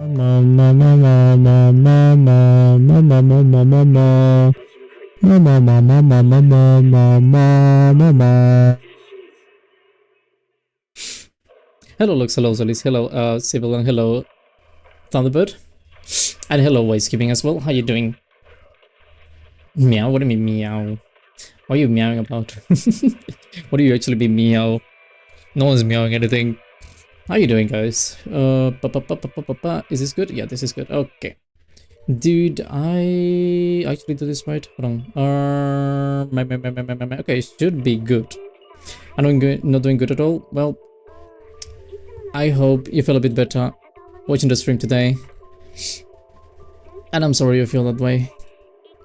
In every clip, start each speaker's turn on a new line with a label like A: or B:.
A: Hello Lux, hello Zolis, hello Civil, and hello Thunderbird. And hello Wastekeeping as well. How you doing? Meow? What do you mean meow? What are you meowing about? What do you actually be meow? No one's meowing anything. How you doing, guys? Is this good? Yeah, this is good. Okay. Dude, I actually do this right? Hold on. Okay, should be good. I'm doing good, not doing good at all. Well, I hope you feel a bit better watching the stream today. And I'm sorry you feel that way.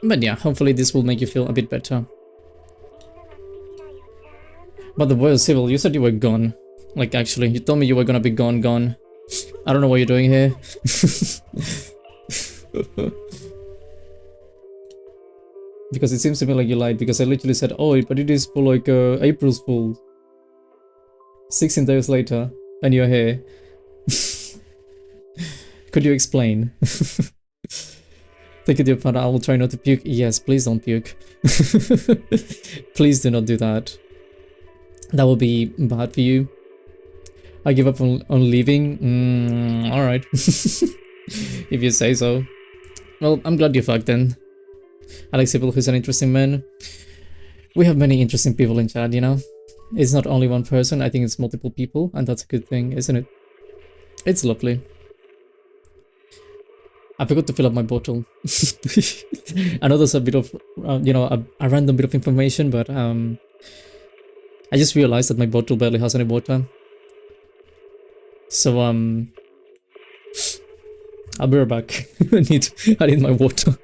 A: But yeah, hopefully this will make you feel a bit better. But the boy Civil, you said you were gone. Like, actually, you told me you were gonna be gone. I don't know what you're doing here. Because it seems to me like you lied, because I literally said, oh, but it is for like April's Fool. 16 days later, and you're here. Could you explain? Take it, dear father, I will try not to puke. Yes, please don't puke. Please do not do that. That will be bad for you. I give up on leaving. Alright. If you say so. Well, I'm glad you fucked then. Alex Sibyl, who's an interesting man. We have many interesting people in chat, you know? It's not only one person, I think it's multiple people, and that's a good thing, isn't it? It's lovely. I forgot to fill up my bottle. I know there's a bit of, you know, a random bit of information, but I just realized that my bottle barely has any water. So, I'll be right back. I need my water.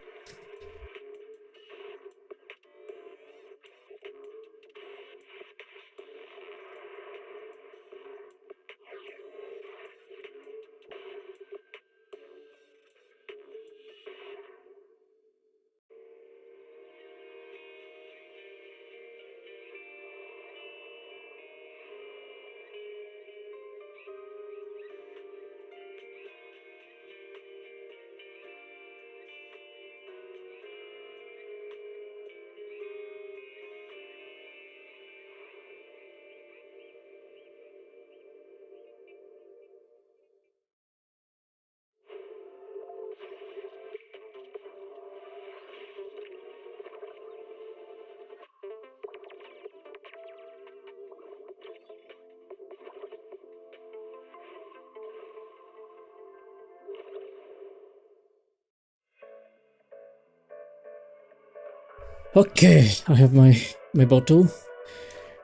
A: Okay, I have my bottle.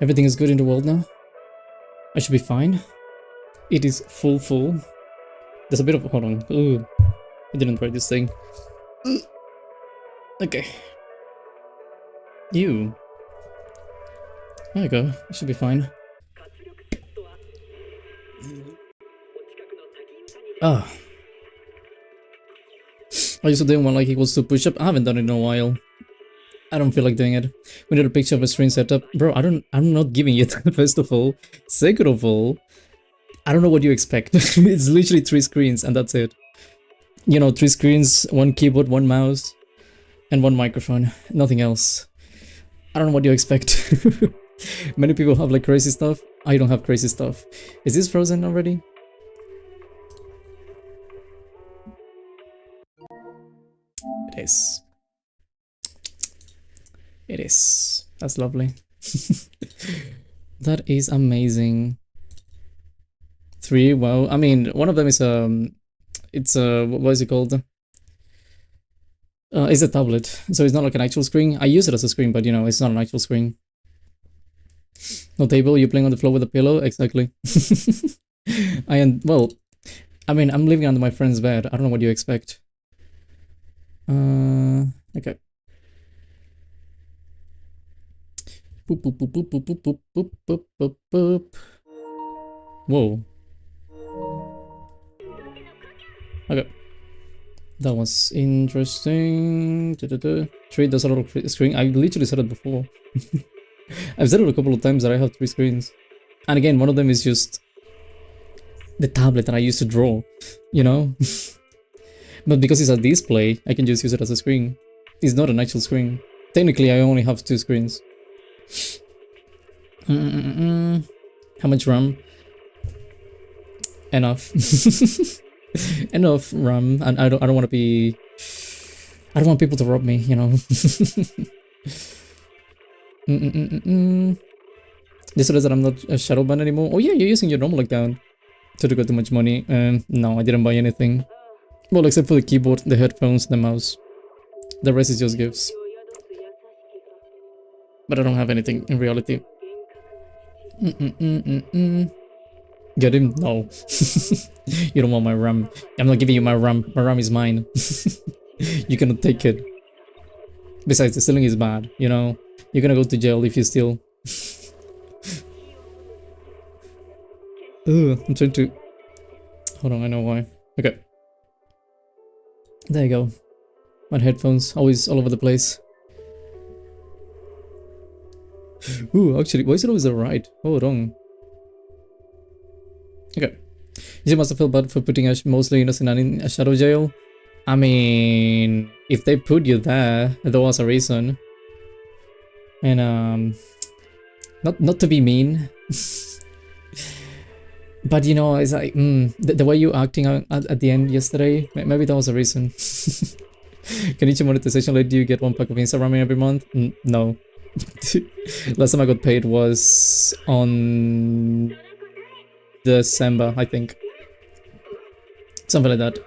A: Everything is good in the world now. I should be fine. It is full. There's a bit of, hold on. Ooh, I didn't write this thing. Okay. You. There you go. I should be fine. Ah. Are you still doing one like equals to push up? I haven't done it in a while. I don't feel like doing it. We need a picture of a screen setup. Bro, I'm not giving you that, first of all. Second of all, I don't know what you expect. It's literally 3 screens and that's it. You know, 3 screens, 1 keyboard, 1 mouse, and 1 microphone. Nothing else. I don't know what you expect. Many people have like crazy stuff. I don't have crazy stuff. Is this frozen already? It is. It is. That's lovely. That is amazing. 3, wow. I mean, one of them is it's what is it called? It's a tablet, so it's not like an actual screen. I use it as a screen, but you know, it's not an actual screen. No table, you're playing on the floor with a pillow? Exactly. Well, I mean, I'm living under my friend's bed. I don't know what you expect. Okay. Boop, boop, boop, boop, boop, boop, boop, boop, boop, boop. Whoa. Okay. That was interesting. 3 does a lot of screen. I literally said it before. I've said it a couple of times that I have 3 screens. And again, one of them is just the tablet that I used to draw, you know? But because it's a display, I can just use it as a screen. It's not an actual screen. Technically, I only have 2 screens. How much RAM? Enough. Enough RAM. And I don't want to be... I don't want people to rob me, you know. This says that I'm not a shadow ban anymore. Oh yeah, you're using your normal account. So to got too much money. No, I didn't buy anything. Well, except for the keyboard, the headphones, the mouse. The rest is just gifts. But I don't have anything in reality. Get him? No. You don't want my RAM. I'm not giving you my RAM. My RAM is mine. You cannot take it. Besides, the stealing is bad, you know? You're gonna go to jail if you steal. Ugh, I'm trying to... Hold on, I know why. Okay. There you go. My headphones, always all over the place. Ooh, actually, why is it always the right? Hold on. Okay. You must have felt bad for putting a mostly innocent man in a shadow jail. I mean, if they put you there, there was a reason. And not to be mean, but you know, it's like the way you acting at the end yesterday, maybe that was a reason. Can each monetization let you get 1 pack of Instagram every month? No. Last time I got paid was on December, I think. Something like that.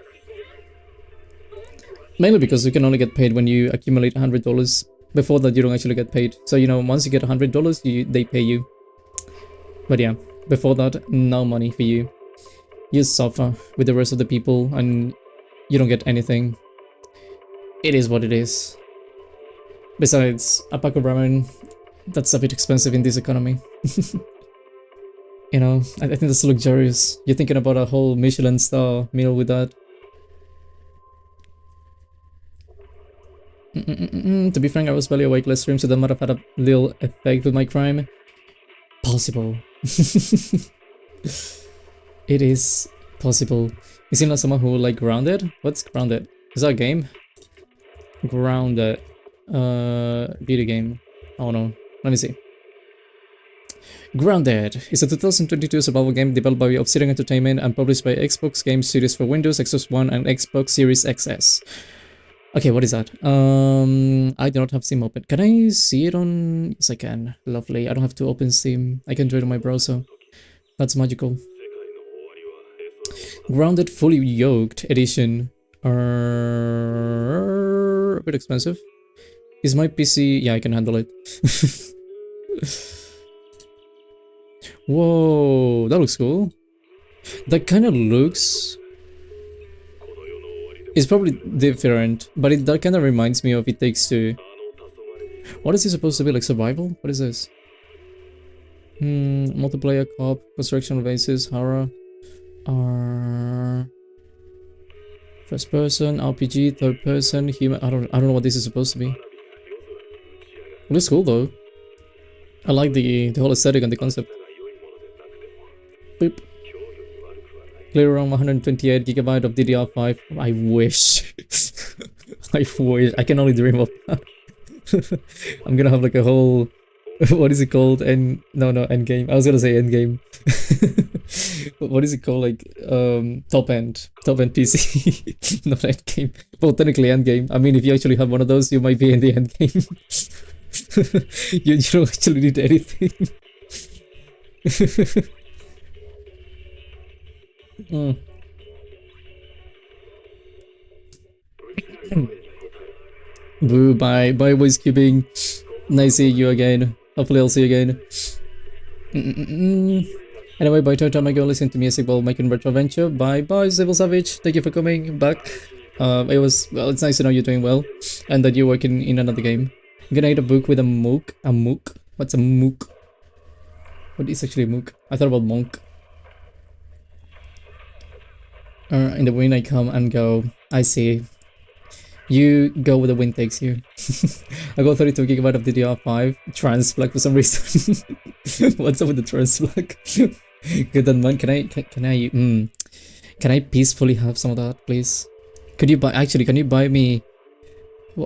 A: Mainly because you can only get paid when you accumulate $100. Before that, you don't actually get paid. So, you know, once you get $100, they pay you. But yeah, before that, no money for you. You suffer with the rest of the people and you don't get anything. It is what it is. Besides, a pack of ramen, that's a bit expensive in this economy. You know, I think that's luxurious. You're thinking about a whole Michelin star meal with that. To be frank, I was barely awake last stream, so that might have had a little effect with my crime. Possible. It is possible. You seem like someone who like Grounded? What's Grounded? Is that a game? Grounded. Video game. Oh no. Let me see. Grounded is a 2022 survival game developed by Obsidian Entertainment and published by Xbox Game Studios for Windows, Xbox One, and Xbox Series XS. Okay, what is that? I do not have Steam open. Can I see it on... Yes, I can. Lovely. I don't have to open Steam. I can do it on my browser. That's magical. Grounded Fully Yoked Edition. A bit expensive. Is my PC... Yeah, I can handle it. Whoa, that looks cool. That kind of looks... It's probably different, but that kind of reminds me of It Takes Two. What is it supposed to be, like survival? What is this? Multiplayer, co-op, construction bases, horror, first person, RPG, third person, human. I don't know what this is supposed to be. It looks cool though. I like the whole aesthetic and the concept. Boop. Clear around 128 GB of DDR5. I wish. I wish. I can only dream of that. I'm gonna have like a whole... What is it called? No, endgame. I was gonna say endgame. What is it called? Like, top end PC. Not endgame. Well, technically endgame. I mean, if you actually have one of those, you might be in the endgame. You don't actually need anything. Boo, bye voice cubing. Nice seeing you again. Hopefully I'll see you again. Anyway, by the time I go listen to music while making retro adventure. Bye Civil Savage. Thank you for coming back. It's nice to know you're doing well and that you're working in another game. I'm gonna eat a book with a mook. A mook? What's a mook? What is actually a mook? I thought about monk. In the wind I come and go. I see. You go where the wind takes you. I got 32 GB of DDR5 trans flag for some reason. What's up with the trans flag? Good then, man. Can I peacefully have some of that, please? Could you buy, actually, can you buy me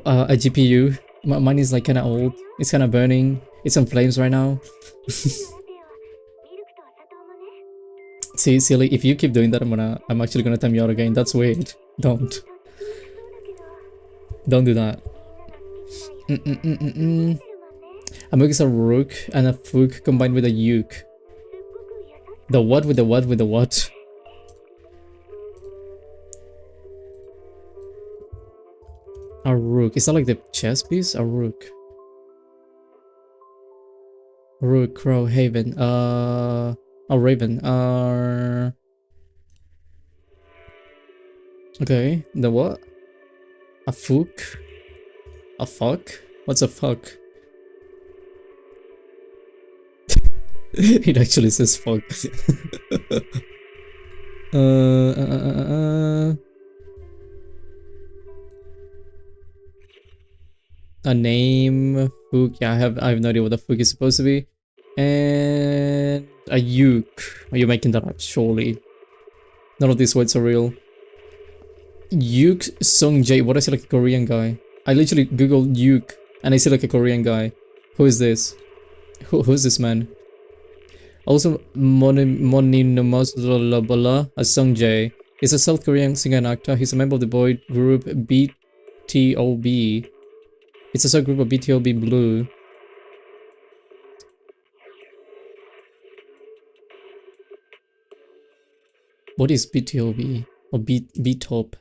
A: a GPU? Mine is like kind of old. It's kind of burning. It's on flames right now. See, silly, if you keep doing that, I'm actually gonna time you out again. That's weird. Don't do that. I'm making a rook and a fook combined with a uke. The what with the what with the what? A rook. Is that like the chess piece? A rook. Rook, crow, haven. A raven. Okay. The what? A fook? A fuck? What's a fuck? It actually says fuck. A name, fook. Yeah, I have no idea what the fook is supposed to be. And a uke. Are you making that up? Surely. None of these words are real. Uke Sung Jae. What, I see like a Korean guy? I literally googled uke and I see like a Korean guy. Who is this? Who's this man? Also, Moninomasulabala, a Sung Jae, is a South Korean singer and actor. He's a member of the boy group BTOB. It's a subgroup of BTOB Blue. What is BTOB? Or B-Top?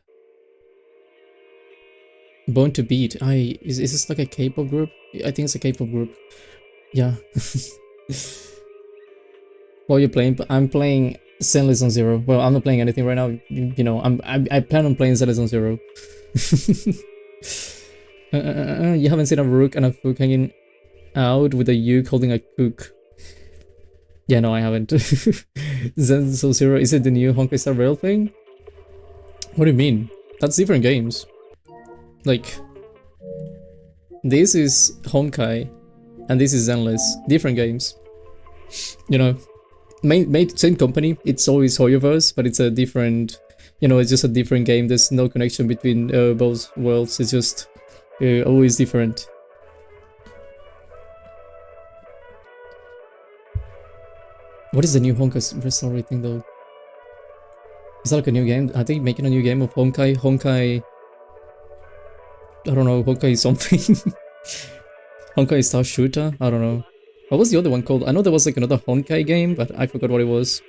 A: Born to Beat. Is this like a K-pop group? I think it's a K-pop group. Yeah. What are you playing? I'm playing Zenless on Zero. Well, I'm not playing anything right now. You know, I plan on playing Zenless on Zero. You haven't seen a rook and a fook hanging out with a uke holding a cook. Yeah, no, I haven't. Zenless on Zero, is it the new Honkai Star Rail thing? What do you mean? That's different games. Like, this is Honkai and this is Zenless. Different games. You know, made same company. It's always Hoyoverse, but it's a different, you know, it's just a different game. There's no connection between both worlds. It's just always different. What is the new Honkai Star thing though? Is that like a new game? Are they making a new game of Honkai? Honkai... I don't know, Honkai something? Honkai Star Shooter? I don't know. What was the other one called? I know there was like another Honkai game, but I forgot what it was.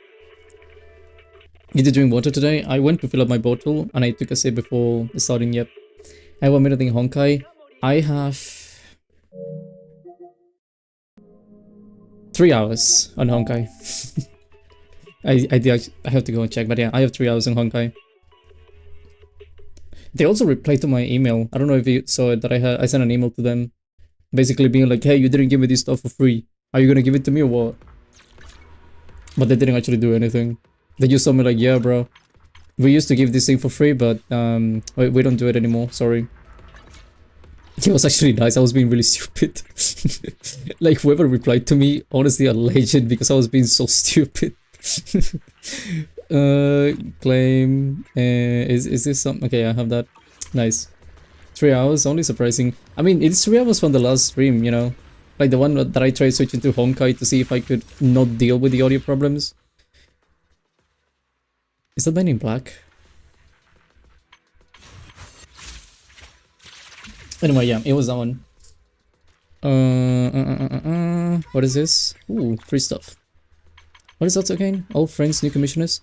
A: Did you drink water today? I went to fill up my bottle and I took a sip before starting, yep. I have 1 minute in Honkai. I have 3 hours on Honkai. I have to go and check, but yeah, I have 3 hours in Honkai. They also replied to my email. I don't know if you saw it, that I sent an email to them, basically being like, hey, you didn't give me this stuff for free. Are you gonna give it to me or what? But they didn't actually do anything. They just told me like, yeah, bro, we used to give this thing for free, but we don't do it anymore. Sorry. It was actually nice. I was being really stupid. Like, whoever replied to me, honestly, a legend, because I was being so stupid. Claim. Is this something? Okay, I have that. Nice. 3 hours, only surprising. I mean, it's 3 hours from the last stream, you know? Like the one that I tried switching to Honkai to see if I could not deal with the audio problems. Is that Man in Black? Anyway, yeah, it was that one. What is this? Ooh, free stuff. What is that again? Old friends, new commissioners.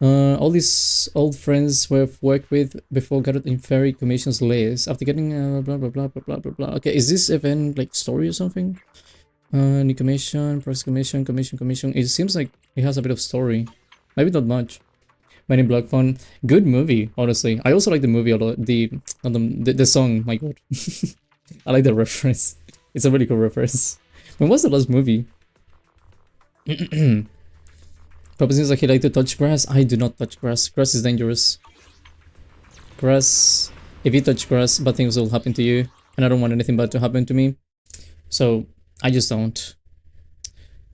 A: All these old friends we've worked with before got in fairy commissions list. After getting blah blah blah blah blah blah blah. Okay, is this event like story or something? New commission, process commission. It seems like it has a bit of story. Maybe not much. Man in Black fun. Good movie, honestly. I also like the movie a lot. The song, my god. I like the reference. It's a really cool reference. When was the last movie? Papa seems like he liked to touch grass. I do not touch grass. Grass is dangerous. Grass... If you touch grass, bad things will happen to you. And I don't want anything bad to happen to me. So, I just don't.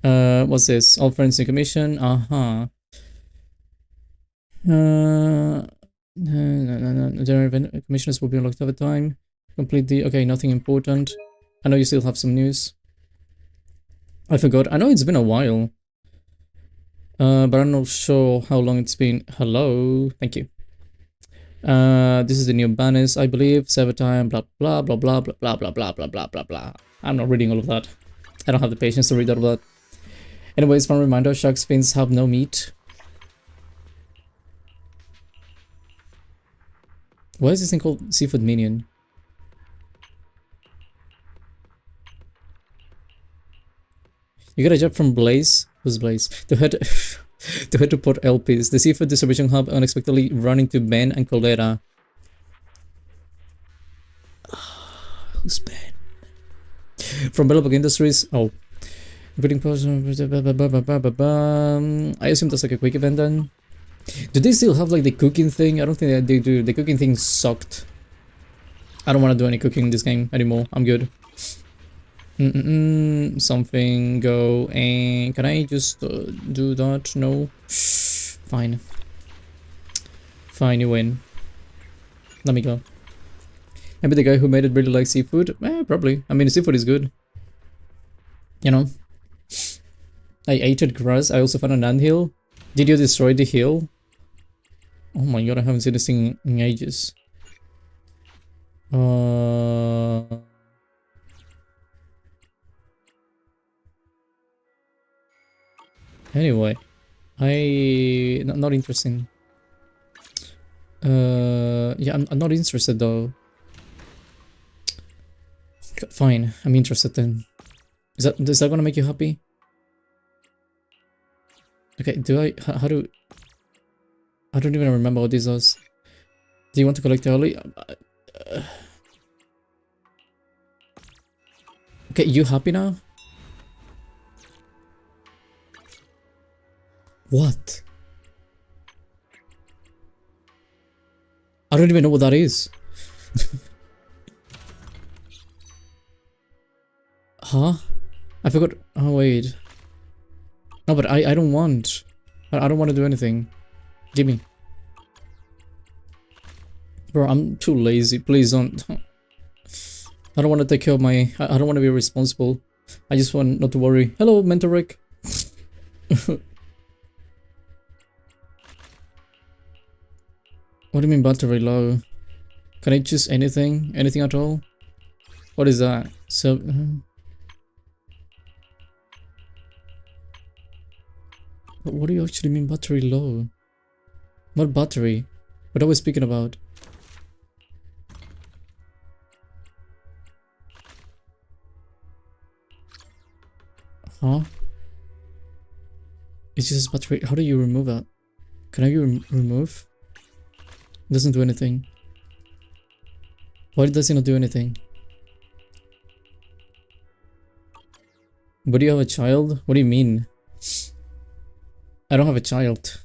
A: What's this? All friends in commission? No. General event commissioners will be unlocked over time. Complete the... Okay, nothing important. I know you still have some news. I forgot. I know it's been a while. But I'm not sure how long it's been. Hello. Thank you. This is the new banners, I believe. Server time, blah blah blah blah blah blah blah blah blah blah blah blah. I'm not reading all of that. I don't have the patience to read all of that. Anyways, fun reminder, shark fins have no meat. Why is this thing called Seafood Minion? You get a job from Blaze. Who's Blaze? To head to Port LPs. The seafood distribution hub unexpectedly running to Ben and Colera. Who's Ben? From Bellabug Industries. Oh. Greeting post. I assume that's like a quick event then. Do they still have like the cooking thing? I don't think that they do. The cooking thing sucked. I don't want to do any cooking in this game anymore. I'm good. Something go and can I just do that? No. Fine. Fine, you win. Let me go. Maybe the guy who made it really likes seafood? Probably. I mean, seafood is good. You know. I ate at grass. I also found an anthill. Did you destroy the hill? Oh my god, I haven't seen this thing in ages. Anyway, not interesting. Yeah, I'm not interested though. Fine, I'm interested then. Is that gonna make you happy? Okay, how do... I don't even remember what this was. Do you want to collect early? Okay, you happy now? What? I don't even know what that is. Huh? I forgot. Oh, wait. No, but I don't want. I don't want to do anything. Give me. Bro, I'm too lazy. Please don't. I don't want to take care of my... I don't want to be responsible. I just want not to worry. Hello, Mentor Rick. What do you mean battery low? Can I choose anything? Anything at all? What is that? So... What do you actually mean battery low? What battery? What are we speaking about? Huh? It's just battery. How do you remove that? Can I remove? It doesn't do anything. Why does it not do anything? But do you have a child? What do you mean? I don't have a child.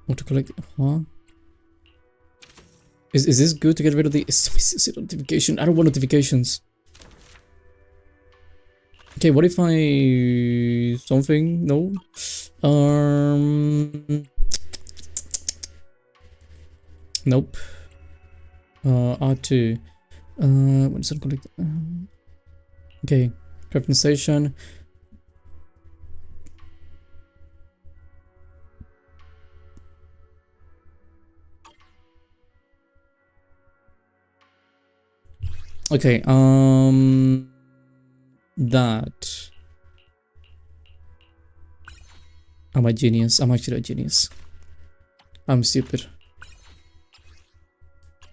A: What to collect? Huh? Is this good to get rid of the notification? I don't want notifications. Okay, what if I something? No. Nope. R2. What is it collect? Okay, crafting station. Okay, that. I'm a genius. I'm actually a genius. I'm stupid.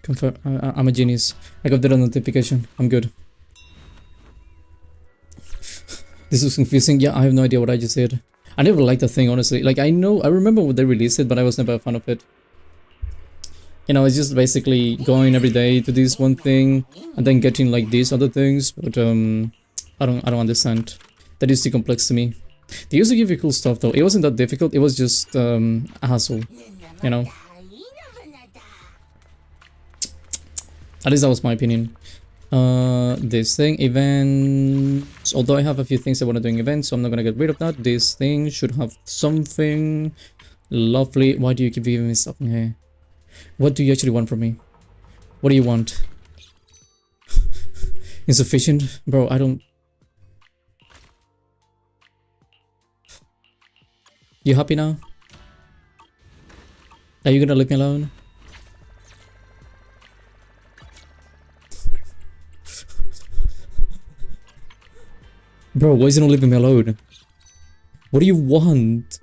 A: Confirm. I'm a genius. I got the notification. I'm good. This was confusing. Yeah, I have no idea what I just said. I never liked the thing, honestly. Like, I remember when they released it, but I was never a fan of it. You know, it's just basically going every day to this one thing and then getting like these other things, but I don't understand. That is too complex to me. They used to give you cool stuff though. It wasn't that difficult, it was just a hassle, you know. At least that was my opinion. This thing, events. Although I have a few things I want to do in events, so I'm not gonna get rid of that. This thing should have something lovely. Why do you keep giving me stuff in here? What do you actually want from me? What do you want? Insufficient? Bro, I don't... You happy now? Are you gonna leave me alone? Bro, why is he not leaving me alone? What do you want?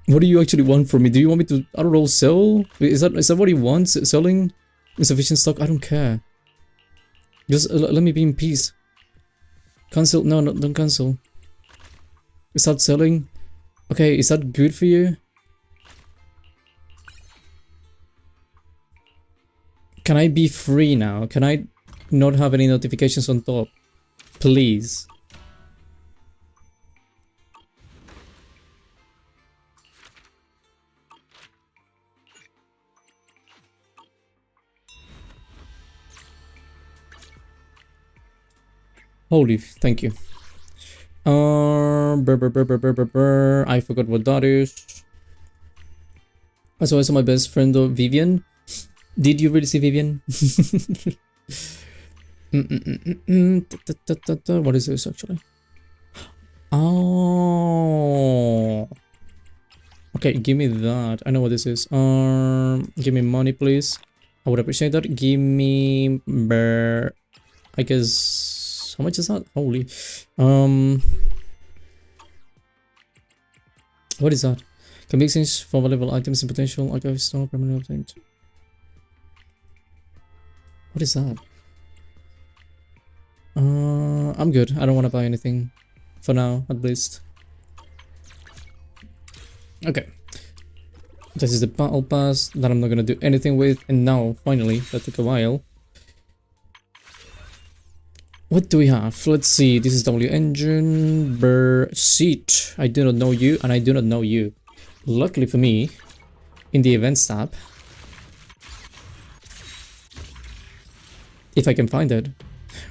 A: What do you actually want from me? Do you want me to, I don't know, sell? Is that what he wants? Selling insufficient stock? I don't care. Just let me be in peace. Cancel? No, no, don't cancel. Start selling? Okay, is that good for you? Can I be free now? Can I not have any notifications on top? Please. Holy, thank you. I forgot what that is. I saw my best friend Vivian. Did you really see Vivian? What is this actually? Oh. Okay, give me that. I know what this is. Give me money, please. I would appreciate that. Give me I guess. How much is that? Holy. What is that? Can be exchanged for valuable items and potential archive store permanently obtained. What is that? I'm good. I don't want to buy anything for now, at least. Okay. This is the battle pass that I'm not gonna do anything with, and now finally that took a while. What do we have? Let's see. This is W engine. Seat. I do not know you, and I do not know you. Luckily for me, in the events tab, if I can find it.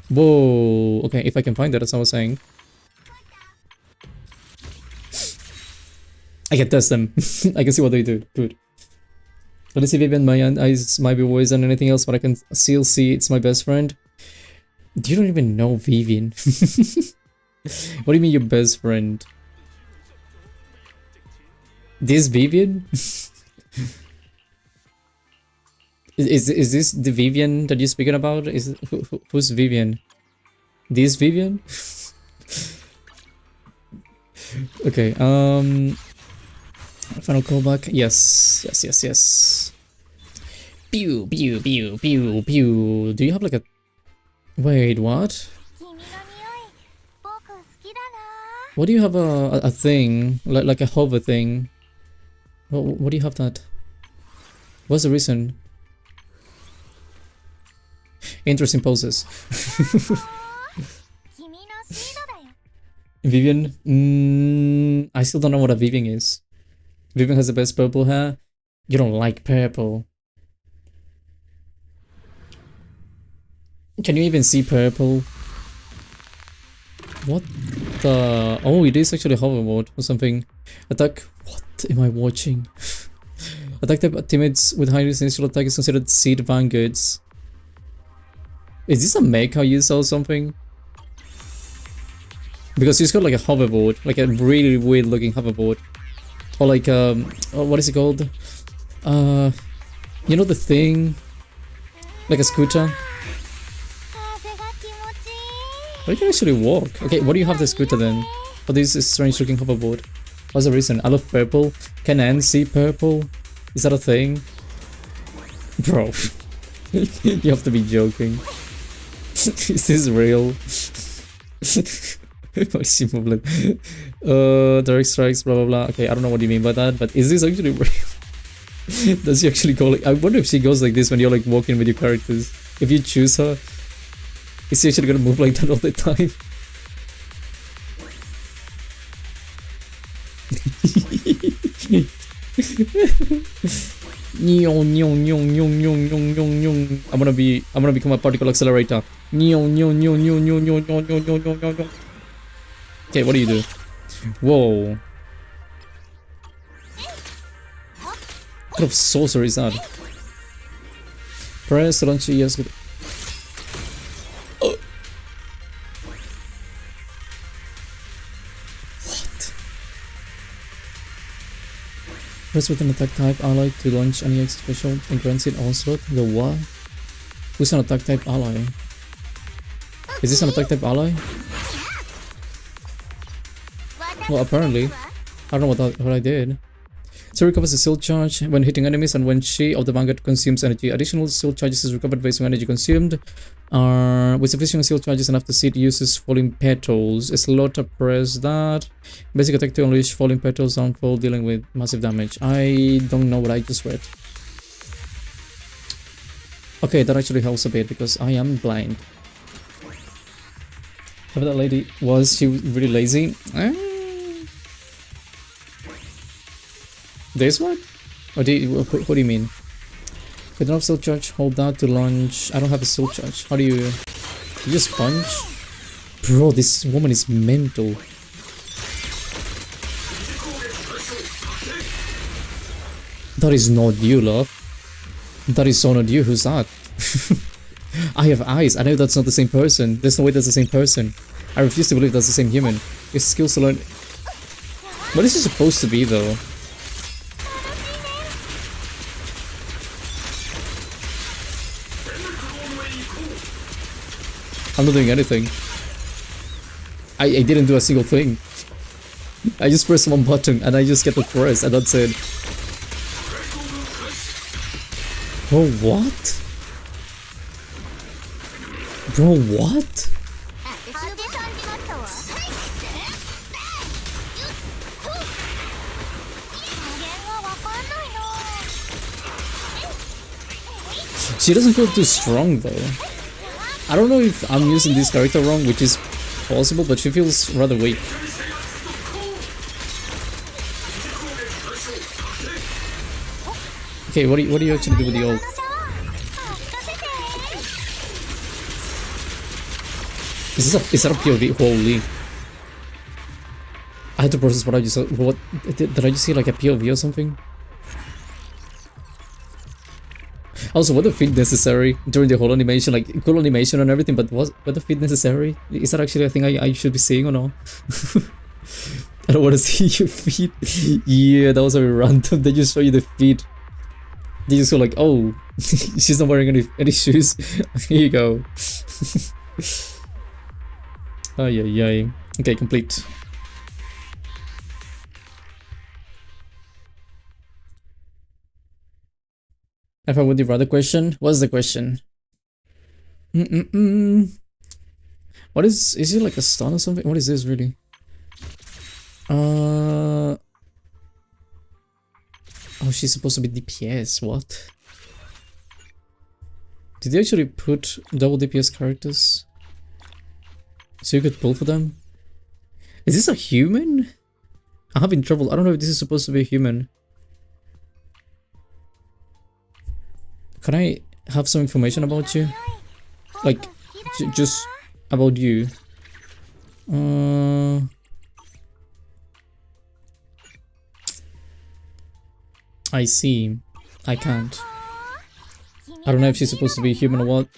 A: Whoa. Okay, if I can find it, as I was saying. I can test them. I can see what they do. Good. Let me see Vivian. My eyes might be worse than anything else, but I can still see it's my best friend. You don't even know Vivian. What do you mean your best friend? This Vivian? Is this the Vivian that you're speaking about? Who's Vivian? This Vivian? Okay, final callback. Yes. Pew, pew, pew, pew, pew. Do you have like a... Wait, what? What do you have a thing? Like a hover thing? What do you have that? What's the reason? Interesting poses. Vivian? I still don't know what a Vivian is. Vivian has the best purple hair. You don't like purple. Can you even see purple? What the... Oh, it is actually hoverboard or something. Attack... What am I watching? Attack the teammates with high initial attack is considered seed vanguards. Is this a mecha user or something? Because he's got like a hoverboard, like a really weird looking hoverboard. Or like, what is it called? You know the thing? Like a scooter? But you can actually walk. Okay, what do you have the scooter then? Oh, this is strange looking hoverboard. What's the reason? I love purple. Can Anne see purple? Is that a thing? Bro. You have to be joking. Is this real? Direct strikes, blah blah blah. Okay, I don't know what you mean by that, but is this actually real? Does she actually go like... I wonder if she goes like this when you're like walking with your characters. If you choose her, is she actually gonna move like that all the time? I'm gonna become a particle accelerator. Okay, what do you do? Whoa. What kind of sorcery is that? Press launch yes. Oh. What? Press with an attack type ally to launch any X special and grants it onslaught. The what? Who's an attack type ally? Is this an attack type ally? Well, apparently. I don't know what I did. So recovers a seal charge when hitting enemies and when she of the vanguard consumes energy. Additional seal charges is recovered based on energy consumed. With sufficient seal charges enough to seed uses falling petals. Slaughter press that. Basic attack to unleash falling petals downfall dealing with massive damage. I don't know what I just read. Okay, that actually helps a bit because I am blind. Whoever that lady was, she was really lazy. This one? What do you mean? With enough soul charge, hold down to launch. I don't have a soul charge. How do you just punch? Bro, this woman is mental. That is not you, love. That is so not you. Who's that? I have eyes. I know that's not the same person. There's no way that's the same person. I refuse to believe that's the same human. Your skills to learn. What is it supposed to be, though? I'm not doing anything. I didn't do a single thing. I just pressed one button and I just get the press and that's it. Bro, what? Bro, what? She doesn't feel too strong though. I don't know if I'm using this character wrong, which is possible, but she feels rather weak. Okay, what do you actually do with the ult? Is that a POV? Holy! I had to process what I just saw. What did I just see, like a POV or something? Also, was the feed necessary during the whole animation? Like, cool animation and everything, but was the feed necessary? Is that actually a thing I should be seeing or no? I don't want to see your feet. Yeah, that was very random. They just show you the feet. They just go like, oh, she's not wearing any shoes. Here you go. Ay, ay, ay. Okay, complete. If I would the other question, what's the question? What is it like a stun or something? What is this really? Oh, she's supposed to be DPS. What? Did they actually put double DPS characters so you could pull for them? Is this a human? I'm having trouble. I don't know if this is supposed to be a human. Can I have some information about you? Like, just about you. I see. I can't. I don't know if she's supposed to be human or what.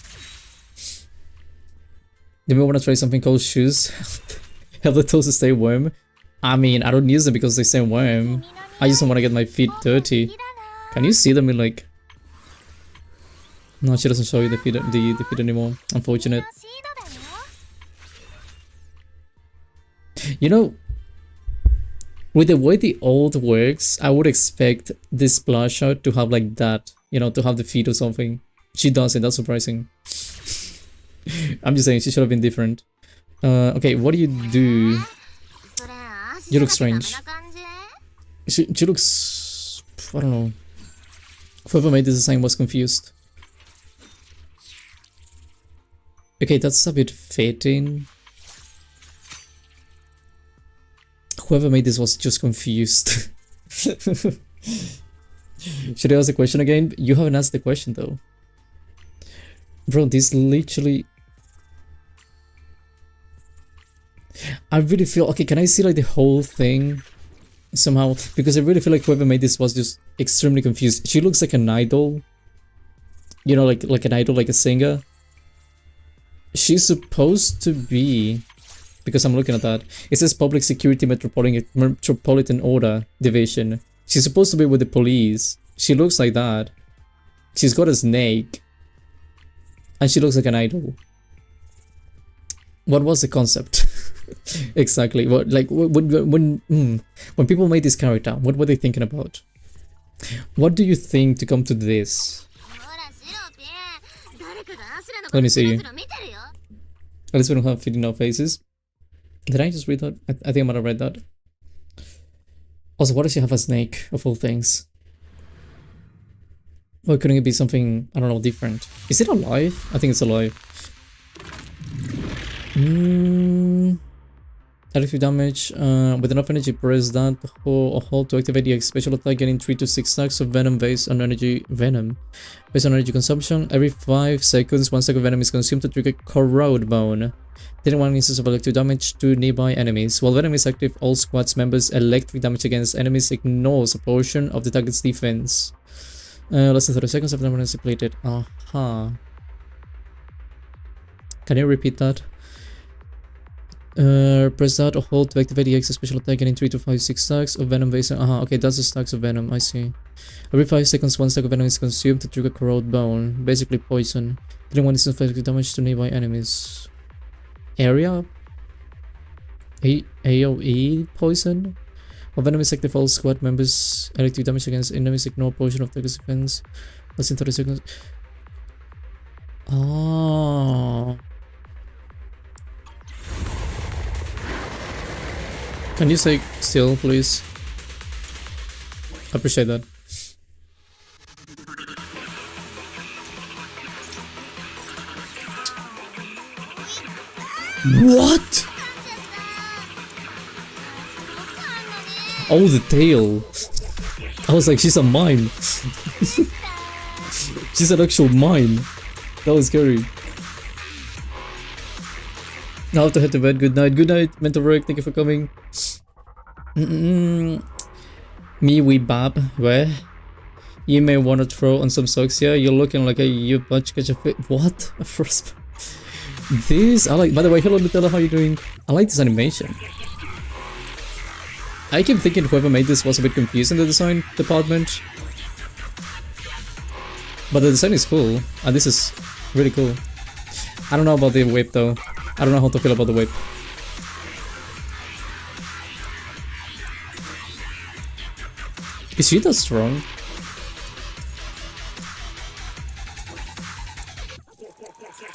A: Do we want to try something called shoes? Help the toes to stay warm? I mean, I don't use them because they stay warm. I just don't want to get my feet dirty. Can you see them in like... No, she doesn't show you the feet anymore. Unfortunate. You know, with the way the ult works, I would expect this splash shot to have like that. You know, to have the feet or something. She doesn't, that's surprising. I'm just saying, she should have been different. Okay, what do you do? You look strange. She looks... I don't know. Whoever made this design was confused. Okay, that's a bit fitting. Whoever made this was just confused. Should I ask the question again? You haven't asked the question though. Bro, this literally... I really feel... Okay, can I see like the whole thing? Somehow? Because I really feel like whoever made this was just extremely confused. She looks like an idol. You know, like an idol, like a singer. She's supposed to be... Because I'm looking at that. It says Public Security Metropolitan Order Division. She's supposed to be with the police. She looks like that. She's got a snake. And she looks like an idol. What was the concept? Exactly. What, like, when people made this character, what were they thinking about? What do you think to come to this? Let me see you. At least we don't have feeding our faces. Did I just read that? I think I might have read that. Also, why does she have a snake, of all things? Or couldn't it be something, I don't know, different? Is it alive? I think it's alive. Additive damage. With enough energy, press that or hold to activate the special attack, getting 3 to 6 stacks of venom based on energy consumption. Every 5 seconds, 1 stack of venom is consumed to trigger corrode bone. Dealing 1 instance of electric damage to nearby enemies. While venom is active, all squad's members' electric damage against enemies ignores a portion of the target's defense. Less than 30 seconds of venom is depleted. Aha. Can you repeat that? Press that or hold to activate the extra special attack, getting 3 to 5 6 stacks of venom based on... okay, that's the stacks of venom, I see. Every 5 seconds, 1 stack of venom is consumed to trigger corrode bone. Basically poison. Dealing 1 instance of electric damage to nearby enemies. Area? AoE poison? While venom is active, all squad members electric damage against enemies ignore portion of target's defense. Less than 30 seconds. Oh. Can you say still, please? I appreciate that. What? Oh, the tail. I was like, she's a mime. She's an actual mime. That was scary. Now I have to head to bed. Good night. Good night, mental break. Thank you for coming. Me, we bab. Where? You may want to throw on some socks here. You're looking like you bunch catch a fit. What? A first. This I like. By the way, hello Nutella, how you doing? I like this animation. I keep thinking whoever made this was a bit confused in the design department. But the design is cool, and this is really cool. I don't know about the whip though. I don't know how to feel about the whip. Is she that strong?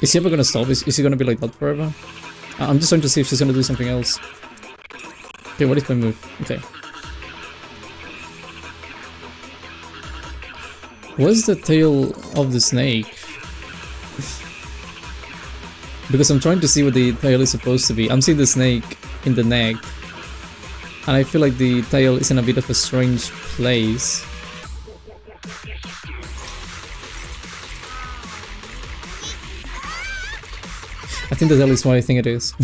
A: Is she ever gonna stop? Is she gonna be like that forever? I'm just trying to see if she's gonna do something else. Okay, what if I move? Okay. Where's the tail of the snake? Because I'm trying to see what the tail is supposed to be. I'm seeing the snake in the neck. And I feel like the tail is in a bit of a strange place. I think the tail is what I think it is.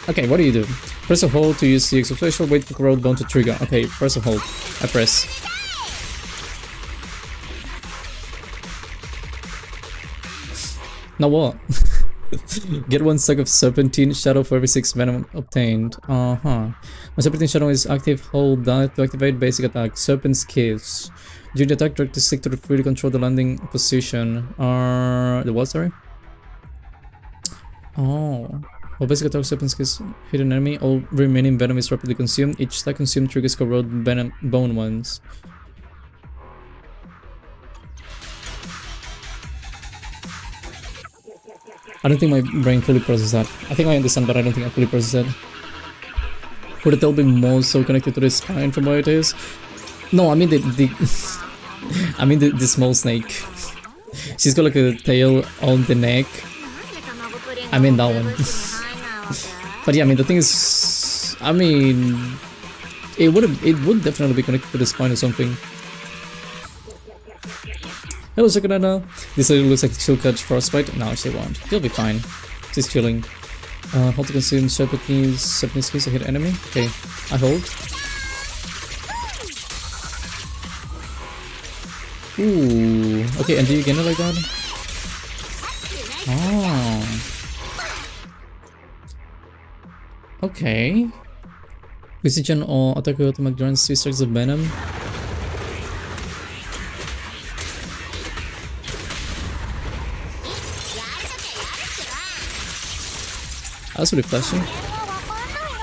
A: Okay, what do you do? Press a hold to use the extra special, wait for corrode bone to trigger. Okay, press a hold. I press. Now what? Get 1 stack of Serpentine Shadow for every 6 venom obtained. When Serpentine Shadow is active, hold that to activate basic attack. Serpent's Kiss. During the attack, direct the stick to freely control the landing position. The what, sorry? Oh. While basic attack Serpent's Kiss hit an enemy, all remaining venom is rapidly consumed. Each stack consumed triggers corrode venom bone ones. I don't think my brain fully processed that. I think I understand, but I don't think I fully processed it. Would the tail be more so connected to the spine from where it is? No, I mean I mean the small snake. She's got like a tail on the neck. I mean that one. But yeah, I mean the thing is, I mean, It would definitely be connected to the spine or something. Hello, Sakurana. This lady looks like she'll catch frostbite. No, she won't. She'll be fine. She's chilling. How to consume Japanese keys to hit enemy? Okay, I hold. Ooh, okay, and do you get it like that? Oh. Okay. Precision or attack with automatic grants 2 strikes of venom. That's really flashing.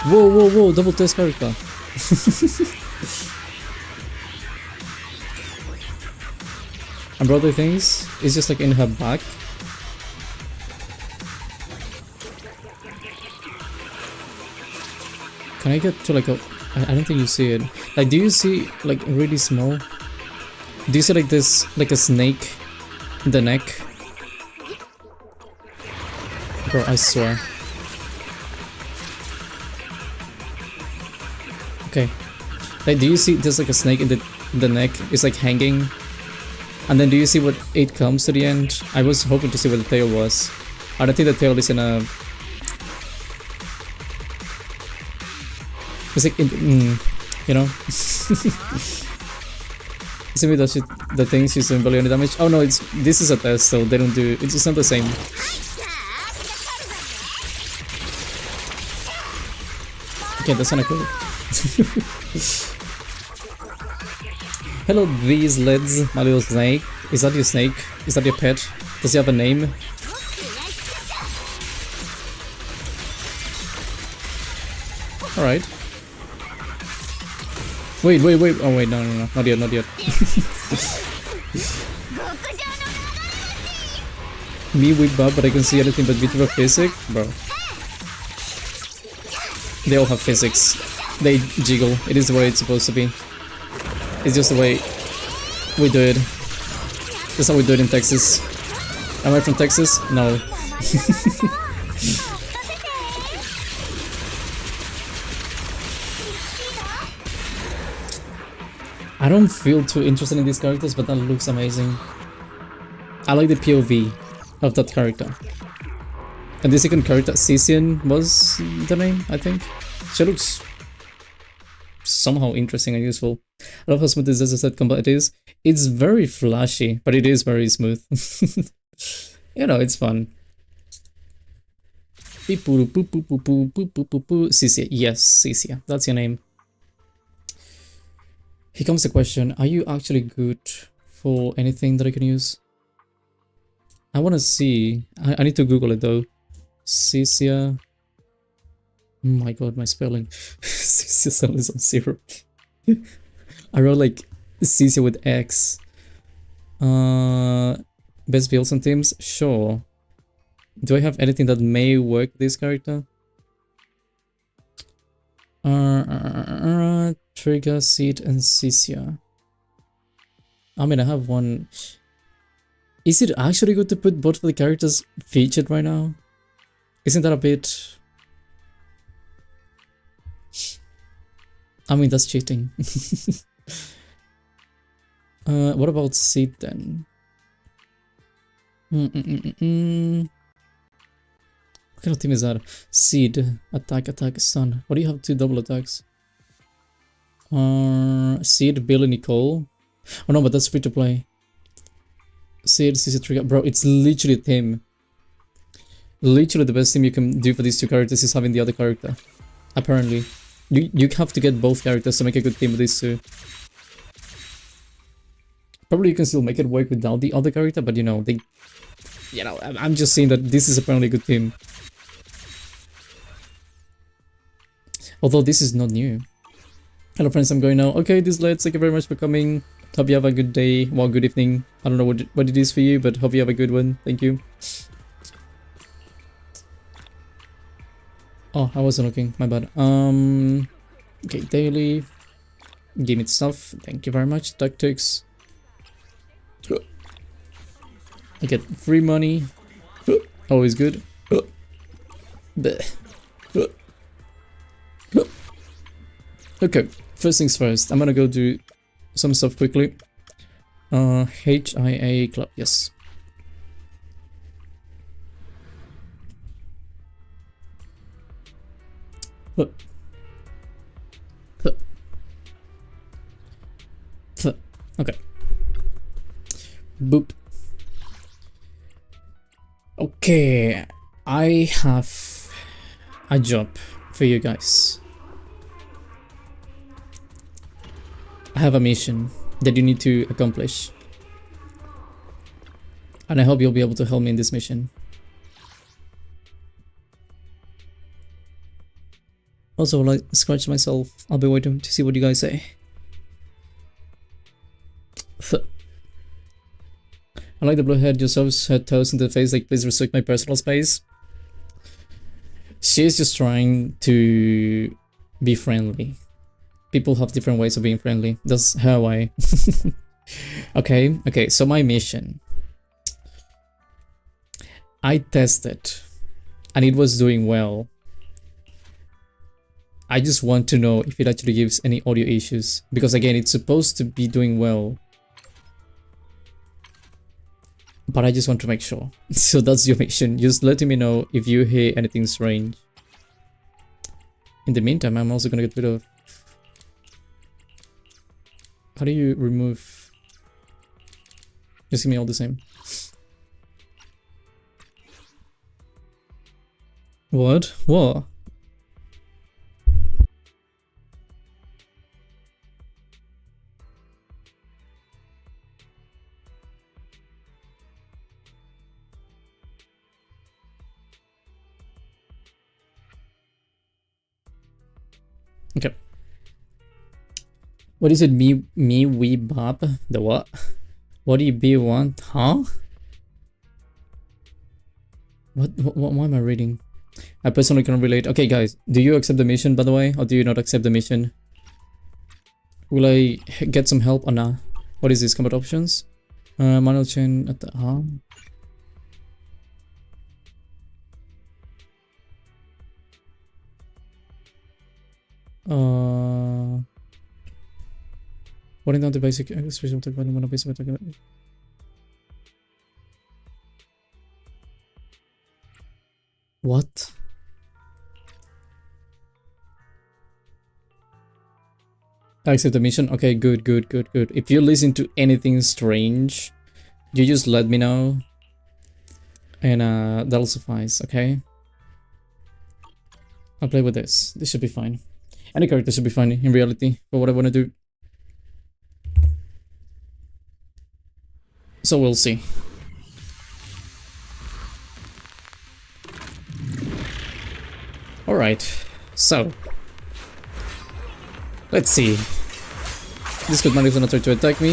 A: Whoa, whoa, whoa, double test character. And brother things is just like in her back. Can I get to like a... I don't think you see it. Like, do you see like really small? Do you see like this, like a snake in the neck? Bro, I swear. Okay. Like, do you see there's like a snake in the neck? It's like hanging. And then do you see what it comes to the end? I was hoping to see what the tail was. I don't think the tail is in a... It's like, you know? Simply does the things she's doing barely any damage. Oh no, this is a test, so they don't do... It's just not the same. Okay, that's kinda cool. Hello, these lids, my little snake. Is that your snake? Is that your pet? Does he have a name? Alright. Wait. Oh wait, no, not yet, not yet. Me with Bob, but I can see anything but VTuber physics? Bro. They all have physics. They jiggle. It is the way it's supposed to be. It's just the way we do it. That's how we do it in Texas. Am I from Texas? No. I don't feel too interested in these characters, but that looks amazing. I like the POV of that character. And the second character, Cician, was the name, I think. She looks somehow interesting and useful. I love how smooth this ZZ combat is. It's very flashy, but it is very smooth. You know, it's fun. Cicia, yes, Cicia, that's your name. Here comes the question, are you actually good for anything that I can use? I want to see, I need to Google it though. Cicia. Oh my god, my spelling. Cicia sounds on 0. I wrote like Cicia with X. Best builds and teams? Sure. Do I have anything that may work this character? Trigger, Seed, and Cicia. I mean, I have one. Is it actually good to put both of the characters featured right now? Isn't that a bit... I mean, that's cheating. What about Seed then? What kind of team is that? Seed, attack, stun. What do you have 2 double attacks? Seed, Bill, and Nicole. Oh no, but that's free to play. Seed, CC Trigger. Bro, it's literally a team. Literally the best thing you can do for these 2 characters is having the other character. Apparently. You have to get both characters to make a good team with these 2. Probably you can still make it work without the other character, but you know, I'm just saying that this is apparently a good team. Although this is not new. Hello friends, I'm going now. Okay, this led, thank you very much for coming. Hope you have a good day, well, good evening. I don't know what it is for you, but hope you have a good one. Thank you. Oh, I wasn't looking, my bad. Okay, daily. Give me stuff, thank you very much. Tactics. I get free money. Always good. Okay. First things first, I'm gonna go do some stuff quickly. HIA club, yes. Okay. Boop. Okay, I have a job for you guys. I have a mission that you need to accomplish. And I hope you'll be able to help me in this mission. Also, I'll scratch myself. I'll be waiting to see what you guys say. I like the blue head, just always had toes in the face, like please respect my personal space. She's just trying to be friendly. People have different ways of being friendly. That's her way. Okay, so my mission. I tested and it was doing well. I just want to know if it actually gives any audio issues, because again, it's supposed to be doing well. But I just want to make sure. So that's your mission. Just letting me know if you hear anything strange. In the meantime, I'm also gonna get rid of... How do you remove... Just give me all the same. What? What? Okay. What is it? Me, we, Bob? The what? What do you be want? Huh? What am I reading? I personally can relate. Okay, guys, do you accept the mission, by the way? Or do you not accept the mission? Will I get some help or not? What is this? Combat options? Manual chain at the... Huh? Putting down the basic expression of one of basic document. What? I accept the mission. Okay, good. If you listen to anything strange, you just let me know, and that'll suffice. Okay. I'll play with this. This should be fine. Any character should be fine in reality for what I want to do. So we'll see. Alright, so let's see. This good man is gonna try to attack me.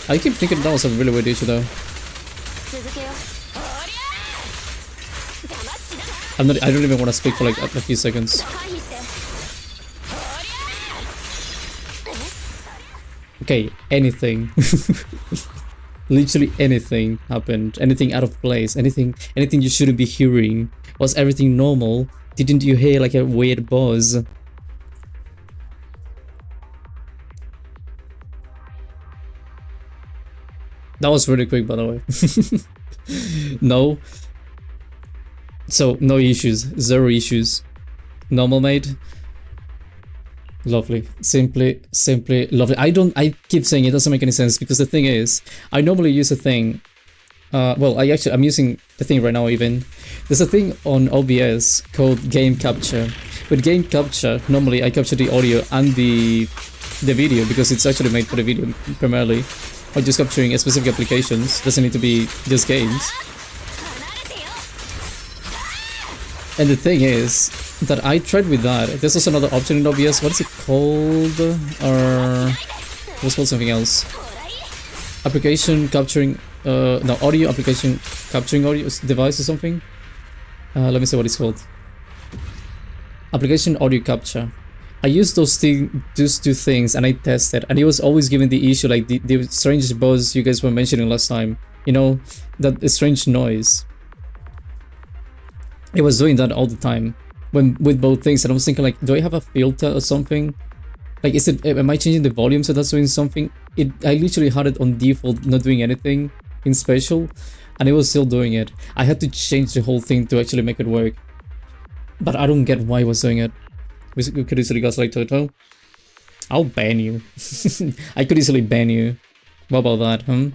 A: I keep thinking that was a really weird issue though. I don't even want to speak for like a few seconds. Okay, anything. Literally anything happened. Anything out of place. Anything you shouldn't be hearing. Was everything normal? Didn't you hear like a weird buzz? That was really quick, by the way. No. So, no issues. Zero issues. Normal made. Lovely. Simply lovely. I keep saying it doesn't make any sense because the thing is, I normally use a thing. Well, I'm using the thing right now even. There's a thing on OBS called game capture. With game capture, normally I capture the audio and the video because it's actually made for the video primarily. Or just capturing a specific applications. Doesn't need to be just games. And the thing is that I tried with that. There's also another option in OBS. What is it called? Or what's called something else? Application capturing. No, audio application capturing audio device or something. Let me see what it's called. Application audio capture. I used those two things and I tested, and it was always giving the issue like the strange buzz you guys were mentioning last time. You know, that strange noise. It was doing that all the time. when with both things, and I was thinking like, do I have a filter or something? Like, am I changing the volume so that's doing something? I literally had it on default, not doing anything in special, and it was still doing it. I had to change the whole thing to actually make it work. But I don't get why I was doing it. We could easily gaslight Totto. I'll ban you. I could easily ban you. What about that, huh?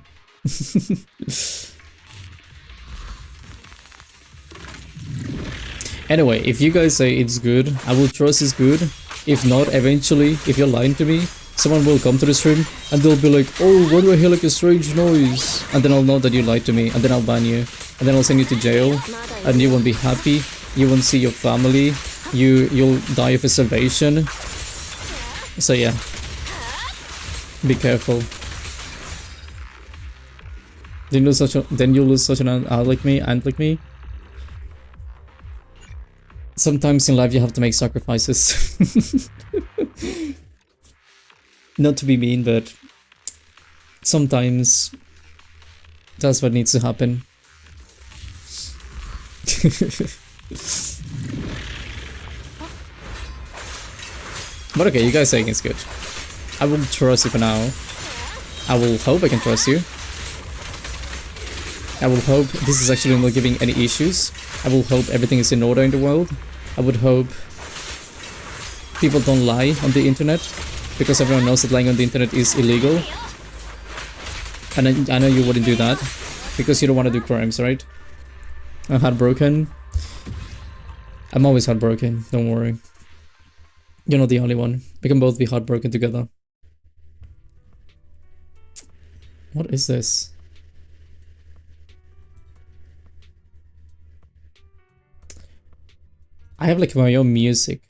A: Anyway, if you guys say it's good, I will trust it's good. If not, eventually, if you're lying to me, someone will come to the stream and they'll be like, oh, why do I hear like a strange noise? And then I'll know that you lied to me, and then I'll ban you. And then I'll send you to jail, and you won't be happy. You won't see your family. You'll die of starvation. So yeah, be careful. Then you lose such an aunt like me. Sometimes in life you have to make sacrifices. Not to be mean, but sometimes that's what needs to happen. But okay, you guys saying it's good. I will trust you for now. I will hope I can trust you. I will hope this is actually not giving any issues. I will hope everything is in order in the world. I would hope people don't lie on the internet, because everyone knows that lying on the internet is illegal. And I know you wouldn't do that, because you don't want to do crimes, right? I'm heartbroken. I'm always heartbroken, don't worry. You're not the only one. We can both be heartbroken together. What is this? I have like my own music.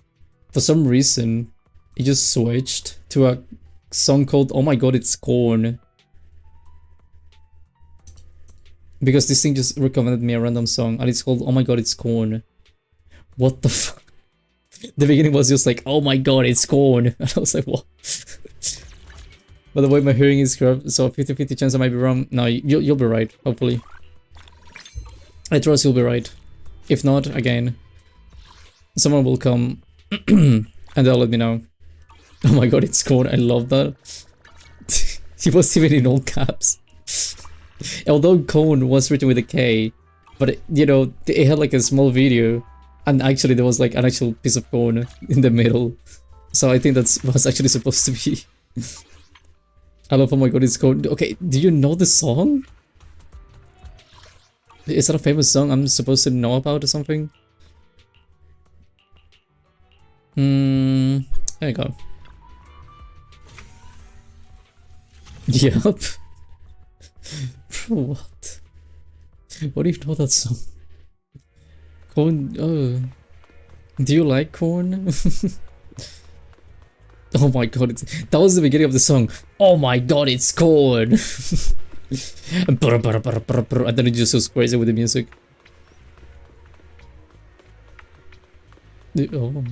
A: For some reason, it just switched to a song called Oh My God, It's Corn. Because this thing just recommended me a random song, and it's called Oh My God, It's Corn. What the fuck? The beginning was just like, oh my god, it's corn. And I was like, what? By the way, my hearing is corrupt, so 50-50 chance I might be wrong. No, you'll be right, hopefully. I trust you'll be right. If not, again, someone will come and they'll let me know. Oh my god, it's corn. I love that. He was even in all caps. Although corn was written with a K, but you know, it had like a small video. And actually there was like an actual piece of corn in the middle. So I think that's what's actually supposed to be. I love Oh My God, It's Corn. Okay, do you know the song? Is that a famous song I'm supposed to know about or something? There you go. Yup. Bro, what? What do you know that song? Corn, oh. Do you like corn? Oh my god, that was the beginning of the song. Oh my god, it's corn! And then it just goes crazy with the music. Oh.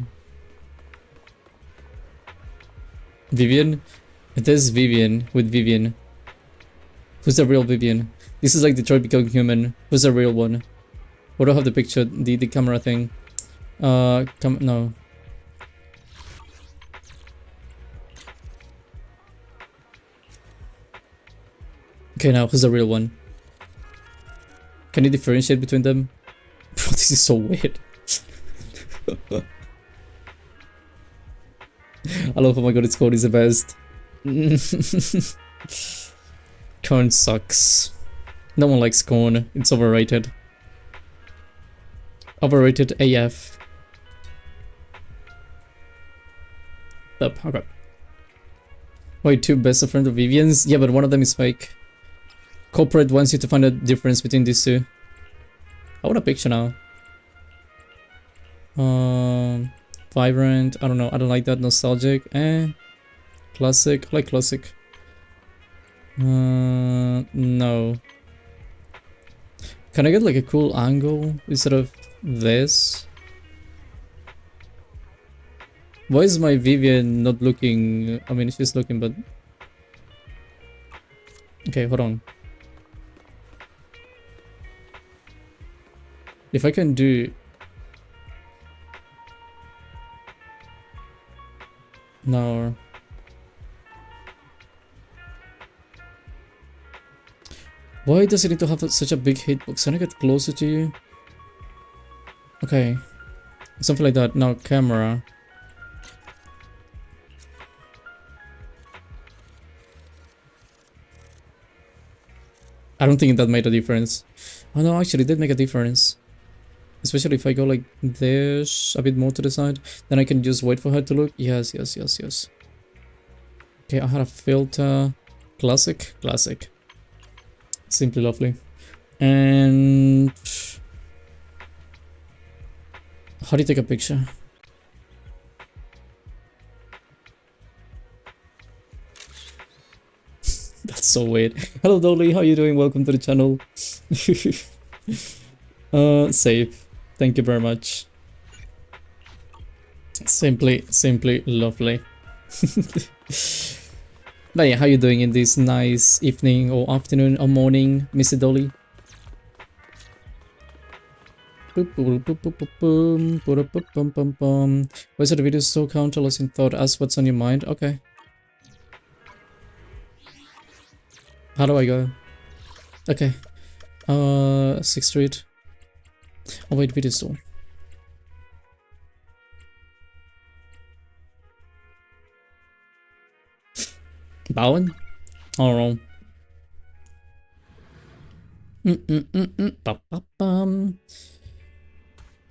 A: Vivian? It is Vivian with Vivian. Who's the real Vivian? This is like Detroit Becoming Human. Who's the real one? What do I have the picture? The camera thing. No. Okay, now who's the real one? Can you differentiate between them? Bro, this is so weird. I love Oh My God, It's Corn is the best. Corn sucks. No one likes corn. It's overrated. Overrated AF. Up, okay. Wait, two best of friends of Vivian's? Yeah, but one of them is fake. Corporate wants you to find a difference between these two. I want a picture now. Vibrant. I don't know. I don't like that. Nostalgic. Classic. I like classic. No. Can I get like a cool angle instead of this? Why is my Vivian not looking? I mean, she's looking, but okay, hold on. If I can do No. Why does it need to have such a big hitbox? Can I get closer to you? Okay. Something like that. Now, camera. I don't think that made a difference. Oh no, actually it did make a difference. Especially if I go like this, a bit more to the side. Then I can just wait for her to look. Yes, yes, yes, yes. Okay, I had a filter. Classic, classic. Simply lovely. And... how do you take a picture? That's so weird. Hello Dolly, how you doing? Welcome to the channel. Save. Thank you very much. Simply lovely. But yeah, how you doing in this nice evening or afternoon or morning, Mr. Dolly? Why is the video so counterless in thought? Ask what's on your mind. Okay. How do I go? Okay. 6th Street. Oh wait, video store. Bowen? Oh no.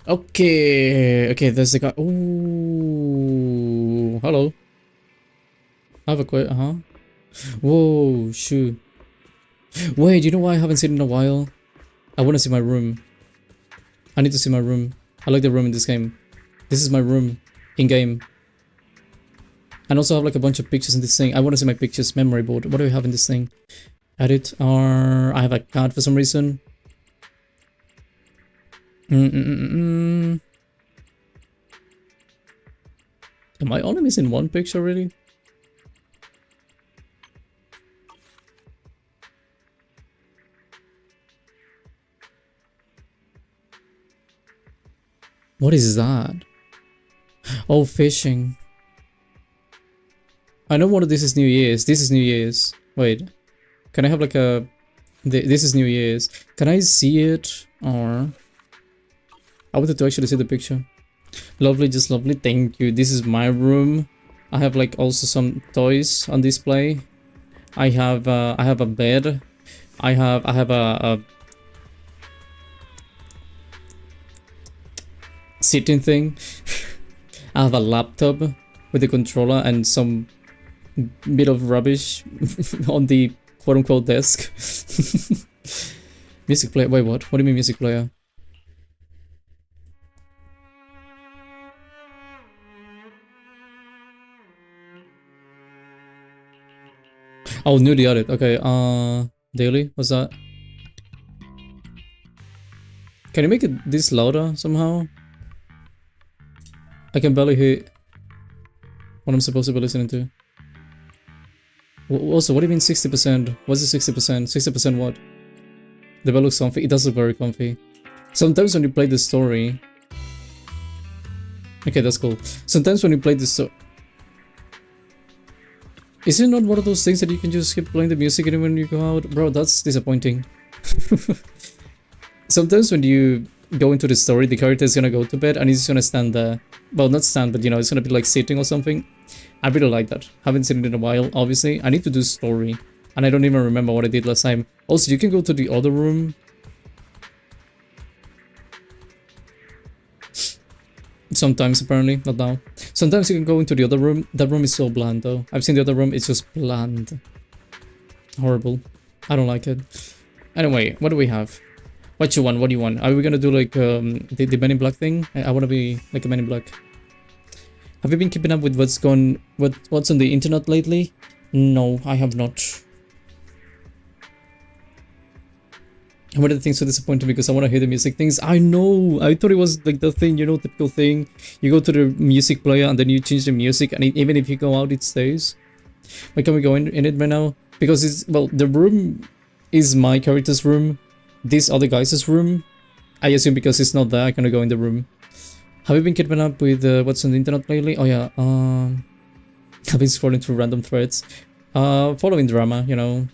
A: Okay, there's the guy. Ooh, hello. I have a question. Whoa, shoot. Wait, you know why I haven't seen it in a while? I want to see my room. I need to see my room. I like the room in this game. This is my room in game. And also I have like a bunch of pictures in this thing. I want to see my pictures memory board. What do we have in this thing? Edit. I have a card for some reason. Am I only missing one picture really? What is that? Oh, fishing. I know one of this is New Year's. This is New Year's. Wait. Can I have like a... This is New Year's. Can I see it? Or... I wanted to actually see the picture. Lovely, just lovely. Thank you. This is my room. I have like also some toys on display. I have a bed. I have a sitting thing. I have a laptop with a controller and some bit of rubbish on the quote-unquote desk. Music player. Wait, what? What do you mean music player? Oh, newly added. Okay, daily? What's that? Can you make it this louder somehow? I can barely hear what I'm supposed to be listening to. Also, what do you mean 60%? What's the 60%? 60% what? The bed looks comfy. It does look very comfy. Sometimes when you play the story... Okay, that's cool. Sometimes when you play the story... Is it not one of those things that you can just keep playing the music even when you go out? Bro, that's disappointing. Sometimes when you go into the story, the character is gonna go to bed and he's just gonna stand there. Well, not stand, but you know, it's gonna be like sitting or something. I really like that. Haven't seen it in a while, obviously. I need to do story. And I don't even remember what I did last time. Also, you can go to the other room. Sometimes, apparently. Not now. Sometimes you can go into the other room. That room is so bland, though. I've seen the other room. It's just bland. Horrible. I don't like it. Anyway, what do we have? What you want? What do you want? Are we gonna do like the Men in Black thing? I wanna be like a Men in Black. Have you been keeping up with what's on the internet lately? No, I have not. And one of the things so disappointing because I want to hear the music things. I know, I thought it was like the thing, you know, typical thing. You go to the music player and then you change the music, and even if you go out, it stays. But can we go in it right now? Because it's, well, the room is my character's room. This other guy's room. I assume because it's not there, I can go in the room. Have you been keeping up with what's on the internet lately? Oh yeah, I've been scrolling through random threads. Following drama, you know.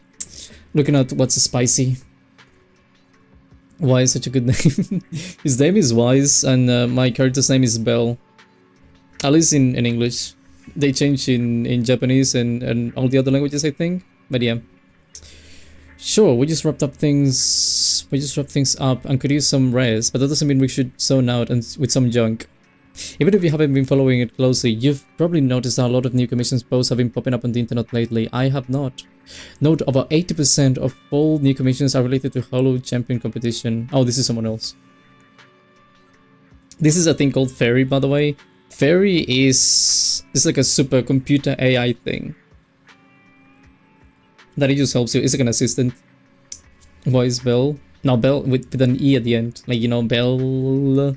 A: Looking at what's spicy. Why is such a good name? His name is Wise, and my character's name is Bell. At least in English. They changed in Japanese and all the other languages, I think. But yeah. Sure, we just wrapped things up and could use some rest, but that doesn't mean we should zone out and with some junk. Even if you haven't been following it closely, you've probably noticed that a lot of new commissions posts have been popping up on the internet lately. I have not. Note, about 80% of all new commissions are related to Halo Champion competition. Oh, this is someone else. This is a thing called Fairy, by the way. Fairy is like a supercomputer AI thing. That it just helps you. It's like an assistant. Voice Bell. No, Bell with an E at the end. Like, you know, Bell.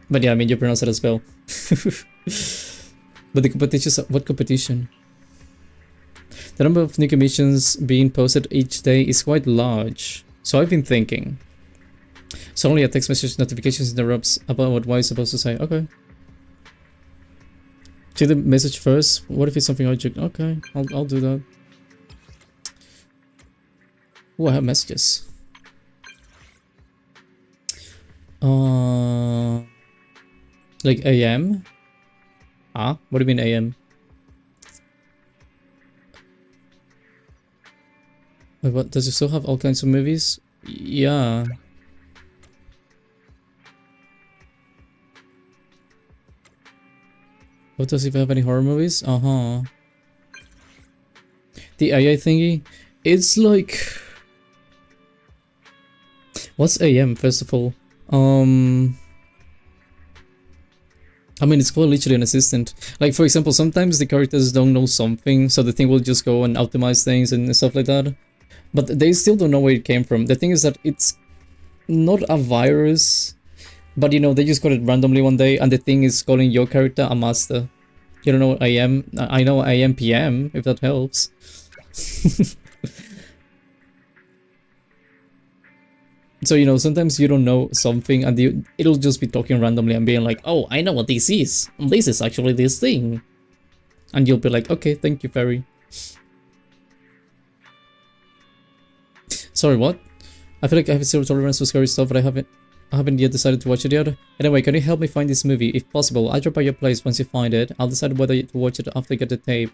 A: But yeah, I mean, you pronounce it as Bell. But the competition, what competition? The number of new commissions being posted each day is quite large. So I've been thinking. Suddenly a text message notifications interrupts about what Y is supposed to say. Okay. Check the message first. What if it's something urgent? Okay, I'll do that. Oh, I have messages. Like AM? Ah, what do you mean AM? Wait, what? Does it still have all kinds of movies? Yeah. What does it have any horror movies? Uh-huh. The AI thingy? It's like... What's AM, first of all? I mean, it's quite literally an assistant. Like, for example, sometimes the characters don't know something, so the thing will just go and optimize things and stuff like that. But they still don't know where it came from. The thing is that it's not a virus, but you know, they just got it randomly one day, and the thing is calling your character a master. You don't know what I am? I know I am PM, if that helps. So, you know, sometimes you don't know something and it'll just be talking randomly and being like, oh, I know what this is. This is actually this thing. And you'll be like, okay, thank you, Fairy. Sorry, what? I feel like I have zero tolerance for scary stuff, but I haven't yet decided to watch it yet. Anyway, can you help me find this movie? If possible, I'll drop by your place once you find it. I'll decide whether to watch it after I get the tape.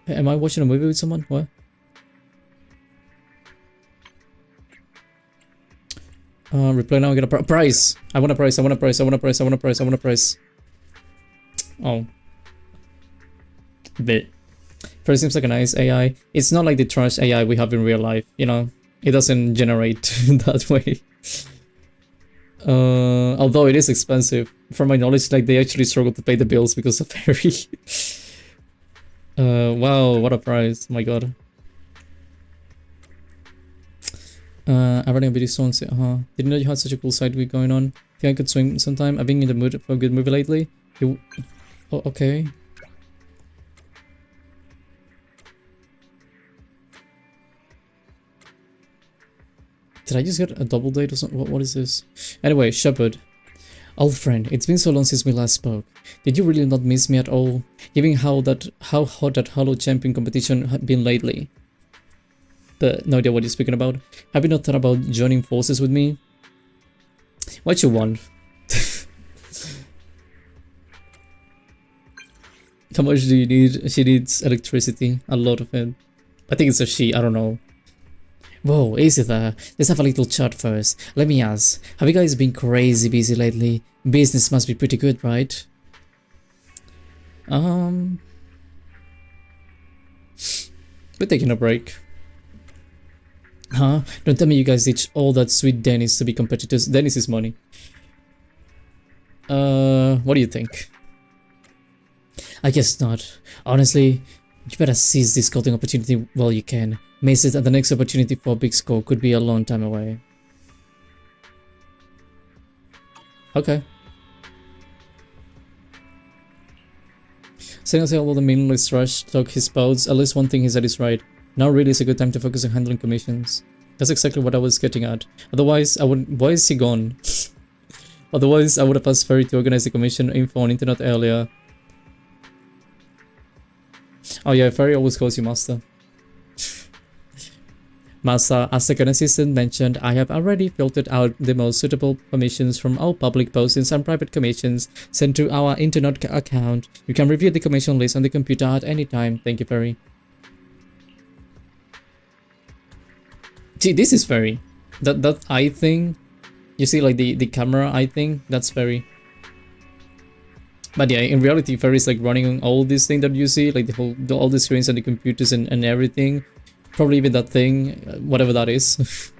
A: Am I watching a movie with someone? What? Reply now, I get a prize. I want a prize, I want a prize, I want a prize, I want a prize, I want a prize. Oh. Bit. First seems like a nice AI. It's not like the trash AI we have in real life, you know? It doesn't generate that way. Although it is expensive. From my knowledge, like, they actually struggle to pay the bills because of Fairy. Wow, what a prize. Oh my god. I'm running a video song. Didn't know you had such a cool side week going on. Think I could swing sometime? I've been in the mood for a good movie lately. Oh, okay. Did I just get a double date or something? What is this? Anyway, Shepherd. Old friend, it's been so long since we last spoke. Did you really not miss me at all? Given how hot that Halo Champion competition had been lately. But no idea what you're speaking about. Have you not thought about joining forces with me? What you want? How much do you need? She needs electricity. A lot of it. I think it's a she, I don't know. Whoa, easy there. Let's have a little chat first. Let me ask, have you guys been crazy busy lately? Business must be pretty good, right? We're taking a break. Huh? Don't tell me you guys ditched all that sweet Dennis to be competitors. Dennis is money. What do you think? I guess not. Honestly, you better seize this golden opportunity while you can. Miss it, and the next opportunity for a big score could be a long time away. Okay. Setting aside all the meaningless trash talk he spouts, at least one thing he said is right. Now really is a good time to focus on handling commissions. That's exactly what I was getting at. Otherwise, I would. Why is he gone? Otherwise, I would have asked Ferry to organize the commission info on internet earlier. Oh yeah, Fairy always calls you master. Master, as the current assistant mentioned, I have already filtered out the most suitable commissions from all public postings and private commissions sent to our internet account. You can review the commission list on the computer at any time. Thank you, Fairy. See, this is Fairy. That eye thing, you see, like the camera eye thing, that's Fairy. But yeah, in reality, Fairy is like running all these things that you see, like all the screens and the computers and everything. Probably even that thing, whatever that is.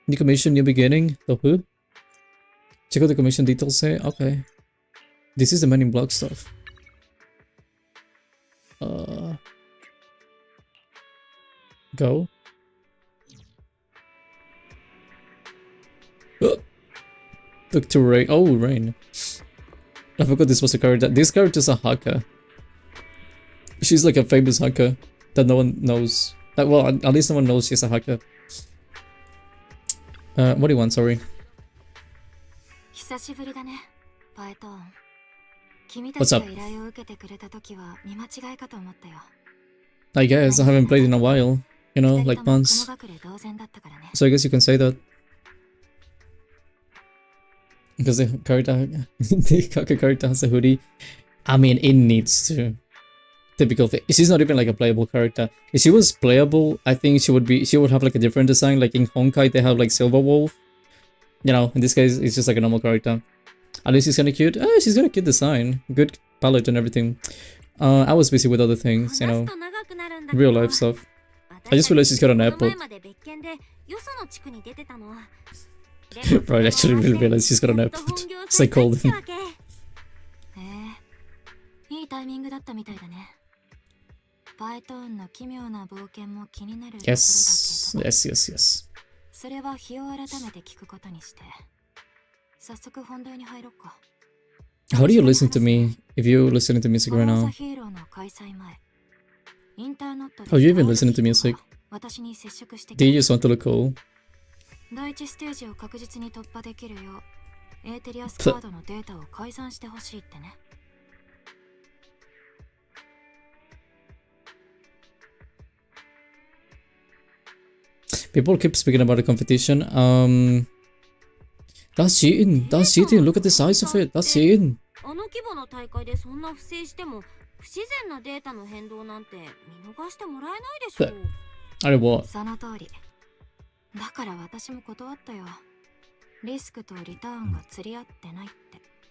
A: The commission new beginning. The who? Check out the commission details. Say okay. This is the Men in Black stuff. Go. Look to Rain. Oh, Rain. I forgot this was a character. This character's a hacker. She's like a famous hacker that no one knows. Well, at least no one knows she's a hacker. What do you want? Sorry. What's up? I guess I haven't played in a while. You know, like months. So I guess you can say that. Because the character, the hacker character has a hoodie. I mean, it needs to. Typical thing. She's not even like a playable character. If she was playable, I think she would have like a different design. Like in Honkai, they have like Silver Wolf. You know, in this case, it's just like a normal character. At least she's kind of cute. She's got a cute design, good palette and everything. I was busy with other things, you know, real life stuff. I just realized she's got an airport. Right, I actually really realized she's got an airport. So I called him. Yes, yes, yes, yes. How do you listen to me if you're listening to music right now? How are you even listening to music? Do you just want to look cool? People keep speaking about the competition. That's cheating. That's cheating. Look at the size of it. That's cheating. Alright, what?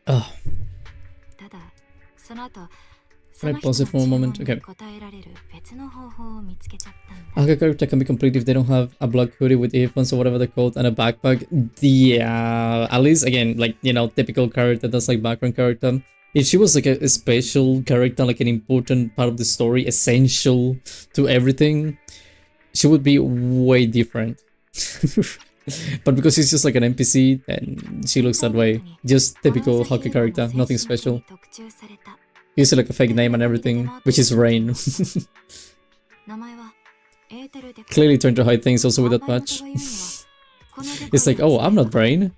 A: Oh. Can I pause it for a moment? Okay. A character can be complete if they don't have a black hoodie with earphones or whatever they're called and a backpack. Yeah, at least again, like, you know, typical character that's like background character. If she was like a special character, like an important part of the story, essential to everything, she would be way different. But because she's just like an NPC, and she looks that way. Just typical hockey character, nothing special. Use like a fake name and everything, which is Rain. Clearly trying to hide things also with that patch. It's like, oh, I'm not Rain.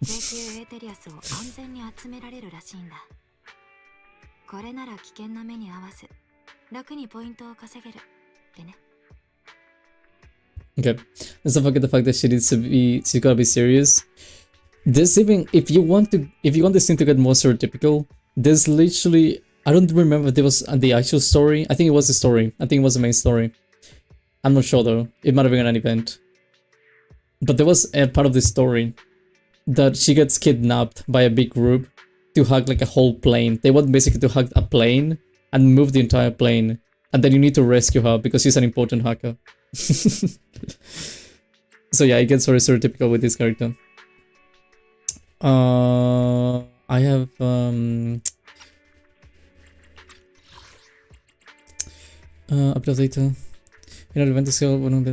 A: Okay, let's not forget the fact that she's gotta be serious. This even, if you want this thing to get more stereotypical, there's literally, I don't remember if there was the actual story. I think it was the story. I think it was the main story. I'm not sure though. It might have been an event. But there was a part of the story that she gets kidnapped by a big group to hack like a whole plane. They want basically to hack a plane and move the entire plane. And then you need to rescue her because she's an important hacker. So yeah, it gets very stereotypical with this character. I have upload data. You know, event skill, one of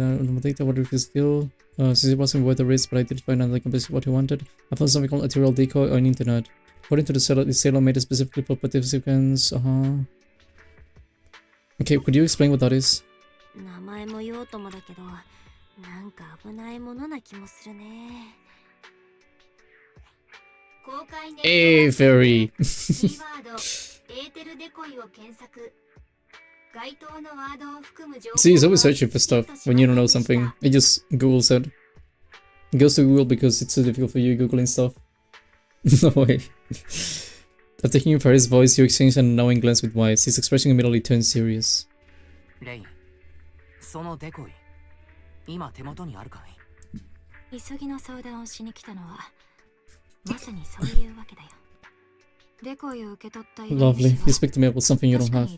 A: data, what if you skill? Since it wasn't worth the risk, but I did find out like what you wanted. I found something called ethereal decoy on internet. According to the seller made it specifically for participants. Okay, could you explain what that is? Hey, fairy. See, he's always searching for stuff when you don't know something. He just Googles it. He goes to Google because it's so difficult for you Googling stuff. No way. After hearing Fairy's voice, you exchange an knowing glance with Wise. His expression immediately turns serious. Lovely. You speak to me about something you don't have.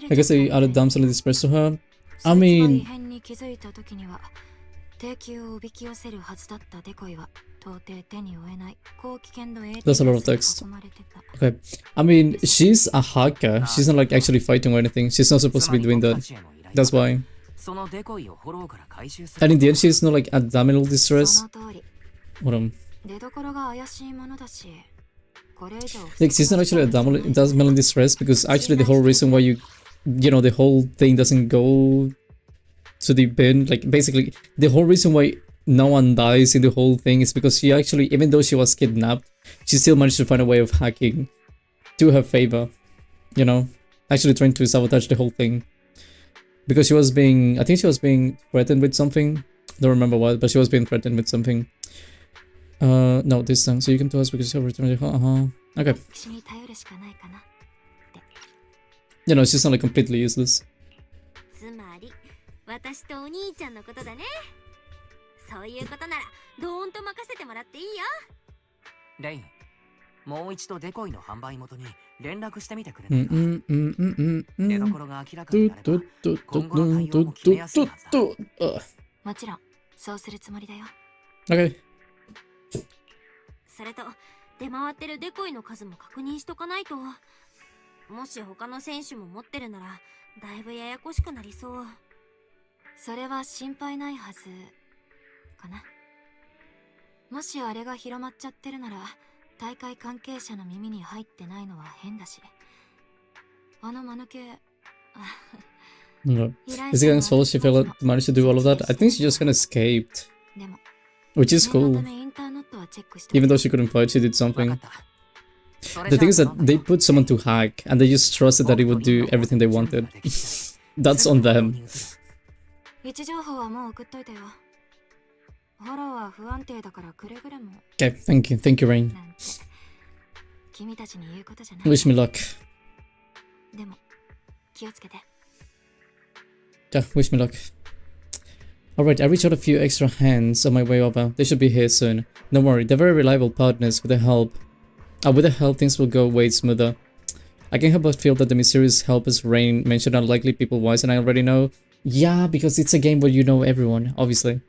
A: I guess I added damsel in distress to her. I mean, that's a lot of text. Okay. I mean, she's a hacker. She's not like actually fighting or anything. She's not supposed to be doing that. That's why. And in the end, she's not like abdominal distress. What like, she's not actually abdominal distress because actually the whole reason why you know, the whole thing doesn't go to the bin, like basically the whole reason why no one dies in the whole thing is because she actually, even though she was kidnapped, she still managed to find a way of hacking to her favor, you know, actually trying to sabotage the whole thing. Because she was being, I think she was being threatened with something, don't remember what, but she was being threatened with something. No, this thing, so you can tell us because you've returned the okay. You know, she's not like completely useless. Okay.
B: それと出回ってるデコイの数も確認しとかないと、もし他の選手も持ってるならだいぶややこしくなりそう。それは心配ないはずかな。もしあれが広まっちゃってるなら大会関係者の耳に入ってないのは変だし、あの間抜け
A: No. Is it against fault she managed to do all of that? I think she just kind of escaped. Which is cool. Even though she couldn't fight, she did something. The thing is that they put someone to hack and they just trusted that he would do everything they wanted. That's on them. Okay, thank you. Thank you, Rain. Wish me luck. Yeah, wish me luck. Alright, I reached out a few extra hands on my way over. They should be here soon. Don't worry, they're very reliable partners. With their help, things will go way smoother. I can't help but feel that the mysterious helpers Rain mentioned are likely people Wise and I already know. Yeah, because it's a game where you know everyone, obviously.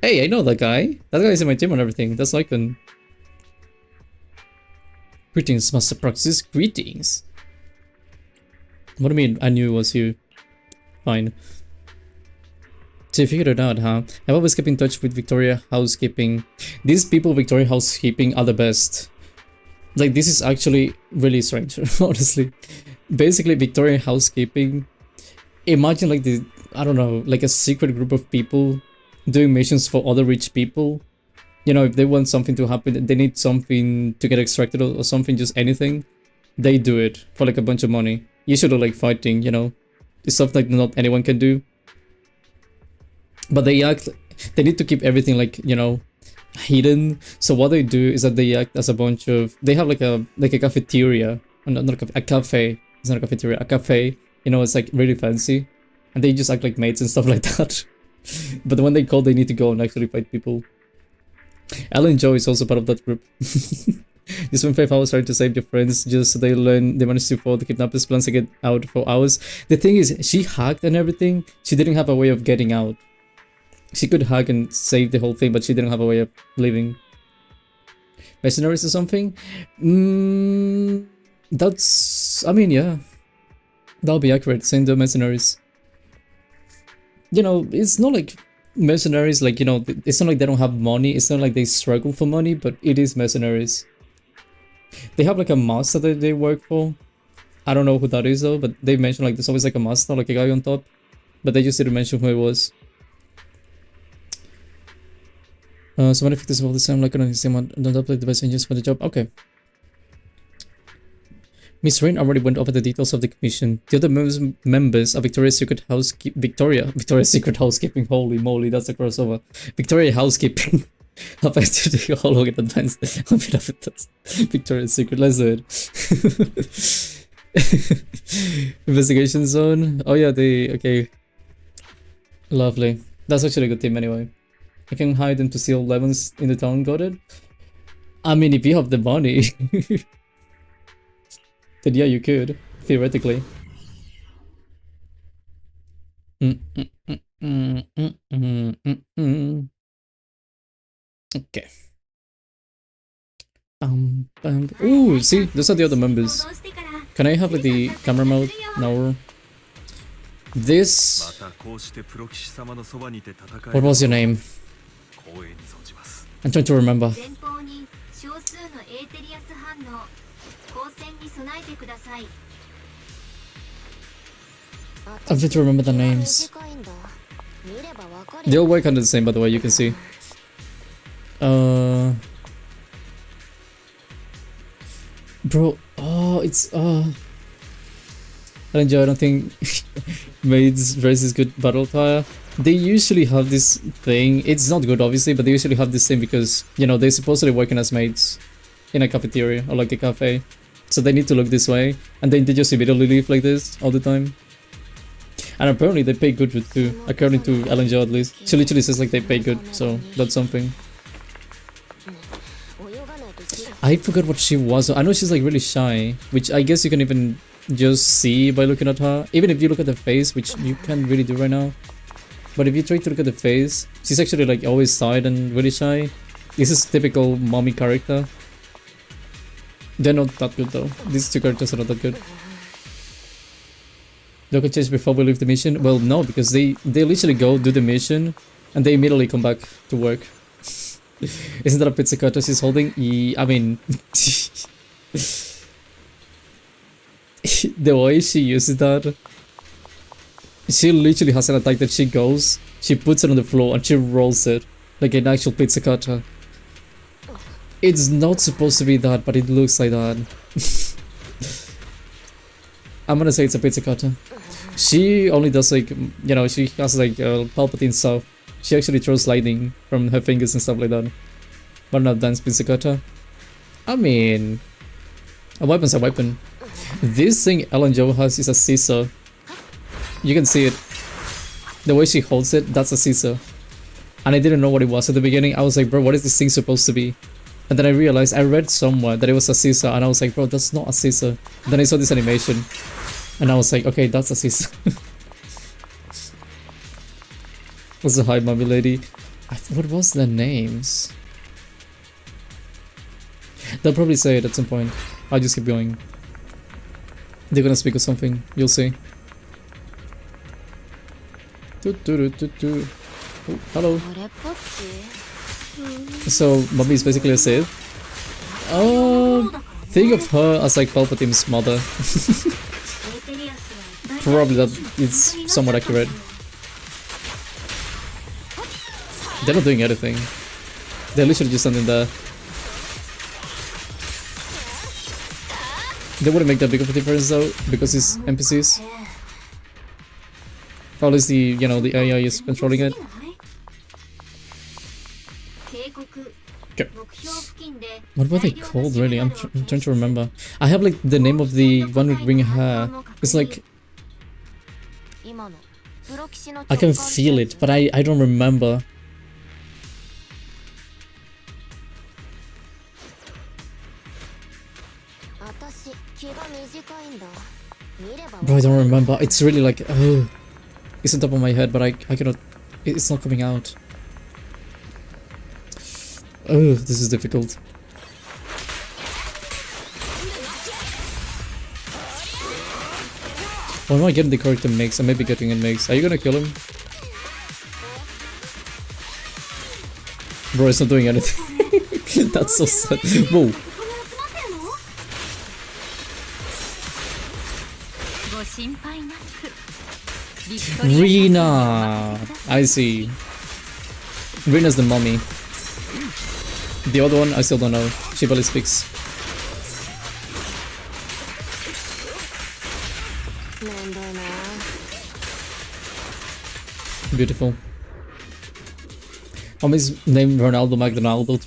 A: Hey, I know that guy. That guy's in my team and everything. That's Lycan. Greetings, Master Proxys. Greetings. What do you mean I knew it was you? Fine. So you figured it out, huh? I've always kept in touch with Victoria Housekeeping. These people, Victoria Housekeeping, are the best. Like, this is actually really strange, honestly. Basically, Victoria Housekeeping, imagine like the, I don't know, like a secret group of people doing missions for other rich people. You know, if they want something to happen, they need something to get extracted or something, just anything, they do it for like a bunch of money. Usually like fighting, you know. It's stuff like not anyone can do. But they need to keep everything like, you know, hidden. So what they do is that they act as a bunch of, they have like a cafeteria, not a cafe, it's not a cafeteria, a cafe, you know, it's like really fancy. And they just act like mates and stuff like that. But when they call, they need to go and actually fight people. Ellen Joe is also part of that group. You spend 5 hours trying to save your friends just so they managed to follow the kidnappers' plans to get out for hours. The thing is, she hacked and everything. She didn't have a way of getting out. She could hack and save the whole thing, but she didn't have a way of leaving. Mercenaries or something? That's... I mean, yeah. That'll be accurate, saying the mercenaries. You know, it's not like mercenaries, like, you know, it's not like they don't have money. It's not like they struggle for money, but it is mercenaries. They have like a master that they work for. I don't know who that is though, but they mentioned like there's always like a master, like a guy on top. But they just didn't mention who it was. So many factors all the same, like on the same one, don't upload the best engines for the job. Okay. Miss Rain already went over the details of the commission. The other members of Victoria's Secret Victoria's Secret Housekeeping. Holy moly, that's a crossover. Victoria Housekeeping. Have entered the hollow in advance. A bit of it. Victoria's Secret. Let's do it. Investigation zone. Oh yeah, okay. Lovely. That's actually a good team anyway. I can hire them to steal lemons in the town, got it? I mean, if you have the money, then yeah, you could, theoretically. Okay. Ooh, see, those are the other members. Can I have like the camera mode? No. This. What was your name? I'm trying to remember. I'm trying to remember the names. They all work under the same, by the way, you can see. Bro, it's I don't think Maids versus good battle attire. They usually have this thing. It's not good, obviously, but they usually have this thing because, you know, they're supposedly working as maids in a cafeteria or like a cafe. So they need to look this way, and then they just immediately leave like this all the time. And apparently they pay good too, according to Ellen Jo at least. She literally says like they pay good, so that's something. I forgot what she was. I know she's like really shy, which I guess you can even just see by looking at her. Even if you look at the face, which you can't really do right now. But if you try to look at the face, she's actually like always sad and really shy. This is typical mommy character. They're not that good though. These two characters are not that good. They can change before we leave the mission? Well, no, because they literally go do the mission and they immediately come back to work. Isn't that a pizzicato she's holding? I mean, the way she uses that, she literally has an attack that she goes, she puts it on the floor and she rolls it like an actual pizzicato. It's not supposed to be that, but it looks like that. I'm gonna say it's a pizzicato. She only does like, you know, she has like Palpatine stuff. She actually throws lightning from her fingers and stuff like that. But not dance pizzicato. I mean, a weapon's a weapon. This thing Ellen Jo has is a scissor. You can see it. The way she holds it, that's a scissor. And I didn't know what it was at the beginning. I was like, bro, what is this thing supposed to be? And then I realized, I read somewhere that it was a scissor, and I was like, bro, that's not a scissor. Then I saw this animation, and I was like, okay, that's a scissor. What's the hi, mommy lady? What was their names? They'll probably say it at some point. I'll just keep going. They're gonna speak of something, you'll see. Oh, hello. So, mommy is basically a Sith. Think of her as like Palpatine's mother. Probably that is somewhat accurate. They're not doing anything. They're literally just standing there. They wouldn't make that big of a difference though, because it's NPCs. Or at least the, you know, the AI is controlling it. Okay. What were they called really? I'm trying to remember. I have like the name of the one with green hair. It's like, I can feel it, but I don't remember. Bro, I don't remember. It's really like, oh, it's on top of my head, but I cannot, it's not coming out. Oh, this is difficult. Why am I getting the character mix? I may be getting a mix. Are you gonna kill him? Bro, it's not doing anything. That's so sad. Whoa. Rina! I see. Rina's the mommy. The other one, I still don't know. She barely speaks. Beautiful. Mommy's named Ronaldo McDonaldo.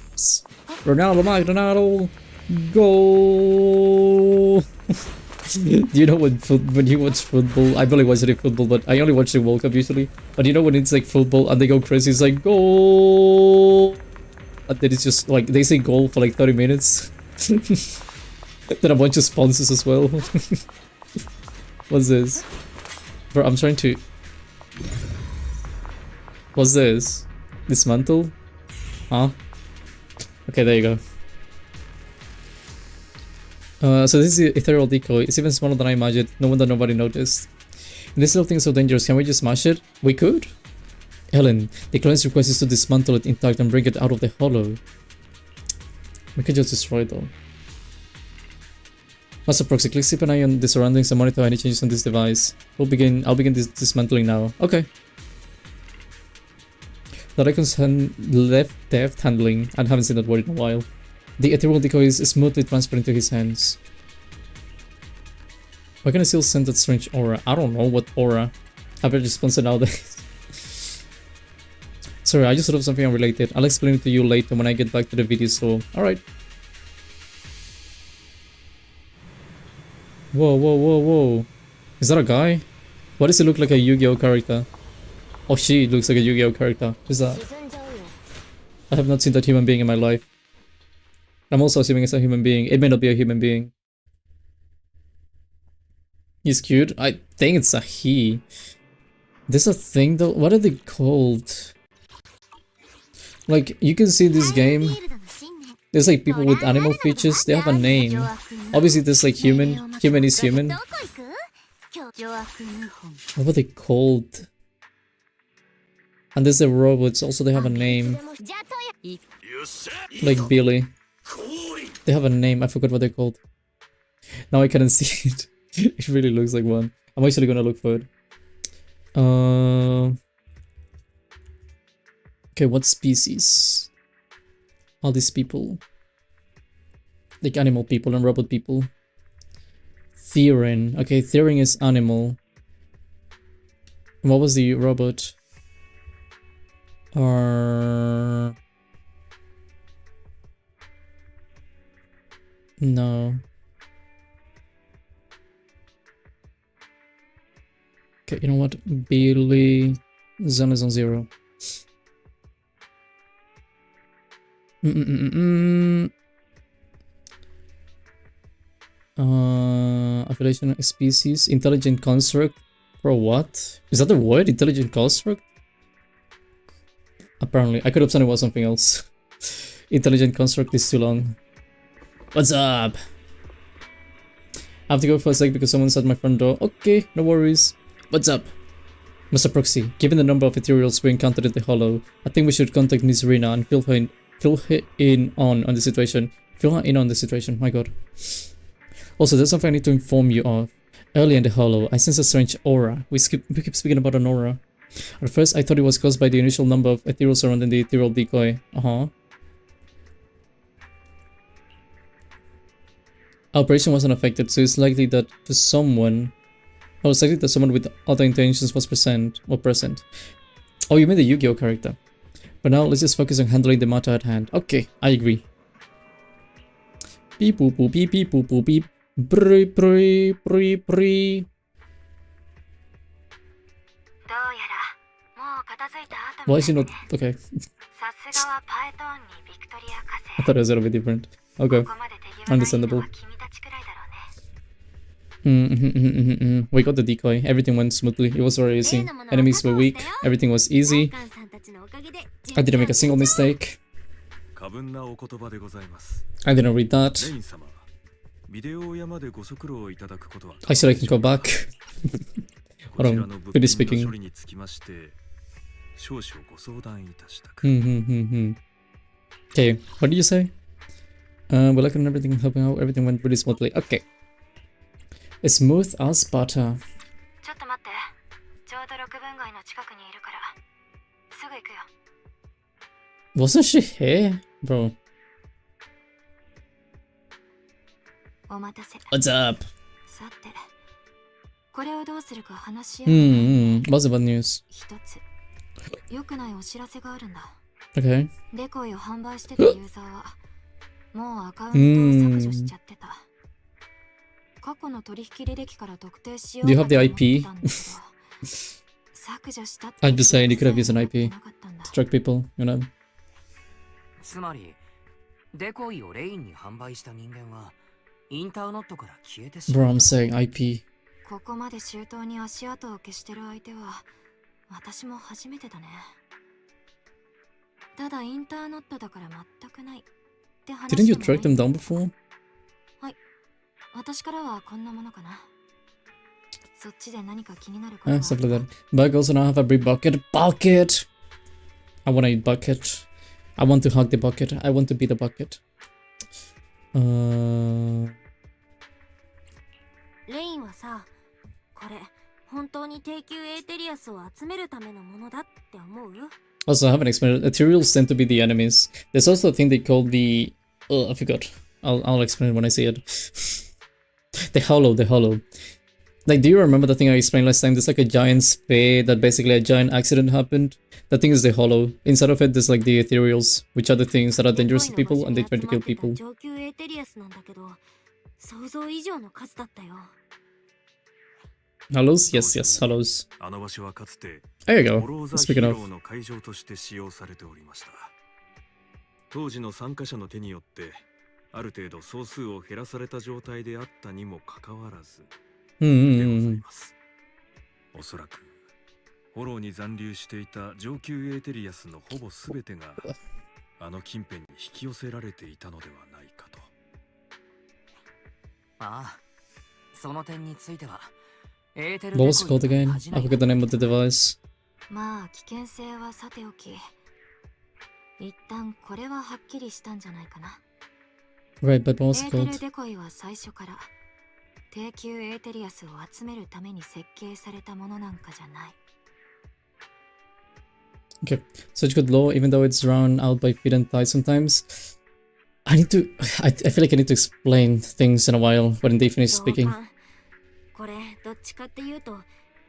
A: Ronaldo McDonaldo! Go! Do you know when you watch football? I barely watch any football, but I only watch the World Cup usually. But you know when it's like football and they go crazy, it's like goal, and then it's just like they say goal for like 30 minutes. Then a bunch of sponsors as well. What's this? Bro, I'm trying to. What's this? Dismantle? Huh? Okay, there you go. So this is the ethereal decoy. It's even smaller than I imagined. No wonder nobody noticed. And this little thing is so dangerous. Can we just smash it? We could? Helen, the client's request is to dismantle it intact and bring it out of the hollow. We could just destroy it though. Master Proxy, click keep an eye on the surroundings and monitor any changes on this device. I'll begin this dismantling now. Okay. The icon's deft handling. I haven't seen that word in a while. The ethereal decoy is smoothly transferred into his hands. Why can I still send that strange aura? I don't know what aura. I better just sponsor nowadays. Sorry, I just thought of something unrelated. I'll explain it to you later when I get back to the video store. Alright. Whoa, whoa, whoa, whoa. Is that a guy? Why does he look like a Yu-Gi-Oh character? Oh, she looks like a Yu-Gi-Oh character. Who's that? I have not seen that human being in my life. I'm also assuming it's a human being. It may not be a human being. He's cute. I think it's a he. There's a thing though. What are they called? Like, you can see this game. There's like people with animal features. They have a name. Obviously there's like human. Human is human. What are they called? And there's the robots. Also they have a name. Like Billy. They have a name. I forgot what they're called. Now I can't see it. It really looks like one. I'm actually gonna look for it. Okay, what species? All these people. Like animal people and robot people. Therin. Okay, Therin is animal. And what was the robot? No. Okay, you know what? Billy Zone is on 0. Affiliation species. Intelligent construct. For what? Is that the word? Intelligent construct? Apparently. I could have said it was something else. Intelligent construct is too long. What's up? I have to go for a sec because someone's at my front door. Okay, no worries. What's up? Mr. Proxy, given the number of ethereals we encountered in the hollow, I think we should contact Miss Rina and fill her in on the situation. Fill her in on the situation, my god. Also, there's something I need to inform you of. Early in the hollow, I sense a strange aura. We keep speaking about an aura. At first, I thought it was caused by the initial number of ethereals surrounding the ethereal decoy. Our operation wasn't affected, so it's likely that someone with other intentions was present. Oh, you mean the Yu-Gi-Oh character. But now let's just focus on handling the matter at hand. Okay, I agree. Beep boop boop beep beep boop boop beep. Bree bree bree bree. Why is she not okay? I thought it was a little bit different. Okay. Understandable. We got the decoy. Everything went smoothly. It was very easy. Enemies were weak. Everything was easy. I didn't make a single mistake. I didn't read that. Actually, I can go back. Hold on. Really speaking. Okay, what did you say? We're looking at everything, helping out. Everything went really smoothly. Okay. Smooth as butter.
B: と6分街の近くにいるから、すぐ行くよ。
A: Wasn't she here? Bro.
B: お待たせ。
A: What's up?
B: さて、これをどうするか話し合う。
A: What's the bad news?
B: 一つ良くないお知らせがあるんだ。
A: Okay.
B: デコイを販売してたユーザーはもうアカウントを削除しちゃってた。過去の取引履歴から特定しよう
A: Do you
B: か
A: have
B: と
A: the
B: 思って
A: IP?
B: たんだけど削除したって
A: I'm just saying you could have used an
B: な
A: IP
B: かったんだ。
A: to track people, you know?
C: つまりデコイをレインに販売した人間はインターノットから消えてしま
A: Bro,
C: った
A: I'm saying IP.
B: ここまで周到に足跡を消してる相手は私も初めてだね。ただインターノットだから全くないって話。
A: Didn't you track them down before?
B: 私からはこんなものかな。そっちで何か気になることは
A: Stuff like that. But I also now have a big bucket. Bucket! I wanna eat bucket. I want to hug the bucket. I want to be the bucket.
B: レインはさ、これ本当に低級エーテリアスを集めるためのものだって思う？
A: Also, I haven't explained it. Ethereals tend to be the enemies. There's also a thing they call the... Oh, I forgot. I'll explain it when I see it. The hollow. Like, do you remember the thing I explained last time? There's like a giant sphere that basically a giant accident happened. That thing is the hollow. Inside of it, there's like the ethereals, which are the things that are dangerous to people and they try to kill people.
B: 上級エーテリアスなんだけど、想像以上の数だったよ。
A: Hollows? Yes, hollows.
D: あの場所はかつて
A: There you
D: フォロ
A: go.
D: ーザ
A: Speaking
D: ヒー
A: of.
D: ローの会場として使用されておりました。当時の参加者の手によってある程度総数を減らされた状態であったにもかかわらずでございます。おそらくフォローに残留していた上級エーテリアスのほぼ全てがあの近辺に引き寄せられていたのではないかと。
C: ああ、その点についてはエーテル
A: What
C: デ
A: was it
C: コイ
A: called
C: に
A: again?
C: 恥じな
A: I
C: い
A: forgot the name of the device.
B: まあ危険性はさておき、一旦これははっきりしたんじゃないかな。
A: Right, but what
B: エ
A: was
B: ー
A: it
B: テル
A: called?
B: デコイは最初から低級エーテリアスを集めるために設計されたものなんかじゃない。
A: Okay, so it's good law, even though it's drawn out by feet and thighs sometimes. I feel like I need to explain things in a while when they finish
B: 同
A: speaking.
B: 感。これどっちかっていうと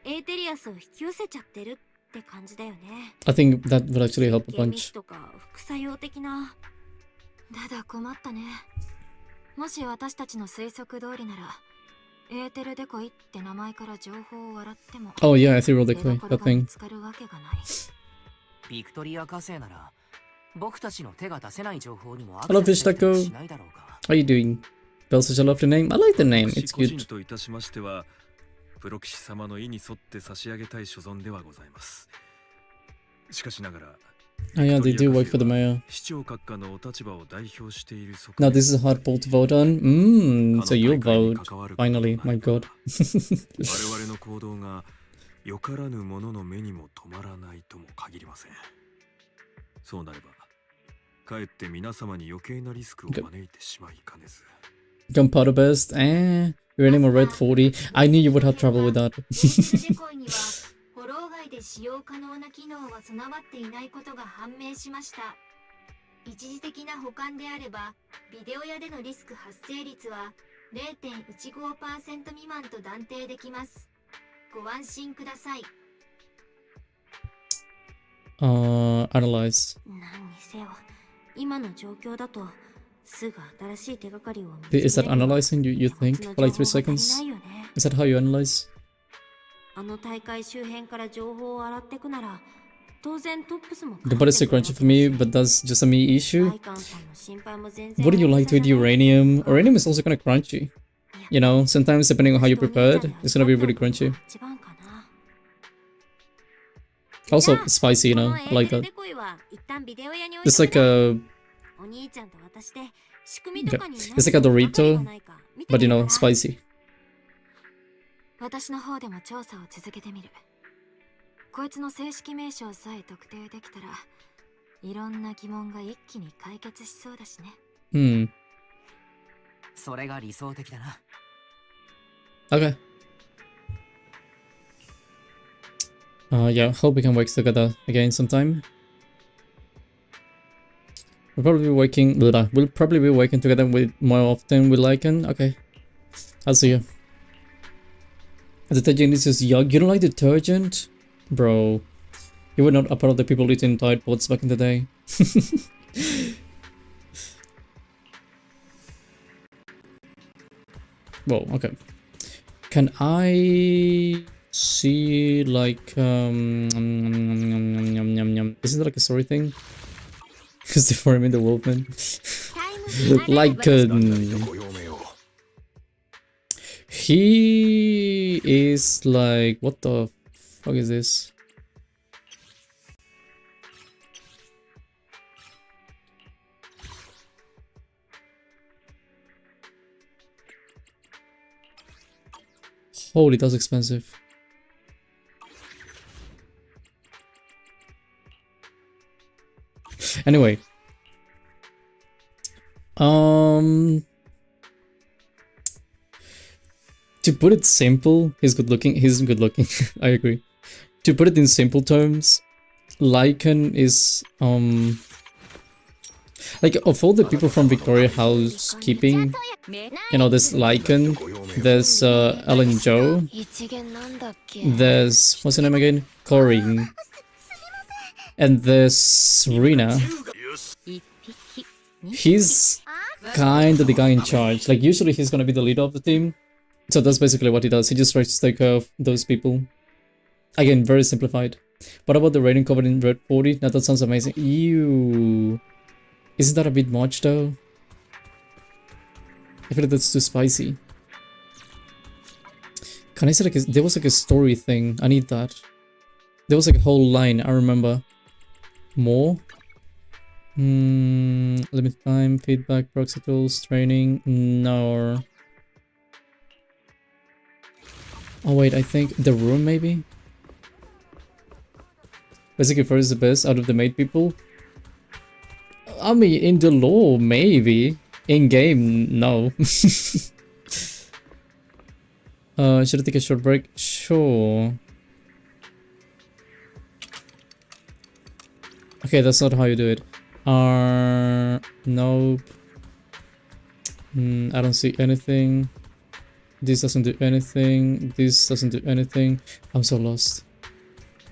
B: エーテリアスを引き寄せちゃってるって感じだよね。
A: I think that would actually help a
B: 設計ミス
A: bunch.
B: とか副作用的な。ただ困ったね。もし私たちの推測通りならエーテルデコイって名前から情報を洗っても
A: Oh yeah, ethereal
B: 出
A: decoy,
B: 所
A: that
B: が見
A: thing.
B: つかるわけがない。
C: ビクトリア火星なら僕たちの手が出せない情報にもア
A: Hello,
C: クセスできたり
A: Fish Taco.
C: しないだろうか。
A: How you doing? Bell says I love the name. I like the name,
D: 私
A: it's
D: 個人
A: good.
D: といたしましてはプロ騎士様の意に沿って差し上げたい所存ではございます。しかしながら
A: Oh yeah, they do work for the mayor.
D: 市長閣下のお立場を代表している側
A: Now
D: 面
A: this is a hard poll to vote on.
D: あの
A: So you'll
D: 大会に
A: vote.
D: 関わることとな
A: Finally,
D: れば
A: my god.
D: 我々の行動がよからぬ者の目にも止まらないとも限りません。そうなればかえって皆様に余計なリスクを招いてしまいかねず。
A: Gunpowder burst. Your name was red 40. I knew you would have trouble with that.
B: デコイにはフォロー外で使用可能な機能は備わっていないことが判明しました。一時的な保管であればビデオ屋でのリスク発生率は 0.15% 未満と断定できます。ご安心ください。
A: Analyze.
B: 何にせよ今の状況だとすぐ新しい手がかりを見つけ
A: Is that
B: れるのは
A: analyzing, you think?
B: 手持
A: For
B: ち
A: like 3
B: の情報が足り
A: seconds?
B: ないよね。
A: Is that how you analyze?
B: あの大会周辺から情報を洗ってくなら当然トップスも
A: The body is crunchy for me, but that's just a me issue.
B: ライカンさんの心配も全然
A: What do you like to eat uranium? Uranium is also kind of crunchy. You know, sometimes depending on how you prepared, it's gonna be really crunchy.
B: 一番かな。
A: Also spicy, you know,
B: この
A: I
B: エー
A: like
B: テル
A: that.
B: デコイは一旦ビデオ屋に置い
A: It's
B: と
A: like
B: くね。
A: a,
B: お兄ちゃんと私で仕組みとかに
A: it's like a Dorito, but you know, spicy.
B: 私の方でも調査を続けてみる。こいつの正式名称さえ特定できたらいろんな疑問が一気に解決しそうだしね。
C: それが理想的だな。
A: Okay. Yeah, hope we can work together again sometime. We'll probably be working together with more often with Lycan. Okay, I'll see you. Detergent is just yuck. You don't like detergent? Bro, you were not a part of the people eating Tide Pods back in the day. Whoa, okay. Can I see like isn't that like a story thing? Because they form in the Wolfman. Like he is like, what the fuck is this? Holy, that's expensive. Anyway. To put it simple, he's good looking. He's good looking. I agree. To put it in simple terms, Lycan is like of all the people from Victoria Housekeeping, you know, there's Lycan, there's Ellen Joe, there's what's her name again? Corinne, and there's Serena. He's kind of the guy in charge. Like usually he's gonna be the leader of the team. So that's basically what he does. He just tries to take care of those people. Again, very simplified. What about the rating covered in red 40? Now that sounds amazing. Ew. Isn't that a bit much though? I feel like that's too spicy. Can I say like there was like a story thing? I need that. There was like a whole line, I remember. More? Limit time, feedback, proxy tools, training, no. Oh wait, I think the room maybe? Basically first is the best out of the maid people. I mean, in the lore, maybe. In game, no. Should I take a short break? Sure. Okay, that's not how you do it. Nope. I don't see anything. This doesn't do anything. This doesn't do anything. I'm so lost.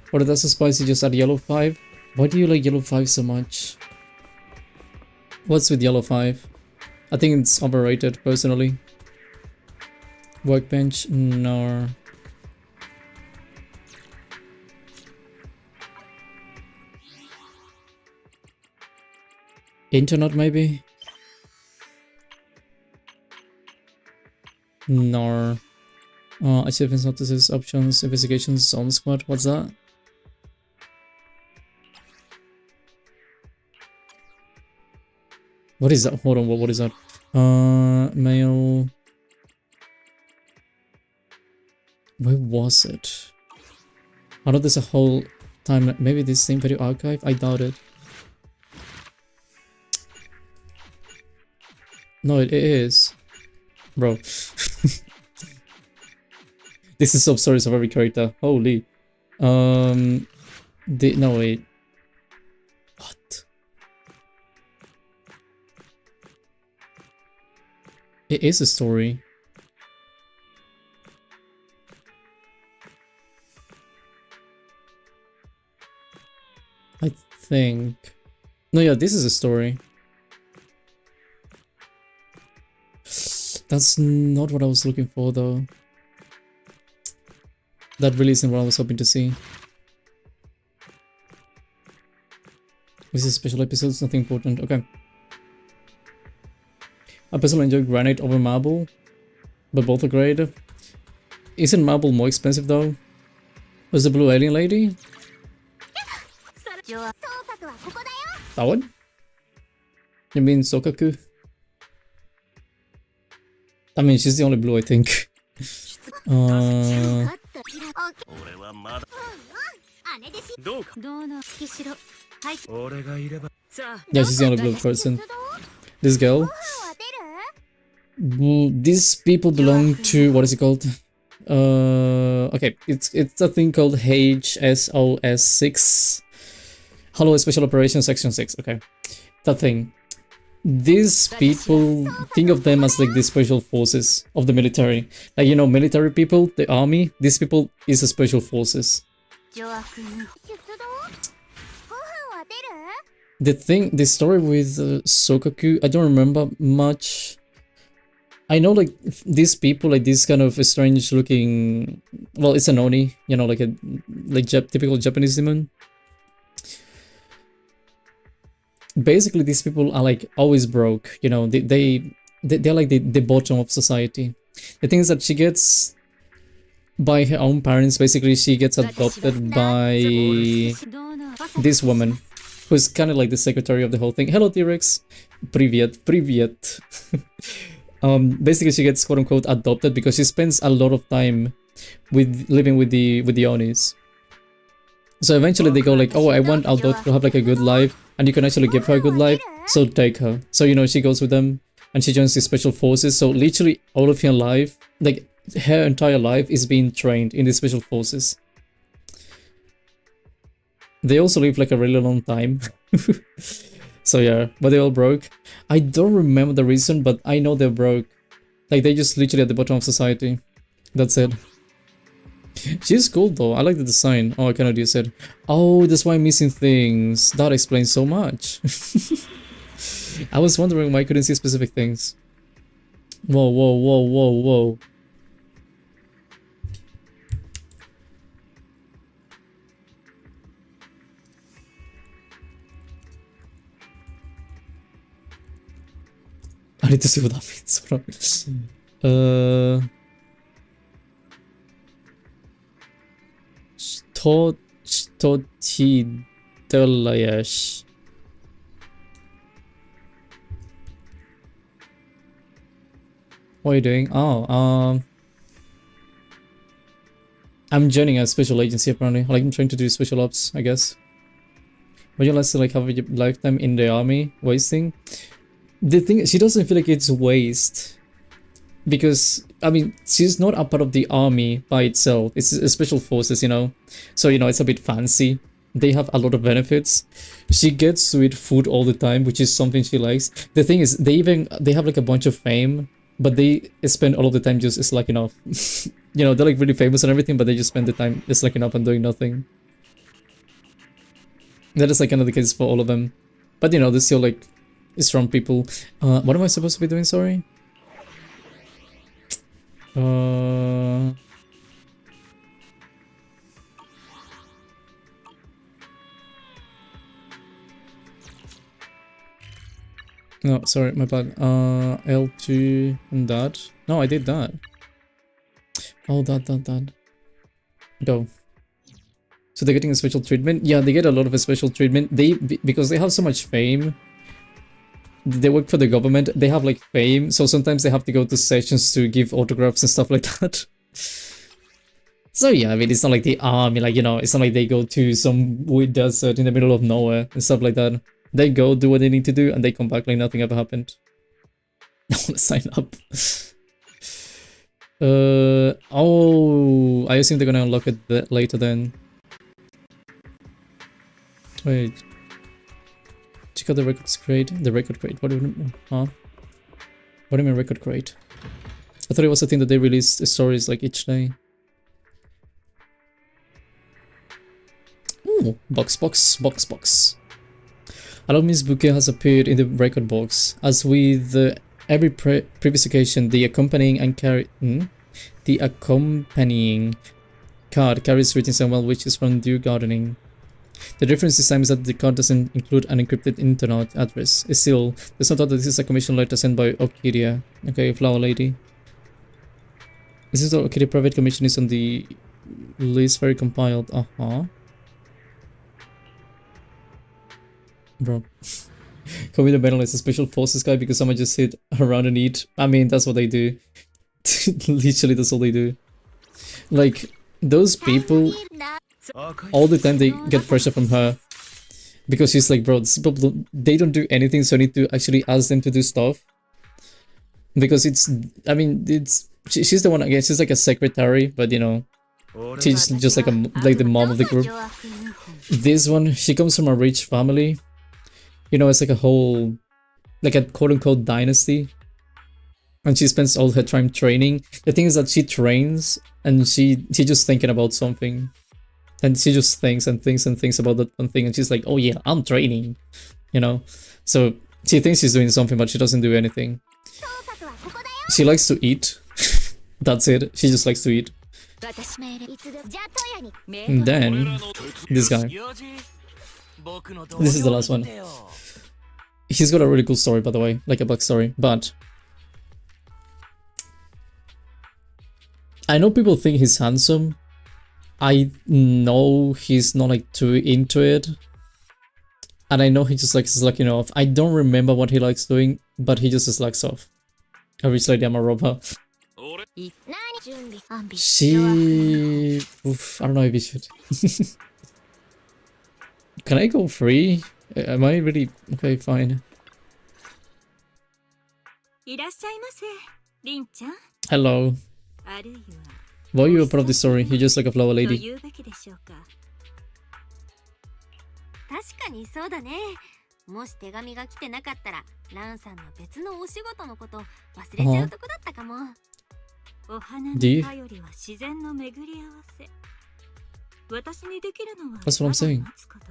A: What, that's so spicy, just add yellow 5? Why do you like yellow 5 so much? What's with yellow 5? I think it's overrated, personally. Workbench? No. Internet, maybe? No. Achievements, notices, options, investigations, on squad. What's that? What is that? Hold on, what is that? Mail. Where was it? I know there's a whole time. Maybe this same video archive? I doubt it. No, it is. Bro. This is sub-stories of every character. Holy. No, wait. What? It is a story. I think. No, yeah, this is a story. That's not what I was looking for, though. That really isn't what I was hoping to see. This is special episodes, nothing important. Okay. I personally enjoy granite over marble, but both are great. Isn't marble more expensive though? Was the blue alien lady? That one? You mean Sokaku? I mean, she's the only blue, I think. Yeah, she's the only blue person. This girl. These people belong to, what is it called? Okay, it's a thing called HSOS6. Hollow Special Operations Section 6. Okay, that thing. These people, think of them as like the special forces of the military. Like, you know, military people, the army, these people is a special forces. The story with Sokaku, I don't remember much. I know like these people, like this kind of strange looking, well, it's an Oni, you know, like a typical Japanese demon. Basically, these people are like always broke, you know, they're like the bottom of society. The thing is that she gets by her own parents. Basically, she gets adopted by this woman who's kind of like the secretary of the whole thing. Hello, T-Rex. Привет. Basically, she gets quote-unquote adopted because she spends a lot of time living with the Onis. So eventually they go like, oh, I want our daughter to have like a good life, and you can actually give her a good life, so take her. So, you know, she goes with them and she joins the special forces. So literally all of her life, like her entire life, is being trained in the special forces. They also live like a really long time. So yeah, but they all broke. I don't remember the reason, but I know they're broke. Like, they're just literally at the bottom of society. That's it. She's cool though, I like the design. Oh, I cannot use it. Oh, that's why I'm missing things. That explains so much. I was wondering why I couldn't see specific things. Whoa. I need to see what that means. Stotidalayash. What are you doing? Oh, I'm joining a special agency apparently. Like, I'm trying to do special ops, I guess. Would you like to like have a lifetime in the army wasting? The thing, she doesn't feel like it's waste. Because, I mean, she's not a part of the army by itself. It's a special forces, you know. So, you know, it's a bit fancy. They have a lot of benefits. She gets to eat food all the time, which is something she likes. The thing is, they have like a bunch of fame, but they spend all of the time just slacking off. You know, they're like really famous and everything, but they just spend the time just slacking off and doing nothing. That is like another case for all of them. But, you know, they're still like strong people. What am I supposed to be doing, sorry? No, sorry, my bad. L2 and that. No, I did that. Oh, that. Go. So they're getting a special treatment? Yeah, they get a lot of a special treatment. Because they have so much fame. They work for the government, they have like fame, so sometimes they have to go to sessions to give autographs and stuff like that. So yeah, I mean, it's not like the army, like, you know, it's not like they go to some weird desert in the middle of nowhere and stuff like that. They go, do what they need to do, and they come back like nothing ever happened. I want to sign up. Oh, I assume they're gonna unlock it later then. Wait. Check out the records crate. The record crate. What do you mean? Huh? What do you mean record crate? I thought it was a thing that they released stories like each day. Ooh, box. Hello, Miss Bouquet has appeared in the record box. As with every previous occasion, the accompanying card carries written somewhere which is from Dew Gardening. The difference this time is that the card doesn't include an encrypted internet address. Still, there's no doubt that this is a commission letter sent by Orchidia. Okay, Flower Lady. This is the Orchidia private commission is on the list, very compiled. Bro. Call me the medal as a special forces guy because someone just sit around and eat. I mean, that's what they do. Literally, that's all they do. Like, those people, all the time they get pressure from her. Because she's like, bro, these people, they don't do anything, so I need to actually ask them to do stuff. Because it's, I mean, it's she's the one, I guess, she's like a secretary, but you know, she's just like like the mom of the group. This one, she comes from a rich family. You know, it's like a whole, like a quote-unquote dynasty. And she spends all her time training. The thing is that she trains and she just thinking about something. And she just thinks and thinks and thinks about that one thing. And she's like, oh yeah, I'm training. You know? So she thinks she's doing something, but she doesn't do anything. She likes to eat. That's it. She just likes to eat. And then, this guy. This is the last one. He's got a really cool story, by the way. Like a backstory. But I know people think he's handsome. I know he's not like too into it. And I know he just likes slacking off. I don't remember what he likes doing, but he just slacks off. A rich lady, I'm a robot. She... Oof, I don't know if he should. Can I go free? Am I really... Okay, fine. Hello. Why are you a part of the story? You're just like a flower lady.
B: 確かにそうだね。もし手紙が来てなかったら、ランさんの別のお仕事のこと忘れちゃうとこだったかも。お花の便りは自然の巡り合わせ。私にできるのは
A: That's what I'm saying.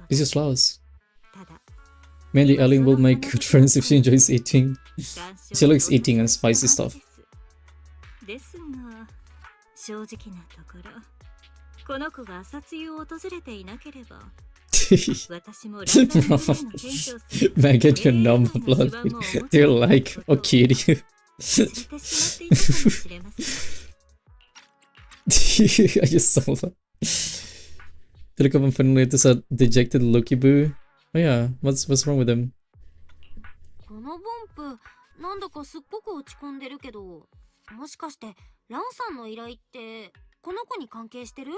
A: It's just flowers. Me and the alien will make good friends if she enjoys eating. She likes eating and spicy stuff.
B: ですが、正直なところ、この子が朝露を訪れていなければ。
A: Man, get your number, blood. They're like, oh cutie. I just saw that. Telecom and finally there's a dejected Lucky Boo. Oh yeah, what's wrong with him?
B: このボンプ、なんだかすっごく落ち込んでるけど、もしかしてランさんの依頼ってこの子に関係してる？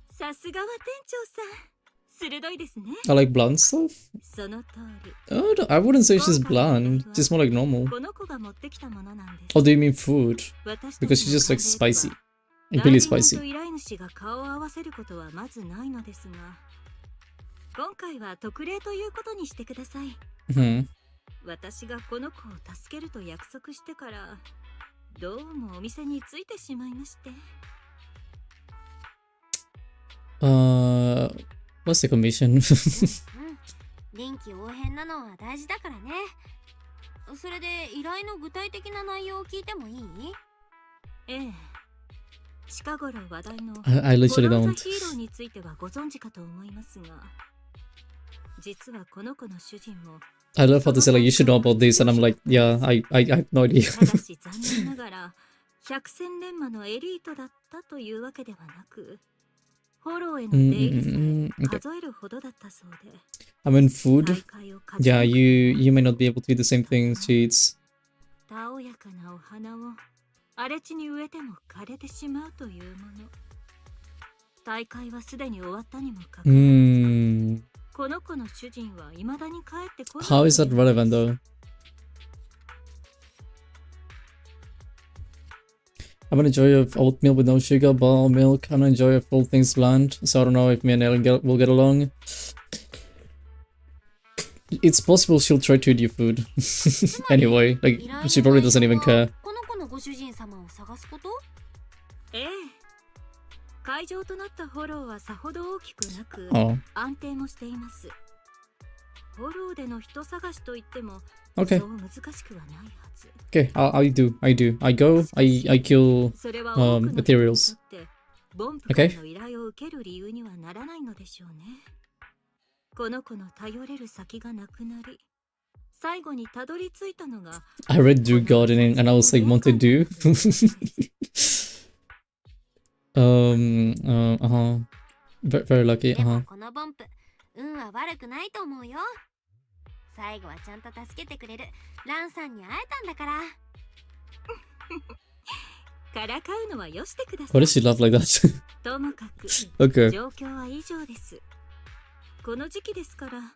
B: さすがは店長さん。
A: I like blonde stuff? Oh, no, I wouldn't say she's blonde. She's more like normal. Oh, do you mean food? Because she just likes spicy. Really spicy. Hmm. What's the commission?
B: 臨機応変なのは大事だからね。それで依頼の具体的な内容を聞いてもいい？ええ。近頃話題の
A: I literally don't.
B: ヒーローについてはご存知かと思いますが、実はこの子の主人も
A: I love how they say like you should know about this and I'm like, yeah, I have no idea.
B: ただし残念ながら百戦錬磨のエリートだったというわけではなく。 I mean food. Yeah, you may not be able to eat the same things she eats. How is that relevant though? I'm an enjoyer of oatmeal with no sugar, ball milk. I'm an enjoyer of all things bland, so I don't know if me and Ellen will get along. It's possible she'll try to eat your food. Anyway, like, she probably doesn't even care. Oh. Okay. Okay, I do. I go, I kill materials. Okay. I read do gardening and I was like, want to do? Very lucky, 最後はちゃんと助けてくれるランさんに会えたんだから。からかうのはよしてください。What does she laugh like that? ともかく、okay. 状況は以上です。この時期ですから、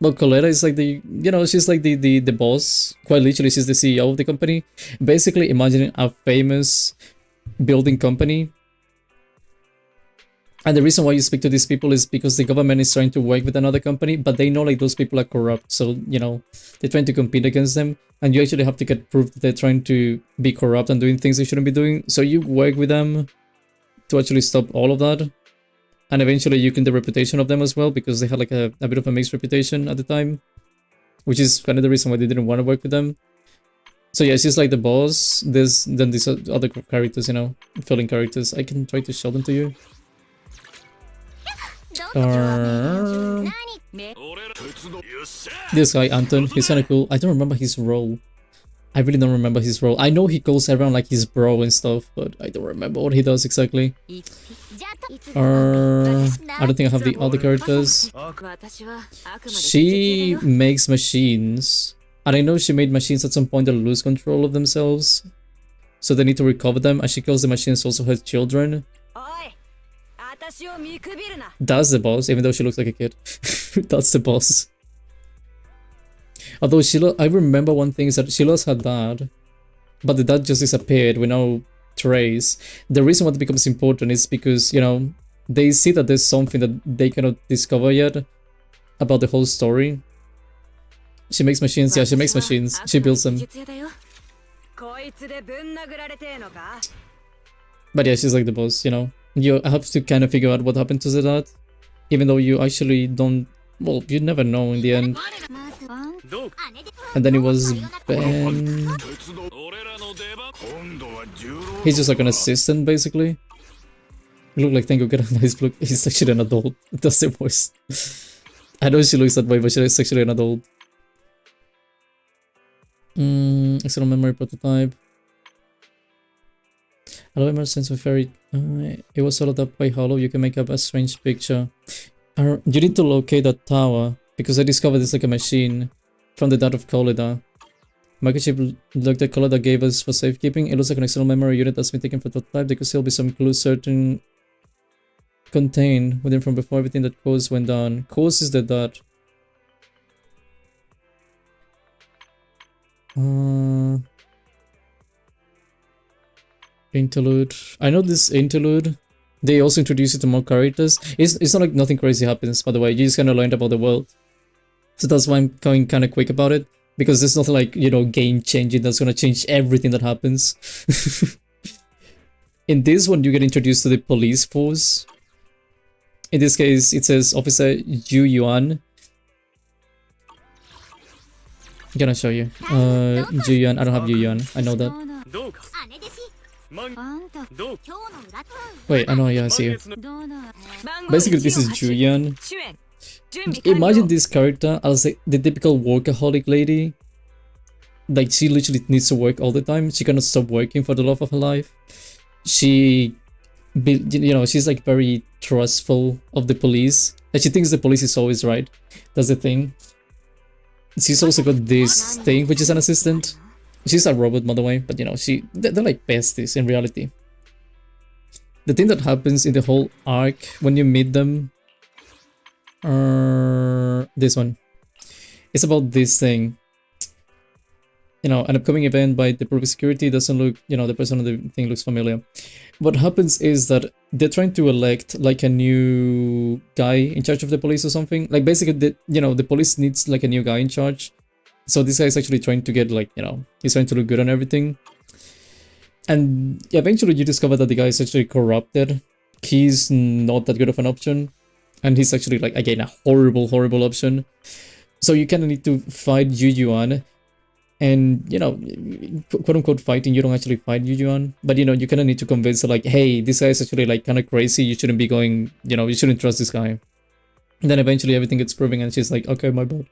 A: Well, Coletta is like the, you know, she's like the boss. Quite literally, she's the CEO of the company. Basically, imagining a famous building company. And the reason why you speak to these people is because the government is trying to work with another company, but they know like those people are corrupt. So, you know, they're trying to compete against them. And you actually have to get proof that they're trying to be corrupt and doing things they shouldn't be doing. So you work with them to actually stop all of that. And eventually you can the reputation of them as well, because they had like a bit of a mixed reputation at the time. Which is kind of the reason why they didn't want to work with them. So yeah, she's like the boss. Then these other characters, you know, filling characters. I can try to show them to you. This guy, Anton, he's kinda cool. I don't remember his role. I really don't remember his role. I know he calls everyone like his bro and stuff, but I don't remember what he does exactly. I don't think I have the other characters. She makes machines. And I know she made machines at some point that lose control of themselves. So they need to recover them, and she calls the machines also her children. That's the boss, even though she looks like a kid. That's the boss. Although I remember one thing is that she lost her dad, but the dad just disappeared with no trace. The reason why it becomes important is because, you know, they see that there's something that they cannot discover yet about the whole story. She makes machines, yeah, she makes machines. She builds them. But yeah, she's like the boss, you know. You have to kind of figure out what happened to the dad, even though you actually don't. Well, you never know in the end. And then it was Ben. He's just like an assistant, basically. You look like Tango, get a nice look. He's actually an adult. That's the voice. I know she looks that way, but she's actually an adult. External memory prototype. Allow immerse sense of fairy. It was followed up by Hollow. You can make up a strange picture. You need to locate that tower, because I discovered it's like a machine from the dad of Colida. Microchip look that Colida gave us for safekeeping. It looks like an external memory unit that's been taken for prototype. There could still be some clues certain contained within from before everything that Cause went down. Cause is the dad. Interlude. I know this interlude. They also introduce you to more characters. It's not like nothing crazy happens, by the way. You just kind of learned about the world. So that's why I'm going kind of quick about it. Because there's nothing like, you know, game changing that's going to change everything that happens. In this one, you get introduced to the police force. In this case, it says Officer Yu Yuan. I'm gonna show you. Yu Yuan. I don't have Yu Yuan. I know that. Wait, I know, yeah, I see you. Basically, this is Julian. Imagine this character as the typical workaholic lady. Like, she literally needs to work all the time. She cannot stop working for the love of her life. She, you know, she's like very trustful of the police. And she thinks the police is always right. That's the thing. She's also got this thing, which is an assistant. She's a robot, by the way, but you know, they're like besties in reality. The thing that happens in the whole arc when you meet them, this one, it's about this thing. You know, an upcoming event by the public security doesn't look, you know, the person on the thing looks familiar. What happens is that they're trying to elect like a new guy in charge of the police or something. Like basically, you know, the police needs like a new guy in charge. So this guy is actually trying to get like, you know, he's trying to look good on everything. And eventually you discover that the guy is actually corrupted. He's not that good of an option. And he's actually like, again, a horrible, horrible option. So you kind of need to fight Yu Yuan. And, you know, quote unquote fighting, you don't actually fight Yu Yuan. But, you know, you kind of need to convince her like, hey, this guy is actually like kind of crazy. You shouldn't be going, you know, you shouldn't trust this guy. And then eventually everything gets proving and she's like, okay, my bad.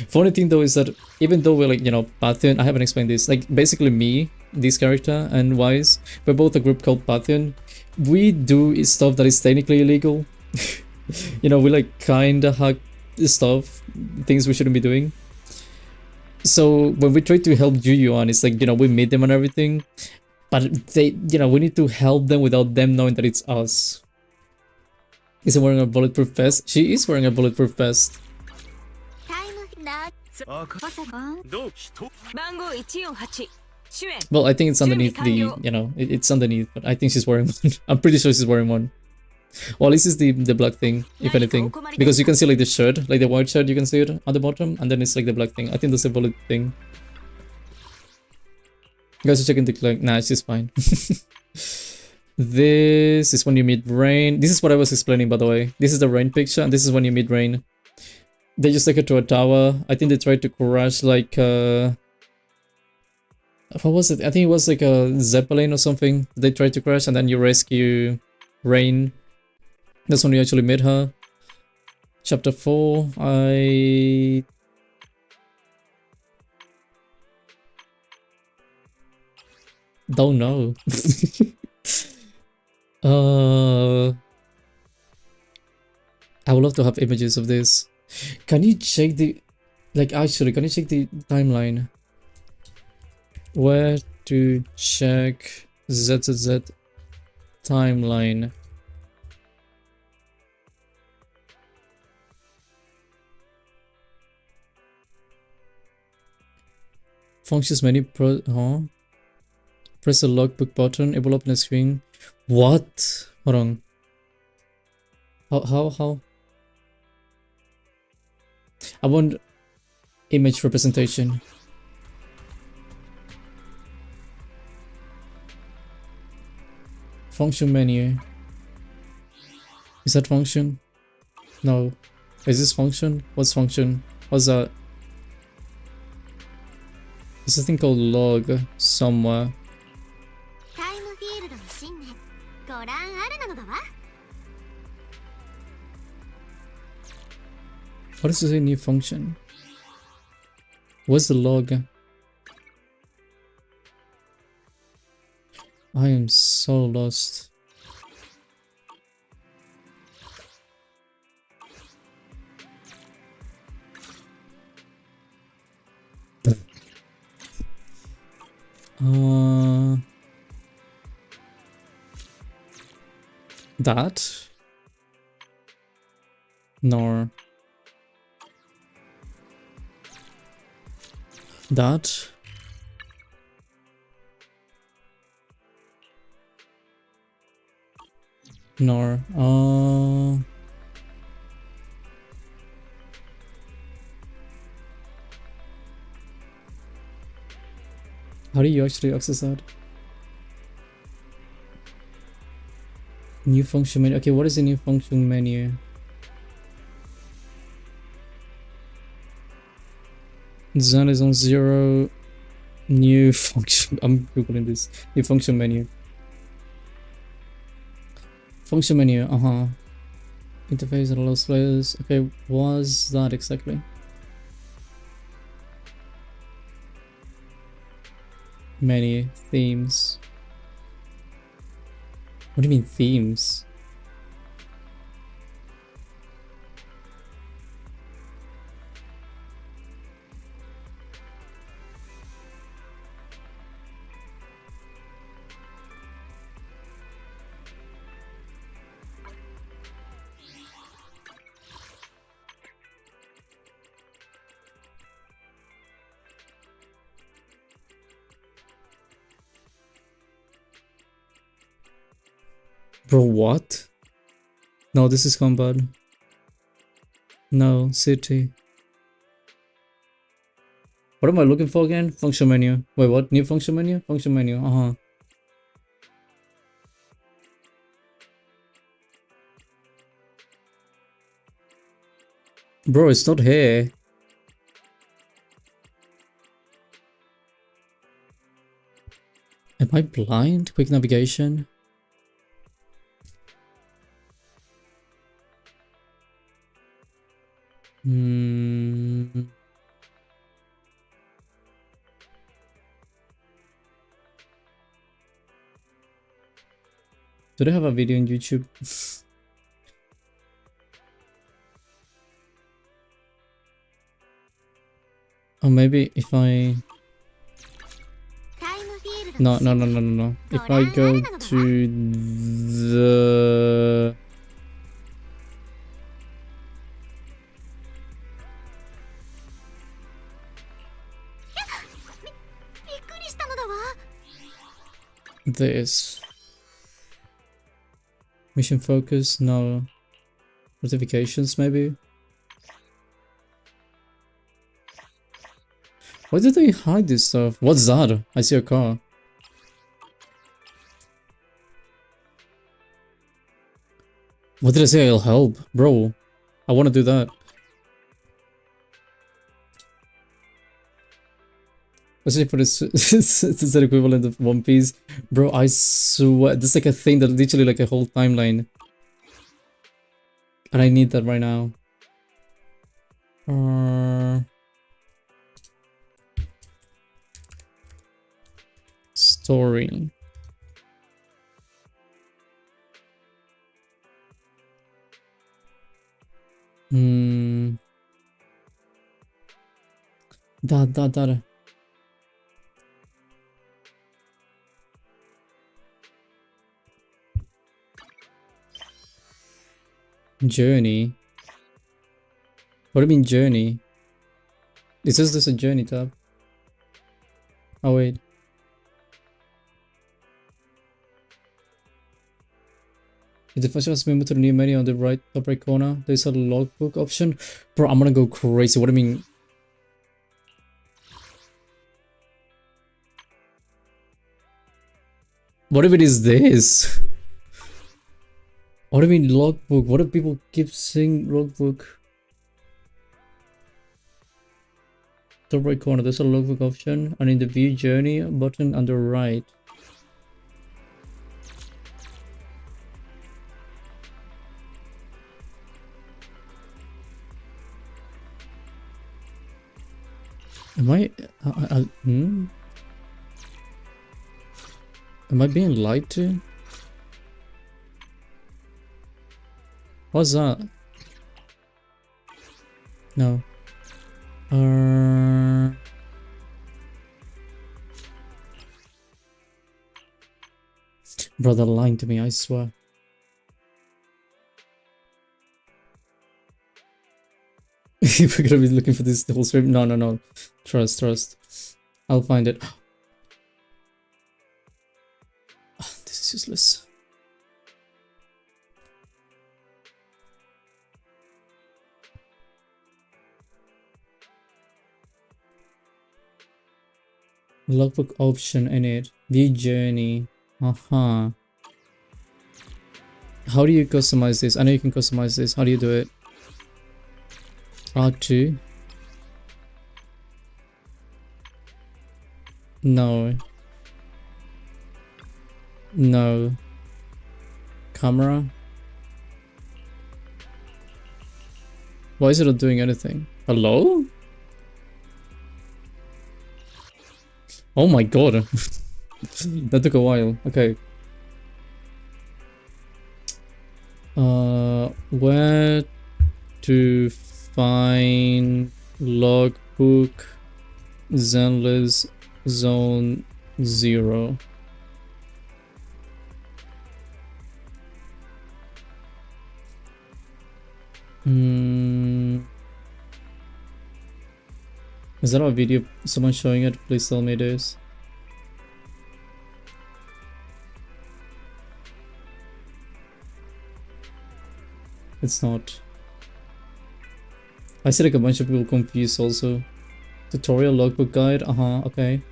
A: Funny thing though is that even though we're like, you know, Pantheon, I haven't explained this, like basically me, this character, and Wise, we're both a group called Pantheon. We do stuff that is technically illegal. You know, we like kinda hack stuff, things we shouldn't be doing. So when we try to help Yu Yuan, it's like, you know, we meet them and everything, but they, you know, we need to help them without them knowing that it's us. Is he wearing a bulletproof vest? She is wearing a bulletproof vest.
E: まさか番号148主演
A: Well, I think it's underneath the, you know, it's underneath, but I think she's wearing one. I'm pretty sure she's wearing one. Well, this is the black thing, if anything. Because you can see like the shirt, like the white shirt, you can see it at the bottom, and then it's like the black thing. I think that's a bullet thing. You guys are checking the like, nah, she's fine. This is when you meet Rain. This is what I was explaining, by the way. This is the Rain picture, and this is when you meet Rain. They just take her to a tower. I think they tried to crash like what was it? I think it was like a Zeppelin or something. They tried to crash, and then you rescue Rain. That's when you actually meet her. Chapter 4. I don't know. I would love to have images of this. Can you check the, like, actually, can you check the timeline? Where to check ZZZ timeline? Functions menu, press the logbook button, it will open a screen. What? Hold on. How? I want image representation. Function menu. Is that function? No. Is this function? What's function? What's that? There's a thing called log somewhere. What is this new function? What's the log? I am so lost. That? Nor. That? Nor. How do you actually access that? New function menu. Okay, what is the new function menu? Zen is on 0. New function. I'm googling this. New function menu. Function menu. Interface that allows players. Okay, what's that exactly? Menu. Themes. What do you mean themes? Bro, what? No, this is combat. No, city. What am I looking for again? Function menu. Wait, what? New function menu? Function menu. Bro, it's not here. Am I blind? Quick navigation. Do they have a video on YouTube? Or maybe if I... No. If I go to the... this. Mission focus, no. Notifications, maybe? Why did they hide this stuff? What's that? I see a car. What did I say? I'll help. Bro, I want to do that. Especially for this, it's the equivalent of One Piece. Bro, I swear, this is like a thing that literally like a whole timeline. And I need that right now. Story. That. Journey. What do you mean journey? It says there's a journey tab. Oh wait. If the first was move to the new menu on the right top right corner, there's a logbook option. Bro, I'm gonna go crazy. What do you mean? What if it is this? What do you mean logbook? What do people keep saying logbook? Top right corner, there's a logbook option, and in the view journey button on the right. Am I being lied to? What's that? No. Brother lying to me, I swear. We're gonna be looking for this the whole stream. No. Trust. I'll find it. Oh, this is useless. Logbook option in it. View journey. How do you customize this? I know you can customize this. How do you do it? R2. No. Camera. Why is it not doing anything? Hello? Oh my god. That took a while. Okay. Where to find logbook Zenless zone 0? Is that a video? Someone showing it? Please tell me it is. It's not. I see like a bunch of people confused also. Tutorial logbook guide. Okay.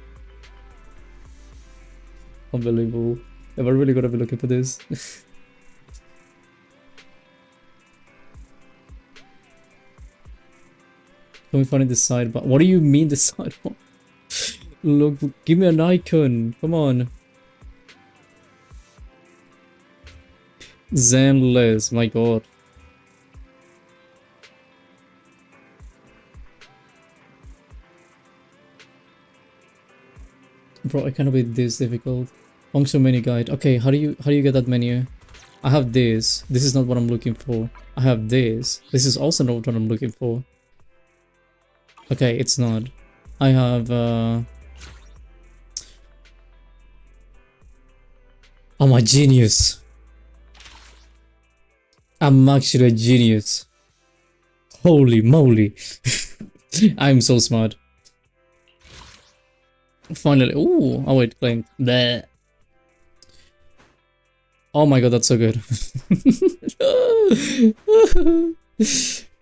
A: Unbelievable. Am I really gonna be looking for this? Can we find it the sidebar? What do you mean the sidebar? Look, give me an icon. Come on. Zenless, my god. Bro, it cannot be this difficult. Function menu guide. Okay, how do you get that menu? I have this. This is not what I'm looking for. I have this. This is also not what I'm looking for. Okay, it's not. I have I'm a genius. I'm actually a genius. Holy moly. I'm so smart. Finally. Ooh, oh wait, claimed. Bleh. Oh my god, that's so good.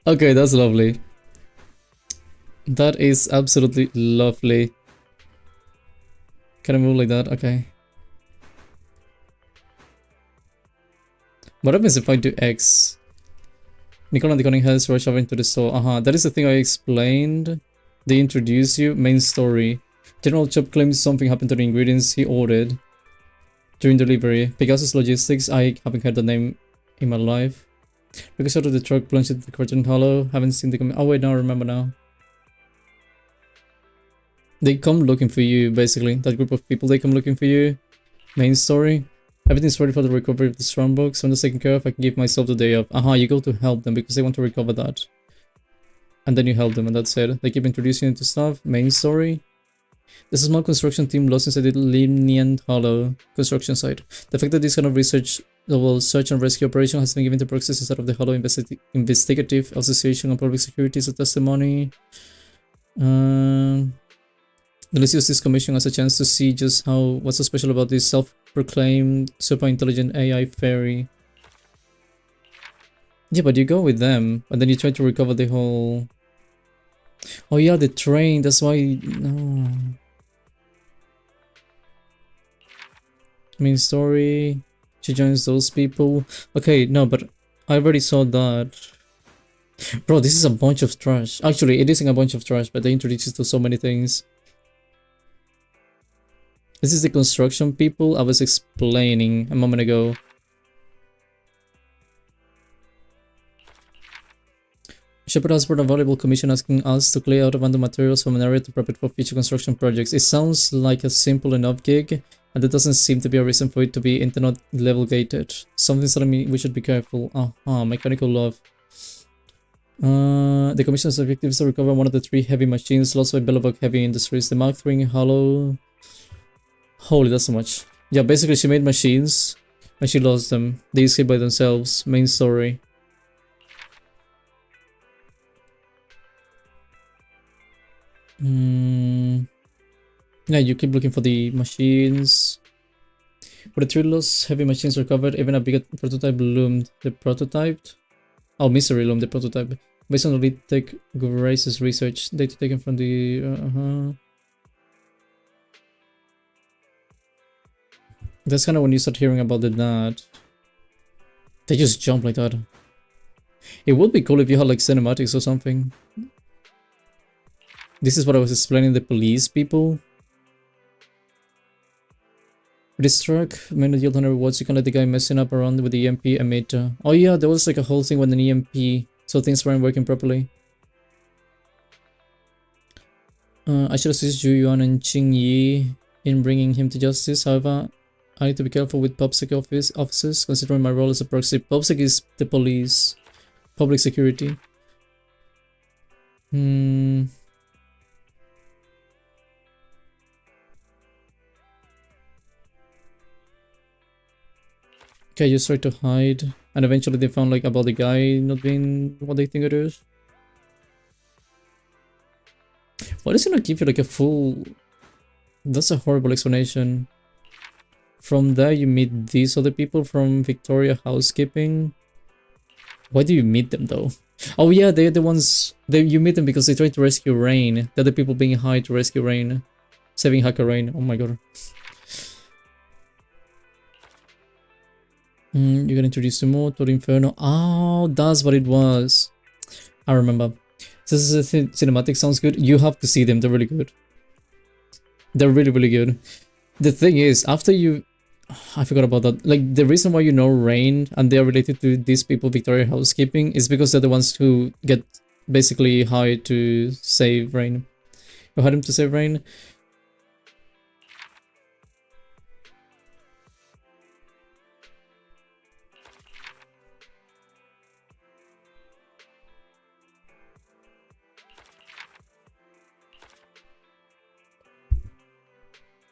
A: Okay, that's lovely. That is absolutely lovely. Can I move like that? Okay. What happens if I do X? Nicole and the Cunning Heads rush over into the store. That is the thing I explained. They introduce you. Main story. General Chop claims something happened to the ingredients he ordered during delivery. Pegasus Logistics. I haven't heard the name in my life. Lucas out of the truck, plunged into the Quadrant Hollow. Haven't seen the... Oh wait, now I remember now. They come looking for you, basically. That group of people, they come looking for you. Main story. Everything's ready for the recovery of the Strongbox. When it's taken care of, I can give myself the day off. You go to help them because they want to recover that. And then you help them and that's it. They keep introducing you to stuff. Main story. There's a small construction team lost inside the Lenient Hollow construction site. The fact that this kind of research, the search and rescue operation has been given to Proxys instead of the Hollow Investigative Association on Public Security is a testimony. Let's use this commission as a chance to see just what's so special about this self-proclaimed super intelligent AI fairy. Yeah, but you go with them and then you try to recover the whole... Oh yeah, the train, that's why... No. Main story. She joins those people. Okay, no, but I already saw that. Bro, this is a bunch of trash. Actually, it isn't a bunch of trash, but they introduce you to so many things. This is the construction people I was explaining a moment ago. Shepard has brought a valuable commission asking us to clear out abandoned materials from an area to prep it for future construction projects. It sounds like a simple enough gig, and there doesn't seem to be a reason for it to be internet level gated. Something's telling me we should be careful. Mechanical love. The commission's objective is to recover one of the 3 heavy machines lost by Bellevue Heavy Industries. The Mark III Hollow... Holy, that's so much. Yeah, basically she made machines and she lost them. They escaped by themselves. Main story. Yeah, you keep looking for the machines. With the 3 lost heavy machines recovered, even a bigger prototype loomed. The prototype? Oh, Mystery loomed, the prototype. Based on the lead tech Grace's research, data taken from the... That's kind of when you start hearing about that. They just jump like that. It would be cool if you had like cinematics or something. This is what I was explaining the police people. With this truck, may not yield 100 rewards, you can let the guy messing up around with the EMP emitter. Oh yeah, there was like a whole thing with an EMP, so things weren't working properly. I should assist Zhu Yuan and Qing Yi in bringing him to justice, however, I need to be careful with PubSec officers, considering my role as a proxy. PubSec is the police. Public security. Okay, just try to hide. And eventually they found like about the guy not being what they think it is. Why does it not give you like a full... That's a horrible explanation. From there you meet these other people from Victoria Housekeeping. Why do you meet them though? Oh yeah, they're the ones... you meet them because they try to rescue Rain. They're the people being hired to rescue Rain. Saving Hacker Rain. Oh my god. You got introduced to more, Totto Inferno. Oh, that's what it was. I remember. This is a cinematic, sounds good. You have to see them, they're really good. They're really, really good. The thing is, after you... I forgot about that. Like, the reason why you know Rain and they're related to these people, Victoria Housekeeping, is because they're the ones who get basically hired to save Rain. You hired him to save Rain.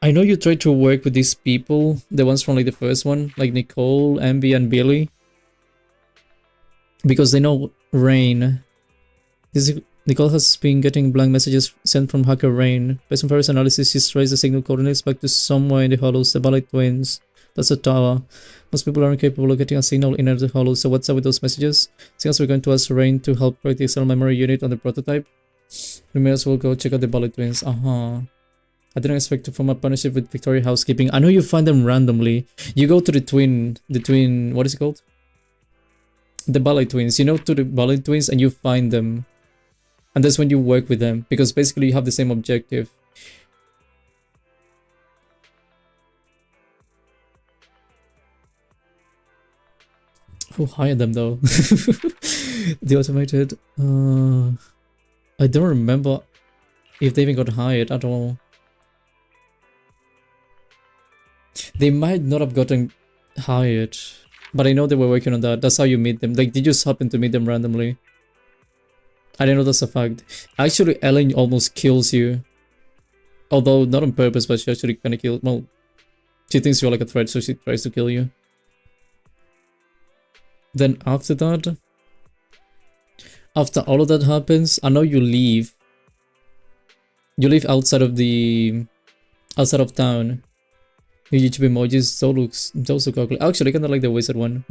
A: I know you tried to work with these people, the ones from like the first one, like Nicole, Ambi, and Billy. Because they know Rain. Nicole has been getting blank messages sent from hacker Rain. Based on various analysis, she's traced the signal coordinates back to somewhere in the hollows, the Ballet twins. That's a tower. Most people aren't capable of getting a signal in the hollow, so what's up with those messages? Since we're going to ask Rain to help create the external memory unit on the prototype, we may as well go check out the Ballet Twins. I didn't expect to form a partnership with Victoria Housekeeping. I know you find them randomly. You go to the twin, what is it called? The Ballet Twins. You know, to the Ballet Twins and you find them. And that's when you work with them, because basically you have the same objective. Who hired them though? The automated... I don't remember if they even got hired at all. They might not have gotten hired, but I know they were working on that. That's how you meet them. Like, they just happen to meet them randomly. I didn't know that's a fact. Actually, Ellen almost kills you. Although, not on purpose, but she actually kind of kills... Well, she thinks you're like a threat, so she tries to kill you. Then after that... After all of that happens, I know you leave. You leave outside of the... Outside of town. Your YouTube emojis, those look ugly. Actually, I kinda like the wizard one.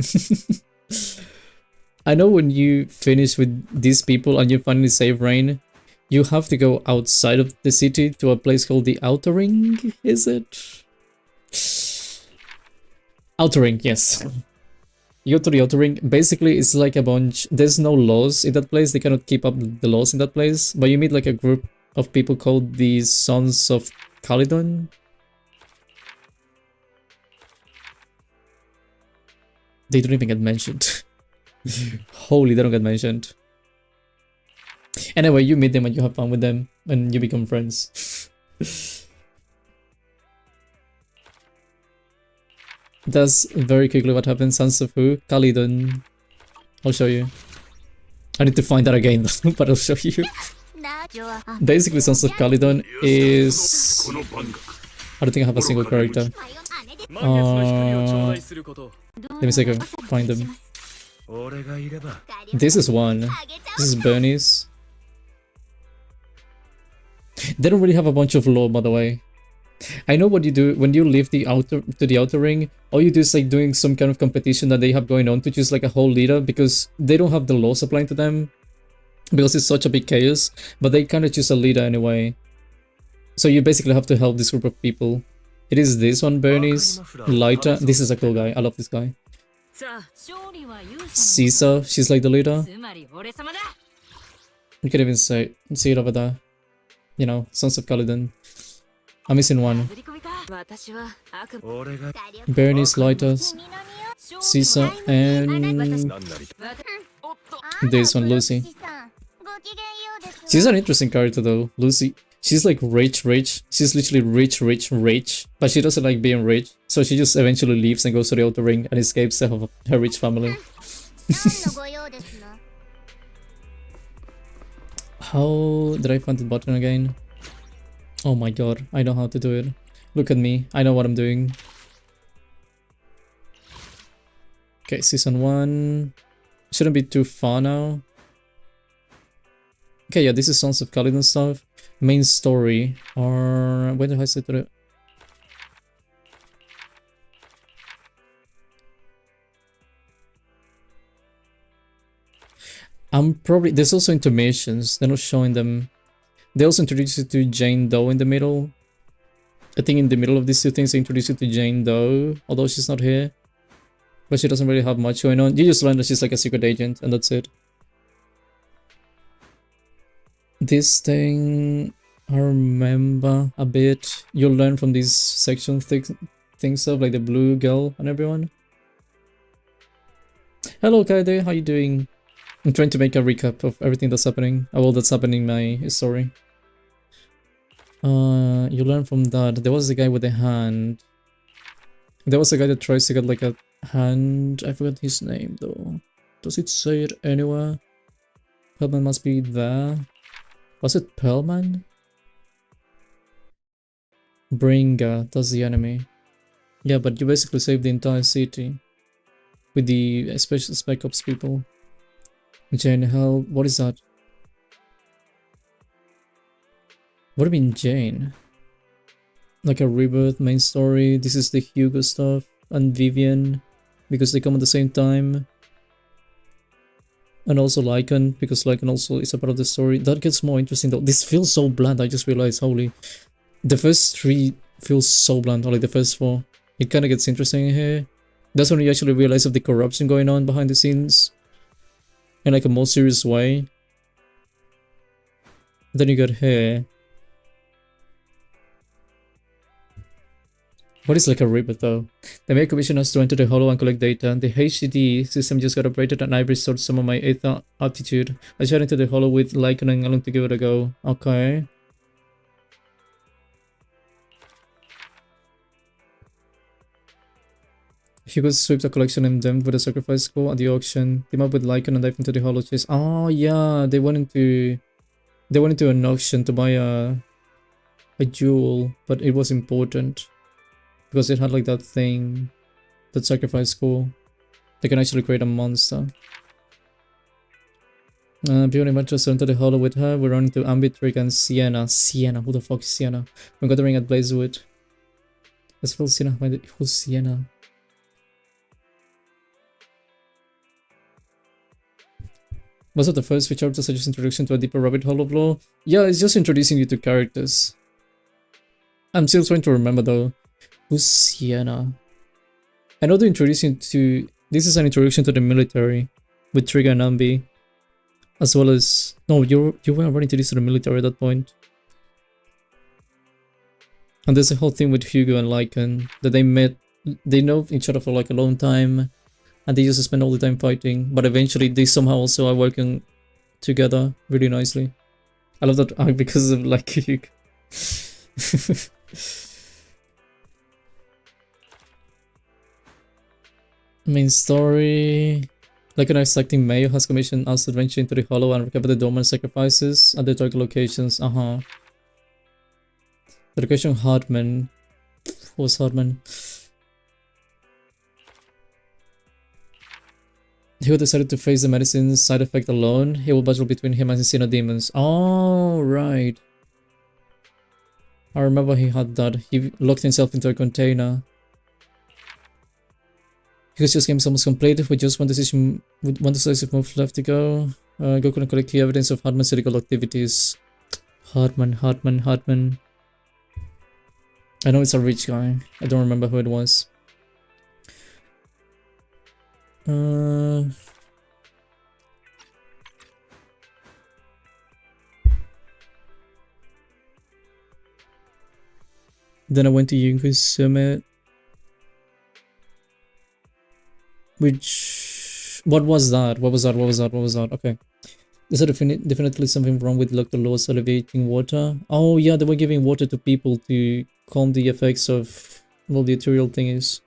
A: I know when you finish with these people and you finally save Rain, you have to go outside of the city to a place called the Outer Ring, is it? Outer Ring, yes. You go to the Outer Ring. Basically, it's like a bunch... There's no laws in that place. They cannot keep up the laws in that place. But you meet like a group of people called the Sons of Calydon. They don't even get mentioned. Holy, they don't get mentioned. Anyway, you meet them and you have fun with them. And you become friends. That's very quickly what happens. Sons of who? Calydon. I'll show you. I need to find that again, but I'll show you. Basically, Sons of Calydon is... I don't think I have a single character. Let me see if I can find them. This is one. This is Bernie's. They don't really have a bunch of lore, by the way. I know what you do when you leave the outer ring. All you do is like doing some kind of competition that they have going on to choose like a whole leader, because they don't have the laws applying to them because it's such a big chaos. But they kind of choose a leader anyway. So you basically have to help this group of people. It is this one, Bernie's, Lighter. This is a cool guy. I love this guy. Caesar, she's like the leader. You can even see it over there. You know, Sons of Calydon. I'm missing one. Bernie's, Lighter, Caesar, and this one, Lucy. She's an interesting character though, Lucy. She's like rich. She's literally rich. But she doesn't like being rich. So she just eventually leaves and goes to the Outer Ring and escapes her rich family. How did I find the button again? Oh my god, I know how to do it. Look at me, I know what I'm doing. Okay, season 1. Shouldn't be too far now. Okay, yeah, this is Sons of Calydon stuff. Main story, or where did I set it? I'm probably... There's also intermissions, they're not showing them. They also introduce you to Jane Doe in the middle. I think in the middle of these two things they introduce you to Jane Doe, although she's not here. But she doesn't really have much going on. You just learn that she's like a secret agent, and that's it. This thing, I remember a bit. You'll learn from these section things of like the blue girl and everyone. Hello Kaide, how you doing? I'm trying to make a recap of everything that's happening. Well, that's happening in my story. You learn from that. There was a guy with a hand. There was a guy that tries to get like a hand. I forgot his name though. Does it say it anywhere? Pearlman must be there. Was it Pearlman? Bringer, that's the enemy. Yeah, but you basically saved the entire city. With the special spec ops people. Jane, hell, what is that? What do you mean Jane? Like a rebirth, main story, this is the Hugo stuff. and Vivian because they come at the same time. And also Lycan, because Lycan also is a part of the story. That gets more interesting though. This feels so bland, I just realized, holy. The first 3 feels so bland, or like the first 4. It kind of gets interesting here. That's when you actually realize of the corruption going on behind the scenes. In like a more serious way. Then you got here. What is like a rebirth though? The main commission has to enter the hollow and collect data. The HDD system just got upgraded and I restored some of my ether aptitude. I shot into the hollow with Lycan and Alan to give it a go. Okay. Hugo swept a collection and them with a sacrifice score at the auction. Team up with Lycan and dive into the hollow chest. Oh yeah, they went into an auction to buy a jewel, but it was important. Because it had like that thing, that sacrifice score. They can actually create a monster. Beyond Adventures enter the hollow with her. We run into Ambit, Trick, and Sienna. Sienna, who the fuck is Sienna? We're gathering at Blazewood. Let's fill Sienna. Who's Sienna? Was it the first feature to suggest introduction to a deeper rabbit hole of lore? Yeah, it's just introducing you to characters. I'm still trying to remember though. Who's Sienna? I know they're introducing to... This is an introduction to the military with Trigger and Ambi. As well as... No, you were already introduced to the military at that point. And there's a whole thing with Hugo and Lycan that they met... They know each other for like a long time. And they used to spend all the time fighting. But eventually they somehow also are working together really nicely. I love that arc because of like Hugo. Main story. Like an acting Mayo has commissioned us to adventure into the hollow and recover the dormant sacrifices at the target locations. The location Hartman. Who was Hartman? He will decided to face the medicine's side effect alone. He will battle between him and his inner demons. Oh, right. I remember he had that. He locked himself into a container. Because this game is almost complete, with just one decisive move left to go. Goku can collect key evidence of Hartman's illegal activities. Hartman. I know it's a rich guy. I don't remember who it was. Then I went to Yunku's Summit. Which... What was that? Okay. Is there definitely something wrong with Dr. Law's elevating water? Oh yeah, they were giving water to people to calm the effects of... well, the ethereal thingies.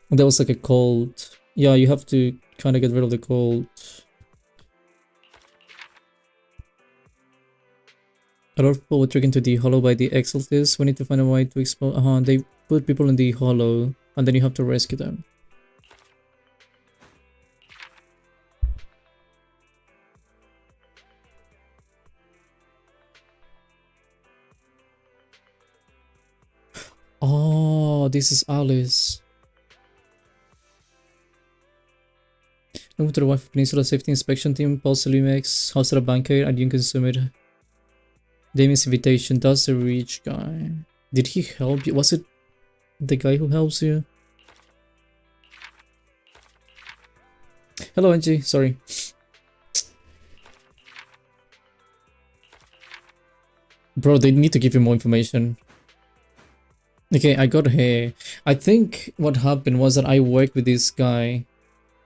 A: That was like a cold. Yeah, you have to kind of get rid of the cold. A lot of people were taken to the hollow by the exaltists. We need to find a way to expose. They put people in the hollow and then you have to rescue them. Oh, this is Alice. Move to the Wife Peninsula Safety Inspection Team, Paul Selimex, House at a Banker, and you can submit Damien's invitation. That's the rich guy. Did he help you? Was it the guy who helps you? Hello, Angie. Sorry. Bro, they need to give you more information. Okay, I got here. I think what happened was that I worked with this guy.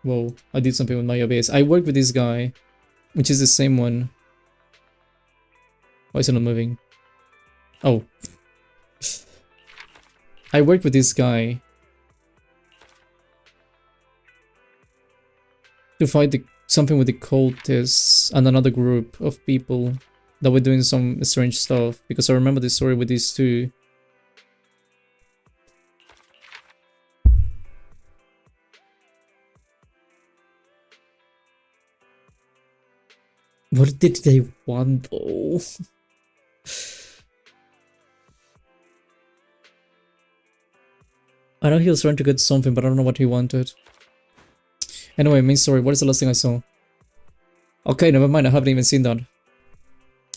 A: Whoa, I did something with my OBS. I worked with this guy, which is the same one. Why is it not moving? Oh. I worked with this guy to fight something with the cultists and another group of people that were doing some strange stuff. Because I remember this story with these two. What did they want though? I know he was trying to get something, but I don't know what he wanted. Anyway, main story. What is the last thing I saw? Okay, never mind. I haven't even seen that.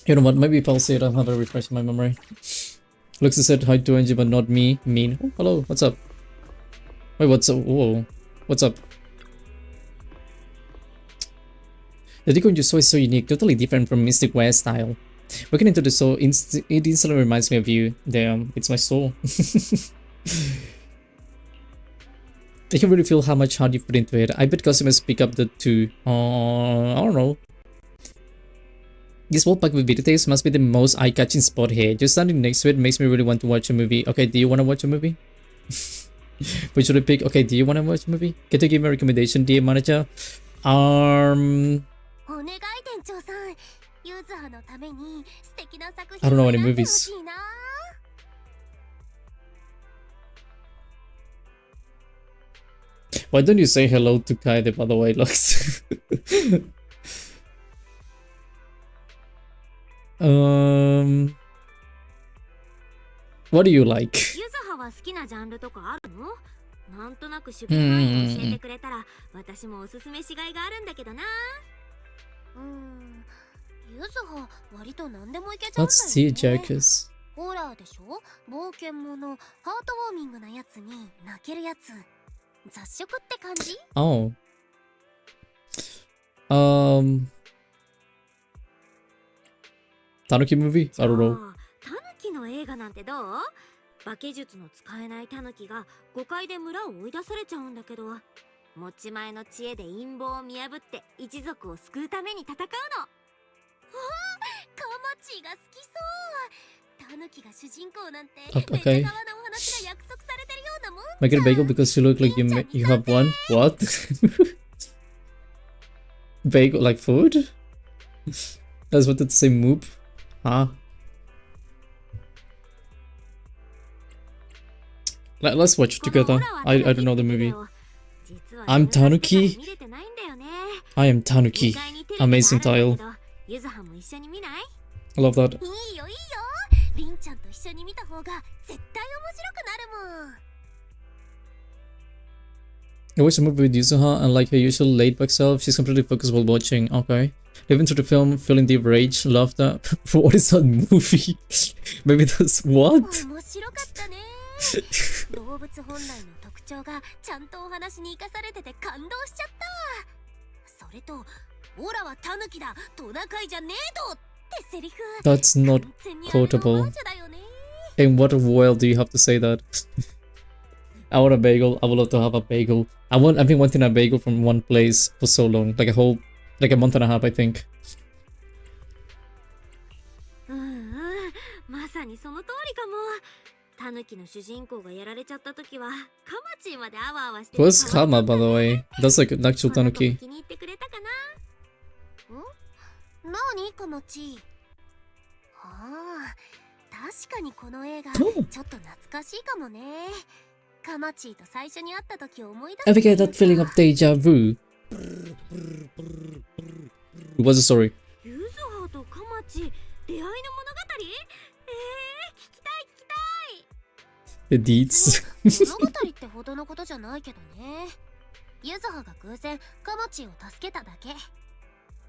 A: You know what? Maybe if I'll see it, I'll have a refresh in my memory. Looks said hi to Angie, but not me. Mean. Oh, hello. What's up? Wait, what's up? Whoa. What's up? The decor you saw is so unique, totally different from Mystic West style. Walking into the store, it instantly reminds me of you. Damn, it's my soul. I can really feel how much heart you put into it. I bet customers pick up the two. I don't know. This wall packed with videotapes must be the most eye-catching spot here. Just standing next to it makes me really want to watch a movie. Okay, do you want to watch a movie? Which should I pick? Okay, do you want to watch a movie? Can you give me a recommendation, dear manager? I don't know any movies. Why don't you say hello to Kaede, by the way, Lux? What do you like?
B: なんとなく守備範囲を教えてくれたら私もおすすめしがいがあるんだけどな。ゆずは割と何でもいけちゃうんだよね。
A: Let's see, Jokers.
B: ホラーでしょ、冒険者、ハートウォーミングなやつに泣けるやつ、雑食って感じ？
A: Oh. Tanuki movie? I don't know.
B: タヌキの映画なんてどう？化け術の使えないタヌキが誤解で村を追い出されちゃうんだけど、持ち前の知恵で陰謀を見破って一族を救うために戦うの。ああ、カマチが好きそう。タヌキが主人公なんてめっちゃ側のお話が約束されてるようなもん。
A: Make it a bagel because you look like you have one. What? Bagel like food? That's what it say moop. Huh? Let's watch it together. I don't know the movie. I'm Tanuki. I am Tanuki. Amazing title. I love that. I watched a movie with Yuzuha, and like her usual laid-back self, she's completely focused while watching. Okay. Living through the film, feeling deep rage, laughter. What is that movie? Maybe that's what?
B: 動物本来の特徴がちゃんとお話に生かされてて感動しちゃった。それと、オラはタヌキだ、トナカイじゃねえとってセリフ。
A: That's not quotable. In what world do you have to say that? I want a bagel. I would love to have a bagel. I've been wanting a bagel from one place for so long, like a month and a half, I think.
B: まさにその通りかも。タヌキの主人公がやられちゃった時はカマチーまでアワアワして。
A: What's Kama, by the way? That's like an actual tanuki.
B: 気に入ってくれたかな？ん？何カマチー？ああ、確かにこの映画ちょっと懐かしいかもね。カマチーと最初に会った時を思い出す。
A: Ever get that feeling of deja vu? What's the story?
B: ユズハとカマチ、出会いの物語？聞きたい。
A: The deeds.
B: 物語ってほどのことじゃないけどね。ユズハが偶然カマチを助けただけ。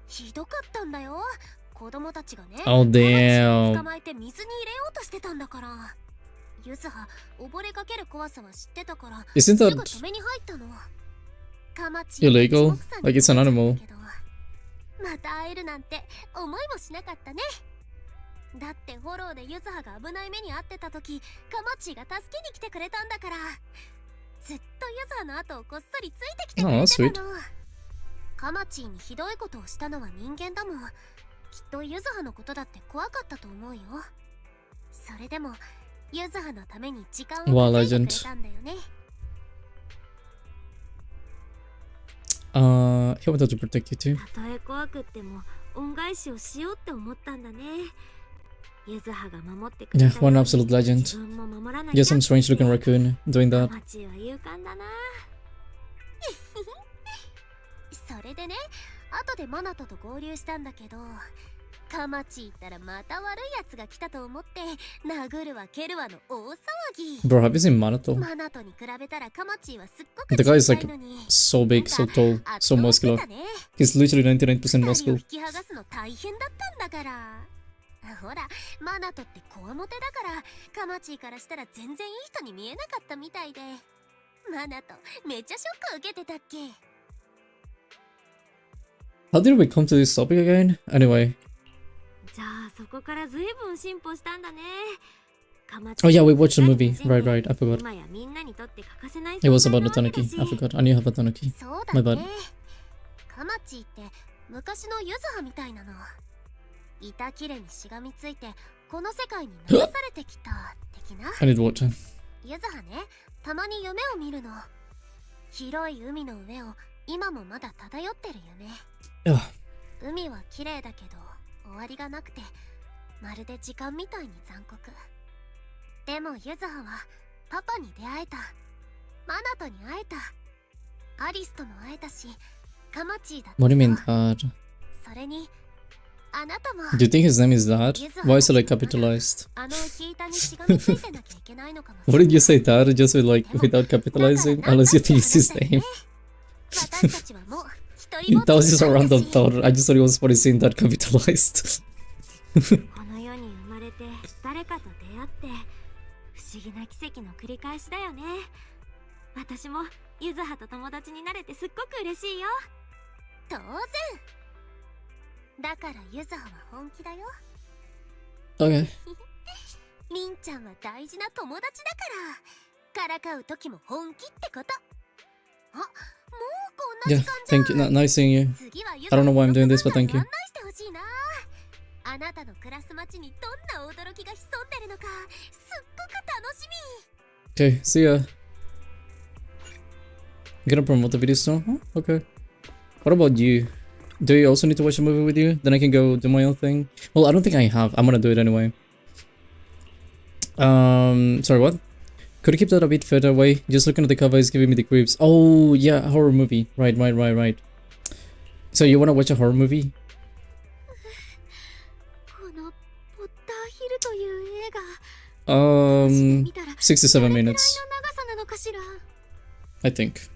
B: ひどかったんだよ。子供たちがね、
A: Oh damn.
B: 捕まえて水に入れようとしてたんだから。ユズハ溺れかける怖さは知ってたから。
A: Isn't
B: す
A: that
B: ぐ止めに入ったの。カマチ
A: illegal? Like it's an animal.
B: また会えるなんて思いもしなかったね。だってフォローでユズハが危ない目に遭ってた時、カマチが助けに来てくれたんだから。ずっとユズハの後をこっそりついてきてくれてたの。カマチにひどいことをしたのは人間だもん。きっとユズハのことだって怖かったと思うよ。それでもユズハのために時間をかけてくれたんだよね。
A: He wanted to protect you too.
B: たとえ怖くっても恩返しをしようって思ったんだね。ユズハが守ってくれ
A: Yeah,
B: た
A: one absolute legend.
B: 自分も守らなきゃ
A: Yeah, some strange looking raccoon doing that.
B: カマチは勇敢だな。それでね、後でマナトと合流したんだけど、カマチ行ったらまた悪いやつが来たと思って殴るわ蹴るわの大騒ぎ。
A: Bro, have you seen Manato?
B: マナトに比べたらカマチはすっごく
A: The guy is
B: 小
A: like
B: さいのに
A: so big, so tall,
B: 圧
A: so
B: 倒して
A: muscular.
B: たね。
A: He's literally 99%
B: 二人を
A: muscle.
B: 引き剥がすの大変だったんだから。ほら、マナトってこわもてだからカマチーからしたら全然いい人に見えなかったみたいで、マナトめっちゃショック受けてたっけ。
A: How did we come to this topic again? Anyway.
B: じゃあそこから随分進歩したんだね。
A: Oh yeah, we watched the movie. Right, right. I forgot.
B: 今やみんなにとって欠かせない
A: It was about
B: 存
A: the
B: 在なわけだ
A: Tanuki.
B: し。
A: I forgot. I knew about Tanuki.
B: そうだ
A: My bad.
B: ね。カマチーって昔のユズハみたいなの。板切れにしがみついてこの世界に流されてきた的な。
A: I need water.
B: ユズハね、たまに夢を見るの。広い海の上を今もまだ漂ってる夢。
A: Ugh.
B: 海は綺麗だけど終わりがなくて、まるで時間みたいに残酷。でもユズハはパパに出会えた。マナトに会えた。アリスとも会えたし、カマチーだって。
A: What do you mean, Dad?
B: それにあなたも
A: Do you think his name is Dad? Why is it like capitalized?
B: あの浮板にしがみついてなきゃいけないのかもしれ
A: What
B: ない。
A: did you say, Dad? Just with like without capitalizing? Unless you think it's his name.
B: 私たちはもう一人ぼっち
A: That was just a
B: なんだ
A: random
B: し。
A: thought. I just thought it was funny seeing that capitalized.
B: この世に生まれて誰かと出会って不思議な奇跡の繰り返しだよね。私もユズハと友達になれてすっごく嬉しいよ。当然だからユズハは本気だよ。
A: Okay.
B: リンちゃんは大事な友達だからからかう時も本気ってこと。あ、もうこんな
A: Yeah,
B: 時間じゃ
A: thank you. Nice seeing you.
B: 次はユ
A: I don't know why I'm doing this, but
B: 案
A: thank you.
B: 内してほしいな。あなたの暮らす街にどんな驚きが潜んでるのかすっごく楽しみ。
A: Okay, see ya. Gonna promote the video still? Huh? Okay. What about you? Do you also need to watch a movie with you? Then I can go do my own thing. Well, I don't think I have. I'm gonna do it anyway. Sorry, what? Could you keep that a bit further away? Just looking at the cover is giving me the creeps. Oh, yeah, horror movie. Right. So you wanna watch a horror movie?
B: このポッターヒルという映画、見たら
A: 67 minutes,
B: どれくらいの長さなのかしら。
A: I think.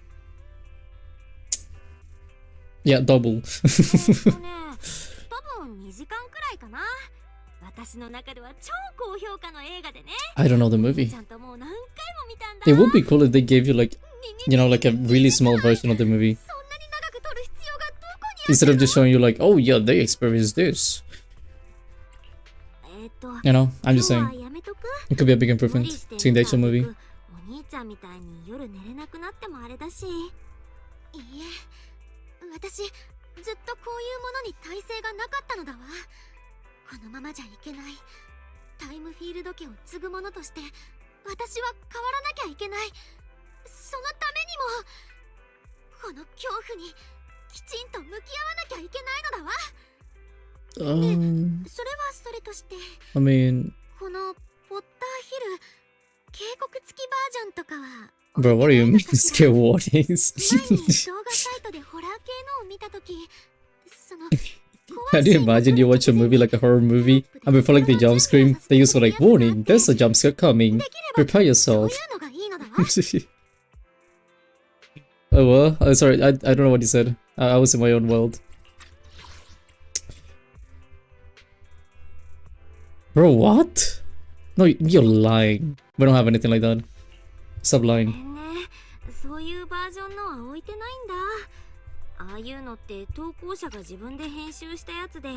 A: Yeah, double.
B: 多分2時間くらいかな。私の中では超高評価の映画でね。
A: I don't know the movie.
B: ちゃんともう何回も見たんだ。
A: It would be cool if they gave you like, you know, like a really small version of the movie.
B: そんなに長く撮る必要がどこにある
A: Instead of just showing you like, oh yeah, they experienced this. You know, I'm just saying.
B: 今日はやめとく。
A: It could be a big
B: 無
A: improvement
B: 理して
A: seeing the actual movie.
B: お兄ちゃんみたいに夜寝れなくなってもあれだし。いいえ、私ずっとこういうものに耐性がなかったのだわ。このままじゃいけない。タイムフィールド家を継ぐ者として私は変わらなきゃいけない。そのためにもこの恐怖にきちんと向き合わなきゃいけないのだわ。それはそれとして、
A: I mean,
B: このポッターヒル警告付きバージョンとかは
A: bro, what do you mean scare warnings?
B: 前に動画サイトでホラー系のを見たとき、その
A: How do you imagine you watch a movie like a horror movie and before like the jump scream, they use like, warning, there's a jump scare coming. Prepare
B: そう
A: yourself.
B: いうのがいいのだわ。
A: Oh well, oh, sorry, I don't know what you said. I was in my own world. Bro, what? No, you're lying. We don't have anything like that. Stop
B: ごめ
A: lying.
B: んね、そういうバージョンのは置いてないんだ。ああいうのって投稿者が自分で編集したやつで、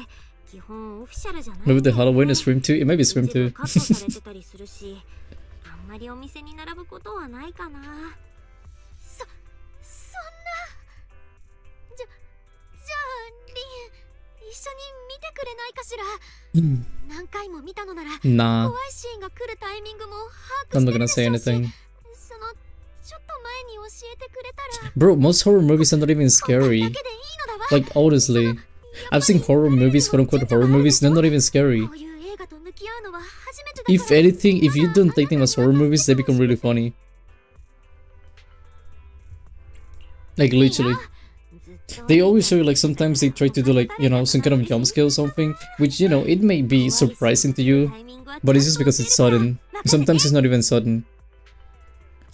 B: 基本オフィシャルじゃないんだよ
A: Maybe
B: ね。
A: the Halloween is Scream 2? It may be Scream
B: 一部
A: 2.
B: カットされてたりするし、あんまりお店に並ぶことはないかな。そんな。じゃあリン、一緒に見てくれないかしら。何回も見たのなら、
A: Nah,
B: 怖いシーンが来るタイミングも把握
A: I'm
B: し
A: not
B: てる
A: gonna
B: でし
A: say
B: ょうし、
A: anything.
B: そのちょっと前に教えてくれたら。
A: Bro, most horror movies are not even
B: こんなだ
A: scary.
B: けでいいのだわ。
A: Like, honestly. I've seen horror movies, quote unquote horror movies, they're not even scary.
B: こういう映画と向き合うのは初めてだから。
A: If anything, if you don't take them as horror movies, they become really funny. Like, literally.
B: ずっ
A: They always show you, like, sometimes they try to do, like, you know, some kind of jump scare or something, which, you know, it may be surprising to you, but it's just because it's sudden. Sometimes it's not even sudden.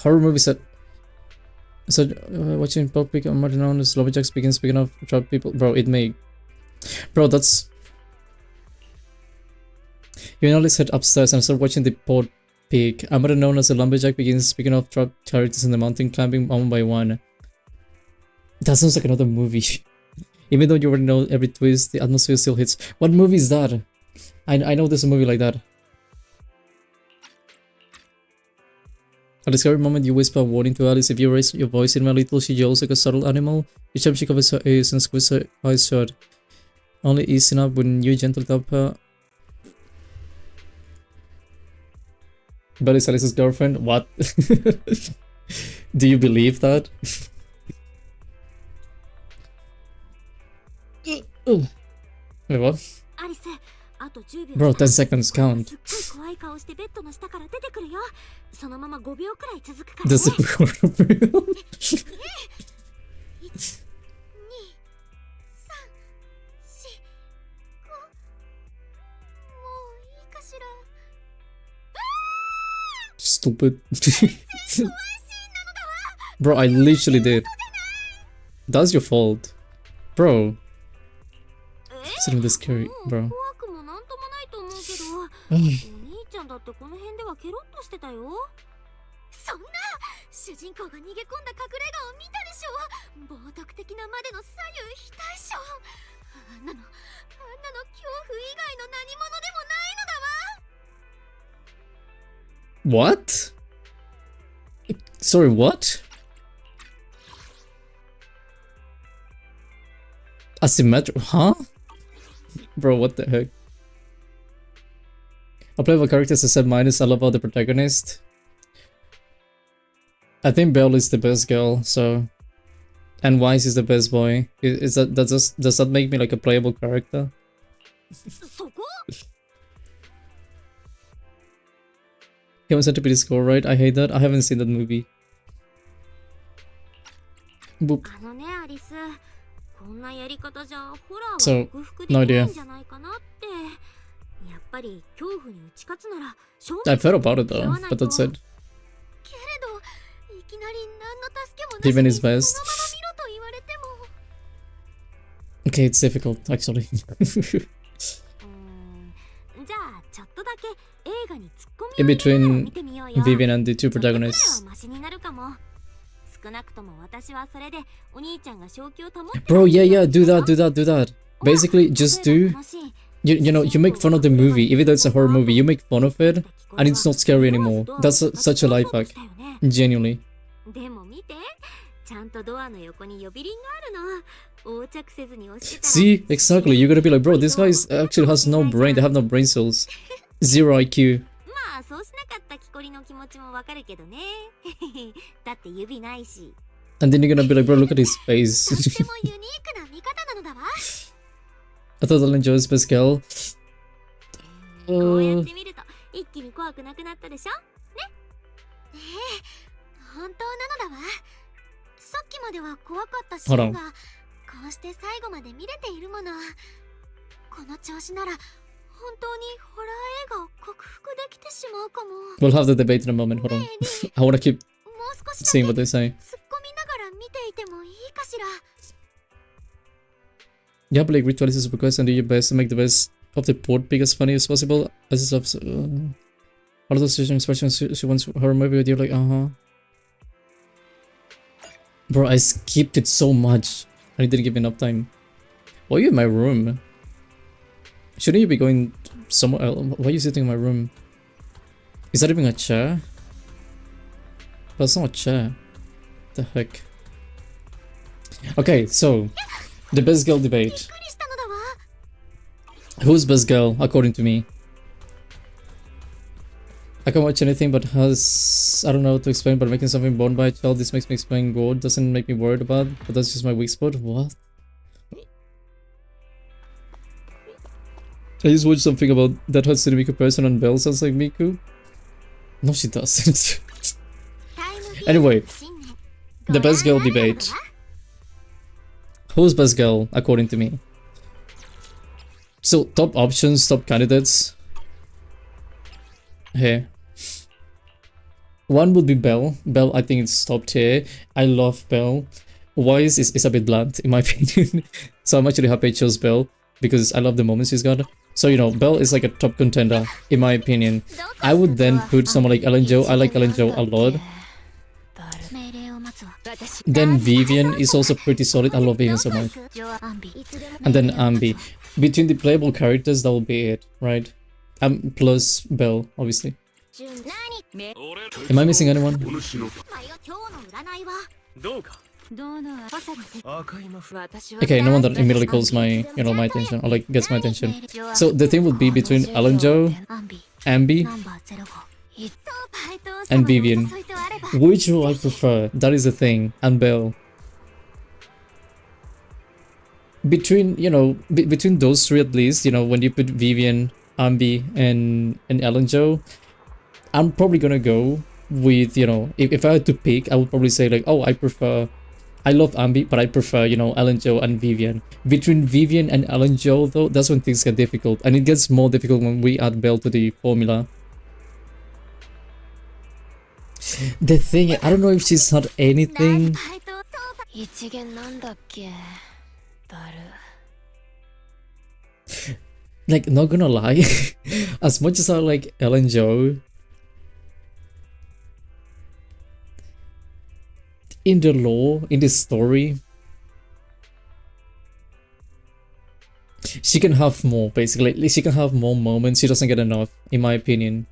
A: Horror movies that... So, watching public or more known as Lumberjack speaking of trap people... Bro, it may... Bro, that's... You only head upstairs and start watching the pod peak. I'm better known as a lumberjack begins speaking of trap characters in the mountain climbing one by one. That sounds like another movie. Even though you already know every twist, the atmosphere still hits. What movie is that? I know there's a movie like that. At the scary moment, you whisper a warning to Alice. If you raise your voice in a little, she yells like a startled animal. Each time she covers her ears and squeezes her eyes shut. Only easing up when you gently tap her. But is Alice's girlfriend? What? Do you believe that? Wait, what? Bro, 10 seconds count. Does it record real? Stupid. Bro, I literally did. That's your fault. Bro. It's not this scary, bro. What? Sorry, what? Asymmetric, huh? Bro, what the heck? A playable character is a set minus. I love how the protagonist. I think Belle is the best girl, so. And Wise is the best boy. Is that does that make me like a playable character? Human Centipede is cool, right? I hate that. I haven't seen that movie. Boop. So, no idea. I've heard about it though, but that's it. Even his best. Okay, it's difficult, actually. In between Vivian and the two protagonists. Bro, yeah, do that. Basically, just do... You know, you make fun of the movie, even though it's a horror movie, you make fun of it, and it's not scary anymore. That's such a life hack. Genuinely. See? Exactly, you're gonna be like, bro, this guy actually has no brain, they have no brain cells. 0 IQ. And then you're gonna be like, bro, look at his face. I thought I'll enjoy his best girl. Hold on. We'll have the debate in a moment, hold on. I wanna keep seeing what they say. Yeah, but like ritual is request and do your best to make the best of the port peak as funny as possible. As of all of those expressions she wants her movie with you, like Bro, I skipped it so much. I didn't give enough time. Why are you in my room? Shouldn't you be going somewhere else? Why are you sitting in my room? Is that even a chair? That's not a chair. What the heck? Okay, so the best girl debate. Who's best girl according to me? I can watch anything but has... I don't know how to explain, but making something born by a child, this makes me explain God, doesn't make me worried about, but that's just my weak spot. What? I just watched something about that Hatsune Miku person and Belle sounds like Miku. No, she doesn't. Anyway, the best girl debate. Who's best girl, according to me? So, top options, top candidates. Here. One would be Belle. Belle, I think it's top tier. I love Belle. Wise is a bit blunt, in my opinion. So I'm actually happy I chose Belle, because I love the moments she's got. So, you know, Belle is like a top contender, in my opinion. I would then put someone like Ellen Jo. I like Ellen Jo a lot. Then Vivian is also pretty solid. I love Vivian so much. And then Ambi. Between the playable characters, that will be it, right? Plus Belle, obviously. Am I missing anyone? Okay, no one that immediately calls my, you know, my attention, or like gets my attention. So the thing would be between Ellen Jo, Ambi, and Vivian. Which will I prefer? That is the thing. And Belle. Between, you know, between those three at least, you know, when you put Vivian, Ambi, and Ellen Jo, I'm probably gonna go with, you know, if I had to pick, I would probably say like, oh, I love Ambi, but I prefer, you know, Ellen Jo and Vivian. Between Vivian and Ellen Jo, though, that's when things get difficult. And it gets more difficult when we add Belle to the formula. The thing, I don't know if she's had anything. Like, not gonna lie, as much as I like Ellen Jo, in the lore, in the story, she can have more, basically. She can have more moments. She doesn't get enough, in my opinion.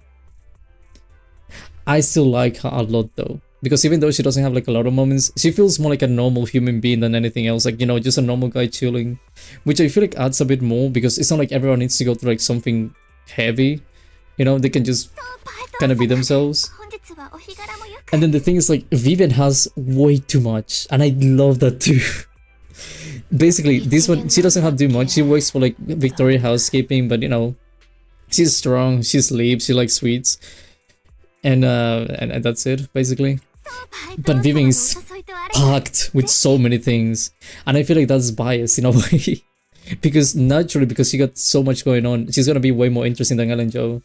A: I still like her a lot though, because even though she doesn't have like a lot of moments, she feels more like a normal human being than anything else, like, you know, just a normal guy chilling, which I feel like adds a bit more, because it's not like everyone needs to go through like something heavy, you know, they can just kind of be themselves. And then the thing is, like, Vivian has way too much, and I love that too. Basically, this one, she doesn't have too much. She works for like Victoria Housekeeping, but you know, she's strong, she sleeps, she likes sweets. And that's it, basically. But Vivian is packed with so many things, and I feel like that's biased in a way. Because naturally, because she got so much going on, she's gonna be way more interesting than Ellen Jo.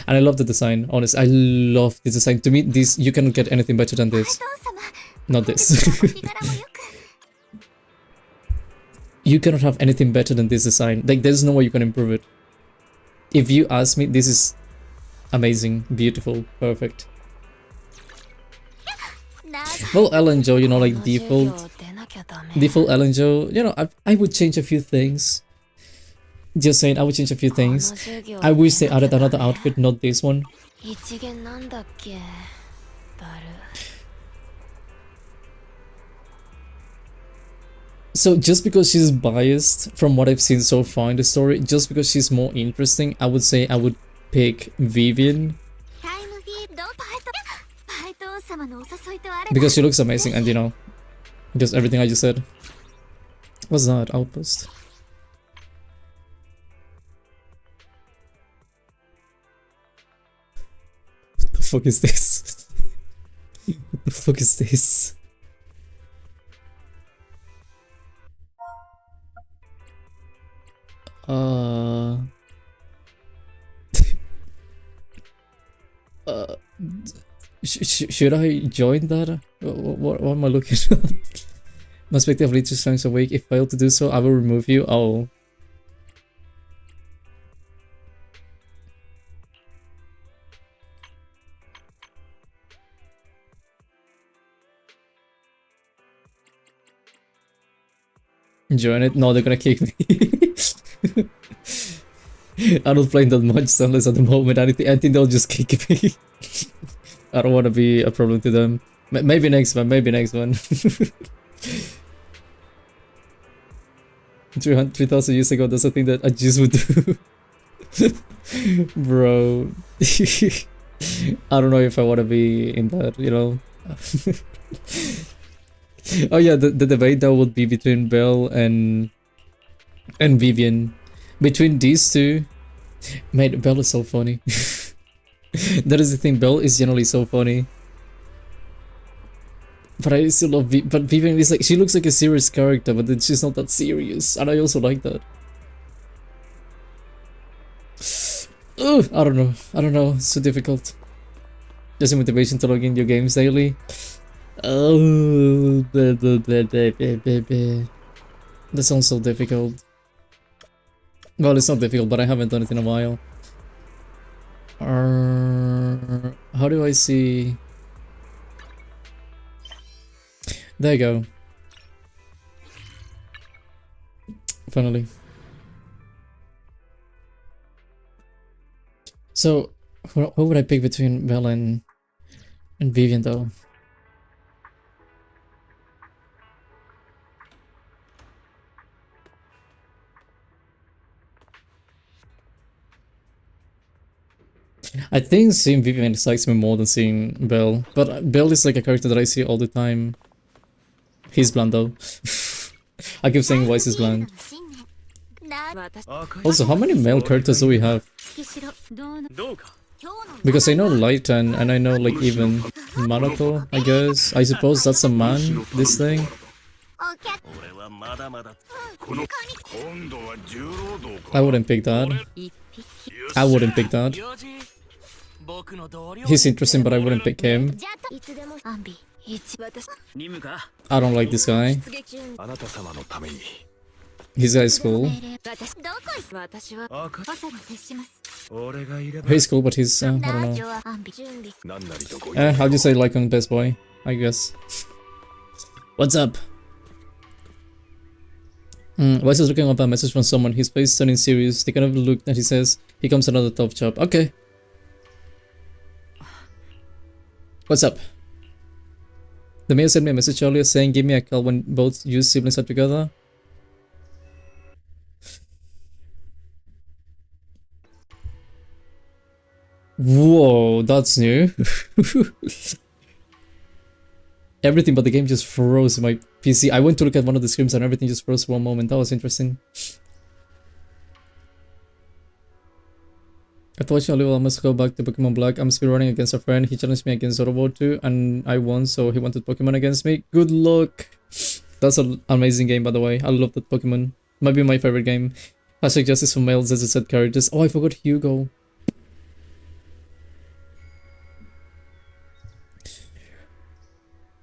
A: And I love the design, honest. I love the design. To me, this, you cannot get anything better than this. Not this. You cannot have anything better than this design. Like, there's no way you can improve it. If you ask me, this is amazing, beautiful, perfect. Well, Ellen Jo, you know, like default Ellen Jo, you know, I would change a few things. Just saying, I would change a few things. I wish they added another outfit, not this one. So just because she's biased from what I've seen so far in the story, just because she's more interesting, I would say I would pick Vivian. Because she looks amazing, and you know, just everything I just said. What's that? Outpost? What the fuck is this? What the fuck is this? Should I join that? What am I looking at? Must be actively 2 times a week. If I fail to do so, I will remove you. Oh. Join it? No, they're gonna kick me. I'm not playing that much Zenless at the moment. I think they'll just kick me. I don't want to be a problem to them. Maybe next one, maybe next one. 3,000 years ago, that's the thing that a Jews would do. Bro. I don't know if I want to be in that, you know. Oh yeah, the debate that would be between Belle and Vivian. Between these two, mate, Belle is so funny. That is the thing, Belle is generally so funny. But I still love but Vivian is like, she looks like a serious character, but then she's not that serious, and I also like that. Ugh, I don't know, it's so difficult. Just a motivation to log in your games daily. Oh, that sounds so difficult. Well, it's not difficult, but I haven't done it in a while. How do I see? There you go. Finally. So, what would I pick between Belle and Vivian though? I think seeing Vivian excites me more than seeing Belle, but Belle is like a character that I see all the time. He's bland though. I keep saying voice is bland. Also, how many male characters do we have? Because I know Light and I know like even Manato, I guess. I suppose that's a man, this thing. I wouldn't pick that. I wouldn't pick that. He's interesting, but I wouldn't pick him. I don't like this guy. His guy's cool. He's cool, but he's, I don't know. How'd you say like on Best Boy? I guess. What's up? Why is he looking up a message from someone? His face turning serious. They kind of look and he says, "Here comes another tough job." Okay. What's up? The mayor sent me a message earlier saying, "Give me a call when both you siblings are together." Whoa, that's new. Everything but the game just froze in my PC. I went to look at one of the screens and everything just froze for one moment. That was interesting. After watching a little, I must go back to Pokemon Black. I'm speedrunning against a friend. He challenged me against Totto Wolff 2 and I won, so he wanted Pokemon against me. Good luck! That's an amazing game, by the way. I love that Pokemon. Might be my favorite game. Hashtag justice for males, as it said characters. Oh, I forgot Hugo.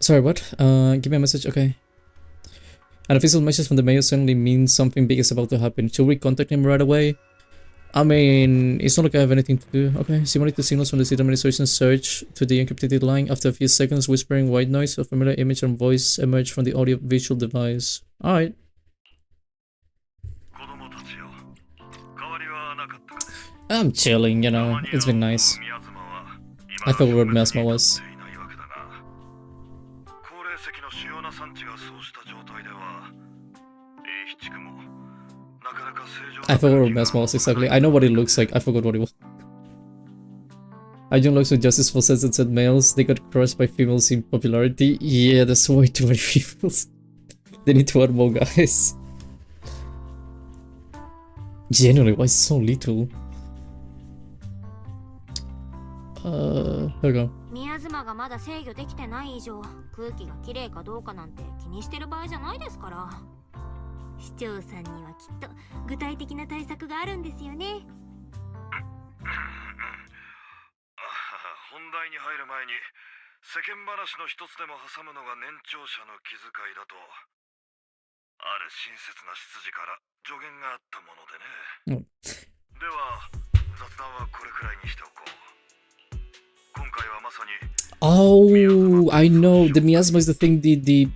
A: Sorry, what? Give me a message, okay. An official message from the mayor certainly means something big is about to happen. Should we contact him right away? I mean, it's not like I have anything to do. Okay, similar to signals from the city administration search to the encrypted line. After a few seconds, whispering white noise, a familiar image and voice emerge from the audio visual device. Alright. I'm chilling, you know, it's been nice. I forgot what Miasma was. I forgot what Miasma was exactly. I know what it looks like, I forgot what it was. I don't like with justice for sensitive males. They got crushed by females in popularity. Yeah, there's way too many females. They need to add more guys. Genuinely, why is it so little? Here we go.
B: 宮妻がまだ制御できてない以上、空気がきれいかどうかなんて気にしてる場合じゃないですから。市長さんにはきっと具体的な対策があるんですよね。
D: 本題に入る前に世間話の一つでも挟むのが年長者の気遣いだと、ある親切な執事から助言があったものでね。では雑談はこれくらいにしておこう。今回はまさに Oh,
A: I know. The miasma is the thing the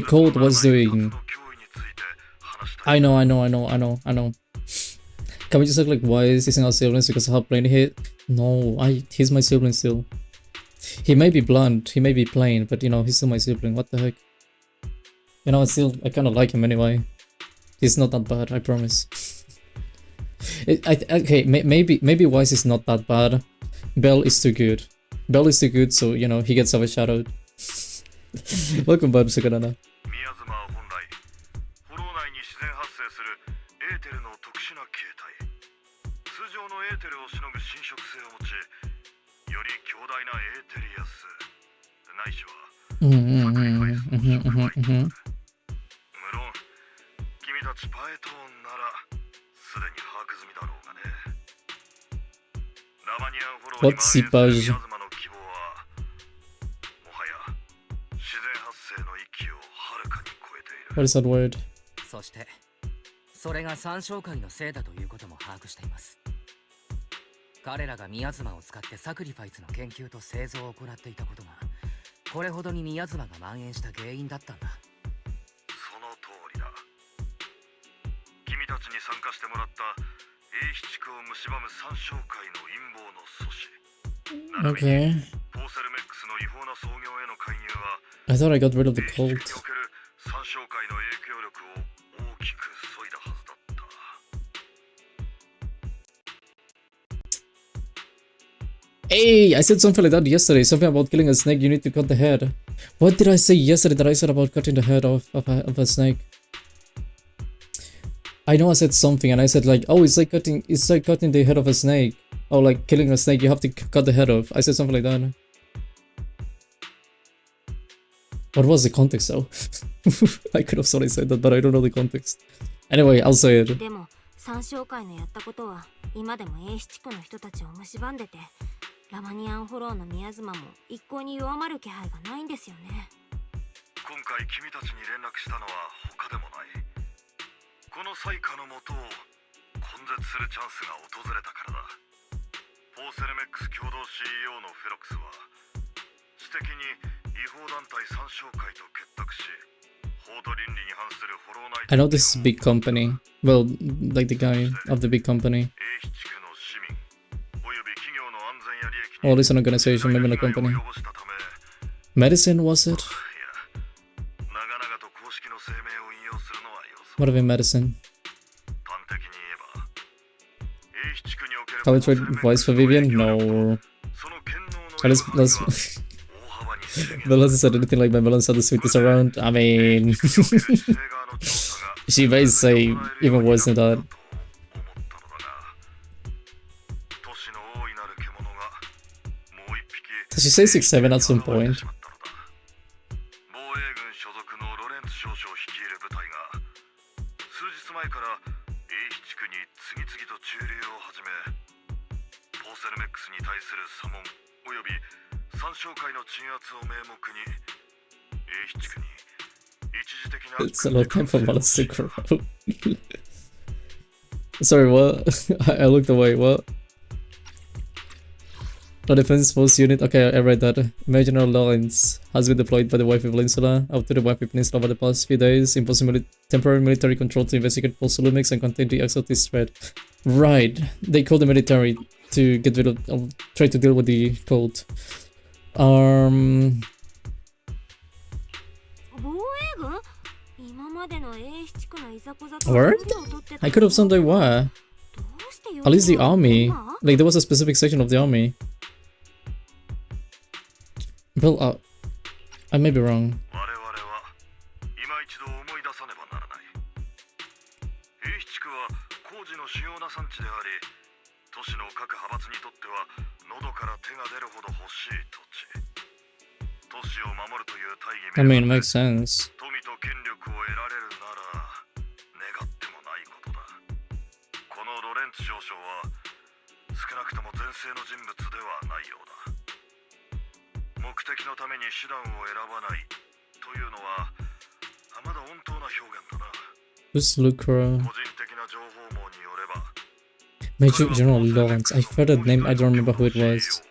A: code was doing. I know. Can we just like why is he our siblings because of how plain he hit? No, he's my sibling still. He may be blunt, he may be plain, but you know, he's still my sibling. What the heck? You know, I kind of like him anyway. He's not that bad, I promise. Okay, maybe Wise is not that bad. Belle is too good. Belle is too good, so you know he gets overshadowed. Welcome back, Sakurana.
D: ないしは無論君たちパエトーンならすでに把握済みだろうがね。ラマニアンフォローに蔓延するミヤズマの規模はもはや自然発生の域をはるかに超えている。
A: What is that word?
C: そしてそれが三商会のせいだということも把握しています。彼らがミヤズマを使ってサクリファイスの研究と製造を行っていたことがこれほどにミヤズマが蔓延した原因だったんだ。
D: その通りだ。君たちに参加してもらった英七区を蝕む三商会の陰謀の阻止、
A: Okay.
D: ポーセルメックスの違法な操業への介入は
A: I thought I got rid of the
D: 英七
A: cult.
D: 区における三商会の影響力を大きく削いだはずだった。
A: Hey, I said something like that yesterday. Something about killing a snake, you need to cut the head. What did I say yesterday that I said about cutting the head off of a snake? I know I said something and I said like, oh, it's like cutting the head of a snake. Oh, like killing a snake, you have to cut the head off. I said something like that. What was the context though? I could have totally said that, but I don't know the context. Anyway, I'll say it.
B: でも三商会のやったことは今でも英七区の人たちを蝕んでて、ラマニアンフォローの宮妻も一向に弱まる気配がないんですよね。
D: 今回君たちに連絡したのは他でもない。この災禍のもとを根絶するチャンスが訪れたからだ。フォーセルメックス共同 CEO のフェロクスは私的に違法団体三商会と結託し、法と倫理に反するフォローナイト
A: I know this is a big company. Well, like the guy of the big company.
D: 英七区の市民および企業の安全や利益
A: Or at least an organization, maybe not a company.
D: 及ぼしたため、
A: Medicine, was it?
D: いや、長々と公式の声明を引用するのは要素。
A: What about medicine?
D: 端的に言えば、英七区における
A: Shall we trade voice for Vivian? No.
D: その権能の
A: Let's
D: 大幅に制限
A: Melon said anything like my Melon said the sweetest around. I mean, she may say even worse than that. Does she say 6'7" at some point?
D: 防衛軍所属のロレンツ少将率いる部隊が数日前から英七区に次々と駐留を始め、ポーセルメックスに対する査問および三商会の鎮圧を名目に英七区に一時的な
A: It's a lot of time for Melon to grow. Sorry, what? I looked away, what? The defense force unit, okay, I read that. Major Lawrence has been deployed by the Wi-Fi Peninsula up to the Wi-Fi Peninsula over the past few days, imposing temporary military control to investigate post-Lumix and contain the exotic threat. Right, they called the military to get rid of try to deal with the cult.
B: 防衛軍？今までの英七区のいざこざと
A: Word?
B: 距離を取ってた
A: I could have someday were.
B: どうしてよ
A: At least the
B: 今
A: army. Like there was a specific section of the army. Well, I may be wrong.
D: 我々は今一度思い出さねばならない。英七区は工事の主要な産地であり、都市の各派閥にとっては喉から手が出るほど欲しい土地。都市を守るという大義
A: I
D: 名
A: mean, it makes sense.
D: 富と権力を得られるなら願ってもないことだ。このロレンツ少将は少なくとも前世の人物ではないようだ。目的のために手段を選ばないというのはまだ本当な表現だな。
A: Who's Lucra?
D: 個人的な情報網によれば
A: Major General Lawrence. I heard that name, I don't remember who it was.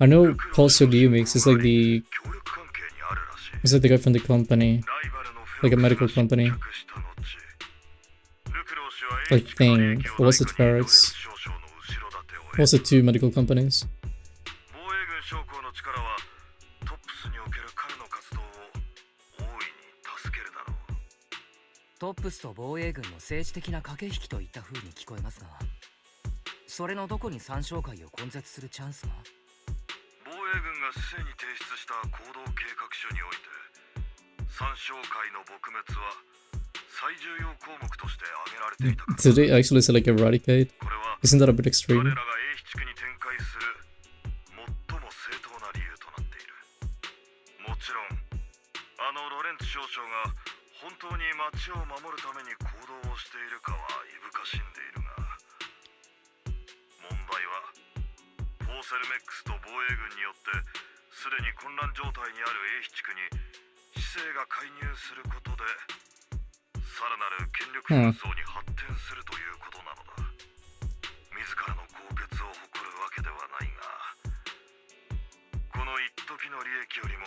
A: I know Paulson Lumix is like the...
D: 協力関係にあるらしい。
A: Is like the guy from the company.
D: ライバルのフ
A: Like a
D: ェロ
A: medical
D: クスが
A: company.
D: 失脚した後、ルクロー氏は
A: I
D: 英七区の影
A: think.
D: 響
A: Or was it
D: 大国にロレン
A: Ferrex?
D: ツ少将の後ろ盾を得
A: Was it two medical companies?
D: 防衛軍将校の力はトップスにおける彼の活動を大いに助けるだろう。
C: トップスと防衛軍の政治的な駆け引きといった風に聞こえますが、それのどこに三商会を根絶するチャンスが？
D: 防衛軍が市政に提出した行動計画書において、三商会の撲滅は最重要項目として挙げられていたから。
A: Did they actually say like eradicate?
D: これは
A: Isn't that a bit
D: 彼
A: extreme?
D: らが英七区に展開する最も正当な理由となっている。もちろんロレンツ少将が本当に町を守るために行動をしているかはいぶかしんでいるが、問題はフォーセルメックスと防衛軍によってすでに混乱状態にある英地区に市政が介入することでさらなる権力紛争に発展するということなのだ。自らの高潔を誇るわけではないが、この一時の利益よりも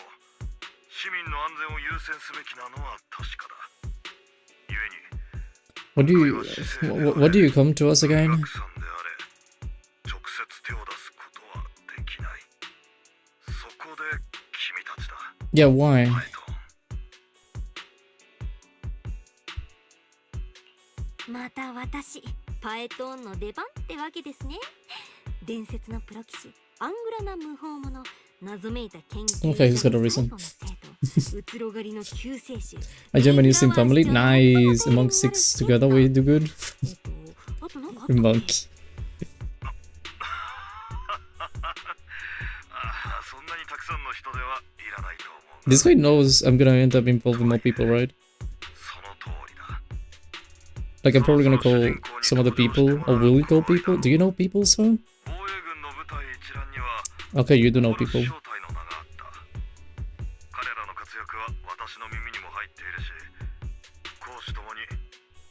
D: 市民の安全を優先すべきなのは確かだ。故に
A: What do you come to us again?
D: 直接手を出すことはできない。そこで君たちだ。
A: Yeah, why?
B: また私パエトーンの出番ってわけですね。伝説のプロ棋士アングラな無法者、謎めいた研究
A: Okay, he's got a reason.
B: うつろがりの救世主
A: A German Muslim family? Nice! Among six together we do good.
B: あとなんかあったっけ
A: Monk.
D: そんなにたくさんの人ではいらないと思う。
A: This guy knows I'm gonna end up involving more people, right?
D: その通りだ。
A: Like I'm probably gonna call some other people, or will we call people? Do you know people, sir?
D: 防衛軍の部隊一覧には
A: Okay, you do know people.
D: 正体の名があった。彼らの活躍は私の耳にも入っているし、公私ともに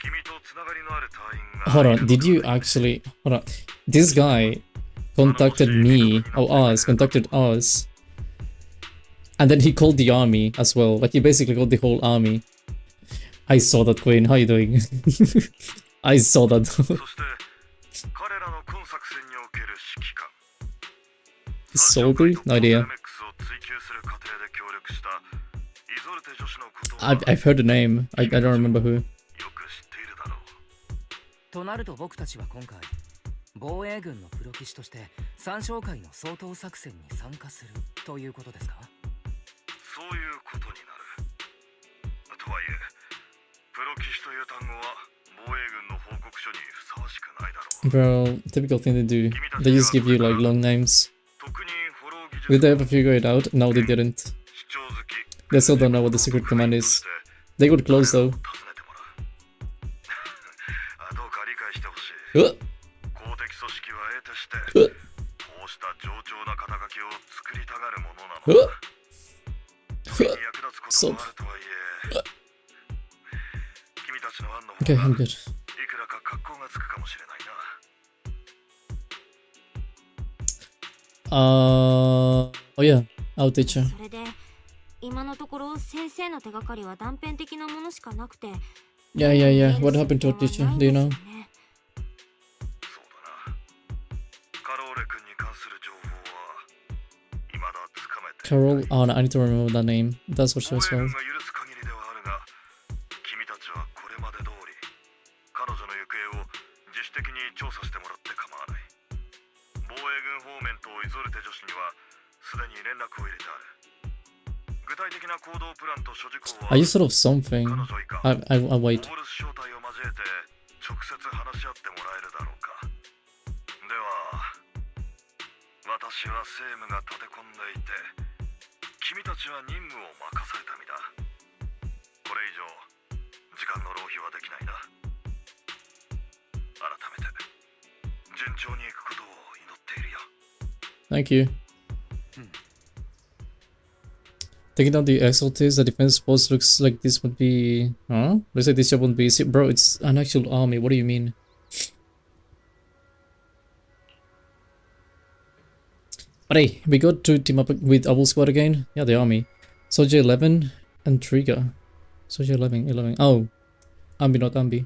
D: 君とつながりのある隊員が。
A: Hold on, did you actually... Hold on. This guy contacted me, or us, contacted us. And then he called the army as well. Like he basically called the whole army. I saw that, Queen. How you doing? I saw that.
D: そして彼らの今作戦における指揮官。
A: Soldier? No idea. I've heard the name. I don't remember who.
C: となると僕たちは今回防衛軍のプロ棋士として三将会の掃討作戦に参加するということですか？
D: そういうことになる。とはいえ、プロ棋士という単語は防衛軍の報告書にふさわしくないだろう。
A: Bro, typical thing they do. They just give you like long names. Did they ever figure it out? No, they didn't. They still don't know what the secret command is. They got close though.
D: どうか理解してほしい。
A: Uh,
D: 公的組織は得てして、
A: uh,
D: こうした冗長な肩書きを作りたがるものなのだ。 時に役立つこともあるとはいえ、君たちの案の方
A: Okay,
D: が
A: I'm good.
D: いくらか格好がつくかもしれないな。
A: Oh yeah, our teacher.
B: それで今のところ先生の手がかりは断片的なものしかなくて。
A: Yeah, yeah, yeah. What happened to our teacher? Do you know?
D: そうだな。カローレ君に関する情報は未だつかめていない。
A: Carol? Oh, no, I need to remember that name. That's what she
D: 防
A: was
D: 衛
A: called.
D: 軍が許す限りではあるが、君たちはこれまで通り彼女の行方を自主的に調査してもらって構わない。防衛軍方面とイゾルテ女子にはすでに連絡を入れてある。具体的な行動プランと諸事項は
A: Are you sort of something?
D: 彼女以下
A: I'll wait.
D: オールス招待を交えて直接話し合ってもらえるだろうか。では、私は政務が立て込んでいて、君たちは任務を任された身だ。これ以上、時間の浪費はできないな。改めて、順調にいくことを祈っているよ。
A: Thank you. Taking down the exalties, the defense post looks like this would be... Huh? Looks like this job wouldn't be easy. Bro, it's an actual army. What do you mean? But hey, we got to team up with Owl Squad again. Yeah, the army. Soldier 11 and Trigger. Soldier 11. Oh. Ambi, not Ambi.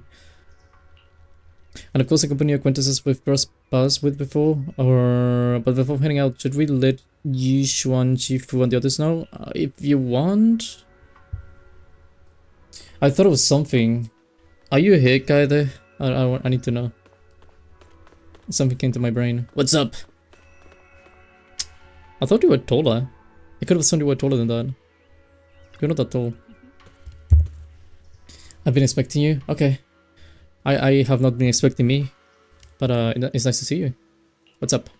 A: And of course, I company acquaintances we've crossed paths with before. But before heading out, should we let Yishuan, Chifu, and the others know? If you want. I thought it was something. Are you a hit guy there? I need to know. Something came to my brain. What's up? I thought you were taller. I could have assumed you were taller than that. You're not that tall. I've been expecting you. Okay. I have not been expecting me. But it's nice to see you. What's up?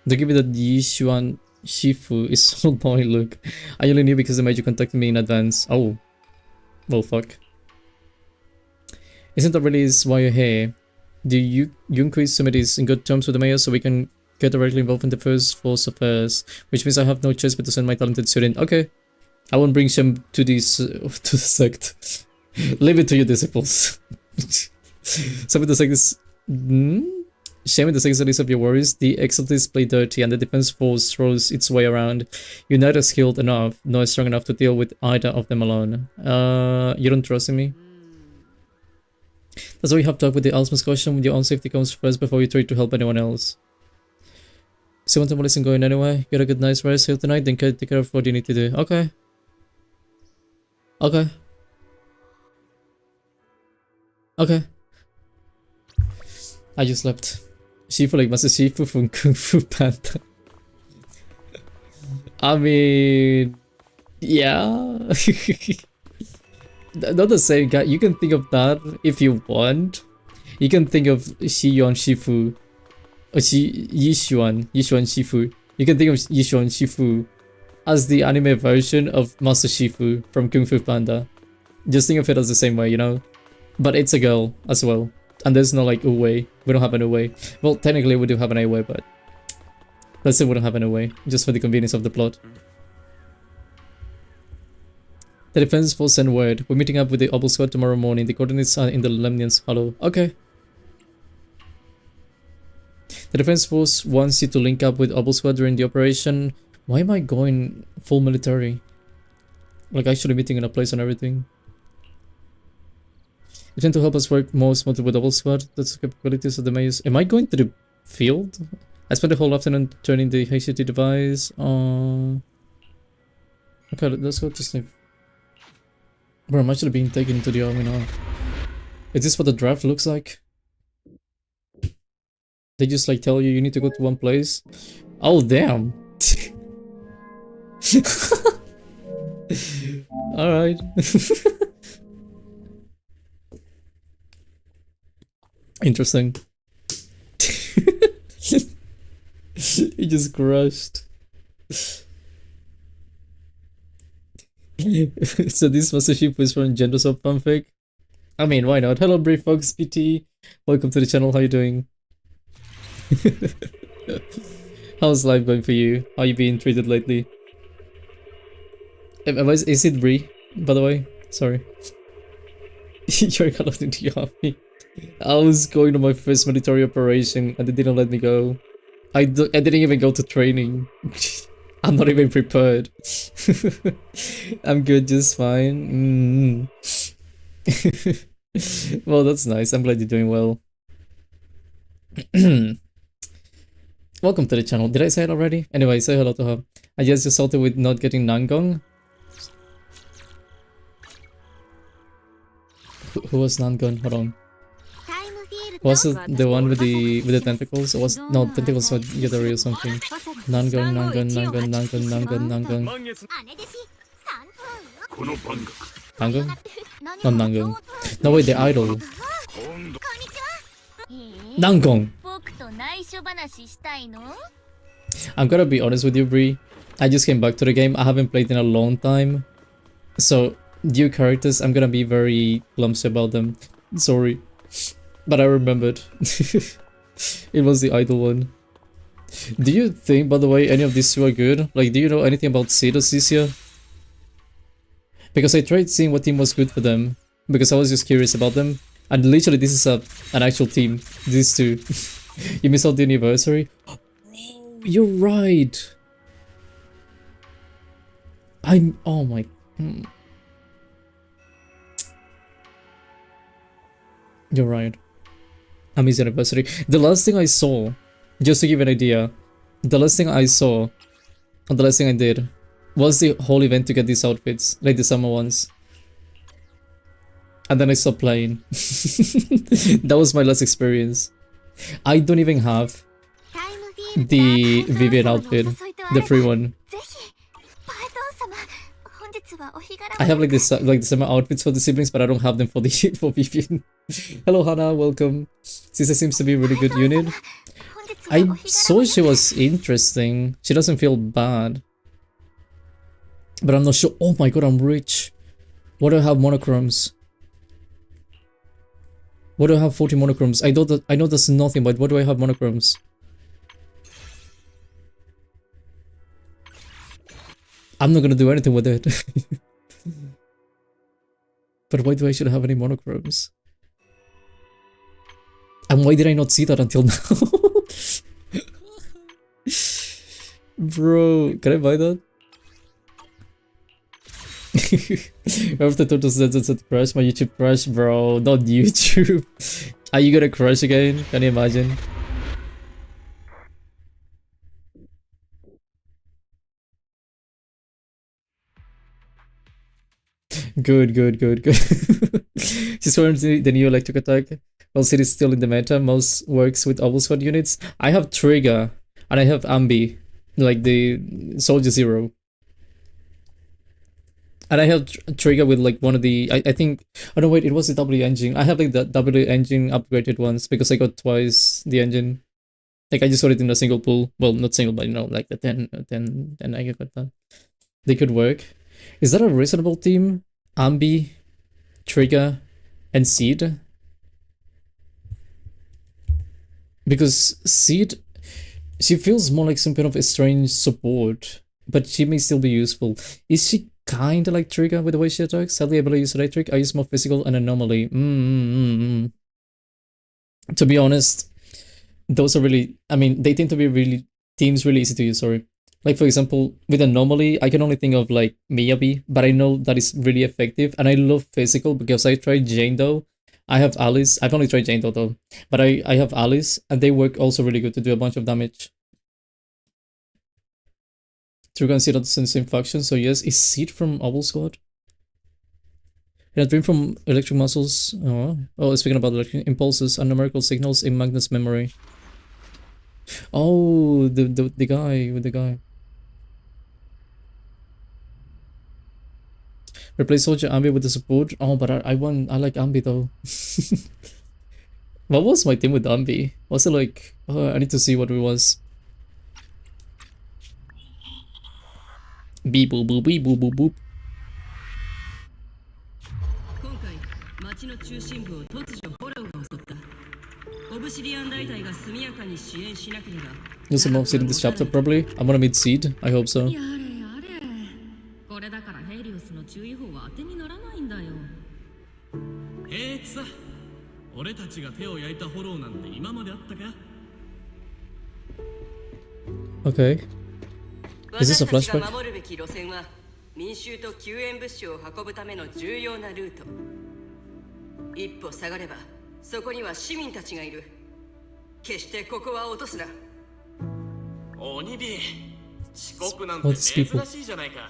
A: They give me the Yishuan Shifu is so annoying, look. I only knew because the major contacted me in advance. Oh. Well, fuck. Isn't that really why you're here? The Yunko Summit is in good terms with the mayor, so we can get directly involved in the first force affairs, which means I have no choice but to send my talented student. Okay. I won't bring shame to this to the sect. Leave it to your disciples. Some of the sect is shame in the sect is the least of your worries. The exaltists play dirty and the defense force throws its way around. You're neither skilled enough nor strong enough to deal with either of them alone. You don't trust in me? That's why you have to talk with the ultimate caution. Your own safety comes first before you try to help anyone else. So one time isn't going anywhere. Get a good night's rest here tonight, then take care of what you need to do. Okay. Okay. Okay. I just slept. Shifu like Master Shifu from Kung Fu Panda. I mean, yeah. Not the same guy. You can think of that if you want. You can think of Shiyuan Shifu. Or Yishuan Shifu. You can think of Yishuan Shifu as the anime version of Master Shifu from Kung Fu Panda. Just think of it as the same way, you know? But it's a girl as well. And there's no like Uwe. We don't have an Uwe. Well, technically we do have an Uwe, but let's say we don't have an Uwe. Just for the convenience of the plot. The defense force send word. We're meeting up with the Obel squad tomorrow morning. The coordinates are in the Lemnian's Hollow. Okay. The defense force wants you to link up with Obel squad during the operation. Why am I going full military? Like actually meeting in a place and everything. You tend to help us work more smoothly with Obel squad. That's the capabilities of the maze. Am I going to the field? I spent the whole afternoon turning the HCT device. Okay, let's go to sleep. Bro, I'm actually being taken into the army now. Is this what the draft looks like? They just like tell you need to go to one place? Oh, damn. Alright. Interesting. He just crushed. So this Master Shifu is from Gender Sub fanfic. I mean, why not? Hello, Brave Fox PT. Welcome to the channel. How you doing? How's life going for you? How you being treated lately? Is it Bree, by the way? Sorry. You're Call of Duty army. I was going to my first military operation and they didn't let me go. I didn't even go to training. I'm not even prepared. I'm good, just fine. Well, that's nice. I'm glad you're doing well. Welcome to the channel. Did I say it already? Anyway, say hello to her. I just salted with not getting Nangong. Who was Nangong? Hold on. Was it the one with the tentacles? Or was no tentacles was Yadari or something? Nangong. Nangong. Not Nangong. No wait, the idol. Nangong. I'm gonna be honest with you, Bree. I just came back to the game. I haven't played in a long time. So, new characters, I'm gonna be very clumsy about them. Sorry. But I remembered. It was the idol one. Do you think, by the way, any of these two are good? Like, do you know anything about Cedos this year? Because I tried seeing what team was good for them. Because I was just curious about them. And literally, this is an actual team. These two. You missed out the anniversary? Oh, you're right. Oh my... You're right. I missed the anniversary. The last thing I saw, just to give you an idea, the last thing I saw, and the last thing I did, was the whole event to get these outfits, like the summer ones. And then I stopped playing. That was my last experience. I don't even have the Vivian outfit, the free one. I have like this, like the summer outfits for the siblings, but I don't have them for the for Vivian. Hello Hannah, welcome. Sisa seems to be a really good unit. I saw she was interesting. She doesn't feel bad. But I'm not sure. Oh my god, I'm rich. What do I have monochromes? What do I have 40 monochromes? I know that's nothing, but what do I have monochromes? I'm not gonna do anything with it. But why do I should have any monochromes? And why did I not see that until now? Bro, can I buy that? After Totto said crash, my YouTube crash, bro, not YouTube. Are you gonna crash again? Can you imagine? Good. She's wearing the new electric attack. While it is still in the meta, most works with Oval Squad units. I have Trigger, and I have Ambi, like the Soldier Zero. And I have Trigger with like one of the, I think, oh no wait, it was the W engine. I have like the W engine upgraded ones because I got twice the engine. Like I just got it in a single pull. Well, not single, but you know, like the 10 I got that. They could work. Is that a reasonable team? Ambi, Trigger, and Seed? Because Seed, she feels more like some kind of a strange support, but she may still be useful. Is she kinda like Trigger with the way she attacks? Sadly, able to use electric. I use more physical and anomaly. To be honest, those are really, I mean, they tend to be really easy to use, sorry. Like for example, with anomaly, I can only think of like Miyabi, but I know that is really effective, and I love physical because I tried Jane though. I have Alice. I've only tried Jane though, but I have Alice, and they work also really good to do a bunch of damage. True consider the same faction, so yes. Is Seed from Oval Squad? In a dream from electric muscles. Oh, speaking about electric impulses and numerical signals in Magnus memory. Oh, the guy with the guy. Replace Soldier Ambi with the support. Oh, but I like Ambi though. What was my team with Ambi? Was it like, I need to see what it was. Beep boop boop beep boop boop boop. There's some more Seed in this chapter probably. I'm gonna meet Seed. I hope so. Okay. Is this a flashback?
E: 民衆と救援物資を運ぶための重要なルート。一歩下がればそこには市民たちがいる。決してここは落とすな。鬼火、遅刻なんて珍しいじゃないか。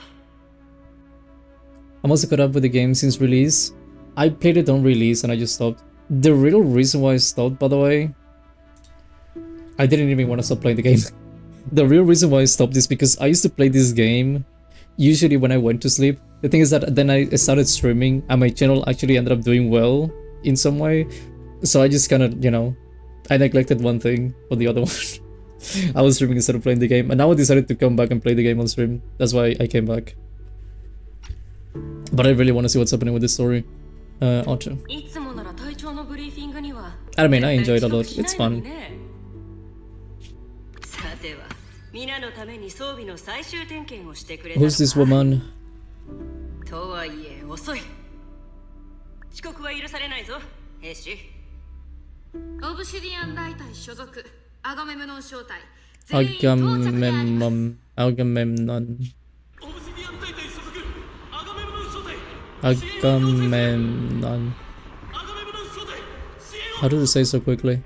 A: I'm also caught up with the game since release. I played it on release and I just stopped. The real reason why I stopped, by the way, I didn't even want to stop playing the game. The real reason why I stopped is because I used to play this game usually when I went to sleep. The thing is that then I started streaming and my channel actually ended up doing well in some way. So I just kind of, you know, I neglected one thing for the other one. I was streaming instead of playing the game, and now I decided to come back and play the game on stream. That's why I came back. But I really want to see what's happening with this story. Otto. I mean, I enjoy it a lot. It's fun. Who's this woman? Agamemnon. Agamemnon. How do they say so quickly?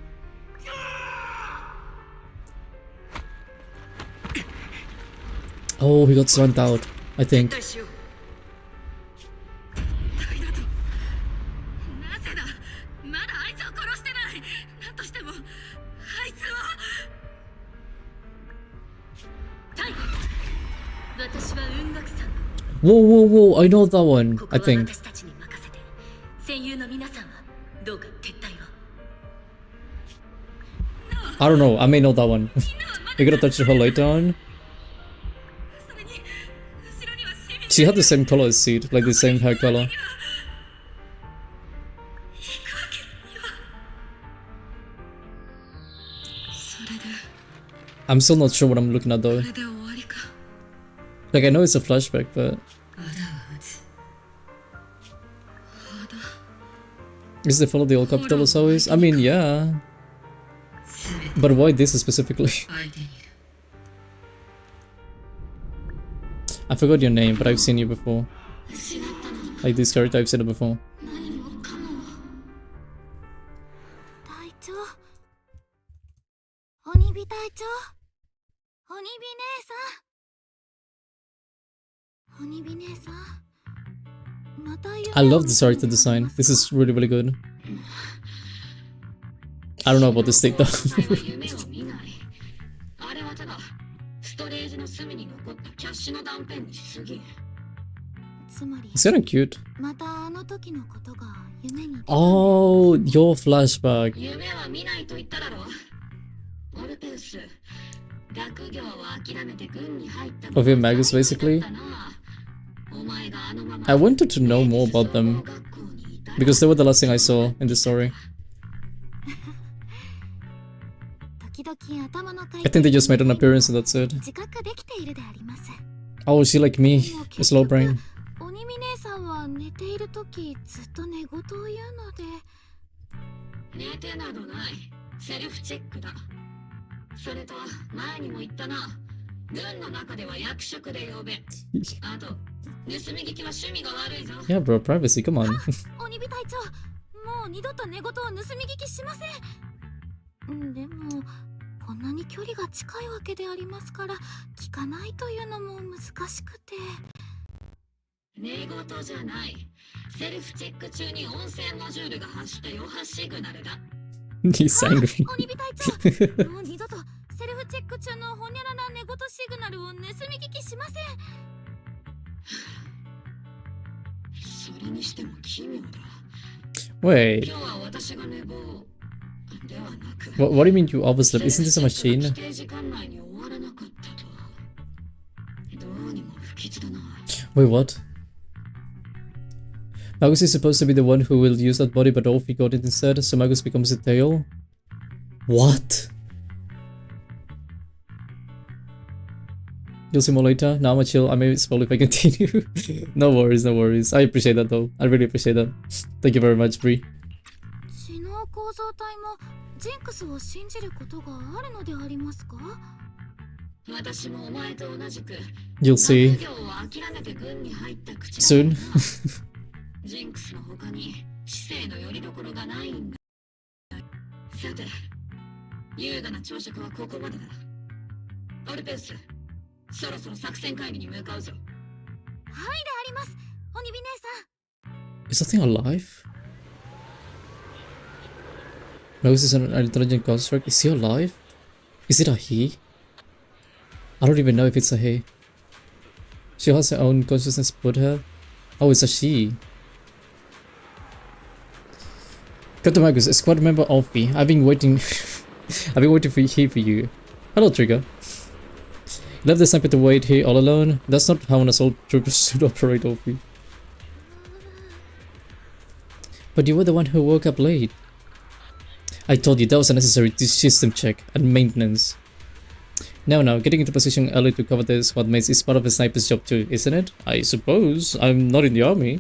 A: Oh, he got sent out, I think. Whoa, I know that one, I think. I don't know, I may know that one. We're gonna touch her later on. She had the same color as Seed, like the same hair color. I'm still not sure what I'm looking at though. Like I know it's a flashback, but is they follow the old capital as always? I mean, yeah. But why this specifically? I forgot your name, but I've seen you before. Like this character, I've seen it before.
B: 隊長、鬼火隊長、鬼火姉さん、鬼火姉さん、また夢を
A: I love this character design. This is really, really good. I don't know about this stick though. It's kinda cute. Oh, your flashback. Of your Magus, basically. I wanted to know more about them because they were the last thing I saw in the story. I think they just made an appearance and that's it. Oh, is she like me? A slow brain.
B: 鬼見姉さんは寝ているときずっと寝言を言うので。寝てなどない。セルフチェックだ。それと前にも言ったな。軍の中では役職で呼べ。あと盗み聞きは趣味が悪いぞ。
A: Yeah, bro, privacy, come on.
B: 鬼火隊長、もう二度と寝言を盗み聞きしません。でもこんなに距離が近いわけでありますから聞かないというのも難しくて。寝言じゃない。セルフチェック中に音声モジュールが発した余波シグナルだ。
A: He's angry.
B: 鬼火隊長、もう二度とセルフチェック中のほにゃらら寝言シグナルを盗み聞きしません。それにしても奇妙だ。
A: Wait. What do you mean you overslept? Isn't this a machine? Wait, what? Magus is supposed to be the one who will use that body, but Wolffie got it instead, so Magus becomes the tail? What? You'll see more later. Now I'm chill. I may spoil if I continue. No worries, no worries. I appreciate that though. I really appreciate that. Thank you very much, Bree. You'll see. Soon. ジンクスの他に知性の拠り所がないんだ。さて、優雅な朝食はここまでだ。オルペウス、そろそろ作戦会議に向かうぞ。はい、であります。鬼火姉さん。Is that thing alive? Magus is an intelligent construct. Is he alive? Is it a he? I don't even know if it's a he. She has her own consciousness put her. Oh, it's a she. Captain Magus, a squad member Wolffie. I've been waiting for you. Hello, Trigger. Left the sniper to wait here all alone. That's not how an assault trooper should operate, Wolffie. But you were the one who woke up late. I told you that was a necessary system check and maintenance. Now, getting into position early to cover the squad mates is part of a sniper's job too, isn't it? I suppose. I'm not in the army.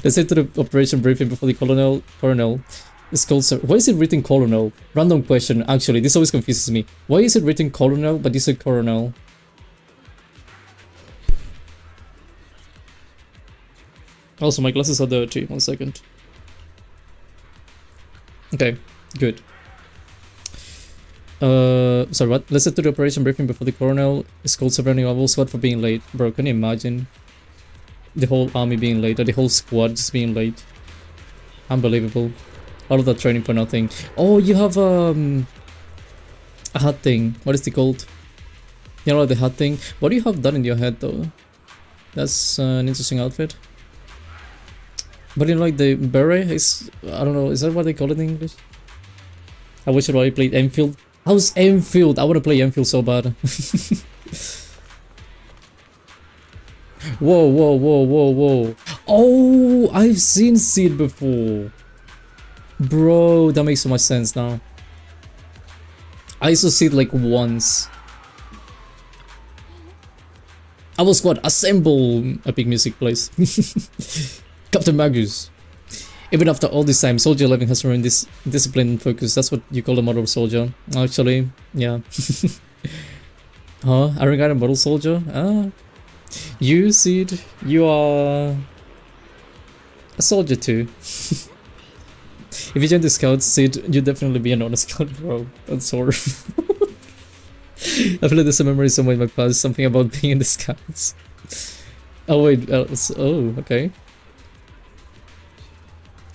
A: Let's head to the operation briefing before the colonel is called. Why is it written colonel? Random question, actually, this always confuses me. Why is it written colonel but you said coronel? Also, my glasses are dirty. 1 second. Okay, good. Sorry, what? Let's head to the operation briefing before the colonel is called surrounding our whole squad for being late. Bro, can you imagine? The whole army being late, or the whole squad just being late. Unbelievable. All of that training for nothing. Oh, you have a hat thing. What is it called? You know, the hat thing. What do you have done in your head though? That's an interesting outfit. But you know, like the beret is, I don't know, is that what they call it in English? I wish I already played Enfield. How's Enfield? I want to play Enfield so bad. Whoa, whoa, whoa, whoa, whoa. Oh, I've seen Seed before. Bro, that makes so much sense now. I saw Seed like once. Our squad, assemble! Epic music plays. Captain Magus. Even after all this time, Soldier 11 has remained this discipline and focus. That's what you call a model soldier. Actually, yeah. Huh? I regard a model soldier? Ah. You, Seed, you are a soldier too. If you join the scouts, Seed, you'll definitely be an honest scout, bro. That's horrible. I feel like there's a memory somewhere in my past, something about being in the scouts. Oh wait, oh, okay.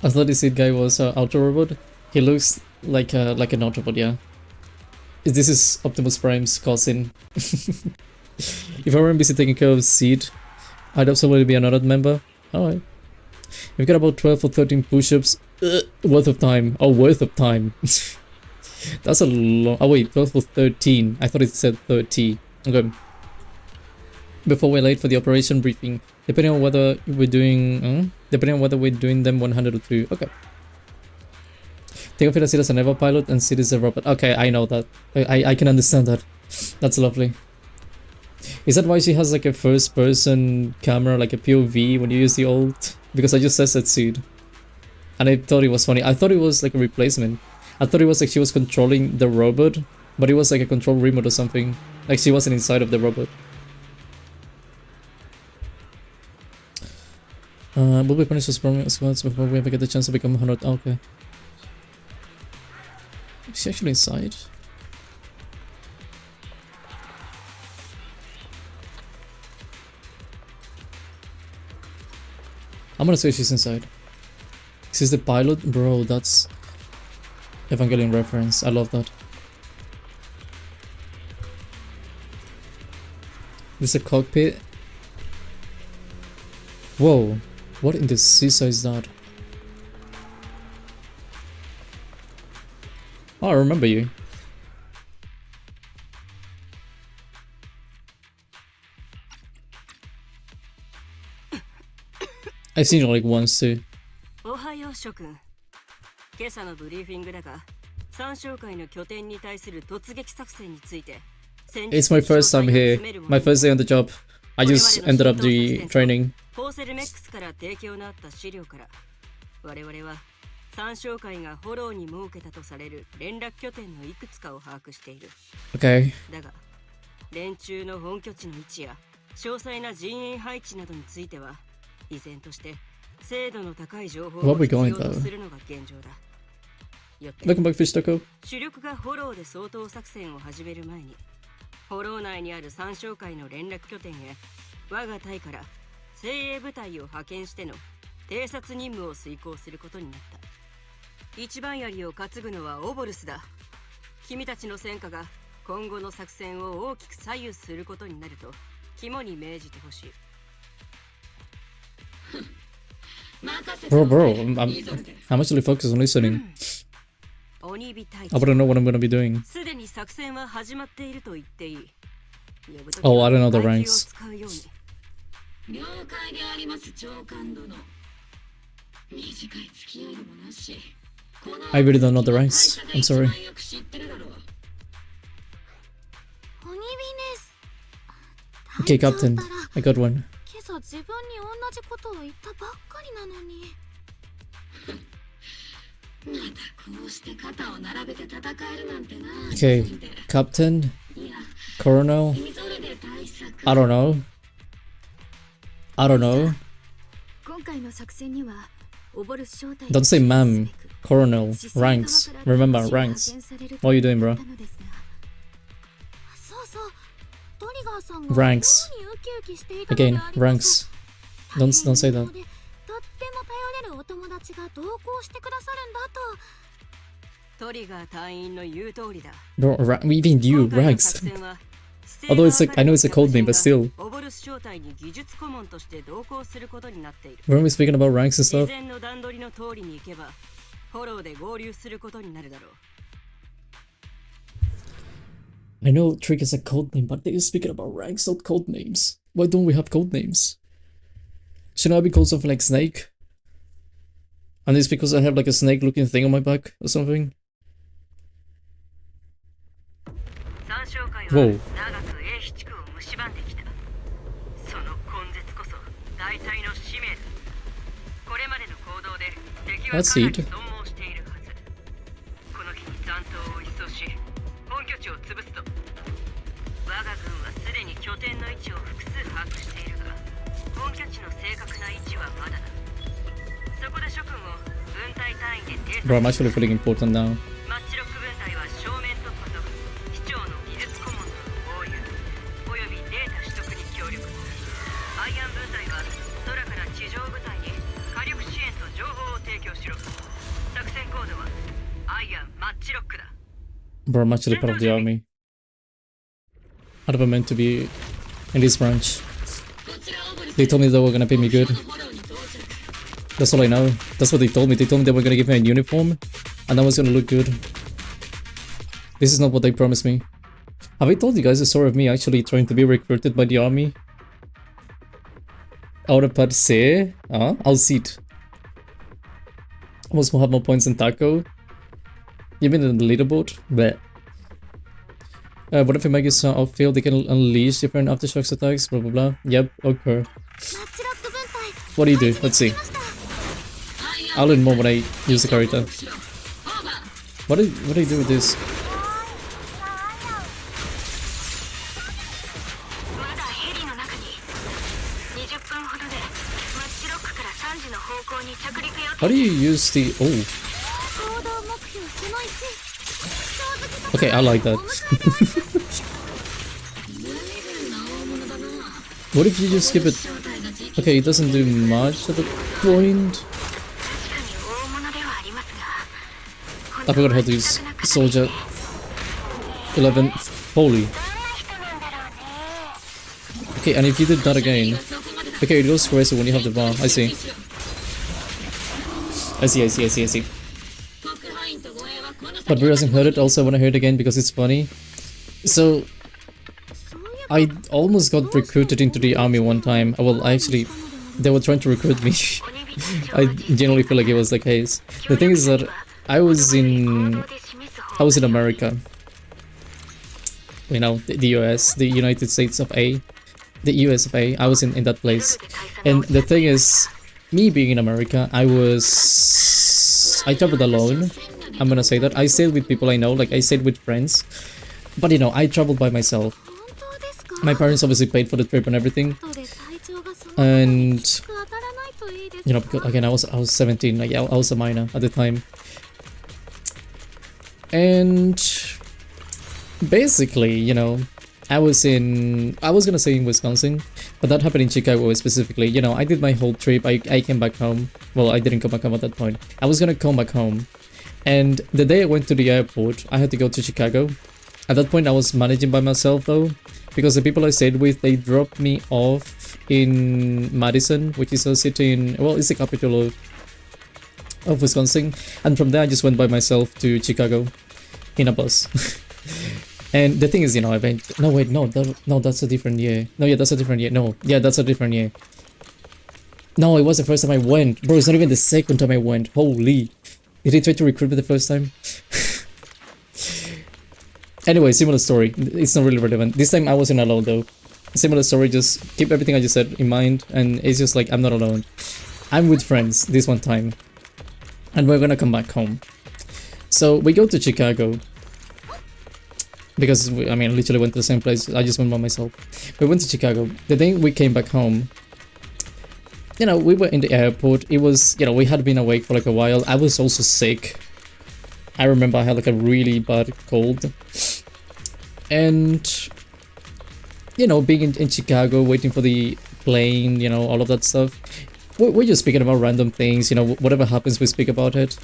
A: I thought this Seed guy was Auto Robot. He looks like an Autobot, yeah. This is Optimus Prime's cousin. If I weren't busy taking care of Seed, I'd absolutely be another member. Alright. We've got about 12 or 13 push-ups worth of time. Oh, worth of time. That's a long... Oh wait, 12 or 13. I thought it said 30. Okay. Before we're late for the operation briefing, depending on whether we're doing... them 100 or 2. Okay. Think of it as Sid as an Evo pilot and Sid is a robot. Okay, I know that. I can understand that. That's lovely. Is that why she has like a first person camera, like a POV when you use the ult? Because I just said that Seed. And I thought it was funny. I thought it was like a replacement. I thought it was like she was controlling the robot, but it was like a control remote or something. Like she wasn't inside of the robot. Will we punish those squads before we ever get the chance to become 100? Oh, okay. Is she actually inside? I'm gonna say she's inside. She's the pilot? Bro, that's Evangelion reference. I love that. This is a cockpit. Whoa. What in the seesaw is that? Oh, I remember you. I've seen it like once too. It's my first time here. My first day on the job. I just ended up the training. Okay.
E: 連中の本拠地の位置や詳細な人員配置などについては依然として精度の高い情報を必要とするのが現状だ。
A: Welcome back, Fish Taco.
E: 主力がフォローで掃討作戦を始める前に、フォロー内にある参照会の連絡拠点へ我が隊から精鋭部隊を派遣しての偵察任務を遂行することになった。一番槍を担ぐのはオボルスだ。君たちの戦果が今後の作戦を大きく左右することになると肝に銘じてほしい。
A: Bro, I'm actually focused on listening. I wouldn't know what I'm gonna be doing. Oh, I don't know the ranks. I really don't know the ranks. I'm sorry. Okay, Captain. I got one. Okay, Captain, Colonel, I don't know. Don't say ma'am, Colonel, ranks, remember ranks. What are you doing, bro? Ranks. Again, ranks. Don't say that. Bro, even you, ranks. Although it's like, I know it's a code name, but still. Weren't we speaking about ranks and stuff? I know Trick is a code name, but they're speaking about ranks, not code names. Why don't we have code names? Shouldn't I be called something like Snake? And it's because I have like a snake looking thing on my back or something? Whoa. That's it. Bro, I'm actually feeling important now. Bro, I'm actually part of the army. How am I meant to be in this branch? They told me they were gonna pay me good. That's all I know. That's what they told me. They told me they were gonna give me a uniform and I was gonna look good. This is not what they promised me. Have I told you guys the story of me actually trying to be recruited by the army? Ahora parece... I'll see it. Almost will have more points than Taco. Even in the leaderboard? Bet. What if you make it outfield, they can unleash different aftershocks attacks, blah blah blah. Yep, okay. What do you do? Let's see. I'll learn more when I use the character. What do I do with this? How do you use the... Oh. Okay, I like that. What if you just skip it? Okay, it doesn't do much at the point. I forgot how to use Soldier 11. Holy. Okay, and if you did that again... Okay, it goes crazy when you have the bar. I see. I see. But Brie hasn't heard it also when I heard it again because it's funny. So... I almost got recruited into the army one time. Well, actually, they were trying to recruit me. I generally feel like it was the case. The thing is that I was in America. You know, the US, the United States of A. The US of A. I was in that place. And the thing is, me being in America, I traveled alone. I'm gonna say that. I stayed with people I know, like I stayed with friends. But you know, I traveled by myself. My parents obviously paid for the trip and everything. And you know, because again I was 17, like I was a minor at the time. And basically, you know, I was gonna say in Wisconsin, but that happened in Chicago specifically. You know, I did my whole trip, I came back home. Well, I didn't come back home at that point. I was gonna come back home. And the day I went to the airport, I had to go to Chicago. At that point I was managing by myself though, because the people I stayed with, they dropped me off in Madison, which is a city in, well, it's the capital of Wisconsin. And from there I just went by myself to Chicago in a bus. And the thing is, you know, that's a different year. No, yeah, that's a different year. No, yeah, that's a different year. No, it was the first time I went. Bro, it's not even the second time I went. Holy. Did he try to recruit me the first time? Anyway, similar story. It's not really relevant. This time I wasn't alone though. Similar story, just keep everything I just said in mind, and it's just like, I'm not alone. I'm with friends this one time. And we're gonna come back home. So we go to Chicago. Because, I mean, I literally went to the same place. I just went by myself. We went to Chicago. The day we came back home, you know, we were in the airport. It was, you know, we had been awake for like a while. I was also sick. I remember I had like a really bad cold. And, you know, being in Chicago, waiting for the plane, you know, all of that stuff. We're just speaking about random things, you know, whatever happens, we speak about it.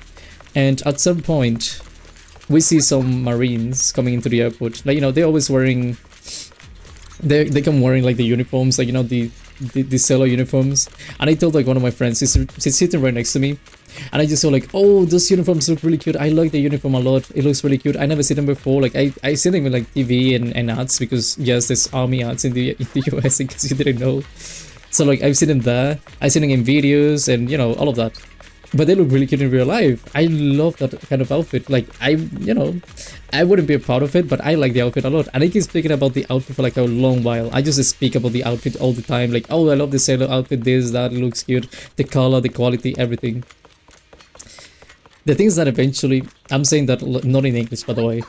A: And at some point, we see some Marines coming into the airport. Like, you know, they're always wearing... They come wearing like the uniforms, like, you know, the sailor uniforms. And I told like one of my friends, he's sitting right next to me. and I just saw like, oh, those uniforms look really cute. I like the uniform a lot. It looks really cute. I never seen them before. Like I seen them in like TV and ads, because yes, there's army ads in the US, in case you didn't know. So like I've seen them there. I've seen them in videos and you know all of that. But they look really cute in real life. I love that kind of outfit. Like I wouldn't be proud of it, but I like the outfit a lot. And I keep speaking about the outfit for like a long while. I just speak about the outfit all the time. Like, oh, I love the sailor outfit, this, that, it looks cute. The color, the quality, everything. The thing is that eventually, I'm saying that not in English, by the way.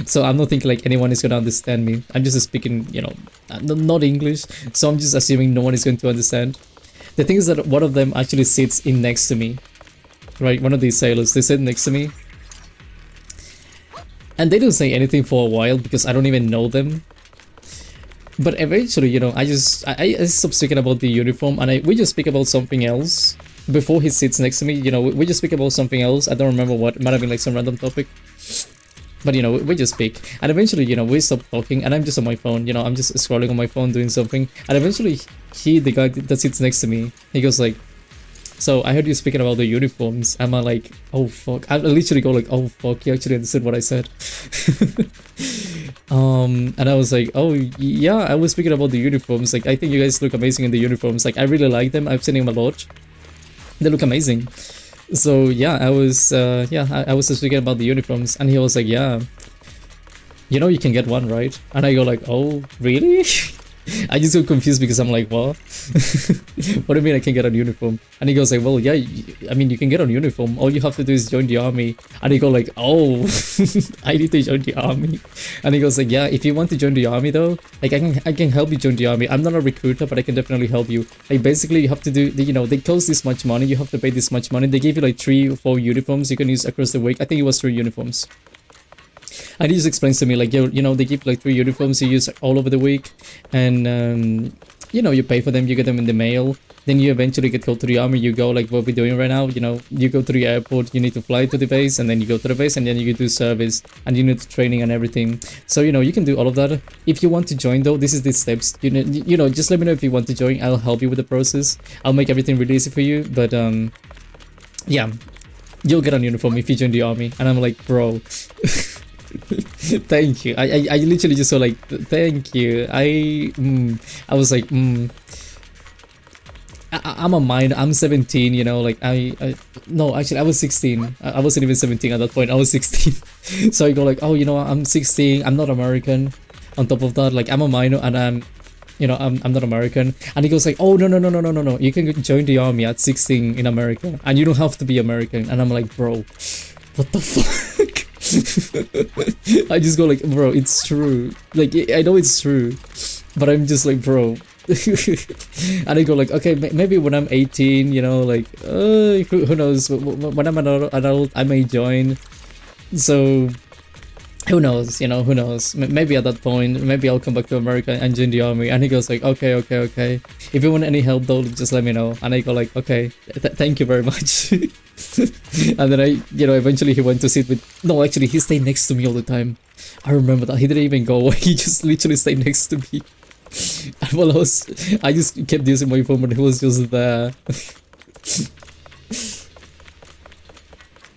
A: So I'm not thinking like anyone is going to understand me. I'm just speaking, you know, not English. So I'm just assuming no one is going to understand. The thing is that one of them actually sits in next to me. Right, one of these sailors, they sit next to me. And they don't say anything for a while because I don't even know them. But eventually, you know, I stop speaking about the uniform and we just speak about something else. Before he sits next to me, you know, we just speak about something else. I don't remember what, it might have been like some random topic. But you know, we just speak. And eventually, you know, we stop talking and I'm just on my phone, you know, I'm just scrolling on my phone doing something. And eventually, the guy that sits next to me, he goes like, so I heard you speaking about the uniforms. I'm like, oh fuck. I literally go like, oh fuck, you actually understood what I said. And I was like, oh yeah, I was speaking about the uniforms. Like, I think you guys look amazing in the uniforms. Like, I really like them. I've seen them a lot. They look amazing. So yeah, I was just speaking about the uniforms, and he was like, yeah, you know, you can get one, right? And I go like, oh really? I just got confused because I'm like, what? What do you mean I can get a uniform? And he goes like, well, yeah, I mean, you can get a uniform. All you have to do is join the army. And he go like, oh, I need to join the army. And he goes like, yeah, if you want to join the army though, like I can help you join the army. I'm not a recruiter, but I can definitely help you. Like basically you have to do, you know, they cost this much money. You have to pay this much money. They give you like 3 or 4 uniforms you can use across the week. I think it was 3 uniforms. And he just explains to me like, you know, they give like 3 uniforms you use all over the week, and you know, you pay for them, you get them in the mail, then you eventually get called to the army. You go like what we're doing right now, you know, you go to the airport, you need to fly to the base, and then you go to the base, and then you do service, and you need training and everything. So you know, you can do all of that. If you want to join though, this is the steps. You know, just let me know if you want to join. I'll help you with the process. I'll make everything really easy for you. But yeah, you'll get a uniform if you join the army. And I'm like, bro. Thank you. I literally just saw like, thank you. I was like, I'm a minor. I'm 17, you know, like no, actually I was 16. I wasn't even 17 at that point. I was 16. So I go like, oh, you know, I'm 16. I'm not American. On top of that, like I'm a minor and I'm not American. And he goes like, oh, no. You can join the army at 16 in America and you don't have to be American. And I'm like, bro, what the fuck? I just go like, bro, it's true. Like, I know it's true, but I'm just like, bro. And I go like, okay, maybe when I'm 18, you know, like, who knows? When I'm an adult, I may join. So, who knows? You know, who knows? Maybe at that point, maybe I'll come back to America and join the army. And he goes like, okay. If you want any help though, just let me know. And I go like, okay, thank you very much. And then eventually he went to sit with, no, actually he stayed next to me all the time. I remember that. He didn't even go away. He just literally stayed next to me. And while I just kept using my phone, but he was just there.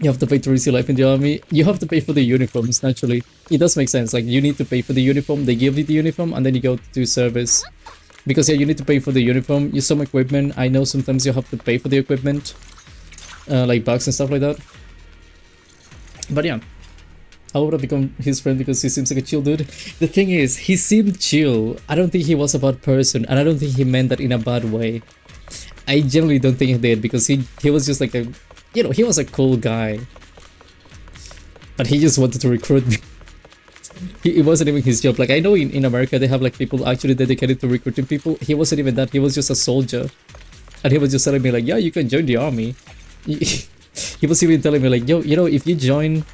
A: You have to pay to risk your life in the army. You have to pay for the uniforms, naturally. It does make sense. Like, you need to pay for the uniform. They give you the uniform, and then you go to do service. Because, yeah, you need to pay for the uniform. Use some equipment. I know sometimes you have to pay for the equipment. Like bugs and stuff like that. But, yeah. I would have become his friend because he seems like a chill dude. The thing is, he seemed chill. I don't think he was a bad person, and I don't think he meant that in a bad way. I generally don't think he did, because he was just like a... You know, he was a cool guy. But he just wanted to recruit me. It wasn't even his job. Like, I know in America they have like people actually dedicated to recruiting people. He wasn't even that. He was just a soldier. And he was just telling me like, yeah, you can join the army. He was even telling me like, yo, you know, if you join,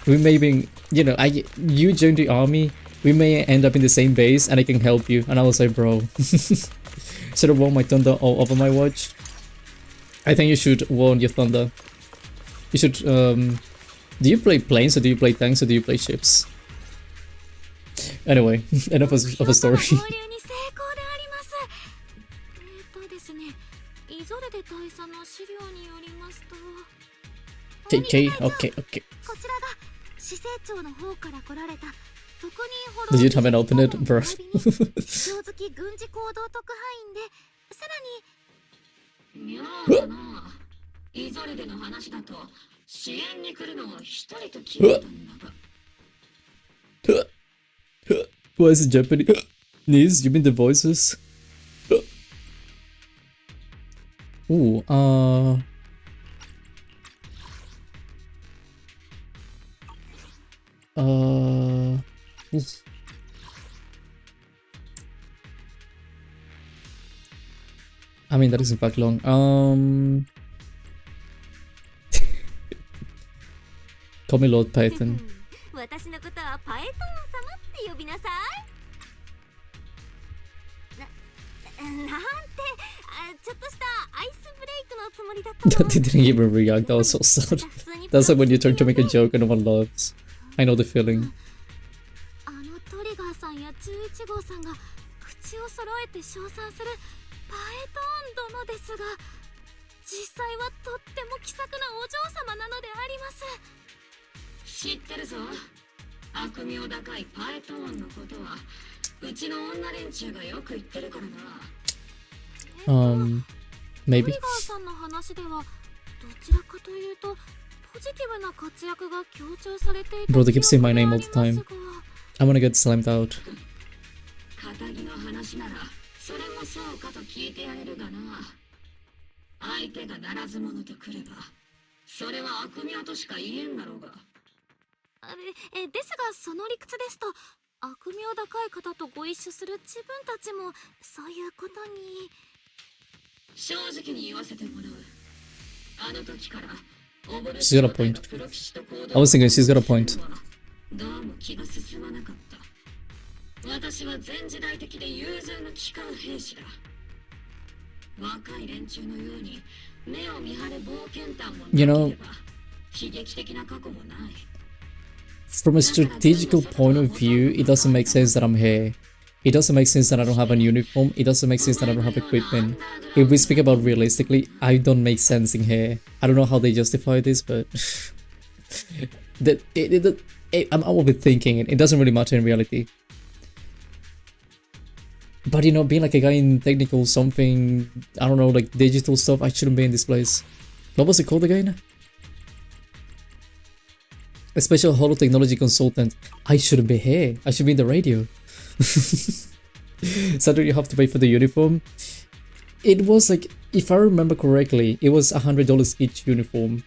A: we may be, you know, you join the army, we may end up in the same base and I can help you. And I was like, bro, should have worn my thunder all over my watch. I think you should warn your thunder. You should, do you play planes or do you play tanks or do you play ships? Anyway, enough of a story. KK, okay, okay.
B: こちらが施政庁の方から来られた特任フォロ
A: Did
B: ー
A: you haven't opened it, bro?
B: 非常付き軍事行動特派員でさらに
E: 妙だな。イゾルデの話だと支援に来るのは一人と決めたんだが。
A: Why is it Japanese? You mean the voices? Ooh, oof. I mean, that is in fact long. Call me Lord Python.
B: 私のことはパエトーン様って呼びなさい。なんて、ちょっとしたアイスブレイクのつもりだったの。
A: That didn't even react, that was so sad. That's like when you try to make a joke and no one laughs. I know the feeling.
B: あのトリガーさんや11号さんが口を揃えて称賛するパエトーン殿ですが、実際はとっても気さくなお嬢様なのであります。
E: 知ってるぞ。悪名高いパエトーンのことはうちの女連中がよく言ってるからな。
A: Maybe.
B: トリガーさんの話ではどちらかというとポジティブな活躍が強調されていた。
A: Bro, they keep saying my name all the time. I wanna get slammed out.
E: 仇の話ならそれもそうかと聞いてやれるがな。相手がならず者とくればそれは悪名としか言えんだろうが。
B: ですがその理屈ですと悪名高い方とご一緒する自分たちもそういうことに。
E: 正直に言わせてもらう。あの時から
A: She's got a point. I was thinking she's got a point.
E: どうも気が進まなかった。私は全時代的で融通の利かう兵士だ。若い連中のように目を見張る冒険探もなければ悲劇的な過去もない。
A: From a strategical point of view, it doesn't make sense that I'm here. It doesn't make sense that I don't have a uniform. It doesn't make sense that I don't have equipment. If we speak about realistically, I don't make sense in here. I don't know how they justify this, but I'm overthinking it. It doesn't really matter in reality. But you know, being like a guy in technical something, I don't know, like digital stuff, I shouldn't be in this place. What was it called again? A special holo technology consultant. I shouldn't be here. I should be in the radio. Sadly, you have to pay for the uniform. It was like, if I remember correctly, it was $100 each uniform.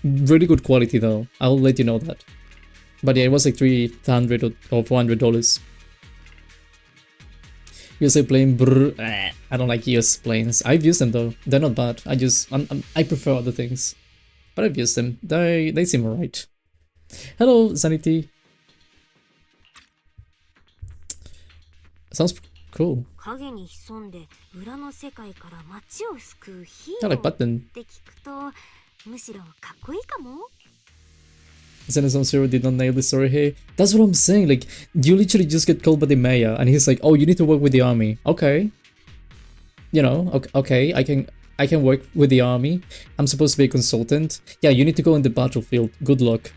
A: Really good quality though. I'll let you know that. But yeah, it was like $300 or $400. USA plane, brr, I don't like US planes. I've used them though. They're not bad. I prefer other things. But I've used them. They seem alright. Hello, Sanity. Sounds cool.
B: 影に潜んで裏の世界から街を救うヒ
A: I
B: ーロ
A: like
B: ーっ
A: button.
B: て聞くとむしろかっこいいかも。
A: Zenless Zero did not nail the story here. That's what I'm saying. Like, you literally just get called by the mayor, and he's like, "Oh, you need to work with the army." Okay. You know, okay, I can work with the army. I'm supposed to be a consultant. Yeah, you need to go in the battlefield. Good luck.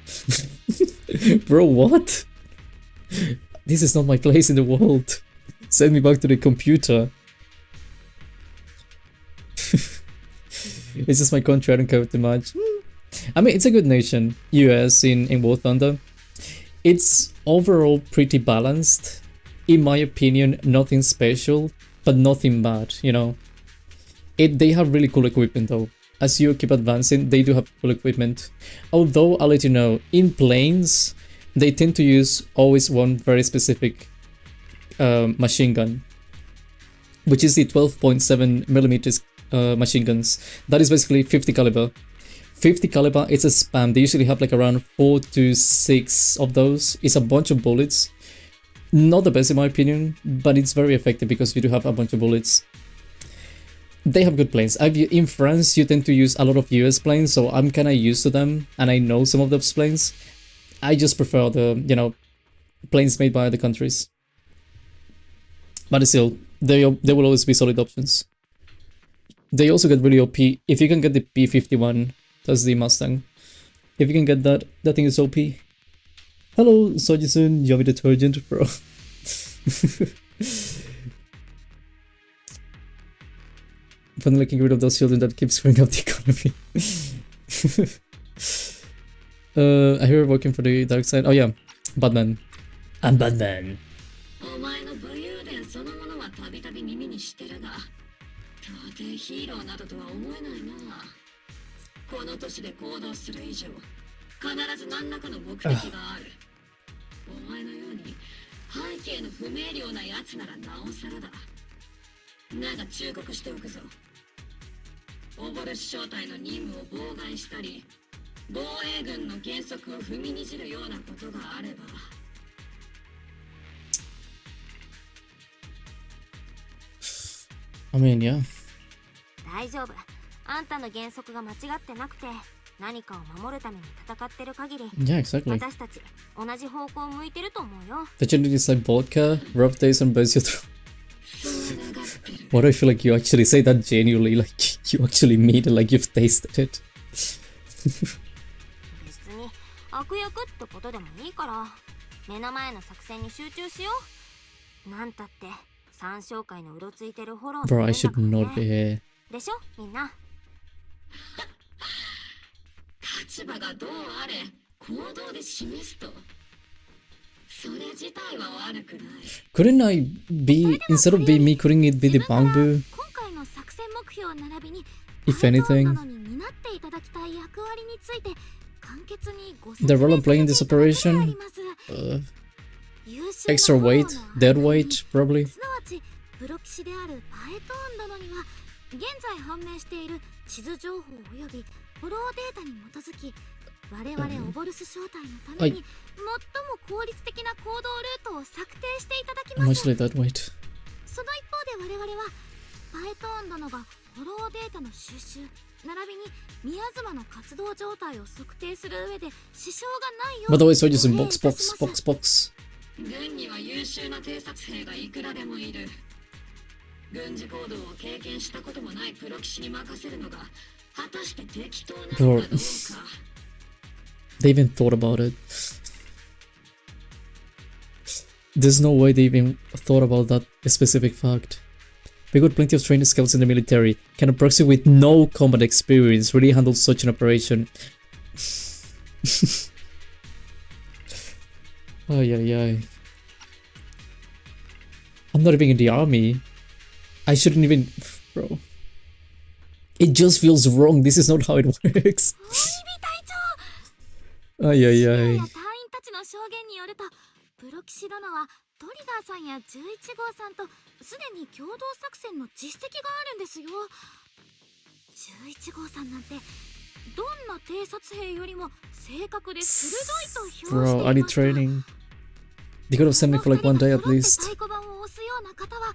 A: Bro, what? This is not my place in the world. Send me back to the computer. It's just my country, I don't care too much. I mean, it's a good nation, US in War Thunder. It's overall pretty balanced. In my opinion, nothing special, but nothing bad, you know. They have really cool equipment though. As you keep advancing, they do have cool equipment. Although, I'll let you know, in planes, they tend to use always one very specific machine gun, which is the 12.7 millimeters machine guns. That is basically 50 caliber. 50 caliber, it's a spam. They usually have like around 4 to 6 of those. It's a bunch of bullets. Not the best in my opinion, but it's very effective because you do have a bunch of bullets. They have good planes. In France, you tend to use a lot of US planes, so I'm kind of used to them, and I know some of those planes. I just prefer the, you know, planes made by other countries. But still, they will always be solid options. They also get really OP. If you can get the P-51, that's the Mustang. If you can get that, that thing is OP. Hello, Sojison, yummy detergent, bro. Finally getting rid of those children that keep screwing up the economy. I hear you're working for the dark side. Oh yeah, Batman. I'm Batman.
E: お前の武勇伝そのものはたびたび耳にしてるが、到底ヒーローなどとは思えないな。この年で行動する以上、必ず何らかの目的がある。お前のように背景の不明瞭なやつならなおさらだ。だが忠告しておくぞ。オボルス正体の任務を妨害したり、防衛軍の原則を踏みにじるようなことがあれば。
A: I mean, yeah.
B: 大丈夫。あんたの原則が間違ってなくて、何かを守るために戦ってる限り、
A: Yeah, exactly.
B: 私たち同じ方向を向いてると思うよ。
A: The gender is like vodka, rub days and burns your throat. Why do I feel like you actually say that genuinely? Like you actually mean it, like you've tasted it.
B: 別に悪役ってことでもいいから、目の前の作戦に集中しよう。なんたって三将会のうろついてるフォロー
A: Bro, I should not be here.
B: でしょ、みんな。
E: 立場がどうあれ行動で示すと、それ自体は悪くない。
A: Couldn't I be, instead of be me, couldn't it be the bamboo?
B: 今回の作戦目標並びに
A: If anything,
B: なのに担っていただきたい役割について簡潔にご説
A: the
B: 明
A: role I'm playing in
B: さ
A: this
B: せていただきたい
A: operation,
B: あります。優秀な
A: extra
B: フォロー
A: weight,
B: の
A: dead weight, probably.
B: すなわちプロ棋士であるパエトーン殿には現在判明している地図情報およびフォローデータに基づき、我々オボルス正体のために最も効率的な行動ルートを策定していただき
A: How
B: ま
A: much
B: す。
A: like that weight?
B: その一方で我々はパエトーン殿がフォローデータの収集並びに宮妻の活動状態を測定する上で支障がないよう
A: By
B: に
A: the way, so just in
B: お願い
A: box,
B: いたし
A: box,
B: ます。
A: box, box.
E: 軍には優秀な偵察兵がいくらでもいる。軍事行動を経験したこともないプロ棋士に任せるのが果たして適当なのかどうか。
A: They even thought about it. There's no way they even thought about that specific fact. We got plenty of trained scouts in the military. Can a proxy with no combat experience really handle such an operation? Ay, ay, ay. I'm not even in the army. I shouldn't even... Bro. It just feels wrong. This is not how it works.
B: 隊長、
A: Ay, ay,
B: や
A: ay.
B: 隊員たちの証言によると、プロ棋士殿はトリガーさんや11号さんとすでに共同作戦の実績があるんですよ。11号さんなんてどんな偵察兵よりも正確で鋭いと評してい
A: Bro, I need
B: ました。
A: training. They could have sent me for like one day at least.
B: 太鼓判を押すような方は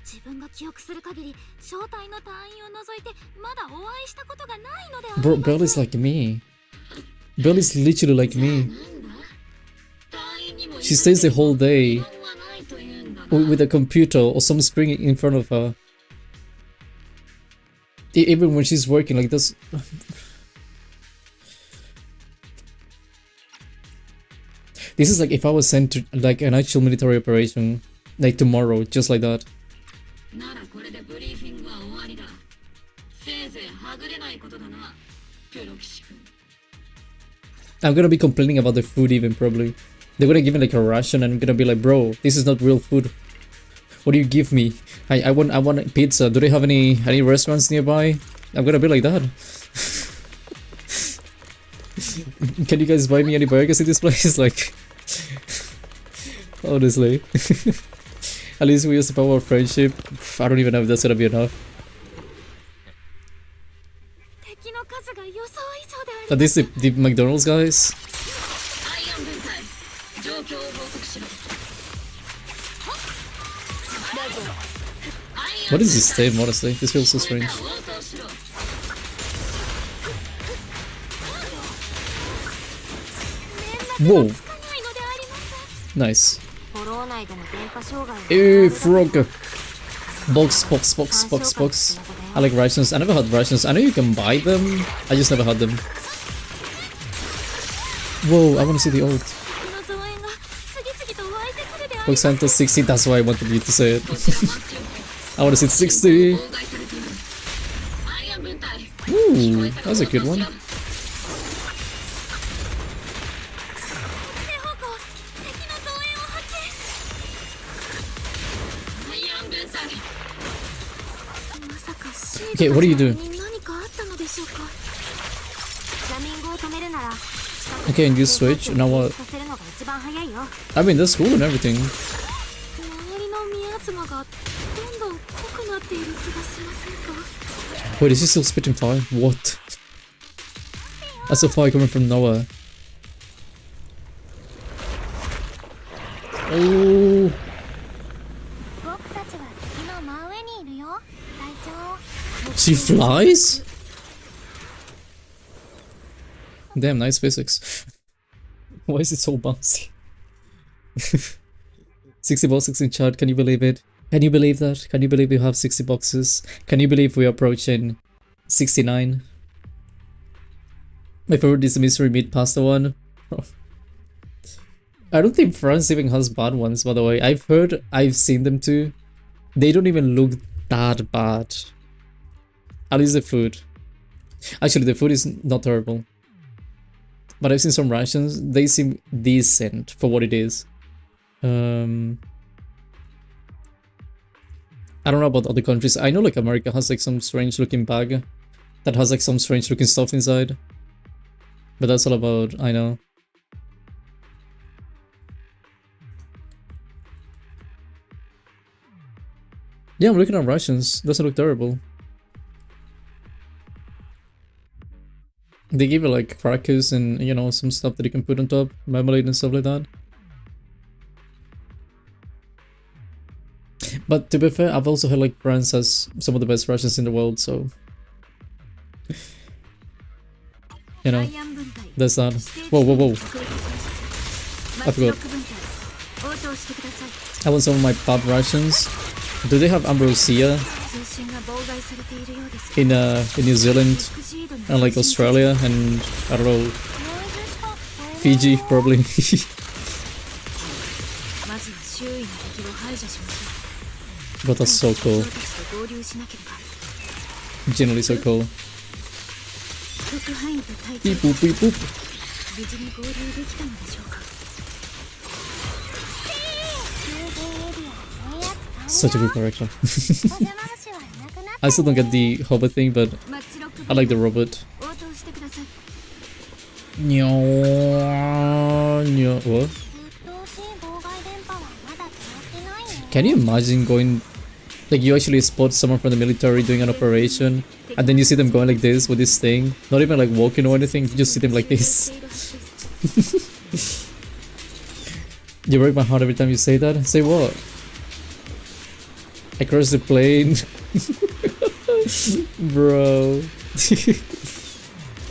B: 自分が記憶する限り正体の隊員を除いてまだお会いしたことがないのではあ
A: Bro,
B: りま
A: Bill
B: す。
A: is like me. Bill is literally like me. She stays the whole day with a computer or some screen in front of her. Even when she's working like this. This is like if I was sent to like an actual military operation, like tomorrow, just like that.
E: ならこれでブリーフィングは終わりだ。せいぜいはぐれないことだな、プロ棋士君。
A: I'm gonna be complaining about the food even probably. They're gonna give me like a ration and I'm gonna be like, bro, this is not real food. What do you give me? I want pizza. Do they have any restaurants nearby? I'm gonna be like that. Can you guys buy me any burgers in this place? Like, honestly. At least we use the power of friendship. I don't even know if that's gonna be enough.
B: 敵の数が予想以上であり
A: Are these the McDonald's guys?
E: アイアン分隊、状況を報告しろ。
A: What is this name, honestly? This feels so strange.
E: 応答しろ。
A: Whoa,
B: つかないのであります。
A: nice.
B: フォロー内での電波障害を
A: Frog. Box. I like rations. I never had rations. I know you can buy them. I just never had them. Whoa, I wanna see the ult.
B: 敵の増援が次々と湧いてくるであり
A: Book Santa 60, that's why I wanted you to say it. I wanna see 60. Ooh, that was a good one.
B: 正方向敵の増援を発見まさかシー
A: Okay, what do you do?
B: に何かあったのでしょうかフラミンゴを止めるなら
A: Okay, and you switch. Now what?
B: させるのが一番早いよ
A: I mean, that's cool and everything.
B: 周りのミアズマがどんどん濃くなっている気がしませんか
A: Wait, is he still spitting fire? What? That's a fire coming from nowhere. Oh,
B: 僕たちは敵の真上にいるよ隊長
A: she flies? Damn, nice physics. Why is it so bouncy? 60 boxes in chat, can you believe it? Can you believe that? Can you believe we have 60 boxes? Can you believe we're approaching 69? My favorite is the mystery meat pasta one. I don't think France even has bad ones, by the way. I've seen them too. They don't even look that bad. At least the food. Actually, the food is not terrible. But I've seen some rations. They seem decent for what it is. I don't know about other countries. I know like America has like some strange looking bag that has like some strange looking stuff inside. But that's all about, I know. Yeah, I'm looking at rations. Doesn't look terrible. They give you like crackers and, you know, some stuff that you can put on top, marmalade and stuff like that. But to be fair, I've also heard like France has some of the best rations in the world, so... You know, there's that. Whoa, whoa, whoa. I forgot. I want some of my pub rations. Do they have ambrosia in New Zealand and like Australia and I don't know, Fiji probably. But that's so cool. Generally so cool. Beep boop beep boop. Such a good character. I still don't get the hobbit thing, but I like the robot. What? Can you imagine going, like you actually spot someone from the military doing an operation and then you see them going like this with this thing, not even like walking or anything, you just see them like this. You break my heart every time you say that. Say what? Across the plane. Bro.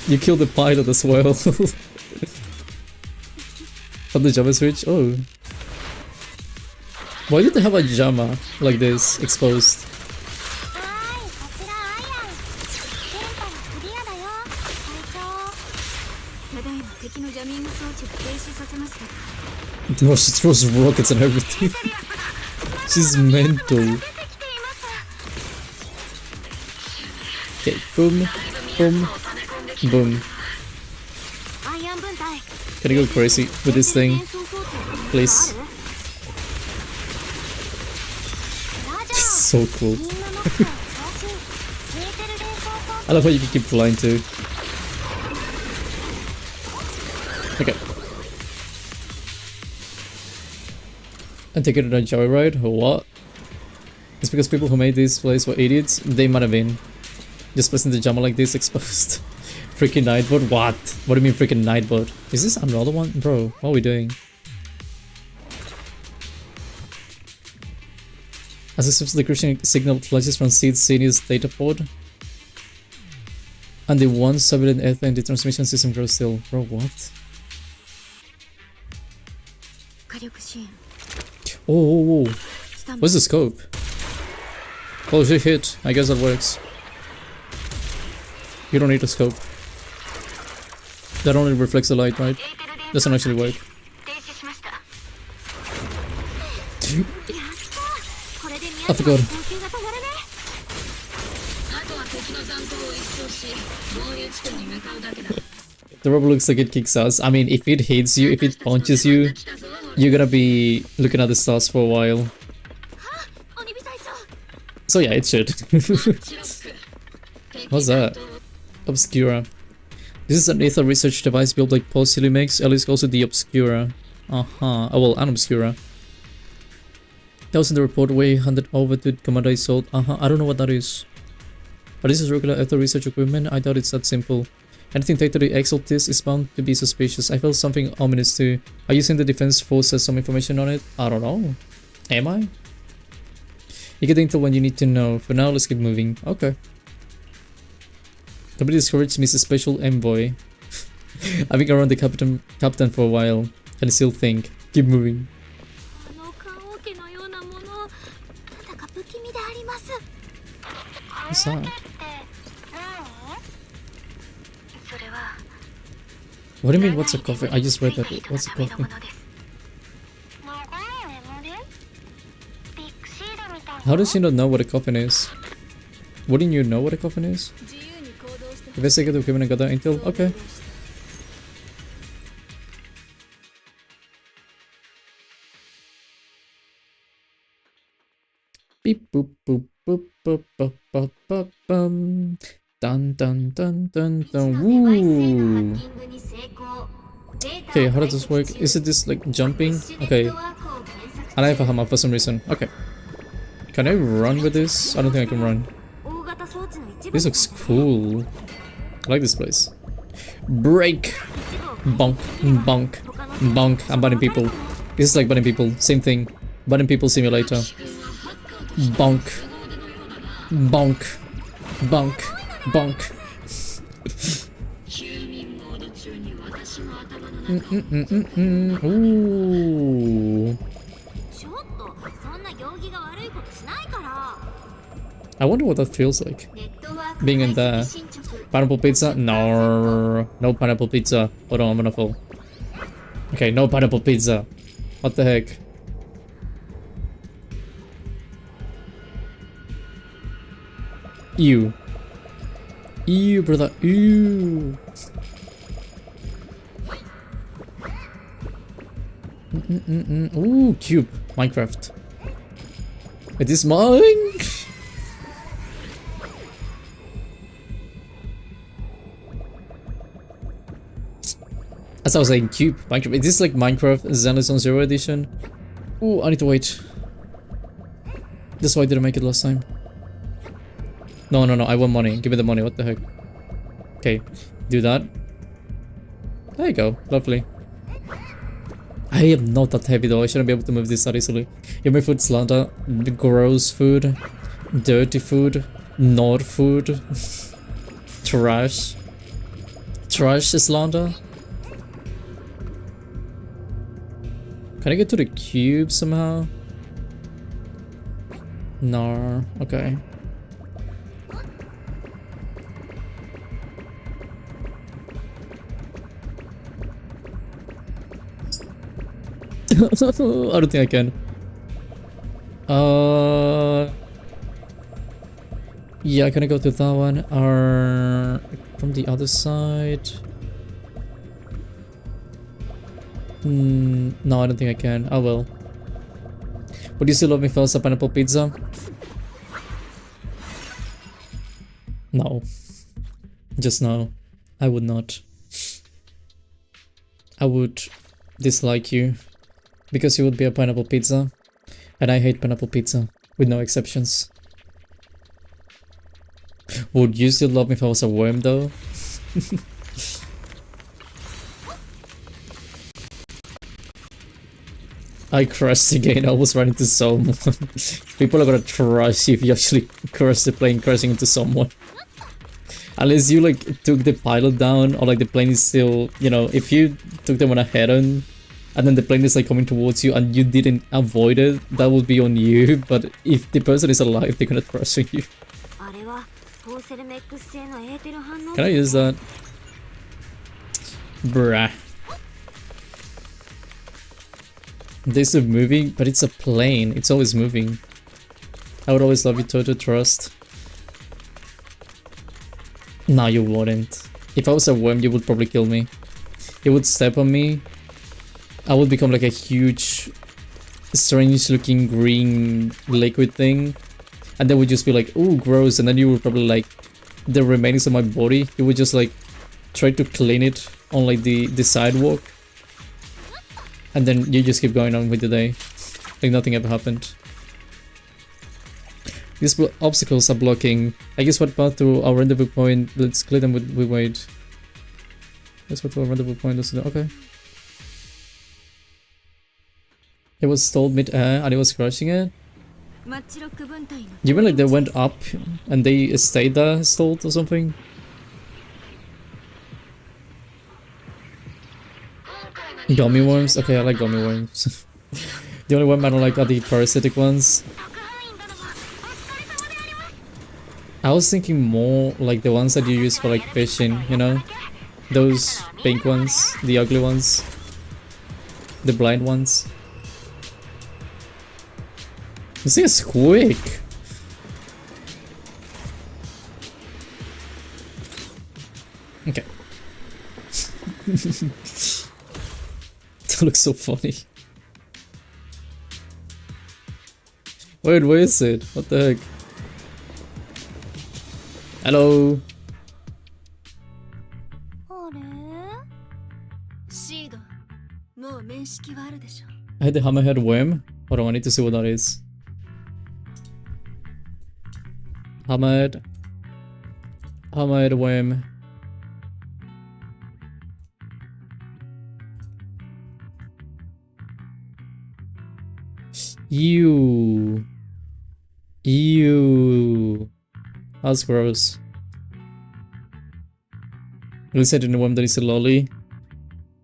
A: You killed the pilot as well. From the Java switch? Oh. Why did they have a Jama like this exposed? No, she throws rockets and everything. She's mental. Okay, boom, boom, boom. Can I go crazy with this thing? Please. It's so cool. I love how you can keep flying too. Okay. And take it on a joyride or what? It's because people who made this place were idiots? They might have been. Just placing the Jama like this exposed. Freaking Nightbot? What? What do you mean freaking Nightbot? Is this another one? Bro, what are we doing? As a subscription signal flashes from Seed Senior's data pod. And the one surveillance ether in the transmission system grows still. Bro, what? Oh. What's the scope? Oh, she hit. I guess that works. You don't need a scope. That only reflects the light, right? Doesn't actually work.
B: 停止しました。やったこれで宮
A: I
B: 島
A: forgot.
B: の供給が止まるね。
E: あとは敵の残党を一掃し合流地点に向かうだけだ。
A: The robot looks like it kicks ass. I mean, if it hits you, if it punches you, you're gonna be looking at the stars for a while.
B: 鬼火隊長
A: So yeah, it should.
E: シロック
A: What's that? Obscura. This is an ether research device built like Postily makes, at least also the Obscura. Oh well, an Obscura. That was in the report where he handed over to Commander Isolde. I don't know what that is. But this is regular ether research equipment. I doubt it's that simple. Anything tied to the exaltis is bound to be suspicious. I felt something ominous too. Are you saying the defense force has some information on it? I don't know. Am I? You get the intel when you need to know. For now, let's keep moving. Okay. Nobody discouraged me as a special envoy. I've been around the captain for a while, and I still think. Keep moving.
B: あの棺桶のようなものなんだか不気味であります。
A: What's that?
B: それは
A: What do you mean, what's a coffin? I just read that. What's a coffin? How does he not know what a coffin is? Wouldn't you know what a coffin is? Investigate the equipment and gather intel? Okay. Beep boop boop boop boop boop boop boop bum. Dun dun dun dun dun. Woo. Okay, how does this work? Is it this like jumping? Okay. I don't have a hammer for some reason. Okay. Can I run with this? I don't think I can run. This looks cool. I like this place. Break! Bonk, bonk, bonk. I'm banning people. This is like banning people. Same thing. Banning people simulator. Bonk. Bonk. Bonk. Bonk. Ooh. I wonder what that feels like. Being in there. Pineapple pizza? No. No pineapple pizza. Hold on, I'm gonna fall. Okay, no pineapple pizza. What the heck? Ew. Ew, brother. Ew. Ooh, cube. Minecraft. It is mine. As I was saying, cube. Minecraft. Is this like Minecraft Zenless on 0 edition? Ooh, I need to wait. That's why I didn't make it last time. No, I want money. Give me the money. What the heck? Okay, do that. There you go. Lovely. I am not that heavy though. I shouldn't be able to move this that easily. Give me food slander. Gross food. Dirty food. Not food. Trash. Trash slander. Can I get to the cube somehow? No. Okay. I don't think I can. Yeah, can I go to that one? From the other side? No, I don't think I can. Oh well. Would you still love me for a pineapple pizza? No. Just no. I would not. I would dislike you. Because you would be a pineapple pizza. And I hate pineapple pizza. With no exceptions. Would you still love me if I was a worm though? I crashed again. I almost ran into someone. People are gonna trash you if you actually crash the plane crashing into someone. Unless you like took the pilot down or like the plane is still, you know, if you took them on a head-on and then the plane is like coming towards you and you didn't avoid it, that would be on you. But if the person is alive, they're gonna crash on you. Can I use that? Bruh. This is moving, but it's a plane. It's always moving. I would always love you, Totto, trust. No, you wouldn't. If I was a worm, you would probably kill me. You would step on me. I would become like a huge, strange looking green liquid thing. And then would just be like, ooh, gross. And then you would probably like, the remains of my body, you would just like, try to clean it on like the sidewalk. And then you just keep going on with the day. Like nothing ever happened. These obstacles are blocking. I guess what path to our rendezvous point? Let's clear them with wait. That's what to our rendezvous point. Let's do. Okay. It was stalled mid-air and it was crushing it. You mean like they went up and they stayed there stalled or something? Gummy worms? Okay, I like gummy worms. The only one I don't like are the parasitic ones. I was thinking more like the ones that you use for like fishing, you know? Those pink ones, the ugly ones, the blind ones. This thing is quick! Okay. That looks so funny. Wait, where is it? What the heck? Hello? I had the hammerhead worm. Hold on, I need to see what that is. Hammerhead worm. Ew. Ew. That's gross. At least I didn't want that it's a lolly.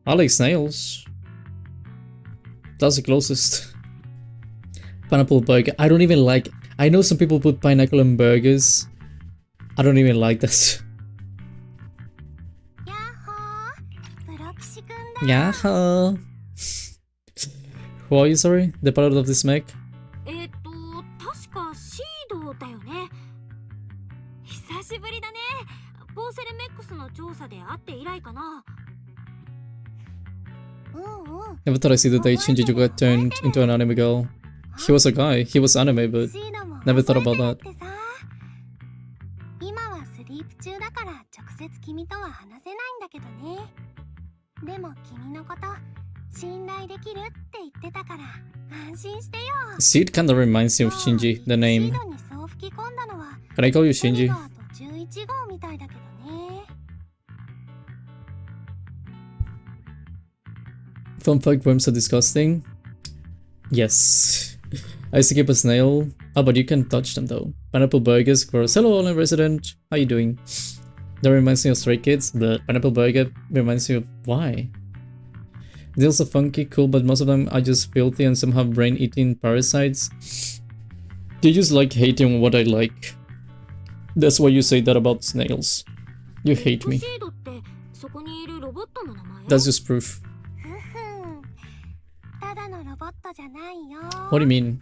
A: I like snails. That's the closest. Pineapple burger. I don't even like. I know some people put pineapple in burgers. I don't even like that. Yahoo! Who are you, sorry? The pilot of this mech? Never thought I'd see the day Shinji got turned into an anime girl. He was a guy, he was anime, but never thought about that. Seed kinda reminds me of Shinji, the name. Can I call you Shinji? Fun fact, worms are disgusting. Yes. I used to keep a snail. Oh, but you can touch them though. Pineapple burgers, gross. Hello, online resident. How you doing? That reminds me of Stray Kids, but pineapple burger reminds me of why? They're also funky, cool, but most of them are just filthy and some have brain-eating parasites. You just like hating what I like. That's why you say that about snails. You hate me. That's just proof. What do you mean?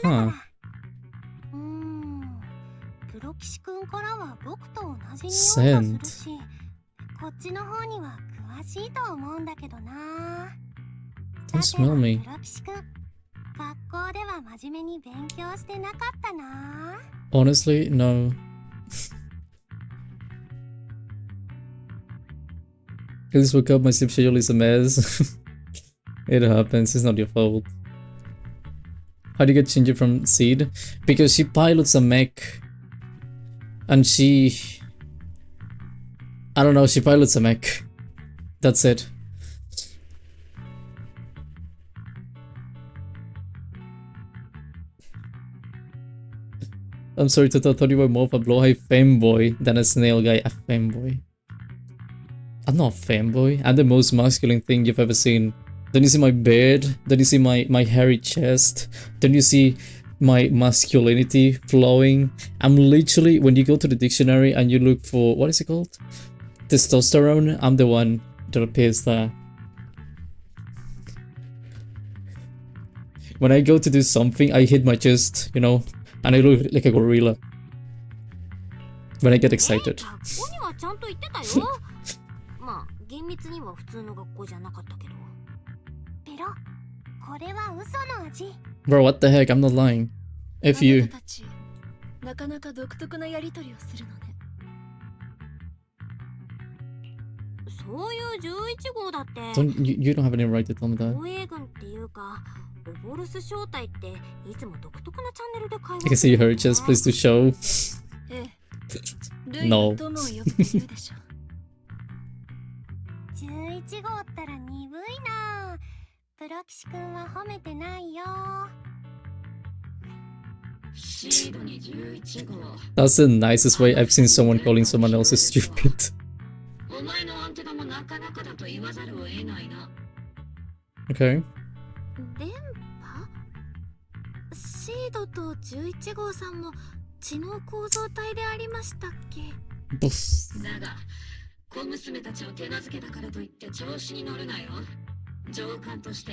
A: Huh. Sand. Don't smell me. Honestly, no. Please woke up, my sleep schedule is a mess. It happens, it's not your fault. How do you get Shinji from Seed? Because she pilots a mech. And she... I don't know, she pilots a mech. That's it. I'm sorry, Totto, I thought you were more of a blowhigh fanboy than a snail guy. A fanboy. I'm not a fanboy. I'm the most masculine thing you've ever seen. Don't you see my beard? Don't you see my hairy chest? Don't you see my masculinity flowing. I'm literally, when you go to the dictionary and you look for, what is it called? Testosterone, I'm the one that appears there. When I go to do something, I hit my chest, you know, and I look like a gorilla. When I get excited.
B: 学校にはちゃんと行ってたよ。まあ厳密には普通の学校じゃなかったけど。ペロ、これは嘘の味。
A: Bro, what the heck? I'm not lying. If you...
F: たちなかなか独特なやりとりをするのね。
B: そういう11号だって。
A: You don't have any right to tell me that.
B: 防衛軍っていうか、オボルス正体っていつも独特なチャンネルで会話
A: I can see her chest, please do show.
F: ええ。
A: No.
F: ルイの友を呼ぶというでしょ。
B: 11号ったら鈍いな。プロ騎士くんは褒めてないよ。
E: シードに11号。
A: That's the nicest way I've seen someone calling someone else stupid.
E: お前のアンテナもなかなかだと言わざるを得ないな。
A: Okay.
F: 電波？シードと11号さんも知能構造体でありましたっけ？
A: Oof.
E: だが、小娘たちを手なずけたからといって調子に乗るなよ。上官として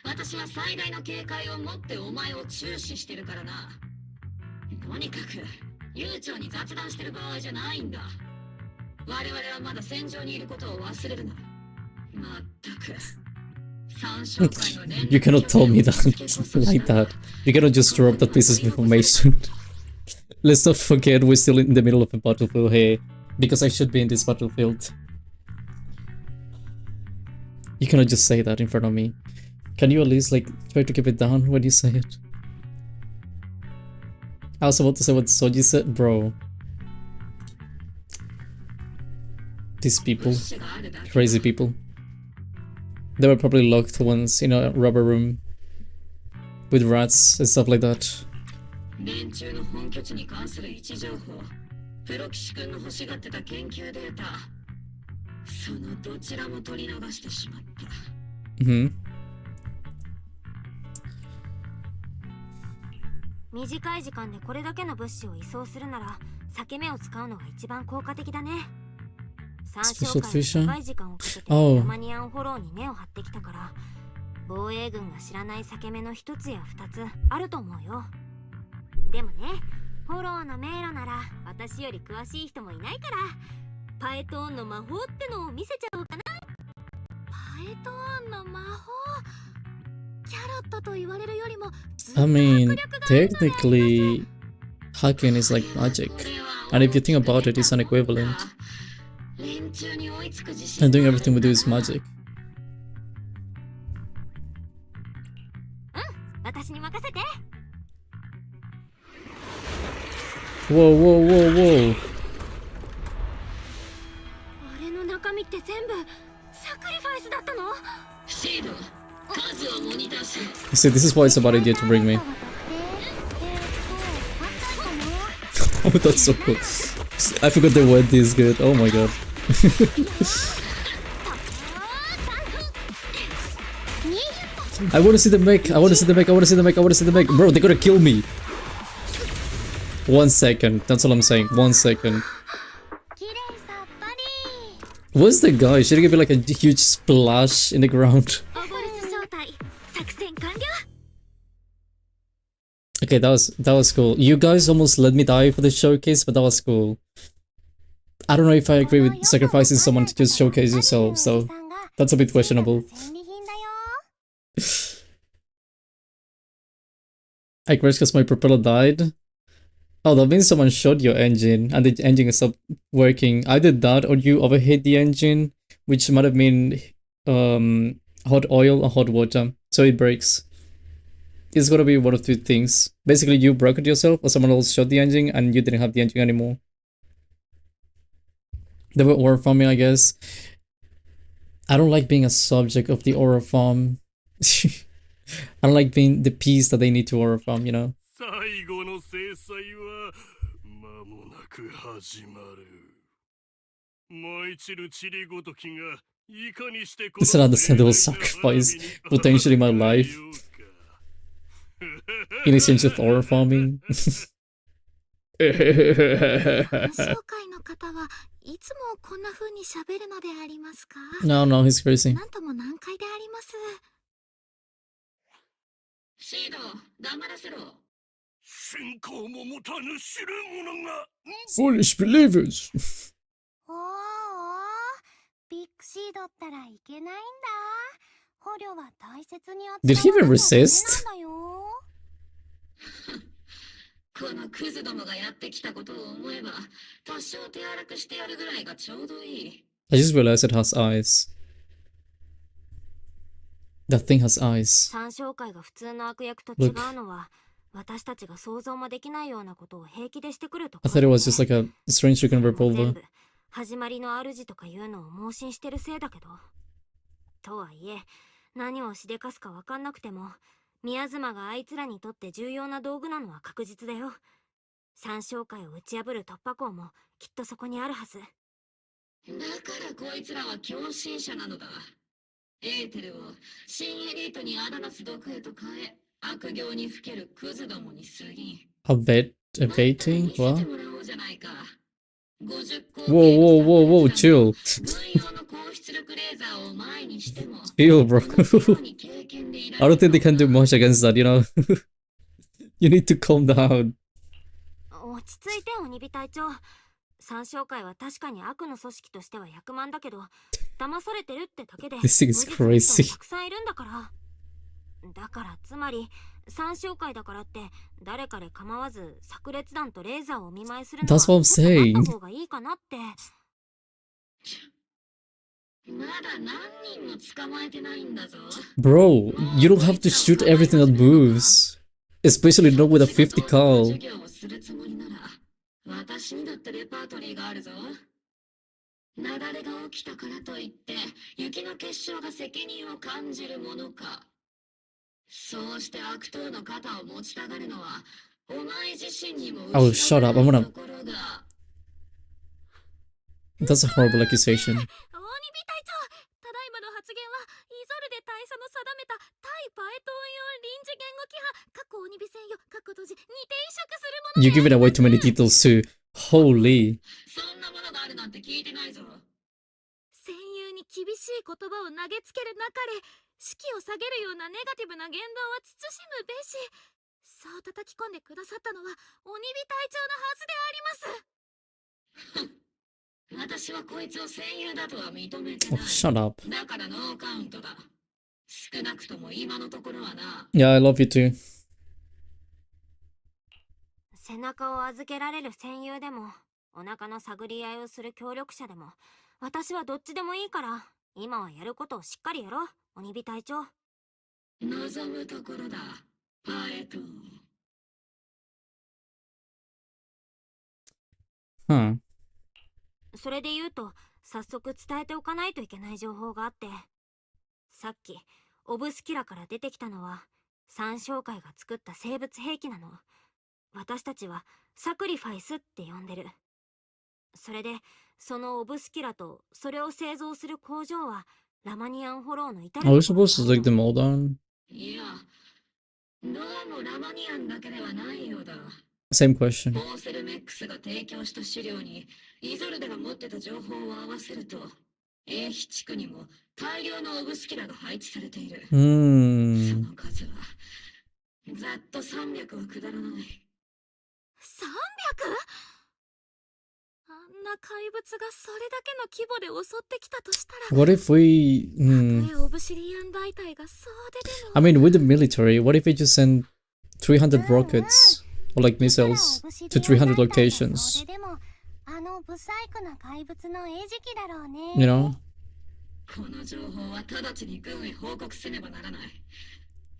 E: 私は最大の警戒を持ってお前を注視してるからな。とにかく悠長に雑談してる場合じゃないんだ。我々はまだ戦場にいることを忘れるな。まったく。
A: You cannot tell me that like that. You cannot just drop that piece of information. Let's not forget we're still in the middle of a battlefield here, because I should be in this battlefield. You cannot just say that in front of me. Can you at least like try to keep it down when you say it? I was about to say what Soji said, bro. These people, crazy people. They were probably locked once in a rubber room with rats and stuff like that.
E: 連中の本拠地に関する位置情報、プロ騎士君の欲しがってた研究データ、そのどちらも取り逃してしまった。
B: 短い時間でこれだけの物資を移送するなら、裂け目を使うのが一番効果的だね。参照会に長い時間をかけてヤマニアンフォローに根を張ってきたから、防衛軍が知らない裂け目の一つや二つあると思うよ。でもね、フォローの迷路なら私より詳しい人もいないから、パエトーンの魔法ってのを見せちゃおうかな。
F: パエトーンの魔法、キャロットと言われるよりも
A: I mean, technically, hacking is like magic. And if you think about it, it's an equivalent. And doing everything we do is magic.
B: 私に任せて。
A: Whoa, whoa, whoa, whoa.
B: あれの中身って全部サクリファイスだったの？
E: シード、数をモニターし。
A: See, this is why it's a bad idea to bring me. Oh, that's so cool. I forgot the word is good. Oh my god. I wanna see the mech. I wanna see the mech. I wanna see the mech. I wanna see the mech. Bro, they're gonna kill me. 1 second. That's all I'm saying. 1 second. What's the guy? Should it be like a huge splash in the ground? Okay, that was cool. You guys almost let me die for the showcase, but that was cool. I don't know if I agree with sacrificing someone to just showcase yourself, so that's a bit questionable. I crashed because my propeller died. Oh, that means someone shot your engine and the engine stopped working. Either that or you overheat the engine, which might have been hot oil or hot water, so it breaks. It's gotta be one of two things. Basically, you broke it yourself or someone else shot the engine and you didn't have the engine anymore. They were aura farming, I guess. I don't like being a subject of the aura farm. I don't like being the piece that they need to aura farm, you know?
G: 最後の制裁は間もなく始まる。燃え散る塵ごときがいかにしてこの
A: It's an understandable sacrifice, potentially my life. In exchange of ore farming.
F: 鑑賞会の方はいつもこんな風に喋るのでありますか？
A: No, no, he's crazy.
F: なんとも難解であります。
E: シード、黙らせろ。
G: 信仰も持たぬ知る者が。
A: Foolish believers.
F: おーおー、ビッグシードったらいけないんだ。捕虜は大切に扱
A: Did he
F: わ
A: even
F: なきゃダメ
A: resist?
F: なんだよ。
E: このクズどもがやってきたことを思えば、多少手荒くしてやるぐらいがちょうどいい。
A: I just realized it has eyes. That thing has eyes.
B: 参照会が普通の悪役と違うのは、私たちが想像もできないようなことを平気でしてくるとこ
A: I
B: ろ
A: thought it
B: だね。
A: was just like a strange looking
B: 全
A: revolver.
B: 部始まりの主とかいうのを盲信してるせいだけど。とはいえ、何をしでかすかわかんなくても、宮妻があいつらにとって重要な道具なのは確実だよ。参照会を打ち破る突破口もきっとそこにあるはず。
E: だからこいつらは狂信者なのだ。エーテルを新エリートにあだなす毒へと変え、悪行にふけるクズどもに過ぎ。
A: Evading?
E: 見せて
A: What?
E: もらおうじゃないか。50
A: Whoa, whoa, whoa, whoa, chill.
E: 軍用の高出力レーザーを前にしても
A: Chill, bro.
E: 同じように経験でいられ
A: I
E: る
A: don't think they can do much against that, you know? You need to calm down.
B: 落ち着いて鬼火隊長。参照会は確かに悪の組織としては役満だけど、騙されてるってだけで
A: This thing is
B: 無実の人
A: crazy.
B: もたくさんいるんだから。だからつまり参照会だからって誰彼構わず炸裂弾とレーザーをお見舞いするのは
A: That's what I'm
B: ちょっと待
A: saying.
B: った方がいいかなって。
E: まだ何人も捕まえてないんだぞ。
A: Bro, you don't have to shoot everything that moves. Especially not with a 50 cal.
E: 授業をするつもりなら、私にだってレパートリーがあるぞ。雪崩が起きたからといって、雪の結晶が責任を感じるものか。そうして悪党の肩を持ちたがるのは、お前自身にも
A: Oh, shut up. I'm gonna.
E: ところが。
A: That's a horrible accusation.
F: 鬼火隊長、ただいまの発言はイゾルデ大佐の定めた対パエトン用臨時言語規範過去鬼火専用過去閉じに転職するもの
A: You're giving away too many details too. Holy.
E: そんなものがあるなんて聞いてないぞ。
F: 戦友に厳しい言葉を投げつけるなかれ、士気を下げるようなネガティブな言動は慎むべし。そう叩き込んでくださったのは鬼火隊長のはずであります。
E: 私はこいつを戦友だとは認めて
A: Oh,
E: ない。
A: shut up.
E: だからノーカウントだ。少なくとも今のところはな。
A: Yeah, I love you too.
B: 背中を預けられる戦友でもお腹の探り合いをする協力者でも私はどっちでもいいから今はやることをしっかりやろう鬼火隊長。
E: 望むところだ、パエト。
A: Huh.
B: それで言うと早速伝えておかないといけない情報があって、さっきオブスキラから出てきたのは参照会が作った生物兵器なの。私たちはサクリファイスって呼んでる。それでそのオブスキラとそれを製造する工場はラマニアンフォローの至る
A: Are we
B: ところ
A: supposed
B: に
A: to
B: あ
A: take
B: る
A: them
B: の。
A: all down?
E: いや、どうもラマニアンだけではないようだ。
A: Same question.
E: ボーセルメックスが提供した資料にイゾルデが持ってた情報を合わせると、英比地区にも大量のオブスキラが配置されている。そ
A: Hmm.
E: の数はざっと300は下らない。
F: 300？ あんな怪物がそれだけの規模で襲ってきたとしたら、
A: What if we.
F: たとえオブシリアン大隊がそうででも
A: I mean, with the military, what if we just send 300 rockets or like missiles to 300 locations?
F: でもあのブサイクな怪物の餌食だろうね。
A: You know?
E: この情報は直ちに軍へ報告せねばならない。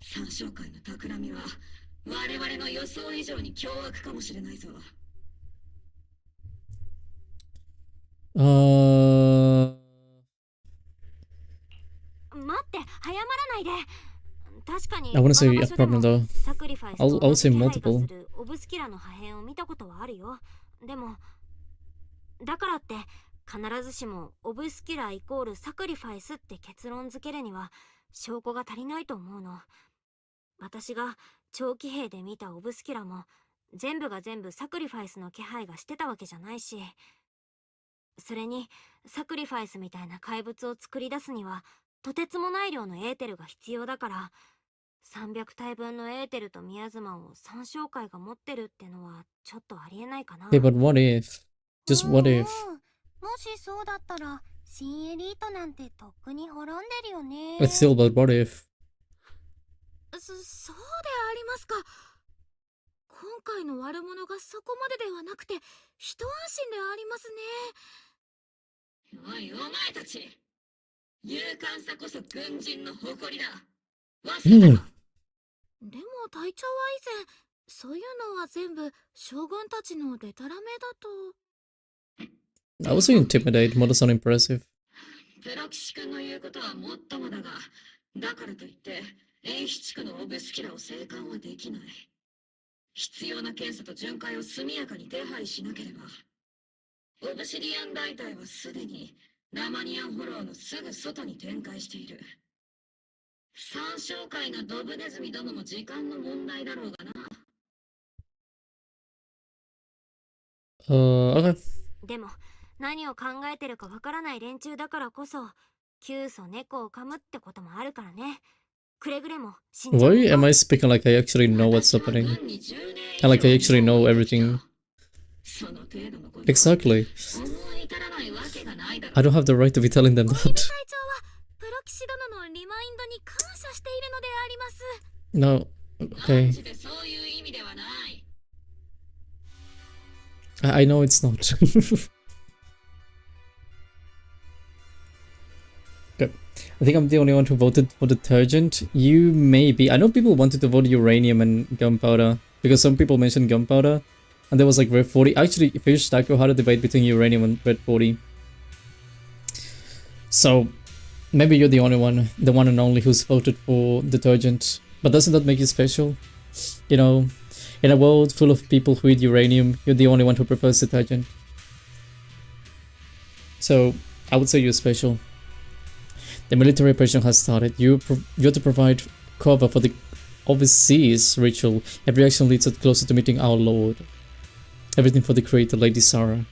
E: 参照会の企みは我々の予想以上に凶悪かもしれないぞ。
B: 待って早まらないで。確かに
A: I wanna say
B: この
A: a
B: 場所でも
A: problem though.
B: サクリファイス
A: I would
B: と
A: say
B: 同じ気配
A: multiple.
B: がするオブスキラの破片を見たことはあるよ。でもだからって必ずしもオブスキライコールサクリファイスって結論付けるには証拠が足りないと思うの。私が長期兵で見たオブスキュラも全部が全部サクリファイスの気配がしてたわけじゃないし、それにサクリファイスみたいな怪物を作り出すにはとてつもない量のエーテルが必要だから、300体分のエーテルとミヤズマを三商会が持ってるってのはちょっとありえないかな。
A: Okay, but what if? Just what if?
F: もしそうだったら新エリートなんてとっくに滅んでるよね。
A: It's still, but what if?
F: そうでありますか。今回の悪者がそこまでではなくて一安心でありますね。おい、お前たち、勇敢さこそ軍人の誇りだ。忘れたか。でも隊長は以前そういうのは全部将軍たちのデタラメだと。
A: I was intimidate, more than impressive.
F: プロ騎士君の言うことはもっともだが、だからといって演出地区のオブスキュラを生還はできない。必要な検査と巡回を速やかに手配しなければ。オブシディアン大隊はすでにナマニアンフォローのすぐ外に展開している。三商会のドブネズミどもも時間の問題だろうがな。
A: Okay.
B: でも何を考えてるかわからない連中だからこそ、急須猫を噛むってこともあるからね。くれぐれも慎重に。
A: Why am I speaking like I actually know what's happening? And like I actually know everything? Exactly. I don't have the right to be telling them
F: 隊
A: that.
F: 長はプロ騎士殿のリマインドに感謝しているのであります。
A: No. Okay.
F: マジでそういう意味ではない。
A: I know it's not. Okay. I think I'm the only one who voted for detergent. You may be. I know people wanted to vote uranium and gunpowder because some people mentioned gunpowder and there was like red 40. Actually, Fish Taco had a debate between uranium and red 40. So maybe you're the only one, the one and only who's voted for detergent. But doesn't that make you special? You know, in a world full of people who eat uranium, you're the only one who prefers detergent. So I would say you're special. The military operation has started. You have to provide cover for the overseas ritual. Every action leads us closer to meeting our lord. Everything for the creator, Lady Sarah.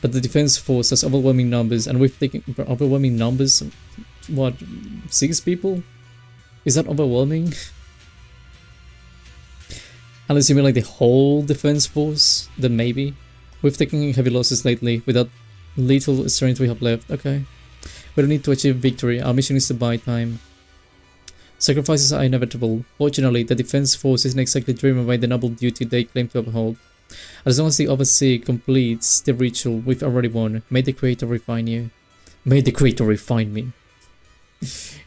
A: But the defense force has overwhelming numbers, and we've taken overwhelming numbers. What, 6 people? Is that overwhelming? Unless you mean like the whole defense force, then maybe. We've taken heavy losses lately. Without little strength we have left. Okay. We don't need to achieve victory. Our mission is to buy time. Sacrifices are inevitable. Fortunately, the defense force isn't exactly driven by the noble duty they claim to uphold. As long as the overseer completes the ritual, we've already won. May the creator refine you. May the creator refine me.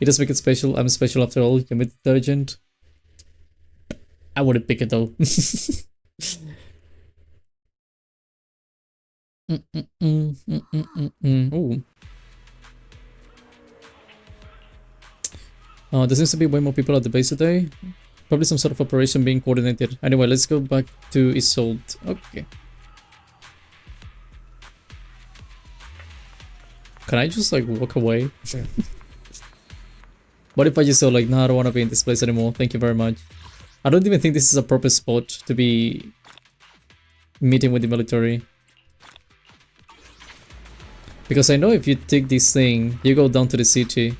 A: It does make it special. I'm special after all. You're my detergent. I wouldn't pick it though. Ooh. There seems to be way more people at the base today. Probably some sort of operation being coordinated. Anyway, let's go back to Isolde. Okay. Can I just like walk away? What if I just go like, nah, I don't want to be in this place anymore. Thank you very much. I don't even think this is a proper spot to be meeting with the military. Because I know if you take this thing, you go down to the city.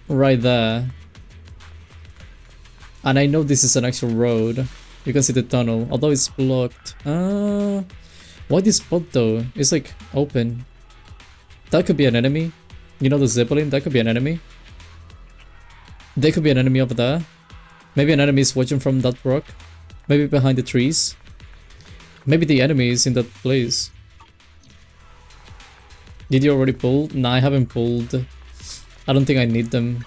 A: Right there. And I know this is an actual road. You can see the tunnel, although it's blocked. Why this spot though? It's like open. That could be an enemy. You know the Zeppelin? That could be an enemy. There could be an enemy over there. Maybe an enemy is watching from that rock. Maybe behind the trees. Maybe the enemy is in that place. Did you already pull? Nah, I haven't pulled. I don't think I need them.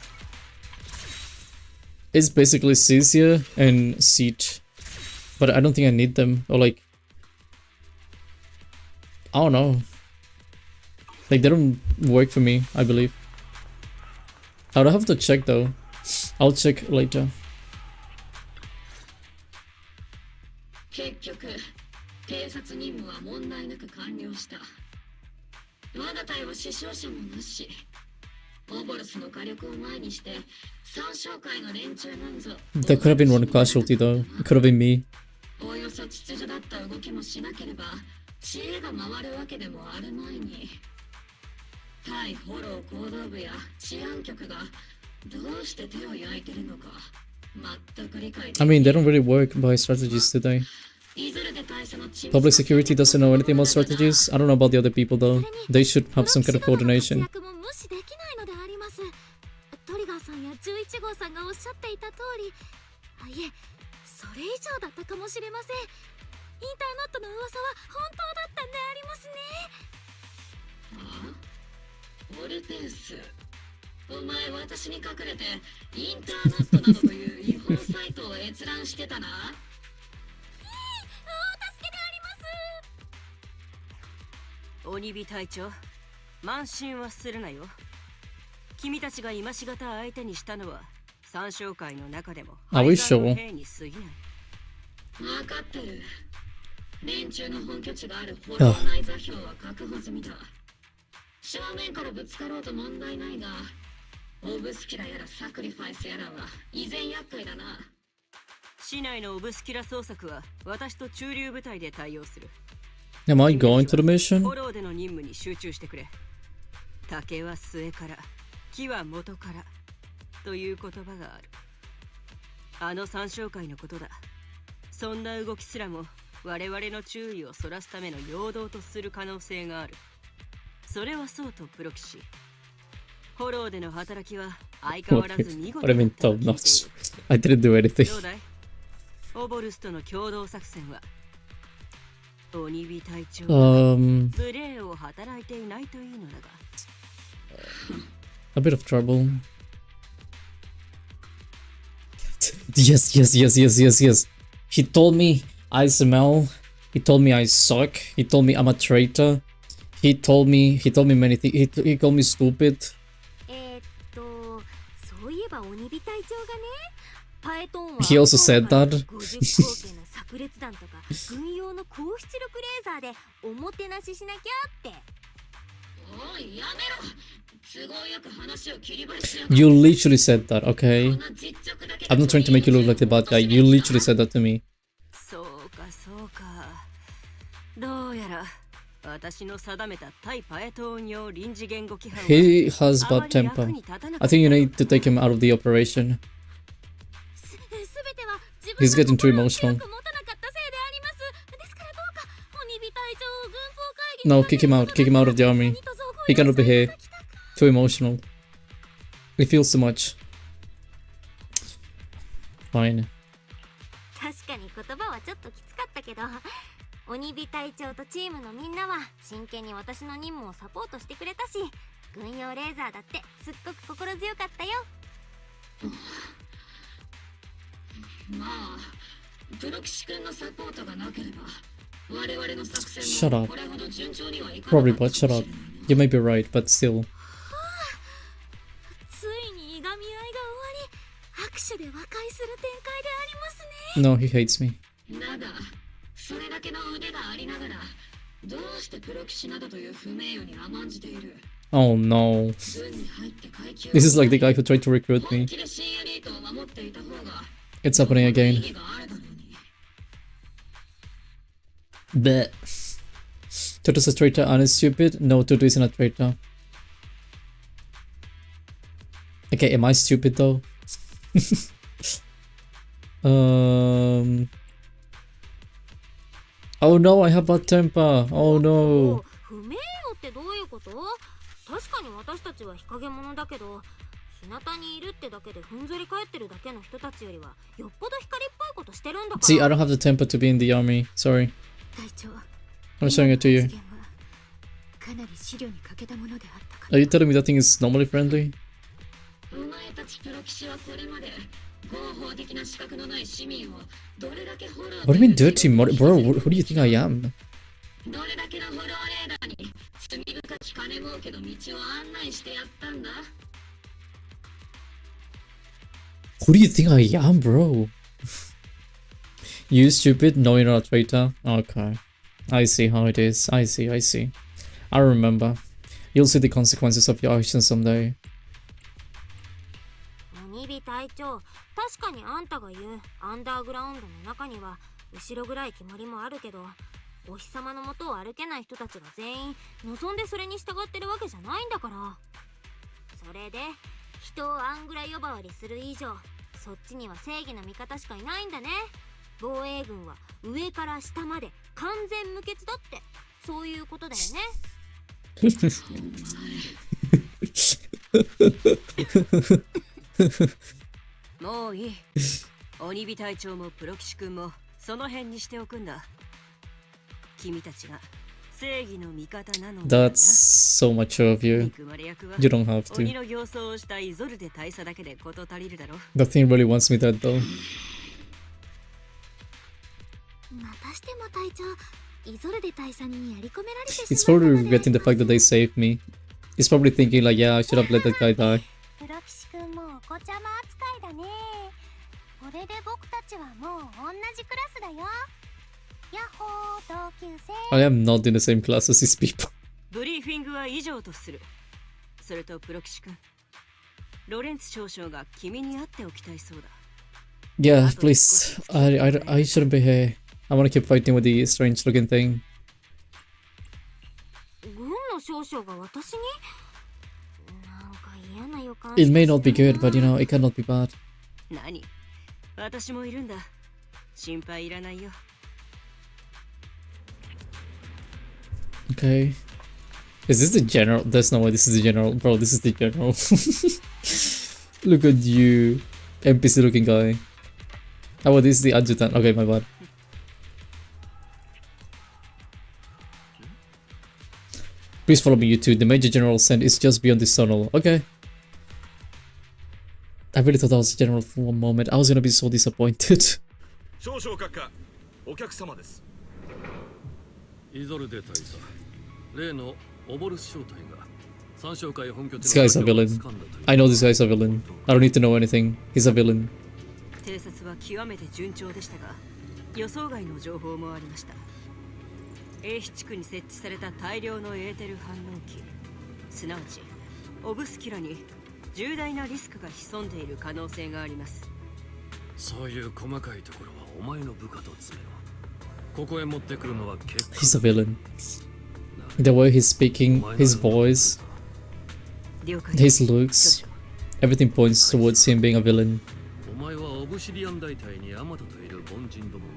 A: It's basically Cecia and Seat. But I don't think I need them. Or like... I don't know. Like they don't work for me, I believe. I would have to check though. I'll check later.
F: 結局、偵察任務は問題なく完了した。我が隊は死傷者もなし。オボルスの火力を前にして三将会の連中なんぞ
A: That could have been one casualty though. It could have been me.
F: およそ秩序だった動きもしなければ知恵が回るわけでもあるまいに、対フォロー行動部や治安局がどうして手を焼いてるのか全く理解でき
A: I
F: ない。
A: mean, they don't really work by strategies, do they?
F: いずれで大佐のチーム
A: Public security doesn't know anything about strategies. I don't know about the other people though. They should have some kind of coordination.
F: プロキシ殿の活躍も無視できないのであります。トリガーさんや11号さんがおっしゃっていた通り、いえ、それ以上だったかもしれません。インターネットの噂は本当だったんでありますね。オルペンス、お前私に隠れてインターネットなどという違法サイトを閲覧してたな。
E: 鬼火隊長、慢心はするなよ。君たちが今しがた相手にしたのは三将会の中でも
A: Are we
E: 廃材
A: sure?
E: の兵に過ぎない。
F: 分かってる。連中の本拠地があるホロー内座標は確保済みだ。正面からぶつかろうと問題ないが、オブスキラやらサクリファイスやらは依然厄介だな。
E: 市内のオブスキュラ捜索は私と中流部隊で対応する。
A: Am I going to the mission?
E: フォローでの任務に集中してくれ。竹は末から木は元からという言葉がある。あの三将会のことだ。そんな動きすらも我々の注意をそらすための陽動とする可能性がある。それはそうとプロキシ。フォローでの働きは相変わらず見事
A: What do you mean top notch? I didn't do anything.
E: どうだい？オボルスとの共同作戦は鬼火隊長は無礼を働いていないというのだが。
A: A bit of trouble. Yes, yes, yes, yes, yes, yes. He told me I smell. He told me I suck. He told me I'm a traitor. He told me many things. He called me stupid.
B: そういえば鬼火隊長がね、パエトンは
A: He also said that.
B: 50口径の炸裂弾とか軍用の高出力レーザーでおもてなししなきゃって。
F: おい、やめろ。都合よく話を切り張りしや
A: You literally said that, okay?
F: こんな実直だけ
A: I'm not trying to make you look like the bad guy. You literally said that to me.
E: そうかそうか。どうやら私の定めた対パエトン用臨時言語規範は
A: He has
E: あ
A: bad
E: まり役
A: temper.
E: に立たなか
A: I
E: った
A: think you need to take him out of the operation.
F: すべては自
A: He's
F: 分
A: getting too
F: が
A: emotional.
F: 心を強く持たなかったせいであります。ですからどうか鬼火隊長を軍法会議
A: No,
F: に
A: kick him out. Kick him out of the army. He cannot be here. Too emotional. He feels too much. Fine.
B: 確かに言葉はちょっときつかったけど、鬼火隊長とチームのみんなは真剣に私の任務をサポートしてくれたし、軍用レーザーだってすっごく心強かったよ。
F: まあ、プロキシ君のサポートがなければ我々の作戦
A: Shut
F: も
A: up.
F: これほど順調にはいかな
A: Probably,
F: かっ
A: but
F: た
A: shut
F: かも
A: up.
F: しれないな。
A: You may be right, but still.
F: ついにいがみ合いが終わり、握手で和解する展開でありますね。
A: No, he hates me.
F: だが、それだけの腕がありながら、どうしてプロ騎士などという不名誉に甘んじている。
A: Oh no.
F: 軍に入って階級を
A: This is like the guy who tried to recruit
F: 本
A: me.
F: 気で新エリートを守っていた方が
A: It's happening
F: 意
A: again.
F: 義があるだろうに。
A: Bleh. Totto's a traitor and is stupid? No, Totto isn't a traitor. Okay, am I stupid though? Oh no, I have bad temper. Oh no.
B: 不名誉ってどういうこと？確かに私たちは日陰者だけど、日向にいるってだけでふんぞり返ってるだけの人たちよりはよっぽど光っぽいことしてるんだから。
A: See, I don't have the temper to be in the army. Sorry.
F: 隊長、
A: I'm showing it to you.
F: かなり資料に欠けたものであったか
A: Are you telling me that thing is normally friendly?
F: お前たちプロ騎士はこれまで合法的な資格のない市民をどれだけフォロー
A: What do you mean dirty? Bro, who do you think I am?
F: どれだけのフォローレーダーに罪深き金儲けの道を案内してやったんだ。
A: Who do you think I am, bro? You stupid? No, you're not a traitor. Okay. I see how it is. I see. I remember. You'll see the consequences of your actions someday.
B: 隊長、確かにあんたが言うアンダーグラウンドの中には後ろぐらい決まりもあるけど、お日様の下を歩けない人たちが全員望んでそれに従ってるわけじゃないんだから。それで人をアングラ呼ばわりする以上、そっちには正義の味方しかいないんだね。防衛軍は上から下まで完全無欠だって、そういうことだよね。
E: もういい。鬼火隊長もプロ騎士君もその辺にしておくんだ。君たちが正義の味方なのだな。
A: That's so mature of you.
E: 憎まれ役は
A: You don't have
E: 鬼
A: to.
E: の形相をしたイゾルデ大佐だけで事足りるだろ。
A: The thing really wants me dead though.
F: またしても隊長、イゾルデ大佐にやり込められてし
A: It's
F: まった
A: probably
F: ので
A: regretting the fact that they saved me. It's probably thinking like, yeah, I should have let that guy die.
F: プロ騎士君もお子ちゃま扱いだね。これで僕たちはもう同じクラスだよ。ヤッホー、同級生。
A: I am not in the same class as these people.
E: ブリーフィングは以上とする。それとプロ騎士君、ロレンツ少将が君に会っておきたいそうだ。
A: Yeah, please. I shouldn't be here. I want to keep fighting with the strange looking thing.
B: 軍の少将が私に？なんか嫌な予感。
A: It may not be good, but you know, it cannot be bad.
E: 何？私もいるんだ。心配いらないよ。
A: Okay. Is this the general? There's no way this is the general. Bro, this is the general. Look at you. NPC looking guy. Oh, well, this is the adjutant. Okay, my bad. Please follow me, you two. The Major General sent is just beyond this tunnel. Okay. I really thought that was the general for one moment. I was gonna be so disappointed.
D: 少々閣下、お客様です。
G: イゾルデ大佐、例のオボルス正体が三将会本拠地
A: This guy's a villain. I know this guy's a villain. I don't need to know anything. He's a villain.
E: 偵察は極めて順調でしたが、予想外の情報もありました。A 地区に設置された大量のエーテル反応機、すなわちオブスキュラに重大なリスクが潜んでいる可能性があります。
G: そういう細かいところはお前の部下と詰めろ。ここへ持ってくるのは結構。
A: He's a villain. The way he's speaking, his voice,
E: 了解。
A: his looks, everything points towards him being a villain.
G: お前はオブシディアン大隊にアマトといる凡人どもの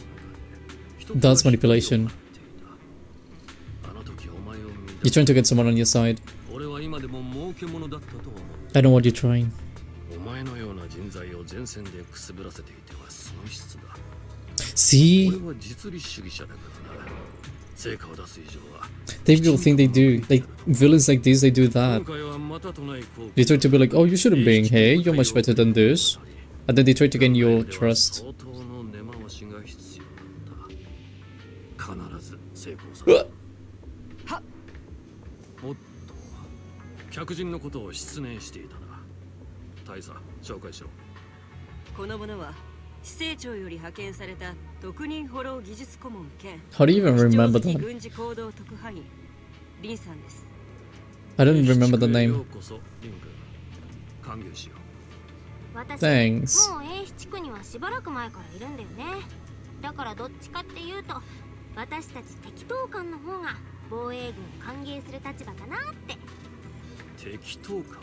G: 中で
A: That's manipulation.
G: あの時お前を見
A: You're trying to get someone on your side.
G: 俺は今でも儲け者だったと思う。
A: I know what you're trying.
G: お前のような人材を前線でくすぶらせていては損失だ。
A: See?
G: 俺は実利主義者だからな。成果を出す以上は
A: They people think they do. Like, villains like this, they do
G: 今
A: that.
G: 回はまたとない効
A: They try to be like, oh, you shouldn't be in here. You're much better than this. And then they try to gain your trust.
G: 相当の根回しが必要なんだ。必ず成功さ
A: Uh,
E: はっ。
G: おっと、客人のことを失念していたな。大佐、紹介しろ。
E: この者は司政庁より派遣された特任フォロー技術顧問兼
A: How do you even
E: 市長
A: remember
E: 付
A: that?
E: 軍事行動特派員リンさんです。
A: I don't remember the
G: よ
A: name.
G: うこそ、リン君。歓迎しよう。
B: 私、
A: Thanks.
B: もう A 地区にはしばらく前からいるんだよね。だからどっちかっていうと、私たち敵当官の方が防衛軍を歓迎する立場かなって。
G: 敵当官。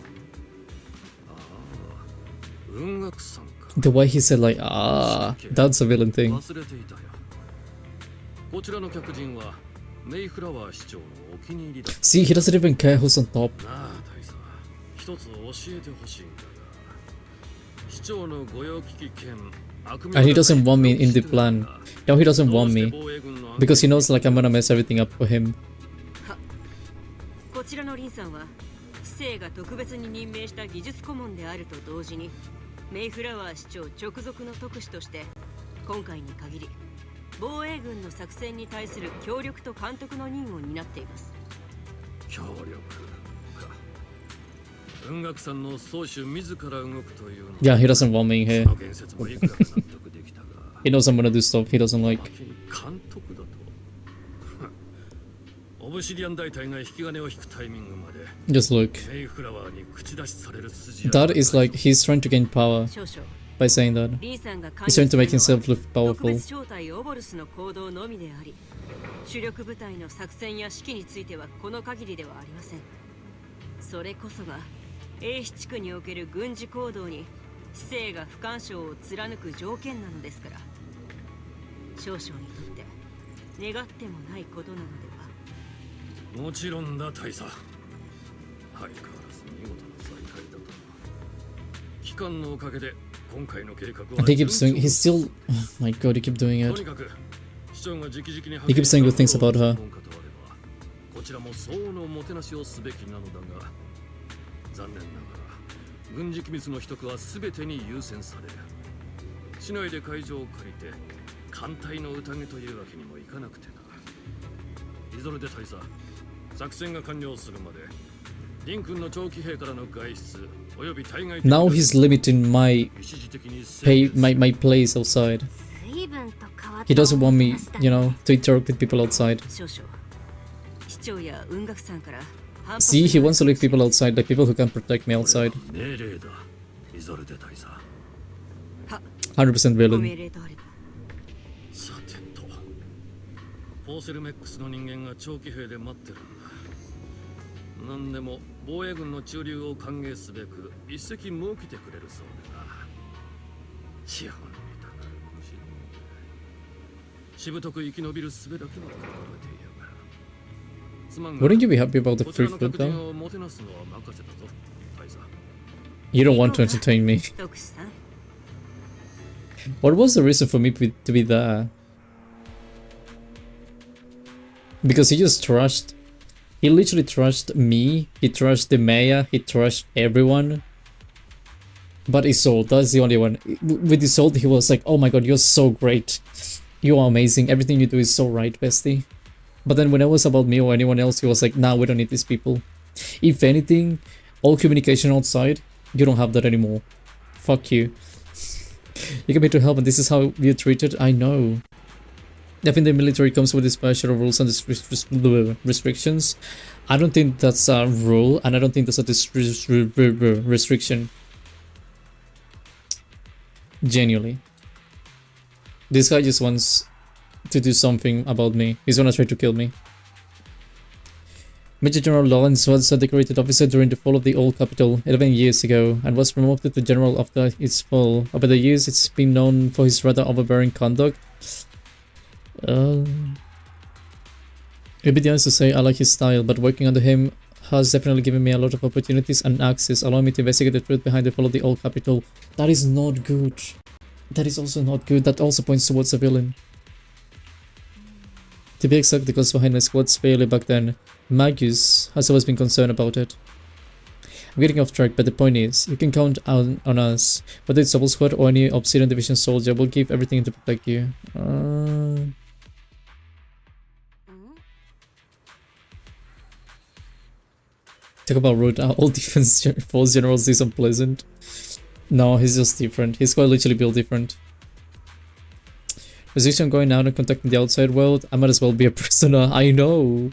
G: ああ、雲岳さんか。
A: The way he said, like, ah, that's a villain thing.
G: 忘れていたよ。こちらの客人はメイフラワー市長のお気に入りだ。
A: See, he doesn't even care who's on top.
G: なあ、大佐、一つ教えてほしいんだが、市長の御用聞き兼悪名
A: And he doesn't want me in the plan. No, he doesn't want me. Because he knows, like, I'm gonna mess everything up for him.
E: こちらのリンさんは市政が特別に任命した技術顧問であると同時にメイフラワー市長直属の特使として今回に限り防衛軍の作戦に対する協力と監督の任を担っています。
G: 協力か。雲岳さんの総主自ら動くというのは
A: Yeah, he doesn't want me
G: そ
A: here.
G: の言説もいくらか納得できたが
A: He knows I'm gonna do stuff he doesn't
G: おま
A: like.
G: けに監督だと。オブブシディアン大隊が引き金を引くタイミングまで
A: Just look.
G: メイフラワーに口出しされる筋合い
A: That is like he's trying to gain power
E: 少々
A: by saying that.
E: リンさんが
A: He's trying to make himself look
E: 特
A: powerful.
E: 別招待オボルスの行動のみであり、主力部隊の作戦や指揮についてはこの限りではありません。それこそが英支地区における軍事行動に市政が不干渉を貫く条件なのですから、少々にとって願ってもないことなのでは。
G: もちろんだ大佐。相変わらず見事な再会だと。期間のおかげで今回の計画は
A: He keeps doing. He's still. Oh my god, he keeps doing
G: と
A: it.
G: にかく市長が直々に
A: He keeps saying good things about her.
G: こちらも相応のもてなしをすべきなのだが、残念ながら軍事機密の秘匿は全てに優先される。市内で会場を借りて艦隊の宴というわけにもいかなくてな。イゾルデ大佐、作戦が完了するまでリン君の長期兵からの外出および対外
A: Now he's limiting my my place outside.
B: 随分と変わった
A: He doesn't want me, you know, to interact with people outside.
E: 少々市長や運学さんから
A: See, he wants to leave people outside, like people who can protect me outside.
G: 命令だ、イゾルデ大佐。
A: 100%
E: ご
A: villain.
E: 命令とあれば。
G: さてと、ポーセルメックスの人間が長期兵で待ってるんだ。何でも防衛軍の駐留を歓迎すべく一隻設けてくれるそうだな。資本にたかる虫のしぶとく生き延びる術だけは心得ていやがる。すまんが
A: Wouldn't you be happy about the
G: こちら
A: free
G: の
A: food
G: 各人
A: though?
G: をもてなすのは任せたぞ、大佐。
A: You don't want to entertain me.
E: 徳志さん、
A: What was the reason for me to be there? Because he just trashed. He literally trashed me. He trashed the mayor. He trashed everyone. But Isolde, that's the only one. With Isolde, he was like, "Oh my god, you're so great. You are amazing. Everything you do is so right, bestie." But then when it was about me or anyone else, he was like, "Nah, we don't need these people. If anything, all communication outside, you don't have that anymore. Fuck you. You came here to help and this is how you're treated? I know." I think the military comes with its fair share of rules and restrictions. I don't think that's a rule, and I don't think that's a restriction. Genuinely. This guy just wants to do something about me. He's gonna try to kill me. Major General Lawrence was a decorated officer during the fall of the old capital 11 years ago and was promoted to general after its fall. Over the years, it's been known for his rather overbearing conduct. It'd be honest to say I like his style, but working under him has definitely given me a lot of opportunities and access, allowing me to investigate the truth behind the fall of the old capital. That is not good. That is also not good. That also points towards a villain. To be exact, the cause behind my squad's failure back then, Magus has always been concerned about it. I'm getting off track, but the point is, you can count on us. Whether it's Double Squad or any Obsidian Division soldier, we'll give everything to protect you. Talk about rude. All defense force generals is unpleasant. No, he's just different. He's quite literally built different. Restriction going out and contacting the outside world. I might as well be a prisoner. I know.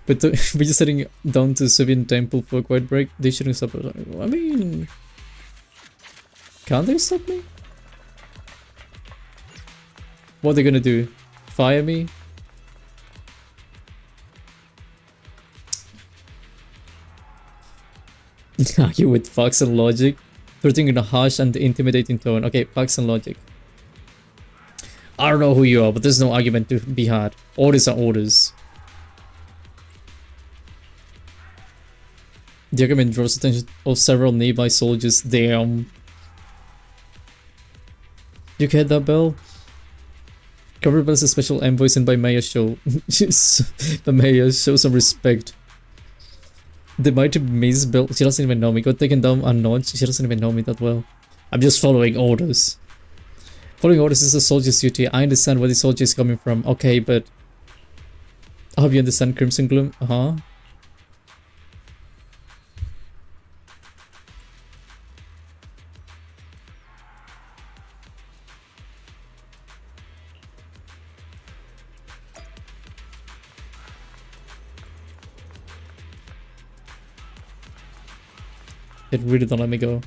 A: But we're just heading down to the Soviet temple for a quiet break. They shouldn't stop us. I mean, can't they stop me? What are they gonna do? Fire me? Argue with facts and logic. Threatening in a harsh and intimidating tone. Okay, facts and logic. I don't know who you are, but there's no argument to be had. Orders are orders. The argument draws attention of several nearby soldiers. Damn. You can hit that bell? Cover Bell is a special envoy sent by Mayor Show. The Mayor, show some respect. The mighty Miss Bell, she doesn't even know me. Got taken down a notch, she doesn't even know me that well. I'm just following orders. Following orders is a soldier's duty. I understand where the soldier is coming from. Okay, but I hope you understand, Crimson Gloom. It really don't let me go.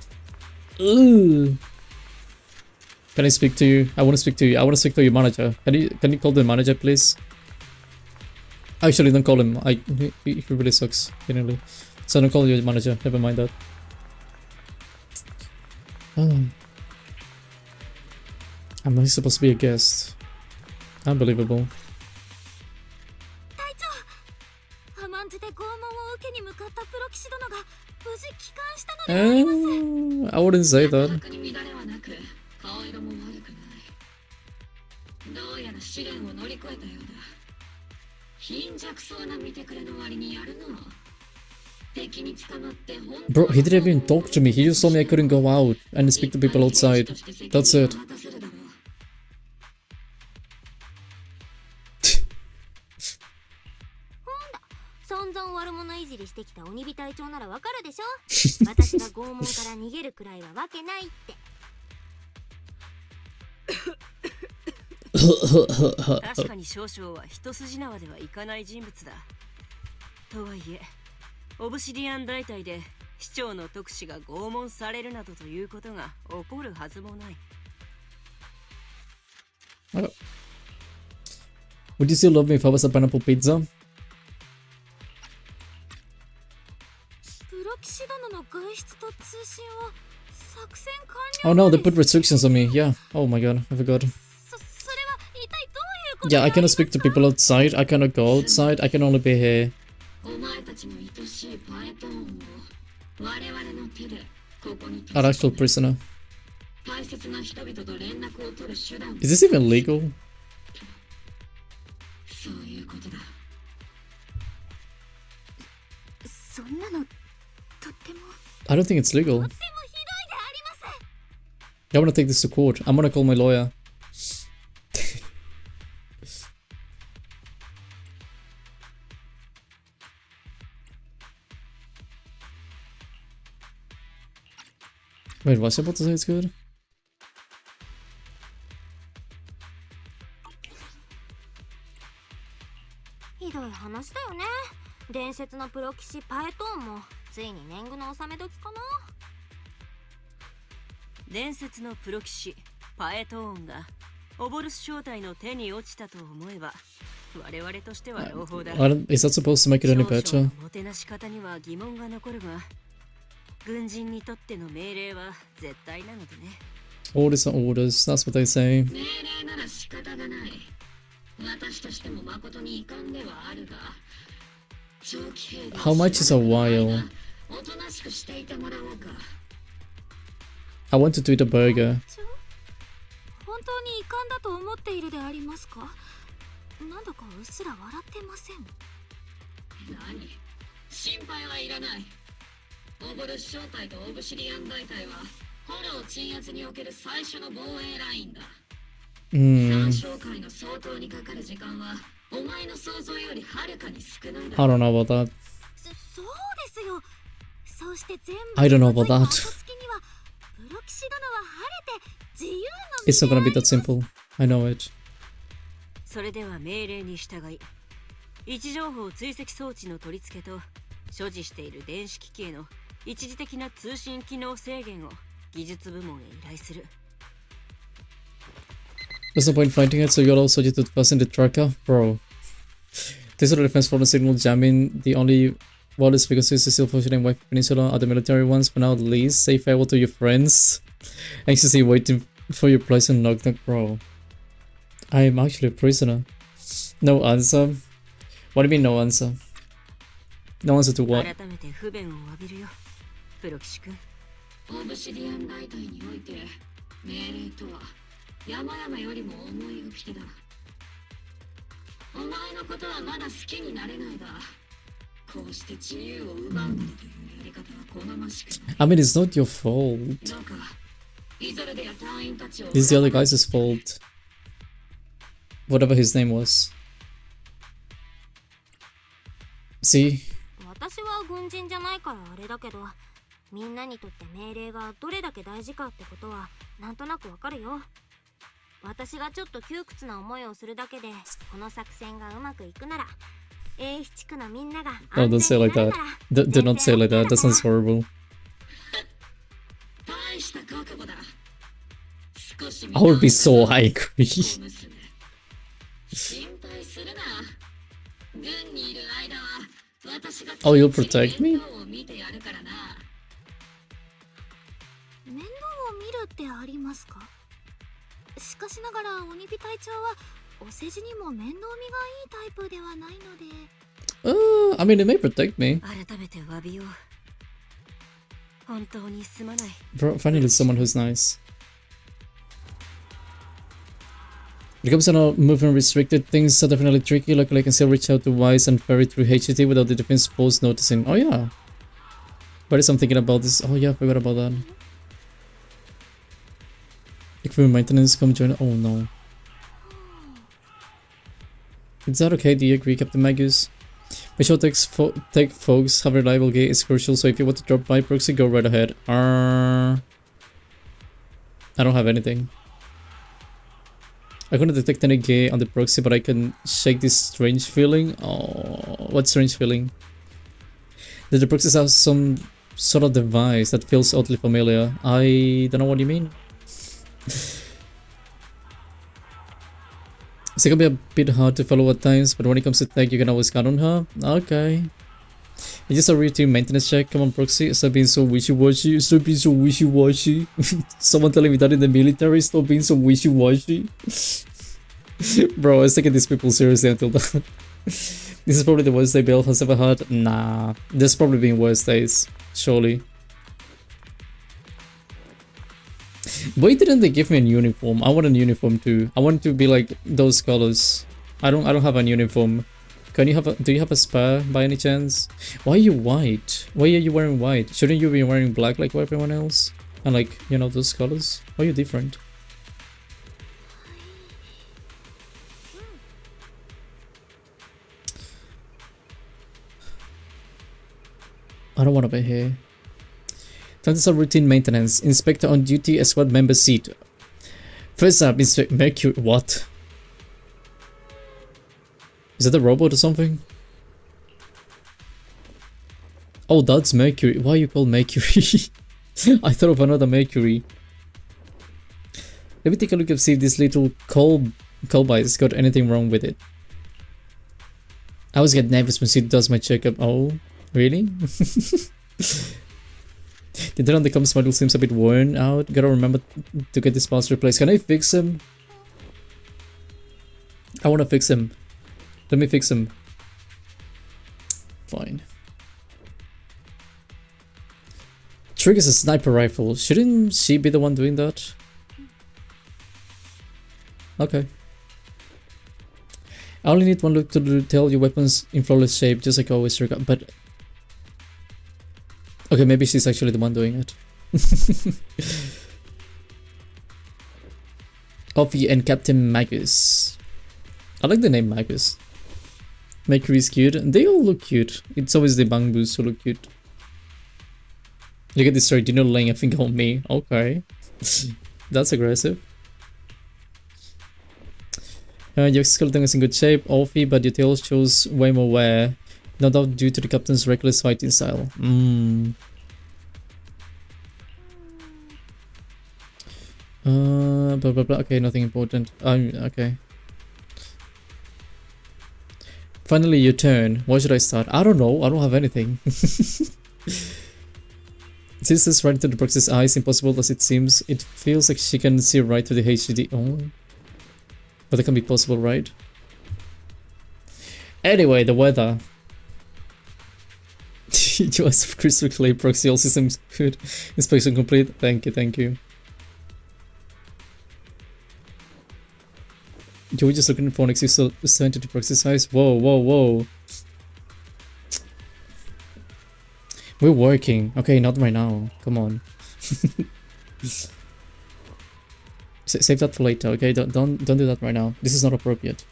A: Ooh. Can I speak to you? I want to speak to you. I want to speak to your manager. Can you call the manager, please? Actually, don't call him. He really sucks. Genuinely. So don't call your manager. Never mind that. Oh. I'm not supposed to be a guest. Unbelievable.
F: 隊長、甘んじて拷問を受けに向かったプロ騎士殿が無事帰還したのであります。
A: I wouldn't say that.
F: 逆に乱れはなく、顔色も悪くない。どうやら試練を乗り越えたようだ。貧弱そうな見てくれの割にやるの。
A: Bro, he didn't even talk to me. He just told me I couldn't go out and speak to people outside. That's it.
B: 散々悪者いじりしてきた鬼火隊長ならわかるでしょ。私が拷問から逃げるくらいはわけないって。
E: 確かに少々は一筋縄ではいかない人物だ。とはいえ、オブシディアン大隊で市長の特使が拷問されるなどということが起こるはずもない。
A: Would you still love me if I was a pineapple pizza?
F: プロ騎士殿の外出と通信を作戦完了。
A: Oh no, they put restrictions on me. Yeah. Oh my god, I forgot.
F: それは一体どういうこと？
A: Yeah, I cannot speak to people outside. I cannot go outside. I can only be here.
F: お前たちの愛しいパエトーンを我々の手でここに
A: An actual prisoner.
F: 大切な人々と連絡を取る手段。
A: Is this even legal?
F: そういうことだ。そんなのとっても
A: I don't think it's legal.
F: とってもひどいであります。
A: I wanna take this to court. I'm gonna call my lawyer. Wait, was I about to say it's good?
B: ひどい話だよね。伝説のプロ騎士パエトーンもついに年貢の納め時かな。
E: 伝説のプロ騎士パエトーンがオボルス正体の手に落ちたと思えば我々としては朗報だ。
A: Is that supposed to make it any better?
E: もてなし方には疑問が残るが、軍人にとっての命令は絶対なのでね。
A: Orders are orders. That's what they say.
F: 命令なら仕方がない。私としても誠に遺憾ではあるが、長期兵で
A: How much is a while?
F: おとなしくしていてもらおうか。
A: I wanted to eat a burger.
F: 本当に遺憾だと思っているでありますか？なんだかうっすら笑ってません。何？心配はいらない。オボルス正体とオブシリアン大隊はフォロー鎮圧における最初の防衛ラインだ。三将会の相当にかかる時間はお前の想像よりはるかに少ないだ。
A: I don't know about that.
F: そうですよ。そうして全部
A: I don't know about that.
F: プロ騎士殿は晴れて自由の
A: It's not gonna be that simple. I know it.
E: それでは命令に従い、位置情報追跡装置の取り付けと所持している電子機器への一時的な通信機能制限を技術部門へ依頼する。
A: There's no point fighting it, so you're also just to pass in the tracker? Bro. This is the defense for the signal jamming. The only wireless frequencies still functioning Wi-Fi Peninsula are the military ones. For now, at least. Say farewell to your friends. Anxiously waiting for your place in knock knock, bro. I am actually a prisoner. No answer? What do you mean no answer? No answer to what?
E: 改めて不便を詫びるよ、プロ騎士君。
F: オブシディアン大隊において命令とは山々よりも重い掟だ。お前のことはまだ好きになれないが、こうして自由を奪うなどというやり方は好ましくない。
A: I mean, it's not your fault.
F: どうかイゾルデや隊員たちを
A: This is the other guy's fault. Whatever his name was. See?
B: 私は軍人じゃないからあれだけど、みんなにとって命令がどれだけ大事かってことはなんとなくわかるよ。私がちょっと窮屈な思いをするだけでこの作戦がうまくいくなら、A地区のみんなが
A: Oh, don't say like that. Do not say like that. That sounds horrible. I would be so angry.
F: 心配するな。軍にいる間は私が
A: Oh, you'll protect me?
F: 面倒を見てやるからな。面倒を見るってありますか？しかしながら鬼火隊長はお世辞にも面倒見がいいタイプではないので。
A: I mean, it may protect me.
E: 改めて詫びを。本当にすまない。
A: Bro, finally someone who's nice. When it comes to not moving restricted, things are definitely tricky. Luckily, I can still reach out to Wise and Ferry through HTT without the defense force noticing. Oh yeah. But I'm thinking about this. Oh yeah, I forgot about that. Equipment maintenance, come join. Oh no. Is that okay? Do you agree, Captain Magus? Make sure tech folks have reliable gate is crucial, so if you want to drop by proxy, go right ahead. I don't have anything. I couldn't detect any gay on the proxy, but I can shake this strange feeling. Oh, what strange feeling? That the proxies have some sort of device that feels oddly familiar. I don't know what you mean. It's gonna be a bit hard to follow at times, but when it comes to tech, you can always count on her. Okay. It's just a routine maintenance check. Come on, proxy. Stop being so wishy-washy. Stop being so wishy-washy. Someone telling me that in the military. Stop being so wishy-washy. Bro, I was taking these people seriously until that. This is probably the worst day Bill has ever had. Nah, there's probably been worse days. Surely. Why didn't they give me a uniform? I want a uniform too. I want to be like those colors. I don't have a uniform. Can you have a, do you have a spare by any chance? Why are you white? Why are you wearing white? Shouldn't you be wearing black like everyone else? And like, you know, those colors? Why are you different? I don't want to be here. That is a routine maintenance. Inspector on duty, a squad member seat. First up, Inspector Mercury. What? Is that a robot or something? Oh, that's Mercury. Why are you called Mercury? I thought of another Mercury. Let me take a look and see if this little Colby's got anything wrong with it. I always get nervous when she does my checkup. Oh, really? The turn on the comms module seems a bit worn out. Gotta remember to get this parts replaced. Can I fix him? I wanna fix him. Let me fix him. Fine. Triggers a sniper rifle. Shouldn't she be the one doing that? Okay. I only need one look to tell your weapons in flawless shape, just like always. But okay, maybe she's actually the one doing it. Offie and Captain Magus. I like the name Magus. Mercury's cute. They all look cute. It's always the bangbus who look cute. Look at this story. Dino laying a finger on me. Okay. That's aggressive. Your skeleton is in good shape, Offie, but your tail shows way more wear. No doubt due to the captain's reckless fighting style. Blah blah blah. Okay, nothing important. Okay. Finally, your turn. Where should I start? I don't know. I don't have anything. Since this right into the proxy's eyes, impossible as it seems, it feels like she can see right through the HDD. Oh. But that can be possible, right? Anyway, the weather. US crystal clear proxy, all systems good. Inspection complete. Thank you, thank you. You were just looking for an excuse to send to the proxy size? Whoa, whoa, whoa. We're working. Okay, not right now. Come on. Save that for later, okay? Don't do that right now. This is not appropriate.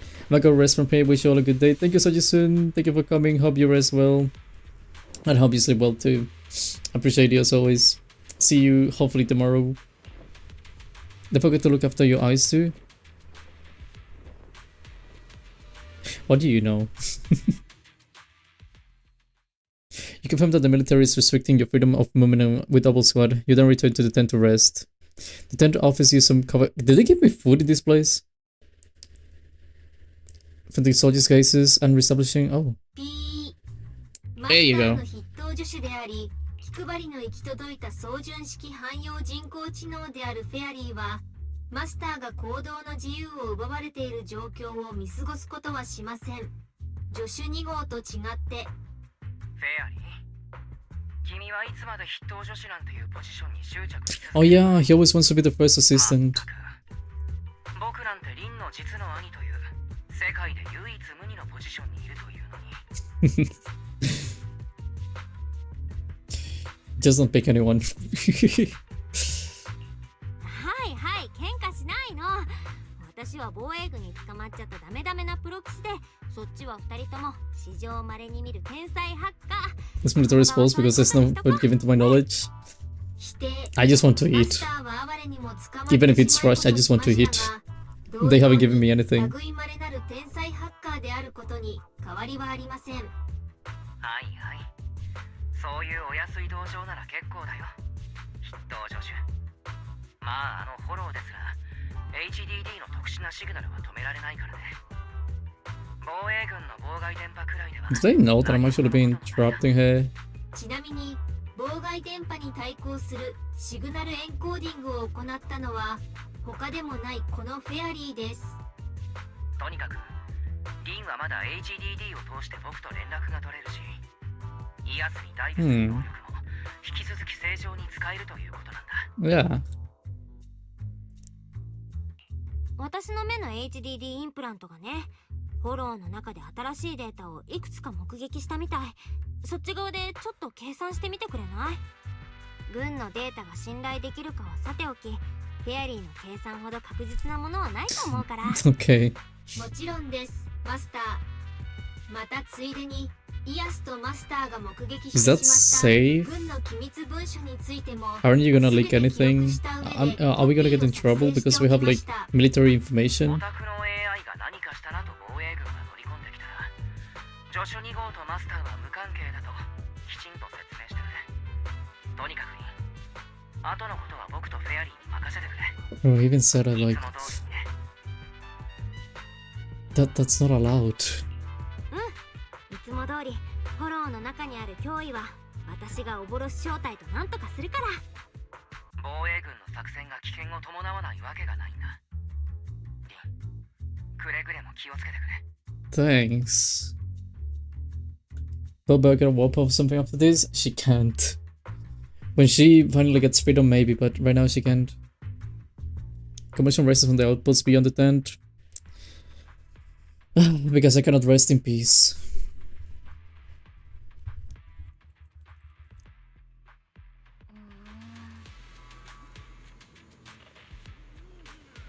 A: I'm gonna go rest from here. Wish you all a good day. Thank you, Sojisun. Thank you for coming. Hope you rest well. And hope you sleep well too. Appreciate you as always. See you hopefully tomorrow. Don't forget to look after your eyes too. What do you know? You confirm that the military is restricting your freedom of movement with double squad. You then return to the tent to rest. The tent offers you some cover. Did they give me food in this place? For the soldiers' cases and reestablishing. Oh. There you go.
B: 気配りの行き届いた操縦式汎用人工知能であるフェアリーはマスターが行動の自由を奪われている状況を見過ごすことはしません。助手2号と違ってフェ
C: アリー、君はいつまで筆頭助手なんていうポジションに執着し続ける。
A: Oh yeah, he always wants to be the first assistant.
C: 僕なんてリンの実の兄という世界で唯一無二のポジションにいるというのに。
A: Just don't pick anyone.
B: はいはい、喧嘩しないの。私は防衛軍に捕まっちゃったダメダメなプロ棋士で、そっちは2人とも史上稀に見る天才ハッカー。
A: This military is false because there's no food given to my knowledge. I just want to eat. Even if it's rushed, I just want to eat. They haven't given me anything.
B: 類まれなる天才ハッカーであることに変わりはありません。
C: はいはい。そういうお安い同情なら結構だよ。筆頭助手。まあフォローですら HDD の特殊なシグナルは止められないからね。防衛軍の妨害電波くらいでは。
A: Do they know that I'm actually being trapped in here?
B: ちなみに妨害電波に対抗するシグナルエンコーディングを行ったのは他でもないこのフェアリーです。
C: とにかくリンはまだ HDD を通して僕と連絡が取れるし、イアスにダイブする能力も引き続き正常に使えるということなんだ。
A: Yeah.
B: 私の目の HDD インプラントがね、フォローの中で新しいデータをいくつか目撃したみたい。そっち側でちょっと計算してみてくれない？軍のデータが信頼できるかはさておき、フェアリーの計算ほど確実なものはないと思うから。
A: Okay.
B: もちろんです、マスター。またついでにイアスとマスターが目撃してしまった軍の機密文書についても。
A: Aren't you gonna leak anything? Are we gonna get in trouble because we have like military information?
C: お宅の AI が何かしたなと防衛軍が乗り込んできたら、助手2号とマスターは無関係だときちんと説明してくれ。とにかく後のことは僕とフェアリーに任せてくれ。
A: Oh, he even said it like that's not allowed.
B: いつも通りフォローの中にある脅威は私がおぼろし正体と何とかするから。
C: 防衛軍の作戦が危険を伴わないわけがないんだ。リン、くれぐれも気をつけてくれ。
A: Thanks. Will Burger warp off something after this? She can't. When she finally gets freedom, maybe, but right now she can't. Commission races from the outposts beyond the tent. Because I cannot rest in peace.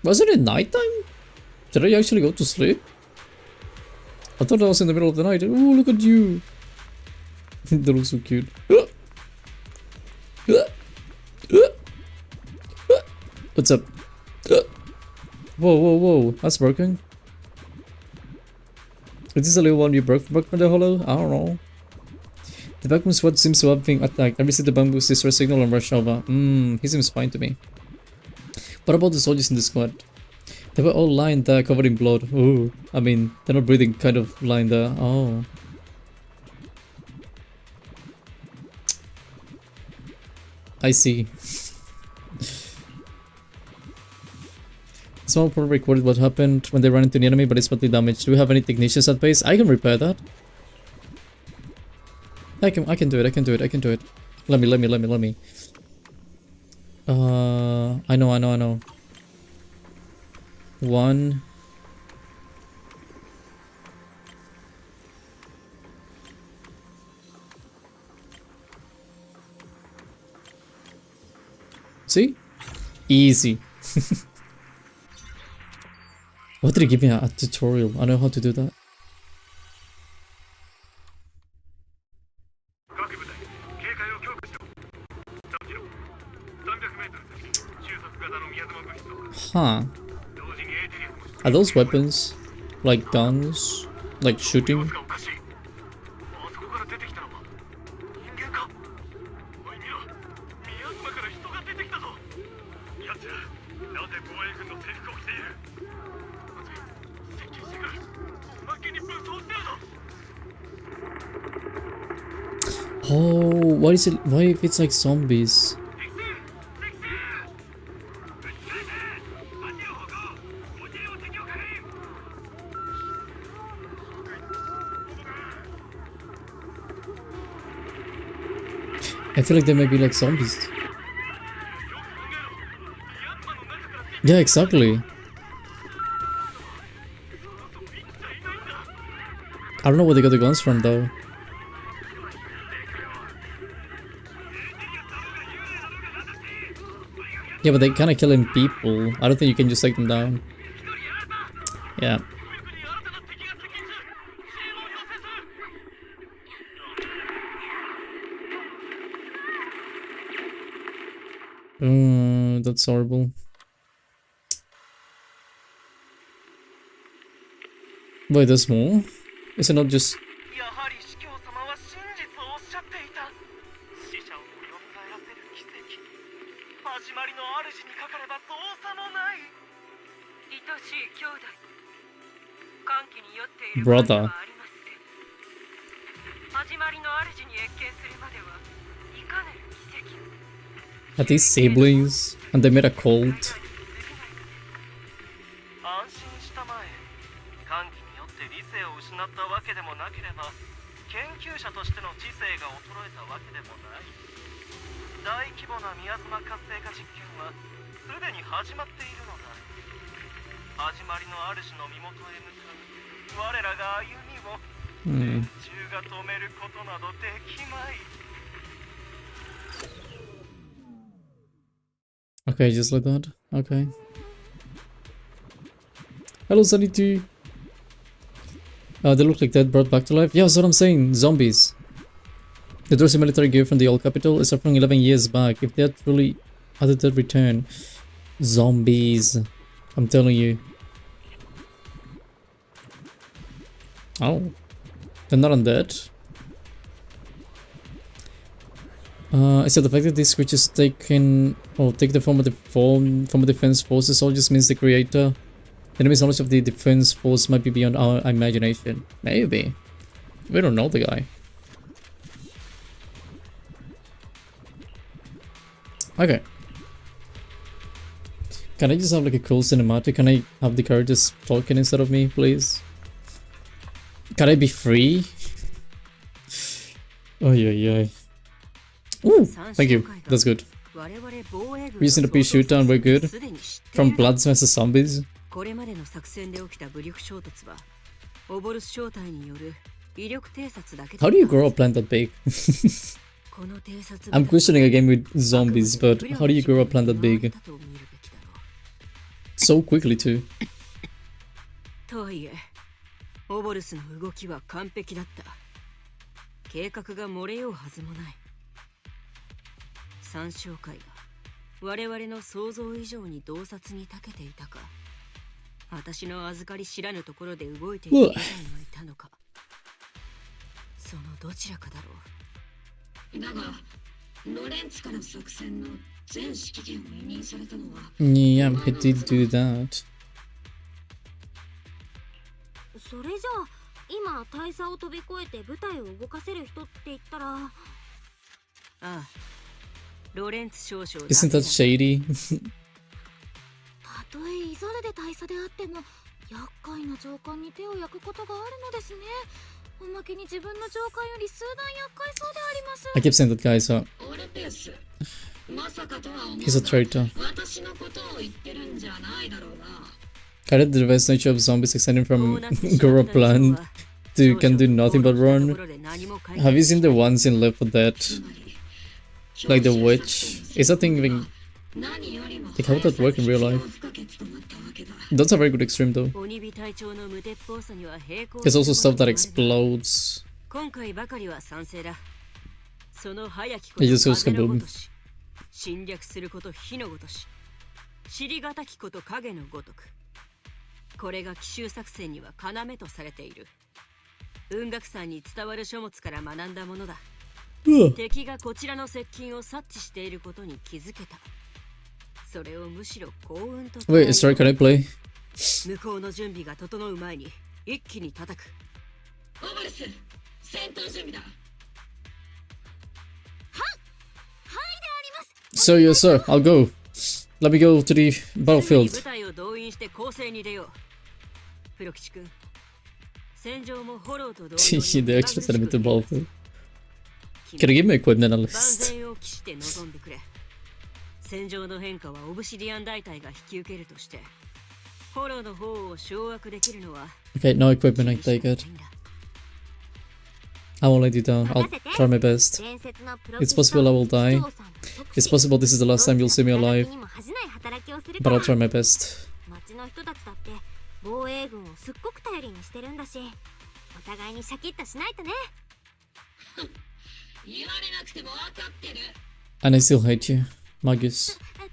A: Wasn't it nighttime? Did I actually go to sleep? I thought I was in the middle of the night. Oh, look at you. That looks so cute. What's up? Whoa, whoa, whoa. That's broken. Is this a little one you broke from the hollow? I don't know. The vacuum squad seems to have been attacked. I received the bamboo's distress signal and rushed over. He seems fine to me. What about the soldiers in the squad? They were all lying there covered in blood. Ooh. I mean, they're not breathing, kind of lying there. Oh. I see. Someone probably recorded what happened when they ran into the enemy, but it's badly damaged. Do we have any technicians at base? I can repair that. I can do it. Let me. I know. One. See? Easy. Why did he give me a tutorial? I know how to do that. Huh. Are those weapons? Like guns? Like shooting? Oh, why is it? Why if it's like zombies? I feel like they might be like zombies. Yeah, exactly. I don't know where they got the guns from though. Yeah, but they kind of killing people. I don't think you can just take them down. Yeah. That's horrible. Wait, there's more? Is it not just...
H: やはり司教様は真実をおっしゃっていた。死者を蘇らせる奇跡。始まりの主にかかれば造作もない。愛しい兄弟。歓喜に酔っていることはありますね。始まりの主に謁見するまではいかなる奇跡。
A: Are these siblings? And they made a cult?
H: 安心したまえ。歓喜によって理性を失ったわけでもなければ、研究者としての知性が衰えたわけでもない。大規模なミヤズマ活性化実験はすでに始まっているのだ。始まりの主の身元へ向かう我らが歩みを連中が止めることなどできまい。
A: Okay, just like that. Okay. Hello, Sunny2. They look like dead brought back to life. Yeah, that's what I'm saying. Zombies. The Dorsey military gear from the old capital is from 11 years back. If they're truly... How did that return? Zombies. I'm telling you. Oh. They're not undead. Is it the fact that these creatures take the form of the defense forces all just means the creator? The enemy's knowledge of the defense force might be beyond our imagination. Maybe. We don't know the guy. Okay. Can I just have like a cool cinematic? Can I have the characters talking instead of me, please? Can I be free? Oh yeah. Ooh, thank you. That's good. We're using the pea shooter and we're good. From Bloods vs Zombies.
E: これまでの作戦で起きた武力衝突はオボルス正体による威力偵察だけ。
A: How do you grow a plant that big? I'm questioning a game with zombies, but how do you grow a plant that big? So quickly too.
E: とはいえ、オボルスの動きは完璧だった。計画が漏れようはずもない。三将会が我々の想像以上に洞察に長けていたか。私の預かり知らぬところで動いている部隊がいたのか。そのどちらかだろう。だが、ロレンツから作戦の全指揮権を委任されたのは。
A: Yeah, he did do that.
B: それじゃあ今大佐を飛び越えて部隊を動かせる人って言ったら。あ
E: あ、ロレンツ少将。
A: Isn't that shady?
F: たとえイゾラで大佐であっても厄介な上官に手を焼くことがあるのですね。おまけに自分の上官より数段厄介そうであります。
A: I keep saying that guy, so he's a traitor. I read the reverse nature of zombies extending from grow a plant to can do nothing but run. Have you seen the ones in Left 4 Dead? Like the witch? Is that thing even... Like how would that work in real life? That's a very good extreme though. There's also stuff that explodes. It just goes kaboom.
E: 侵略すること火のごとし、知りがたきこと影のごとく。これが奇襲作戦には要とされている。雲岳山に伝わる書物から学んだものだ。敵がこちらの接近を察知していることに気づけた。それをむしろ幸運と。
A: Wait, sorry, can I play?
E: 向こうの準備が整う前に一気に叩く。オバルス、戦闘準備だ。
A: sir, yes, sir. I'll go. Let me go to the battlefield.
E: 部隊を動員して攻勢に出よう。黒吉君、戦場もフォローと同様に
A: They actually sent me to the battlefield. Can you give me equipment at
E: 万
A: least?
E: 全を期して臨んでくれ。戦場の変化はオブシディアン大隊が引き受けるとして、フォローの方を掌握できるのは
A: Okay, no equipment, I take it. I won't let you down. I'll try my best. It's possible I will die. It's possible this is the last time you'll see me alive. But I'll try my best.
B: 町の人たちだって防衛軍をすっごく頼りにしてるんだし、お互いにシャキッとしないとね。
F: 言われなくても分かってる。
A: And I still hate you, Magus.
F: 隊長が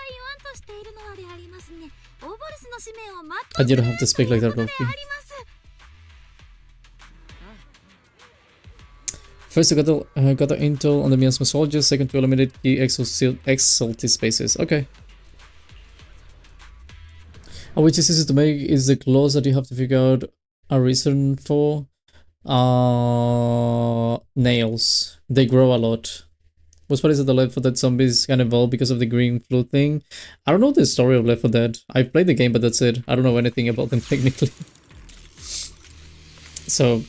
F: 言わんとしているのはでありますね。オーボルスの使命を
A: I didn't have to speak like that, Rolfie. First, I got the intel on the miasma soldiers. Second, to eliminate the exalted spaces. Okay. Which is easy to make is the clause that you have to figure out a reason for. Nails. They grow a lot. Most part is that the Left 4 Dead zombies can evolve because of the green flu thing. I don't know the story of Left 4 Dead. I've played the game, but that's it. I don't know anything about them technically. So,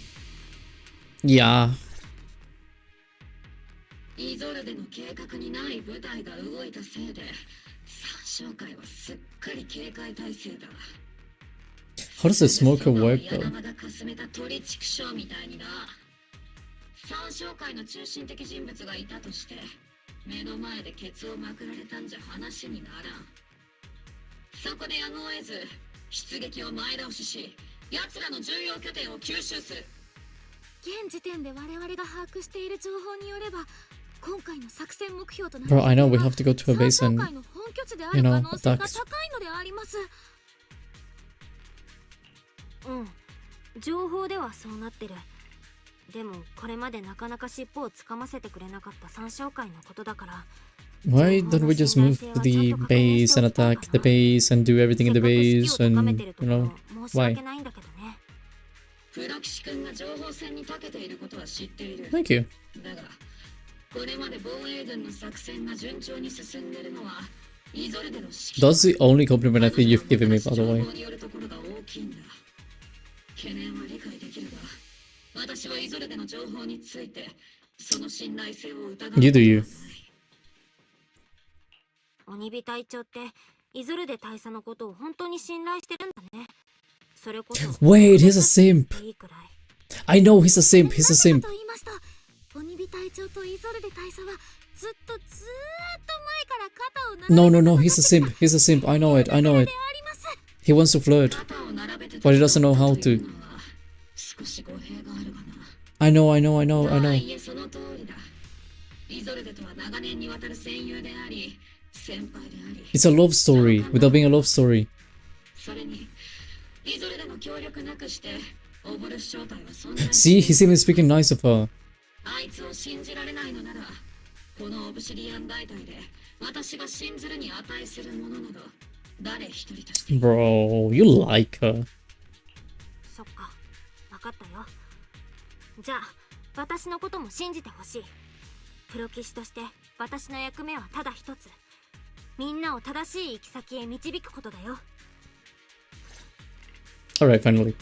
A: yeah.
F: イゾルでの計画にない部隊が動いたせいで、三将会はすっかり警戒態勢だ。
A: How does the smoker work though?
F: 山田かすめた鳥畜生みたいにな。三将会の中心的人物がいたとして、目の前でケツをまくられたんじゃ話にならん。そこでやむを得ず、出撃を前倒しし、奴らの重要拠点を吸収する。現時点で我々が把握している情報によれば、今回の作戦目標となる
A: Bro, I know we have to go to a base and, you know, attack.
B: うん、情報ではそうなってる。でもこれまでなかなか尻尾をつかませてくれなかった三将会のことだから。
A: Why don't we just move to the base and attack the base and do everything in the base and, you know, why? Thank you. That's the only compliment I think you've given me, by the way. You do you.
B: 鬼火隊長ってイゾルデ大佐のことを本当に信頼してるんだね。それこそ
A: Wait, he's a simp. I know he's a simp. He's a simp.
F: 鬼火隊長とイゾルデ大佐はずっと前から肩を並べて
A: No, no, no. He's a simp. He's a simp. I know it. I know it. He wants to flirt, but he doesn't know how to. I know. It's a love story without being a love story. See, he's even speaking nice of her. Bro, you like her.
B: そっか、わかったよ。じゃあ、私のことも信じてほしい。プロ騎士として私の役目はただ一つ。みんなを正しい行き先へ導くことだよ。
A: Alright, finally.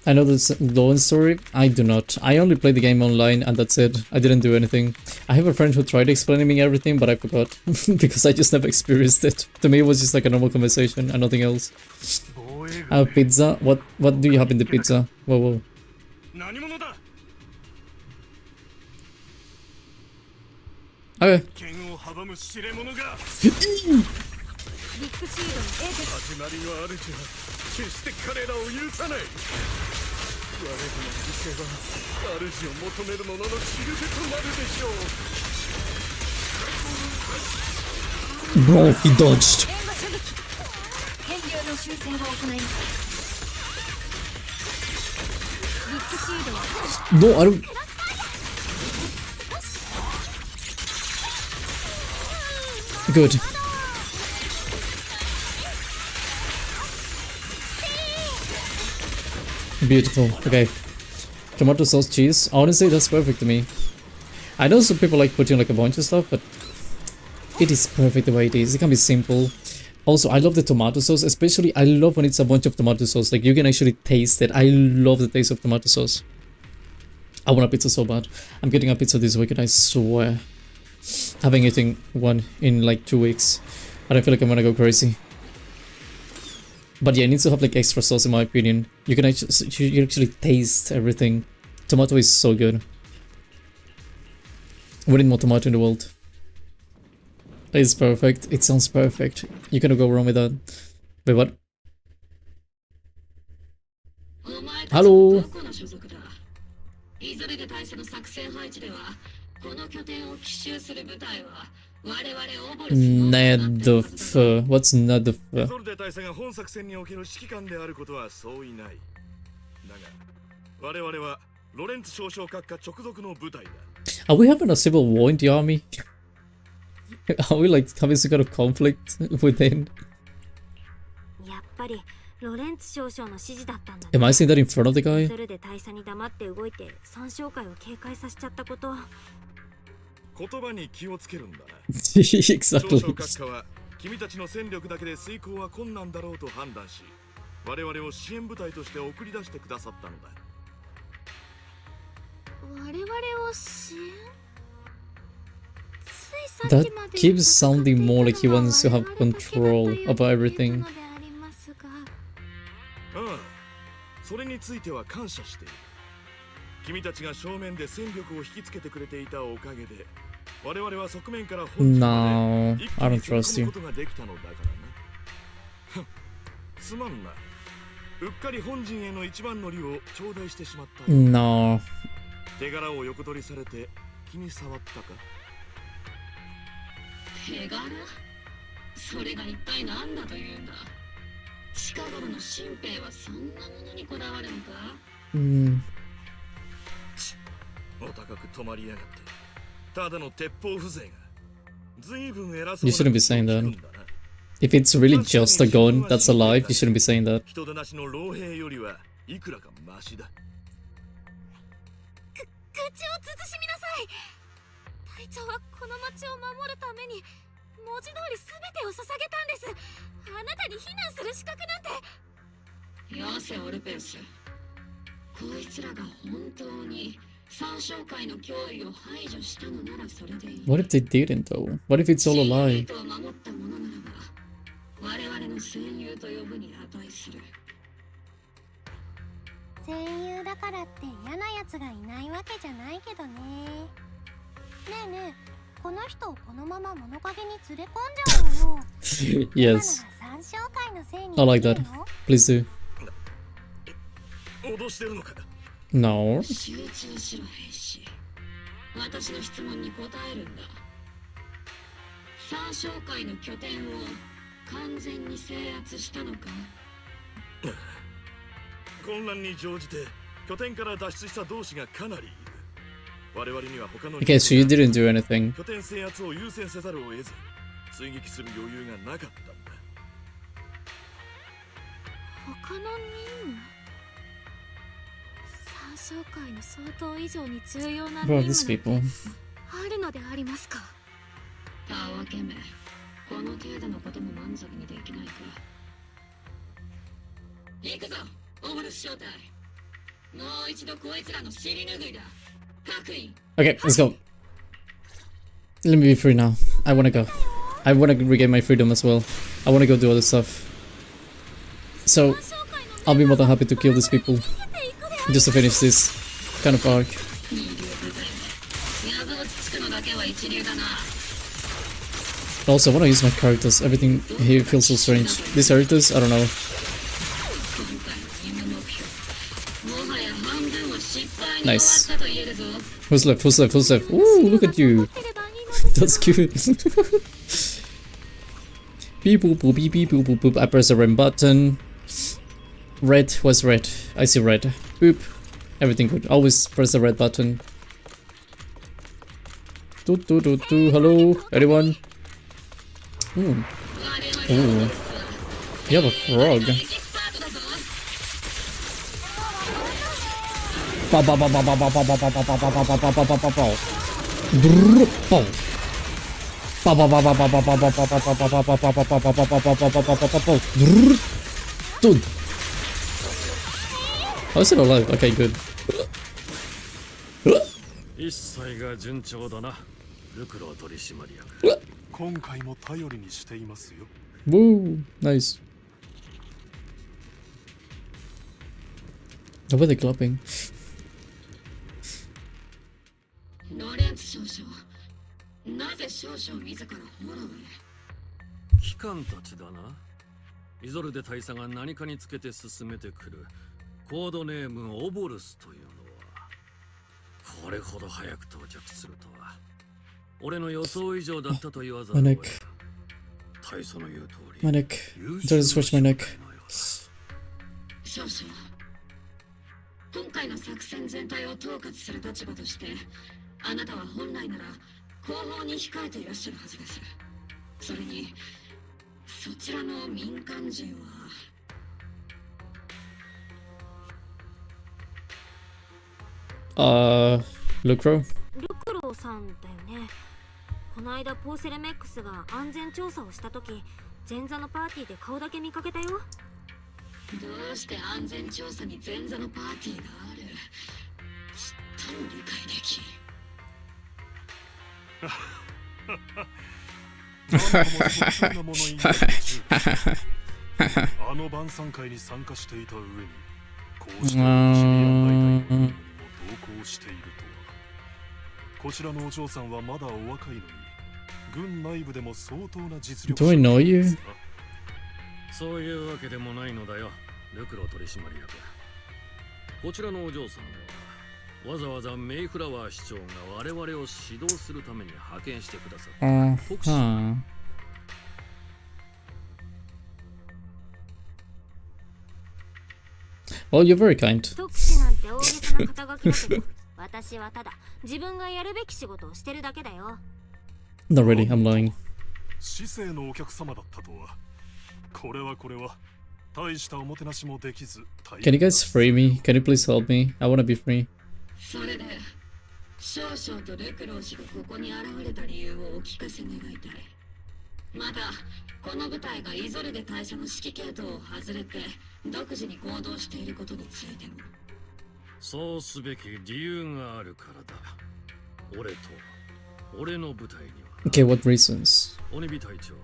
A: I know this Dawn story. I do not. I only played the game online and that's it. I didn't do anything. I have a friend who tried explaining me everything, but I forgot. Because I just never experienced it. To me it was just like a normal conversation and nothing else. I have pizza. What do you have in the pizza? Whoa. Okay.
G: 始まりの主は決して彼らを許さない。我々の犠牲は主を求める者のしるべとなるでしょう。
A: Bro, he dodged. No, I don't. Good. Beautiful. Okay. Tomato sauce cheese. Honestly, that's perfect to me. I know some people like putting like a bunch of stuff, but It is perfect the way it is. It can be simple. Also, I love the tomato sauce, especially I love when it's a bunch of tomato sauce. Like, you can actually taste it. I love the taste of tomato sauce. I want a pizza so bad. I'm getting a pizza this weekend, I swear. Having eaten one in like 2 weeks. I don't feel like I'm gonna go crazy. But yeah, it needs to have like extra sauce in my opinion. You can actually taste everything. Tomato is so good. We need more tomato in the world. It's perfect. It sounds perfect. You cannot go wrong with that. Wait, what? Hello. Nedf. What's Nedf? Are we having a civil war in the army? Are we like having some kind of conflict within? Am I saying that in front of the guy? Exactly. That keeps sounding more like he wants to have control over everything. No, I don't trust you. No. You shouldn't be saying that. If it's really just a gun that's alive, you shouldn't be saying that. What if they didn't though? What if it's all a lie? Yes. I like that. Please do. No. Okay, so you didn't do anything. Who are these people? Okay, let's go. Let me be free now. I wanna go. I wanna regain my freedom as well. I wanna go do other stuff. So, I'll be more than happy to kill these people. Just to finish this kind of arc. Also, I wanna use my characters. Everything here feels so strange. These characters, I don't know. Nice. Who's left? Who's left? Who's left? Ooh, look at you. That's cute. Beep boop boop beep beep boop boop boop. I press the red button. Red. What's red? I see red. Boop. Everything good. Always press the red button. Hello, anyone? Ooh. Ooh. You have a frog. Dude. I was still alive. Okay, good.
G: 一切が順調だな、ルクロー取締役。
I: 今回も頼りにしていますよ。
A: Woo! Nice. How were they clapping?
F: ロレンツ少将、なぜ少将自らフォローへ？
G: 機関たちだな。イゾルデ大佐が何かにつけて進めてくるコードネームオボルスというのはこれほど早く到着するとは俺の予想以上だったと言わざるを得ない。大佐の言う通り
A: My neck. Just scratch my neck.
F: 少将、今回の作戦全体を統括する立場としてあなたは本来なら後方に控えていらっしゃるはずです。それにそちらの民間人
A: はルクロ
B: ーさんだよね。この間ポーセルメックスが安全調査をした時、前座のパーティーで顔だけ見かけたよ。
F: どうして安全調査に前座のパーティーがある？ちっとも理解できん。
I: あの晩餐会に参加していた上にこうした知り合い大隊にも同行しているとは。こちらのお嬢さんはまだお若いのに軍内部でも相当な実力。
A: Do I know you?
G: そういうわけでもないのだよ、ルクロ取締役。こちらのお嬢さんはわざわざメイフラワー市長が我々を指導するために派遣してくださった特使。
A: Well, you're very kind.
B: 特使なんて大げさな肩書きだけど、私はただ自分がやるべき仕事をしてるだけだよ。
A: Not really, I'm lying.
I: 市政のお客様だったとは。これは大したおもてなしもできず。
A: Can you guys free me? Can you please help me? I wanna be free.
F: それで少々とルクロー氏がここに現れた理由をお聞かせ願いたい。またこの部隊がイゾルデ大佐の指揮系統を外れて独自に行動していることについても。
G: そうすべき理由があるからだ。俺の部隊には。
A: Okay, what reasons?
G: 鬼火隊長、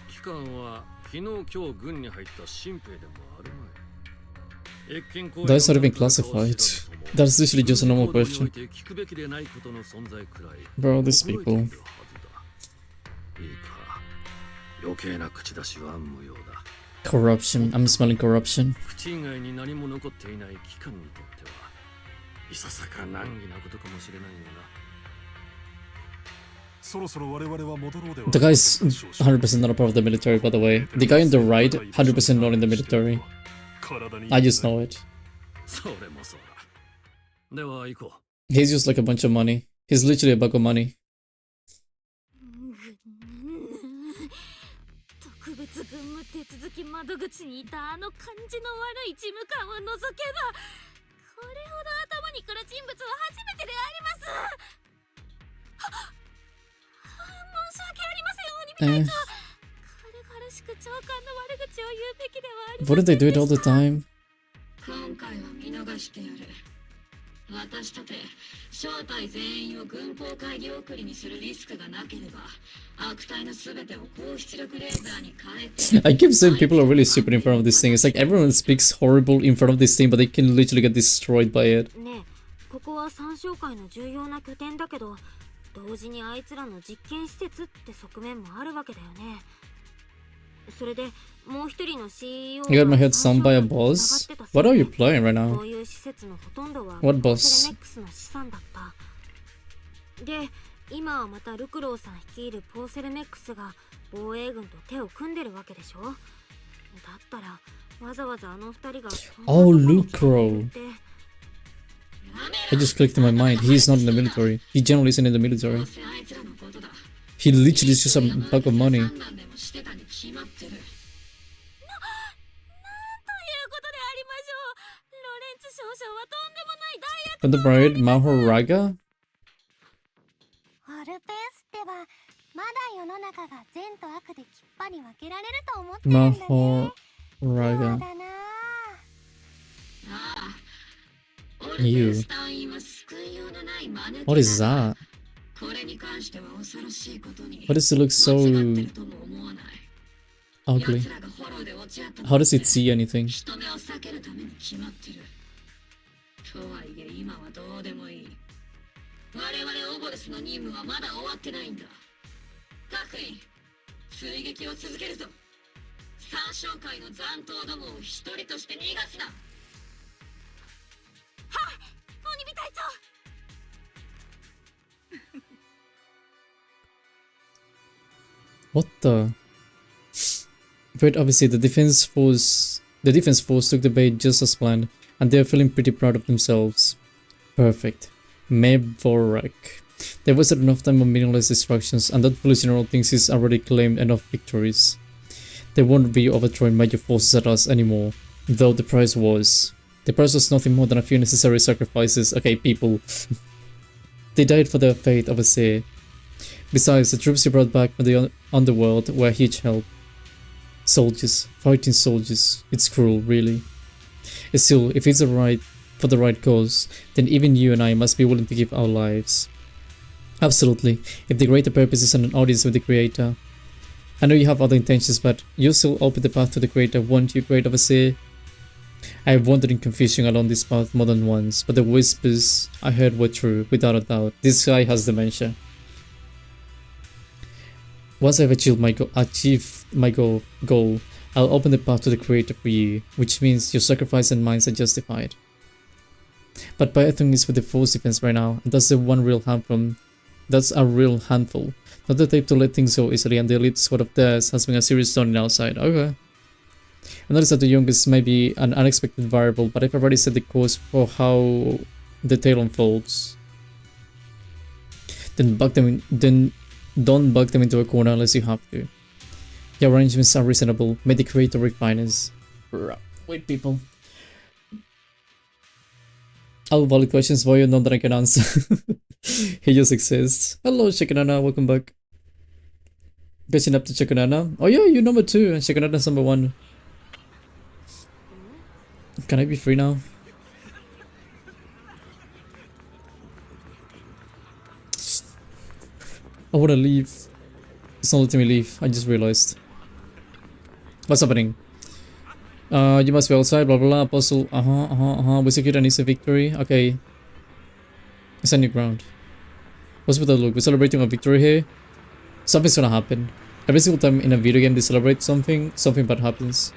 G: 機関は昨日今日軍に入った新兵でもあるまい。
A: That's not even classified. That's literally just a normal question. Bro, these people.
G: いいか、余計な口出しは無用だ。
A: Corruption. I'm smelling corruption.
G: 口以外に何も残っていない機関にとってはいささか難儀なことかもしれないがな。
I: The
A: guy's 100% not a part of the military, by the way. The guy on the right, 100% not in the military. I just know it.
G: それもそうだ。では行こう。
A: He's just like a bunch of money. He's literally a bag of money.
F: 特別軍務手続き窓口にいたあの感じの悪い事務官を除けばこれほど頭にくる人物は初めてであります。申し訳ありません、鬼火隊長。軽々しく長官の悪口を言うべきではありません。
A: Wouldn't they do it all the time?
F: 今回は見逃してやる。私とて正体全員を軍法会議送りにするリスクがなければ悪態のすべてを高出力レーザーに変えて。
A: I keep saying people are really stupid in front of this thing. It's like everyone speaks horrible in front of this thing, but they can literally get destroyed by it.
B: ねえ、ここは参照会の重要な拠点だけど、同時にあいつらの実験施設って側面もあるわけだよね。それでもう一人の CEO
A: I got my head stung by a boss. What are you playing right now?
B: こういう施設のほとんどは
A: What
B: ポ
A: boss?
B: ーセルメックスの資産だった。で、今はまたルクローさん率いるポーセルメックスが防衛軍と手を組んでるわけでしょ。だったらわざわざあの二人が
A: Oh, Lucro. I just clicked in my mind. He's not in the military. He generally isn't in the military. He literally is just a bag of money. From the bride, Mahoraga?
J: オルペンスってば
F: まだ世の中が善と悪できっぱり分けられると思ってるんだね。
A: Mahoraga.
F: だな。
A: You. What is that? Why does it look so ugly? How does it see anything?
E: とはいえ今はどうでもいい。我々オボルスの任務はまだ終わってないんだ。各員、追撃を続けるぞ。三将会の残党どもを一人として逃がすな。はっ、鬼火隊長。
A: What the? But obviously the defense force took the bait just as planned, and they are feeling pretty proud of themselves. Perfect. Mevorak. They wasted enough time on meaningless distractions, and that foolish general thinks he's already claimed enough victories. They won't be overthrowing major forces at us anymore, though the price was nothing more than a few necessary sacrifices. Okay, people. They died for their faith, obviously. Besides, the troops he brought back from the underworld were a huge help. Soldiers, fighting soldiers. It's cruel, really. Still, if it's for the right cause, then even you and I must be willing to give our lives. Absolutely, if the greater purpose is an audience with the Creator. I know you have other intentions, but you still open the path to the Creator, won't you, Great Overseer? I have wandered in confusion along this path more than once, but the whispers I heard were true, without a doubt. This guy has dementia. Once I've achieved my goal, I'll open the path to the Creator for you, which means your sacrifice and mine are justified. But Python is with the force defense right now, and that's a real handful. Not the type to let things go easily, and the elite squad of theirs has been a serious thorn in our side. Okay. I noticed that the youngest may be an unexpected variable, but I've already set the course for how the tale unfolds. Then don't bug them into a corner unless you have to. Your arrangements are reasonable. May the Creator refine us. Wait, people. All valid questions for you, none that I can answer. He just exists. Hello, Shakanana, welcome back. Catching up to Shakanana. Oh yeah, you're number 2 and Shakanana's number 1. Can I be free now? I wanna leave. It's not letting me leave, I just realized. What's happening? You must be outside, blah blah blah, apostle, we secured an easy victory, okay. It's a new ground. What's with that look? We're celebrating a victory here? Something's gonna happen. Every single time in a video game they celebrate something bad happens.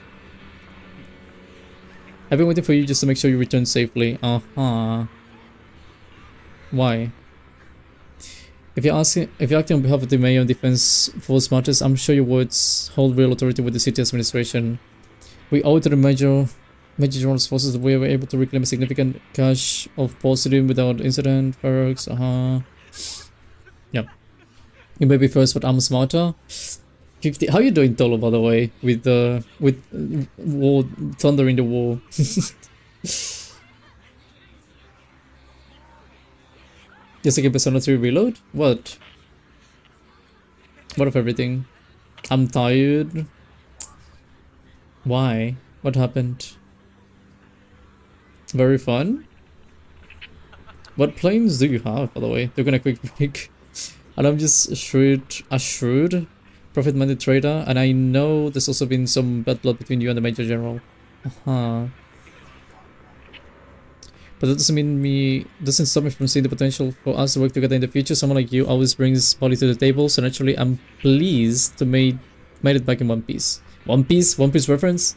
A: I've been waiting for you just to make sure you return safely. Why? If you're acting on behalf of the Mayor and Defense Force matters, I'm sure your words hold real authority with the city administration. We owe it to the Major General's forces that we were able to reclaim a significant cache of positive without incident. Fireworks, Yeah. You may be first, but I'm smarter. 50. How you doing, Tolo, by the way? With war, thunder in the war. Just like a Persona 3 reload? What? What of everything? I'm tired. Why? What happened? Very fun? What planes do you have, by the way? They're gonna quick pick. And I'm just a shrewd, profit-minded trader, and I know there's also been some bad blood between you and the Major General. But that doesn't stop me from seeing the potential for us to work together in the future. Someone like you always brings body to the table, so naturally I'm pleased to made it back in One Piece. One Piece reference?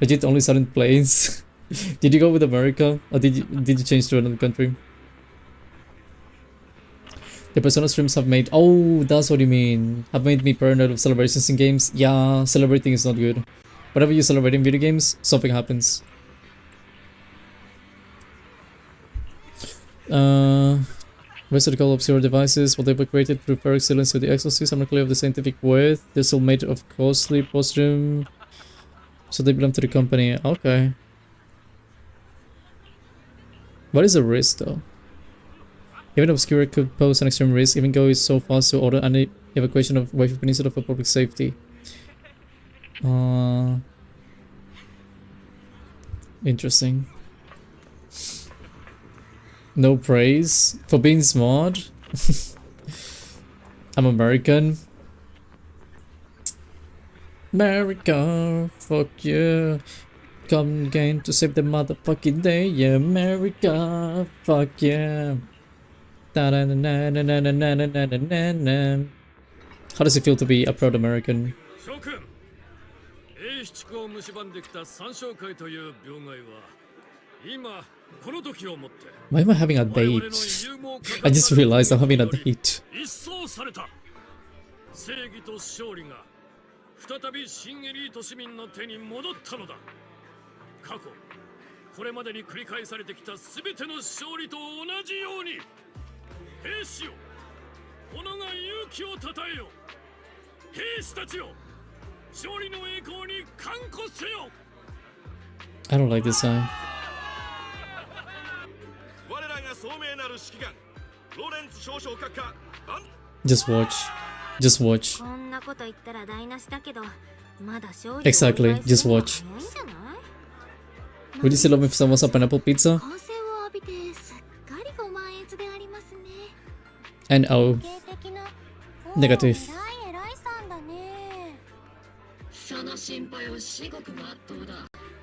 A: Legit only silent planes. Did you go with America, or did you change to another country? The Persona streams have made, oh, that's what you mean, have made me paranoid of celebrations in games. Yeah, celebrating is not good. Whenever you celebrate in video games, something happens. Rest of the obscure devices, what they were created through per excellence with the exorcist, I'm not clear of the scientific worth. They're still made of costly postrum, so they belong to the company. Okay. What is a risk though? Even obscure could pose an extreme risk, even go so far as to order evacuation of Waifu Peninsula for public safety. Interesting. No praise for being smart. I'm American. America, fuck yeah. Come again to save the motherfucking day. Yeah, America, fuck yeah. How does it feel to be a proud American? Why am I having a date? I just realized I'm having a date.
G: 再び新エリート市民の手に戻ったのだ。過去これまでに繰り返されてきた全ての勝利と同じように、兵士よ、己が勇気をたたえよ。兵士たちよ、勝利の栄光に歓呼せよ。
A: I don't like this guy.
I: 我らが聡明なる指揮官ロレンツ少将閣下。
A: Just watch. Just watch.
B: こんなこと言ったら台無しだけど、まだ勝利を
A: Exactly. Just watch. Would you still love me for some what's up pineapple pizza?
F: 歓声を浴びてすっかりご満悦でありますね。
A: And oh, ネガティブ。
F: 偉いさんだね。
E: その心配は至極まっとうだ、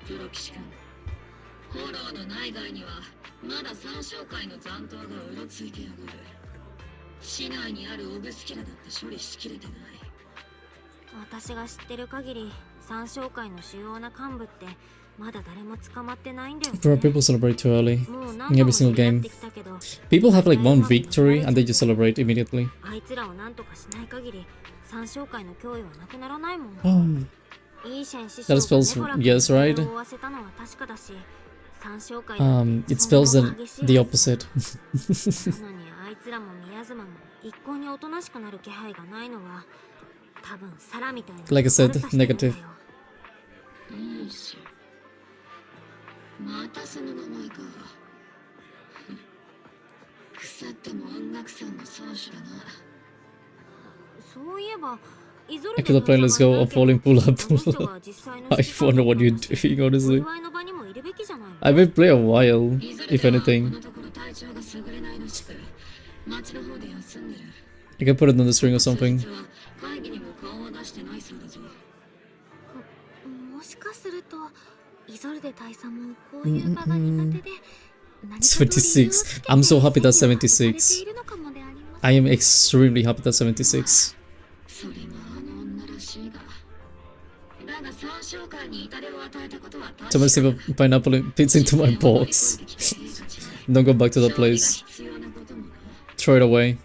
E: プロ騎士君。フォローの内外にはまだ三将会の残党がうろついてやがる。市内にあるオブスキュラだって処理しきれてない。
B: 私が知ってる限り、三将会の主要な幹部ってまだ誰も捕まってないんだよね。
A: Bro, people celebrate too early in every single game. People have like one victory and they just celebrate immediately.
B: あいつらをなんとかしない限り、三将会の脅威はなくならないもん。
A: That spells yes, right? It spells the opposite.
B: なのにあいつらも宮妻も一向におとなしくなる気配がないのは多分サラみたいな
A: Like I said, negative.
E: いいし、またその名前か。腐っても音楽さんの宗主だな。
B: そういえば
A: I could have played Let's Go or Falling Pull Up. I wonder what you're doing, honestly. I may play a while, if anything. I can put it on the string or something.
F: もしかするとイゾルデ大佐もこういう場が苦手で。
A: 76. I'm so happy that's 76. I am extremely happy that's 76. Somebody save a pineapple pizza into my box. Don't go back to that place. Throw it away.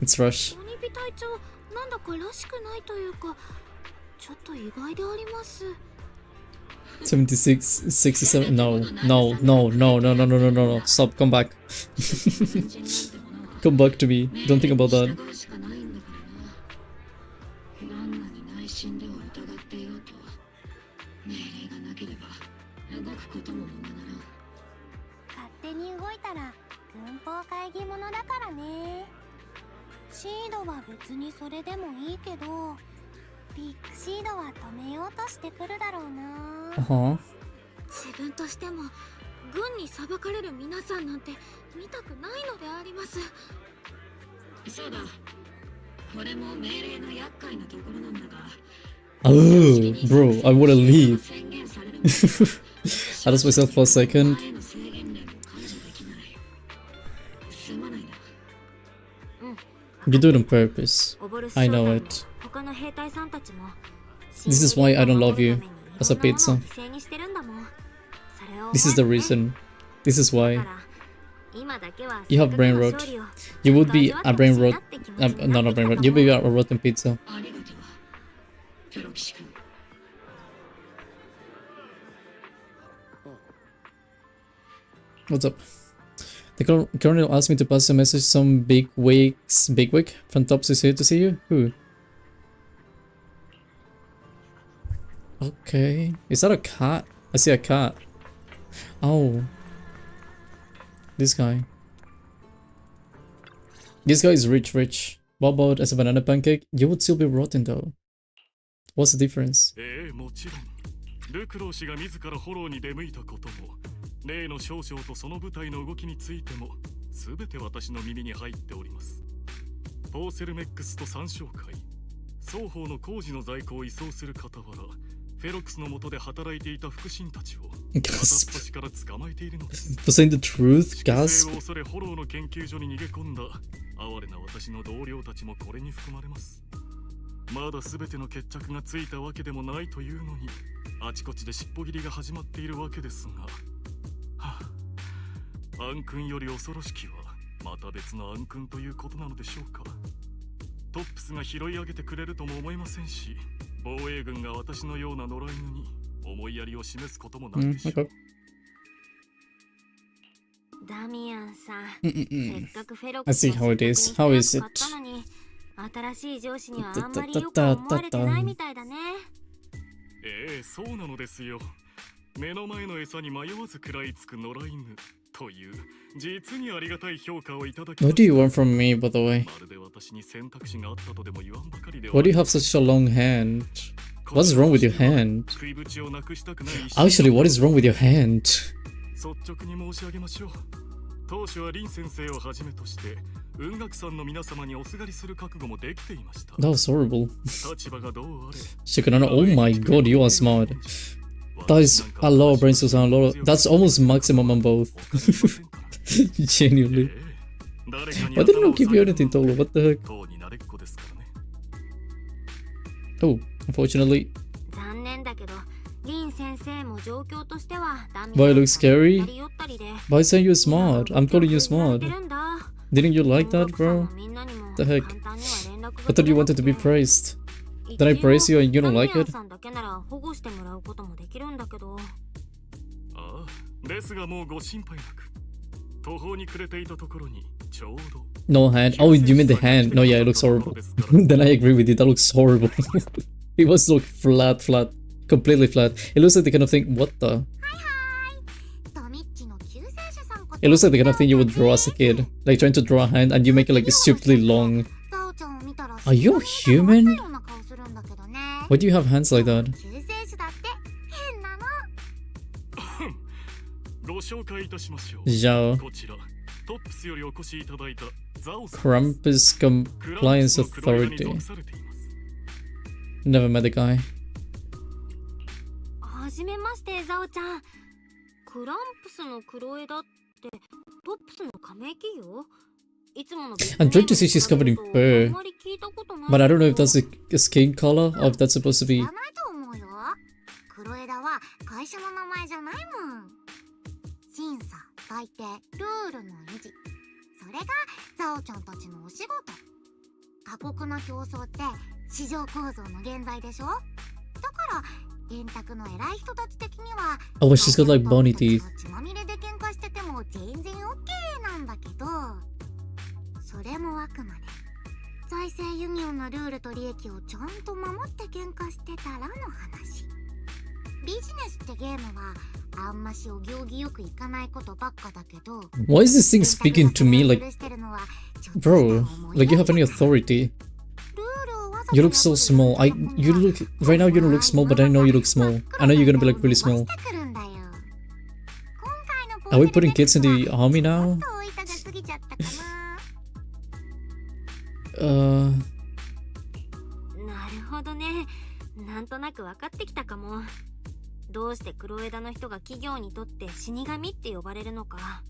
A: It's rush.
F: なんだからしくないというか、ちょっと意外であります。
A: 76, 67. No, no, no, no, no, no, no, no, no, no. Stop, come back. Come back to me. Don't think about that.
F: 勝手に動いたら軍法会議者だからね。シードは別にそれでもいいけど、ビッグシードは止めようとしてくるだろうな。自分としても軍に裁かれる皆さんなんて見たくないのであります。
E: そうだ、これも命令の厄介なところなんだが。
A: Oh, bro, I wanna leave. I lost myself for a second. You do it on purpose. I know it. This is why I don't love you as a pizza. This is the reason. This is why. You have brain rot. You would be a brain rot. Not a brain rot. You'd be a rotten pizza. What's up? The colonel asked me to pass a message. Some bigwig from Tops is here to see you. Who? Okay. Is that a cat? I see a cat. Oh. This guy. This guy is rich. What about as a banana pancake? You would still be rotten though. What's the difference?
I: もちろんルクロー氏が自らフォローに出向いたことも例の少々とその部隊の動きについても全て私の耳に入っております。ポーセルメックスと参照会双方の工事の在庫を移送する傍らフェロックスの下で働いていた腹心たちを片っ端から捕まえているのです。
A: For saying the truth,
I: 粛
A: gasp.
I: 清を恐れフォローの研究所に逃げ込んだ哀れな私の同僚たちもこれに含まれます。まだ全ての決着がついたわけでもないというのにあちこちで尻尾切りが始まっているわけですが、暗君より恐ろしきはまた別の暗君ということなのでしょうか。トップスが拾い上げてくれるとも思えませんし、防衛軍が私のような野良犬に思いやりを示すこともないでしょう。
A: Okay.
B: ダミアンさん、せっかくフェロッ
A: I
B: クス
A: see how it is. How is it?
B: 買ったのに新しい上司にはあんまりよく思われてないみたいだね。
I: そうなのですよ。目の前の餌に迷わず食らいつく野良犬という実にありがたい評価をいただきま
A: What do you want from me, by the way?
I: まるで私に選択肢があったとでも言わんばかりでは。
A: Why do you have such a long hand? What's wrong with your hand? Actually, what is wrong with your hand?
I: 率直に申し上げましょう。当初は林先生をはじめとして雲岳さんの皆様におすがりする覚悟もできていました。
A: That was horrible.
I: 立場がどうあれ
A: Shikunana, oh my god, you are smart. That is a lot of brain cells and a lot of... That's almost maximum on both. Genuinely. Why didn't I give you anything, Tolo? What the heck? Oh, unfortunately.
B: 残念だけど、リン先生も状況としてはダミ
A: Why
B: ア
A: it
B: ン
A: looks
B: さん
A: scary?
B: 二人寄ったりで
A: Why saying you're smart? I'm calling you smart.
B: やってるんだ。
A: Didn't you like that,
B: 音楽さん
A: bro?
B: のみんなにも
A: The heck?
B: 簡単には連絡が
A: I thought you wanted to be praised. Did I praise you and you don't like
B: ダミアン
A: it?
B: さんだけなら保護してもらうこともできるんだけど。
I: ああ、ですがもうご心配なく。途方に暮れていたところにちょうど。
A: No hand. Oh, you mean the hand? No, yeah, it looks horrible. Then I agree with you. That looks horrible. It was look flat, completely flat. It looks like the kind of thing. What the? It looks like the kind of thing you would draw as a kid, like trying to draw a hand and you make it like stupidly long. Are you a human? Why do you have hands like that?
I: ご紹介いたしましょう。
A: Zhao.
I: こちらトップスよりお越しいただいたザオさん。
A: Krampus Compliance Authority. Never met the guy.
B: はじめまして、ザオちゃん。クランプスの黒枝ってトップスの加盟企業？いつもの
A: I'm trying to see she's covered in fur, but I don't know if that's a skin color or if that's supposed to be.
F: 黒枝は会社の名前じゃないもん。審査、裁定、ルールの維持。それがザオちゃんたちのお仕事。過酷な競争って市場構造の現在でしょ？だから電卓の偉い人たち的には
A: Oh, she's got like bony teeth.
F: 血まみれで喧嘩してても全然 OK なんだけど、それもあくまで財政輸入のルールと利益をちゃんと守って喧嘩してたらの話。ビジネスってゲームはあんましお行儀よくいかないことばっかだけど、
A: Why is this thing speaking to me like, bro? Like you have any authority? You look so small. You look right now. You don't look small, but I know you look small. I know you're gonna be like really small. Are we putting kids in the army now?
B: なるほどね。なんとなく分かってきたかも。どうして黒枝の人が企業にとって死神って呼ばれるのか。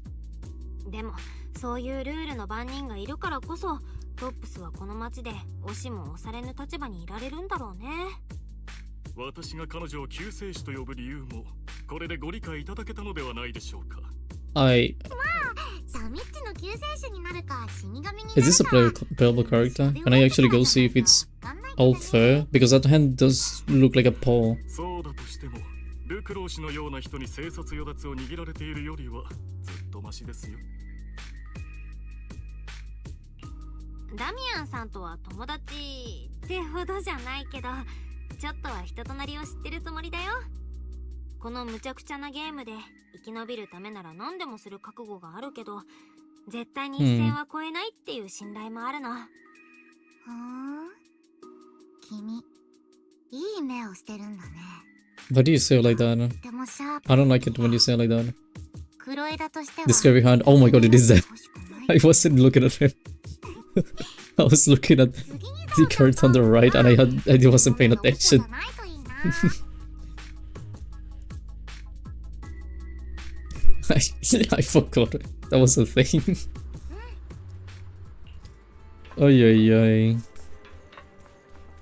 B: でもそういうルールの番人がいるからこそトップスはこの街で押しも押されぬ立場にいられるんだろうね。
I: 私が彼女を救世主と呼ぶ理由もこれでご理解いただけたのではないでしょうか。
A: I. Is this a playable character? Can I actually go see if it's all fur? Because that hand does look like a paw.
I: そうだとしてもルクロー氏のような人に生殺与奪を握られているよりはずっとマシですよ。
B: ダミアンさんとは友達ってほどじゃないけど、ちょっとは人となりを知ってるつもりだよ。この無茶苦茶なゲームで生き延びるためなら何でもする覚悟があるけど、絶対に一線は越えないっていう信頼もあるの。
F: 君、いい目をしてるんだね。
A: Why do you say it like that?
F: でもシャープ
A: I don't like it when you say it like that.
F: 黒枝としては
A: The scary hand. Oh my god, it is that. I wasn't looking at him. I was looking at the cards on the right and I wasn't paying attention. I forgot that was a thing. Oy oy oy.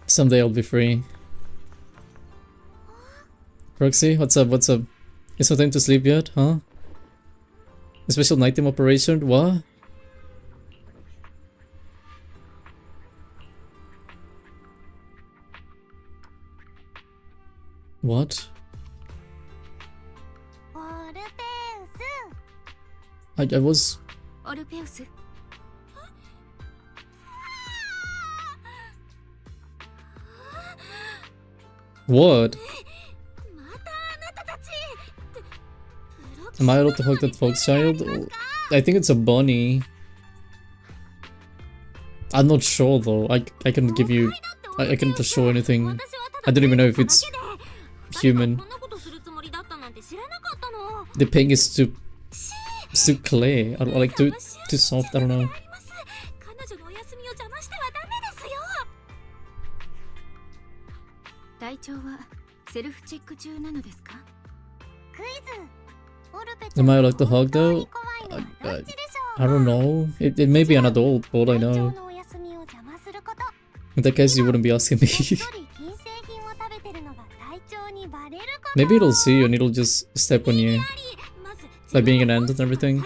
A: Someday I'll be free. Roxy, what's up? What's up? It's not time to sleep yet, huh? A special nighttime operation? What? What? I was...
B: オルペウス
A: What? Am I allowed to hug that fox child? I think it's a bunny. I'm not sure though. I can give you... I can't show anything. I don't even know if it's human. The pink is too clear. I don't like too soft. I don't know.
F: 体調はセルフチェック中なのですか？
A: Am I allowed to hug though? I don't know. It may be an adult, for all I know. In that case, you wouldn't be asking me. Maybe it'll see you and it'll just step on you. Like being an ant and everything.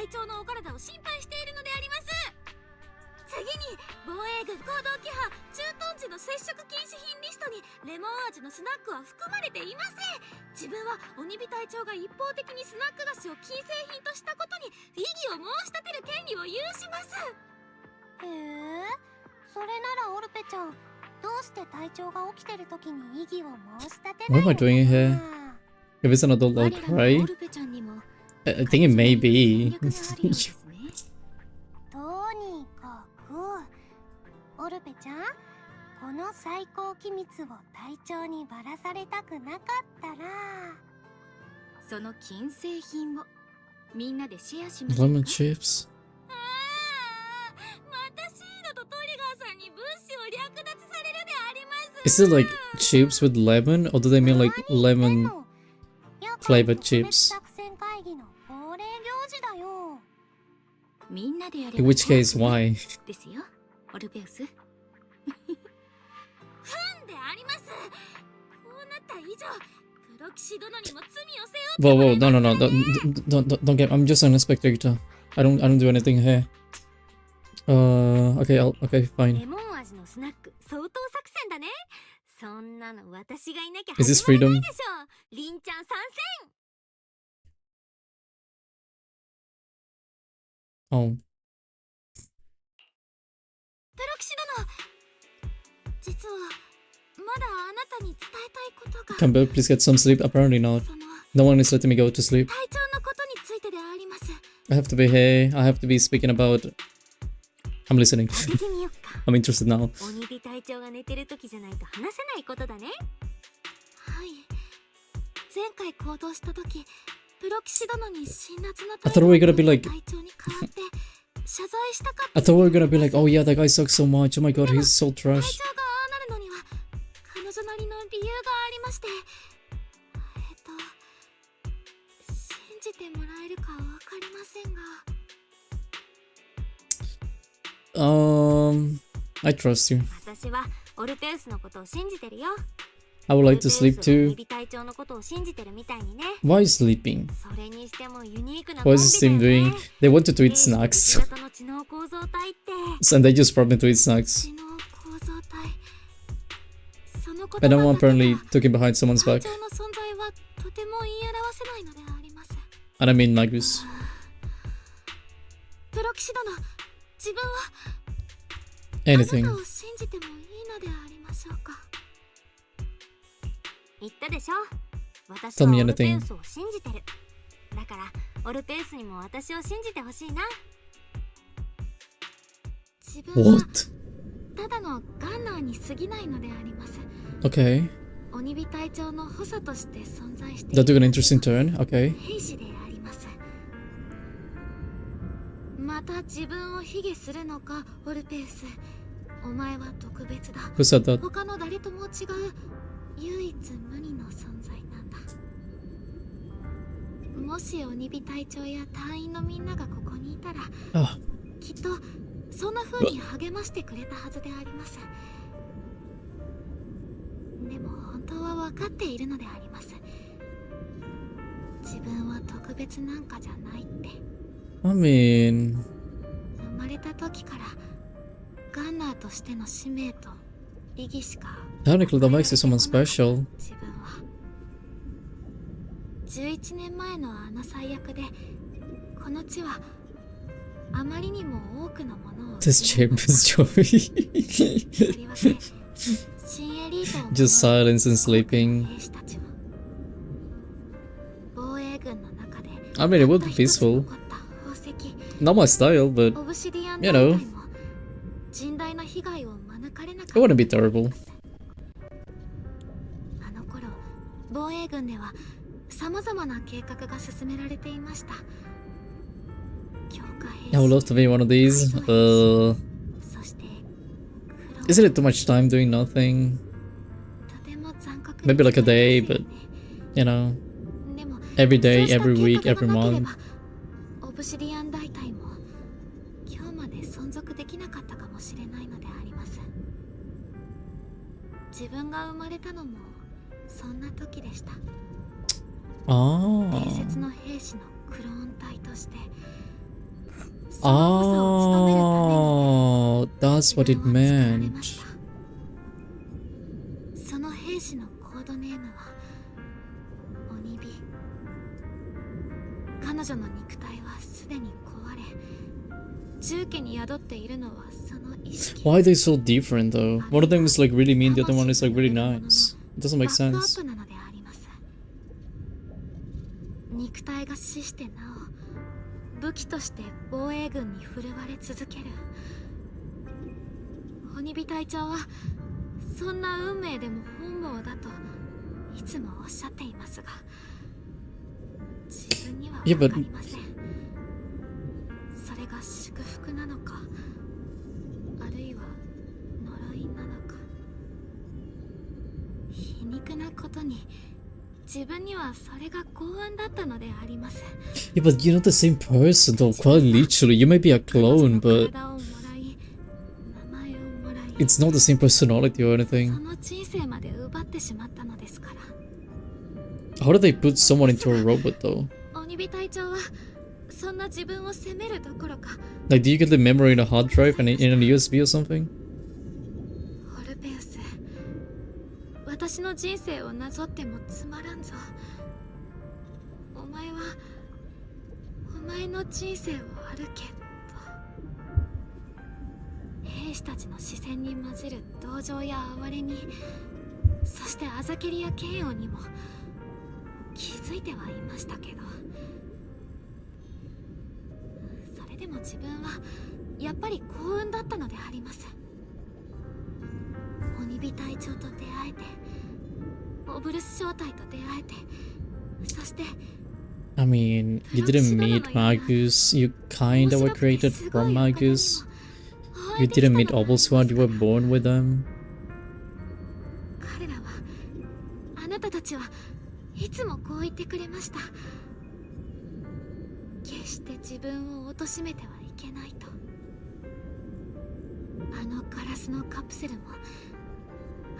F: 自分は鬼火隊長が一方的にスナック菓子を禁制品としたことに異議を申し立てる権利を有します。
B: へえ、それならオルペちゃん、どうして隊長が起きてる時に異議を申し立てない
A: What am I doing here? If it's an adult, I'll cry. I think it may be.
B: とにかく、オルペちゃん、この最高機密を隊長にばらされたくなかったら、
F: その禁制品をみんなでシェアしましょう。
A: Lemon chips.
F: またシードとトリガーさんに物資を略奪されるであります。
A: Is it like chips with lemon, or do they mean like lemon flavored chips?
F: みんなでやれ
A: In which case, why?
F: ですよ、オルペウス。
A: Whoa, whoa, no, don't get. I'm just an spectator. I don't do anything here. Okay, fine.
B: レモン味のスナック、相当作戦だね。そんなの私がいなきゃ
A: Is this
B: 始まらない
A: freedom?
B: でしょ。リンちゃん参戦。
A: Oh.
F: プロキシ殿、実はまだあなたに伝えたいことが。
A: Can Belle please get some sleep? Apparently not. No one is letting me go to sleep.
F: 隊長のことについてであります。
A: I have to be here. I have to be speaking about. I'm listening.
B: 開けてみよっか。
A: I'm interested now.
B: 鬼火隊長が寝てる時じゃないと話せないことだね。
F: はい。前回行動した時、プロキシ殿に辛辣な
A: I thought we were gonna be like.
F: 隊長に代わって謝罪したかった。
A: I thought we were gonna be like, oh yeah, that guy sucks so much. Oh my god, he's so
F: 隊
A: trash.
F: 長がああなるのには彼女なりの理由がありまして、信じてもらえるかわかりませんが。
A: I trust you.
B: 私はオルペウスのことを信じてるよ。
A: I would like to sleep
B: オ
A: too.
B: ルペウスは鬼火隊長のことを信じてるみたいにね。
A: Why sleeping?
B: それにしてもユニークな
A: What is this team
B: コンビだよ
A: doing?
B: ね。
A: They wanted to eat snacks.
B: 型の知能構造体って。
A: And they just brought me to eat snacks.
F: 知能構造体。その
A: And I'm
F: 言葉だけ
A: apparently
F: は
A: talking behind someone's
F: 隊
A: back.
F: 長の存在はとても言い表せないのであります。
A: And I mean Magus.
F: プロキシ殿、自分は
A: Anything.
F: あなたを信じてもいいのでありましょうか。
B: 言ったでしょ。私
A: Tell
B: は
A: me
B: オルペ
A: anything.
B: ウスを信じてる。だからオルペウスにも私を信じてほしいな。
F: 自分は
A: What?
F: ただのガンナーに過ぎないのであります。
A: Okay.
F: 鬼火隊長の補佐として存在してい
A: That
F: る
A: took an interesting turn. Okay.
F: 兵士であります。また自分を卑下するのか、オルペウス。お前は特別だ。
A: Who said that?
F: 他の誰とも違う唯一無二の存在なんだ。もし鬼火隊長や隊員のみんながここにいたら、
A: Ah.
F: きっとそんな風に励ましてくれたはずであります。でも本当は分かっているのであります。自分は特別なんかじゃないって。
A: I mean,
F: 生まれた時からガンナーとしての使命と意義しか
A: technically that makes you someone special.
F: 自分は11年前のあの最悪でこの地はあまりにも多くのものを
A: This Chambers Joey.
F: とりわけ新エリートを
A: Just silence and sleeping.
F: 兵士たちは防衛軍の中で
A: I mean, it would be peaceful. Not my style, but
F: オブシディアン
A: you
F: 団
A: know,
F: 体も甚大な被害を免れなか
A: it
F: った
A: wouldn't be terrible.
F: あの頃防衛軍では様々な計画が進められていました。強化兵士
A: I would love to be one of these.
F: そして
A: Isn't it too much time doing nothing?
F: とても残酷
A: Maybe like a day,
F: ですよ
A: but
F: ね。
A: you know,
F: でも
A: every day,
F: そうした
A: every
F: 計
A: week,
F: 画
A: every
F: がなけれ
A: month.
F: ばオブシディアン大隊も今日まで存続できなかったかもしれないのであります。自分が生まれたのもそんな時でした。伝
A: Ah.
F: 説の兵士のクローン隊としてその補佐を務めるために
A: Oh, that's what it
F: 自分は作られ
A: meant.
F: ました。その兵士のコードネームは鬼火。彼女の肉体はすでに壊れ、重機に宿っているのはその意識。
A: Why are they so different though? One of them is like really mean, the other one is like really nice. It doesn't make
F: バックア
A: sense.
F: ップなのであります。肉体が死してなお武器として防衛軍に振るわれ続ける。鬼火隊長はそんな運命でも本望だといつもおっしゃっていますが、自分には
A: Yeah,
F: 分
A: but
F: かりません。それが祝福なのか、あるいは呪いなのか。皮肉なことに自分にはそれが幸運だったのであります。
A: Yeah, but you're not the same person though, quite literally. You may be a clone, but
F: 体をもらい、名前をもらい、
A: it's not the same personality or
F: そ
A: anything.
F: の人生まで奪ってしまったのですから。
A: How did they put someone into a robot though?
F: 鬼火隊長はそんな自分を責めるどころか、
A: Like, do you get the memory in a hard drive and in a USB or something?
F: オルペウス、私の人生をなぞってもつまらんぞ。お前はお前の人生を歩けと。兵士たちの視線に混じる同情や哀れみ、そしてあざけりや嫌悪にも気づいてはいましたけど、それでも自分はやっぱり幸運だったのであります。鬼火隊長と出会えて、オブルス正体と出会えて、そして
A: I mean, you didn't meet Magus, you kinda were created from Magus. You didn't meet Obelswand, you were born with them.
F: 彼らは、あなたたちはいつもこう言ってくれました。決して自分を貶めてはいけないと。あのガラスのカプセルも、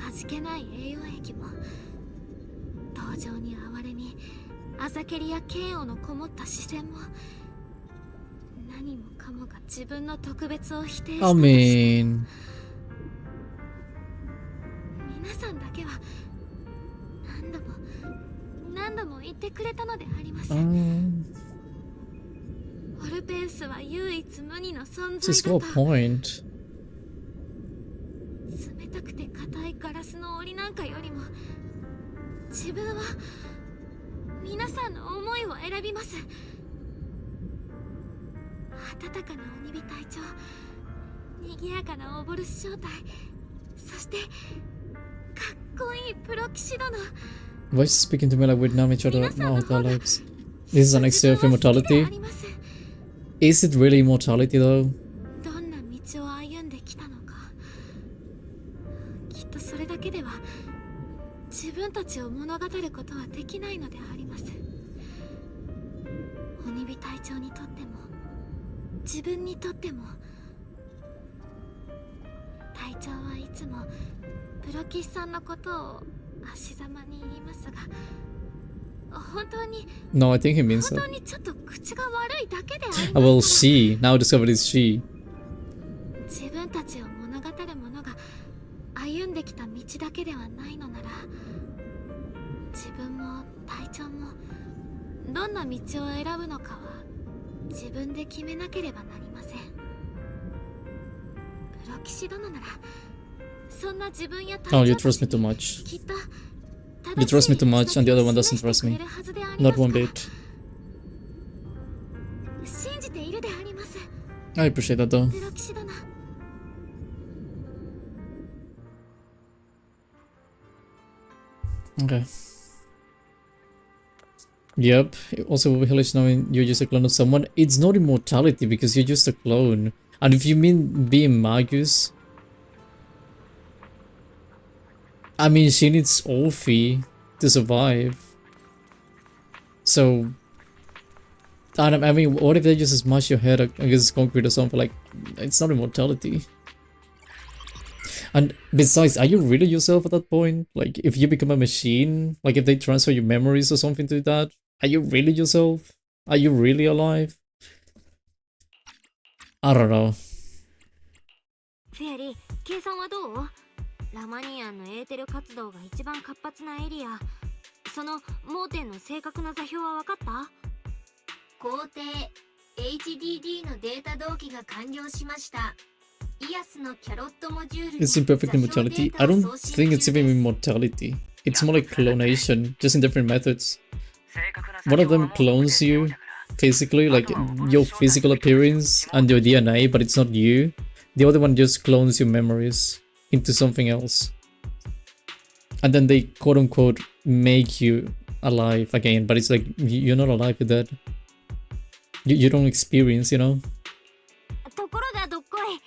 F: 味気ない栄養液も、同情に哀れみ、あざけりや嫌悪のこもった視線も、何もかもが自分の特別を否定したと
A: I
F: して、
A: mean,
F: 皆さんだけは何度も言ってくれたのであります。オルペウスは唯一無二の存
A: just
F: 在
A: got
F: だ
A: a
F: と。
A: point.
F: 冷たくて硬いガラスの檻なんかよりも、自分は皆さんの思いを選びます。温かな鬼火隊長、賑やかなオーボルス正体、そしてかっこいいプロ騎士殿。
A: Why is she speaking to me like we've known each other all our lives? This is an exterior of immortality. Is it really immortality though?
F: どんな道を歩んできたのか、きっとそれだけでは自分たちを物語ることはできないのであります。鬼火隊長にとっても自分にとっても、隊長はいつもプロ騎士さんのことを足ざまに言いますが、本当に
A: No, I think he means
F: 本
A: that.
F: 当にちょっと口が悪いだけであります
A: Oh, well, she. Now discovered it's she.
F: 自分たちを物語る者が歩んできた道だけではないのなら、自分も隊長もどんな道を選ぶのかは自分で決めなければなりません。プロ騎士殿ならそんな自分や隊
A: Oh,
F: 長
A: you
F: た
A: trust
F: ち
A: me too
F: に
A: much.
F: きっと
A: You trust me too much, and the other one doesn't trust me. Not one bit.
F: 信じているであります。
A: I appreciate that though.
F: プロ騎士殿。
A: Okay. Yep. Also, hellish knowing you're just a clone of someone. It's not immortality because you're just a clone. And if you mean being Magus, I mean, she needs Orphe to survive. So, I mean, what if they just smash your head against concrete or something? Like, it's not immortality. And besides, are you really yourself at that point? Like, if you become a machine, like if they transfer your memories or something to that, are you really yourself? Are you really alive? I don't know.
B: フェアリー、計算はどう？ラマニアンのエーテル活動が一番活発なエリア。その盲点の正確な座標は分かった？
J: 工程 HDD のデータ同期が完了しました。イアスのキャロットモジュールに
A: It's imperfect immortality. I don't think it's even immortality. It's more like clonation, just in different methods. One of them clones you physically, like your physical appearance and your DNA, but it's not you. The other one just clones your memories into something else. And then they quote unquote make you alive again, but it's like you're not alive, you're dead. You don't experience, you know?
B: ところがどっこい。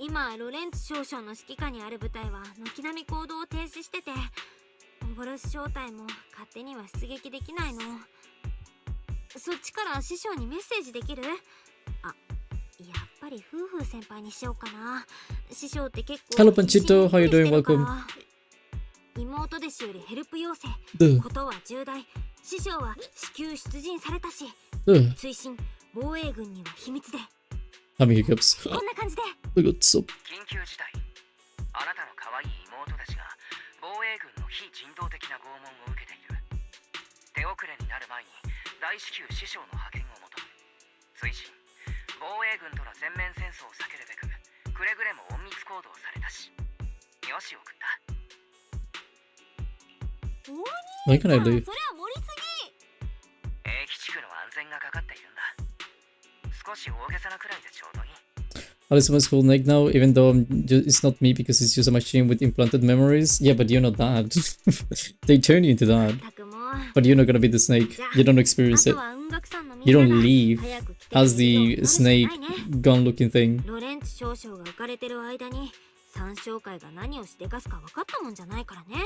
B: 今ロレンツ少将の指揮下にある部隊は軒並み行動を停止してて、オボルス正体も勝手には出撃できないの。そっちから師匠にメッセージできる？あ、やっぱり夫婦先輩にしようかな。師匠って結構
A: Hello Panchito, how you doing? Welcome.
B: 妹弟子よりヘルプ要請。ことは重大。師匠は至急出陣されたし、追伸防衛軍には秘密で。
A: Having hiccups.
B: こんな感じで。
A: I got so.
C: 緊急事態。あなたの可愛い妹たちが防衛軍の非人道的な拷問を受けている。手遅れになる前に大至急師匠の派遣を求む。追伸防衛軍との全面戦争を避けるべくくれぐれも隠密行動されたし、よし送った。
A: Why can I leave?
B: それは盛りすぎ。
C: 英基地区の安全がかかっているんだ。少し大げさなくらいでちょうどいい。
A: Alisama's cool neck now, even though it's not me because it's just a machine with implanted memories. Yeah, but you're not that. They turn you into that. But you're not gonna be the snake. You don't experience it. You don't leave as the snake gun looking thing.
B: ロレンツ少将が浮かれてる間に三将会が何をしでかすか分かったもんじゃないからね。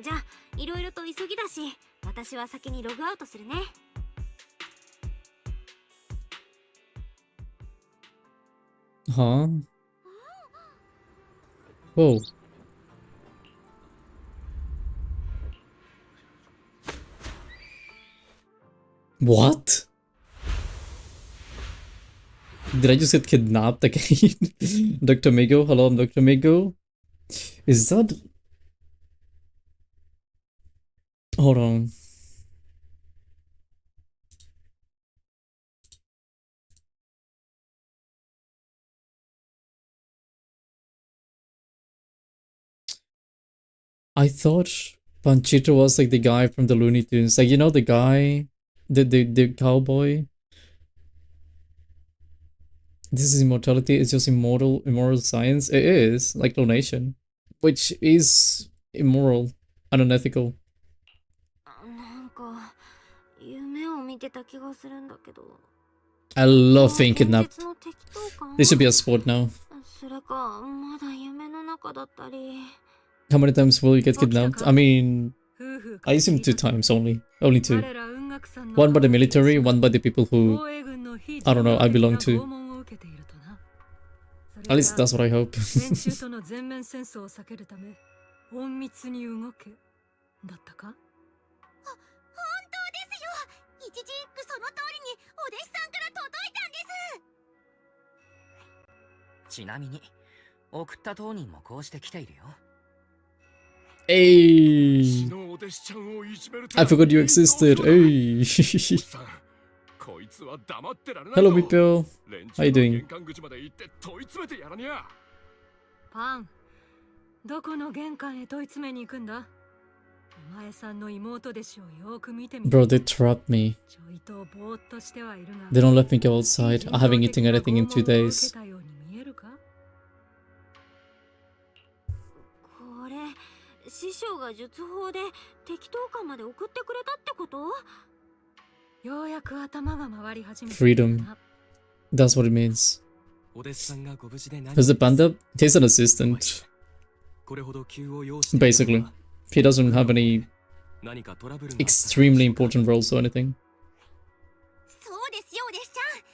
B: じゃあいろいろと急ぎだし、私は先にログアウトするね。
A: Huh? Whoa. What? Did I just get kidnapped again? Dr. Migo? Hello, I'm Dr. Migo. Is that... Hold on. I thought Panchito was like the guy from the Looney Tunes. Like, you know, the guy, the cowboy. This is immortality, it's just immoral science. It is, like donation, which is immoral and unethical.
B: なんか夢を見てた気がするんだけど。
A: I love being kidnapped.
B: 現実の適当感
A: This should be a sport now.
B: それかまだ夢の中だったり。
A: How many times will you get kidnapped? I mean, I assume 2 times only. Only 2. One by the military, one by the people who, I don't know, I belong to. At least that's what I hope.
F: 連中との全面戦争を避けるため隠密に動けだったか？本当ですよ。一字一句その通りにお弟子さんから届いたんです。
C: ちなみに送った当人もこうして来ているよ。
A: Hey! I forgot you existed. Hey! Hello, people. How you doing?
F: パン、どこの玄関へ問い詰めに行くんだ？お前さんの妹弟子をよく見てみて。
A: Bro, they trapped me.
F: ちょいとぼーっとしてはいるが。
A: They don't let me go outside. I haven't eaten anything in 2 days.
B: これ師匠が術法で適当感まで送ってくれたってこと？
F: ようやく頭が回り始めた。
A: Freedom. That's what it means. Who's the panda? He's an assistant. Basically. He doesn't have any extremely important roles or anything.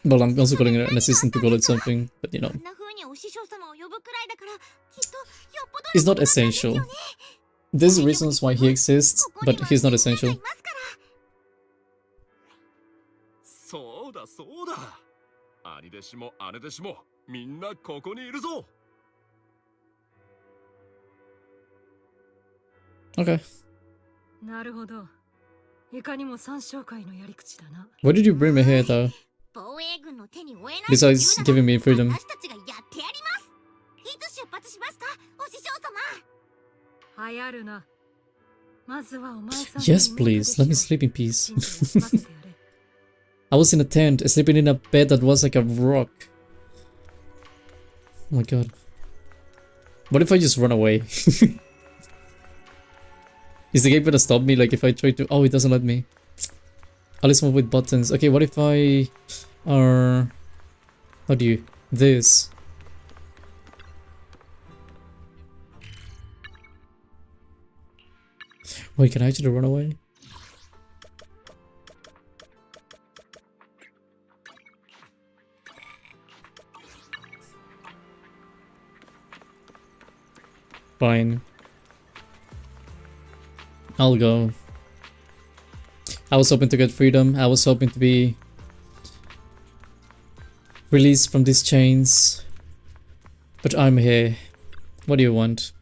A: Well, I'm also calling it an assistant to call it something, but you know. He's not essential. There's reasons why he exists, but he's not essential.
I: そうだそうだ。兄弟子も姉弟子もみんなここにいるぞ。
A: Okay.
F: なるほど。いかにも三将会のやり口だな。
A: Why did you bring me here though? Besides giving me freedom. Yes, please. Let me sleep in peace. I was in a tent, sleeping in a bed that was like a rock. Oh my god. What if I just run away? Is the game gonna stop me? Like if I try to... Oh, it doesn't let me. At least move with buttons. Okay, what if I... How do you... This. Wait, can I actually run away? Fine. I'll go. I was hoping to get freedom. I was hoping to be released from these chains. But I'm here. What do you want?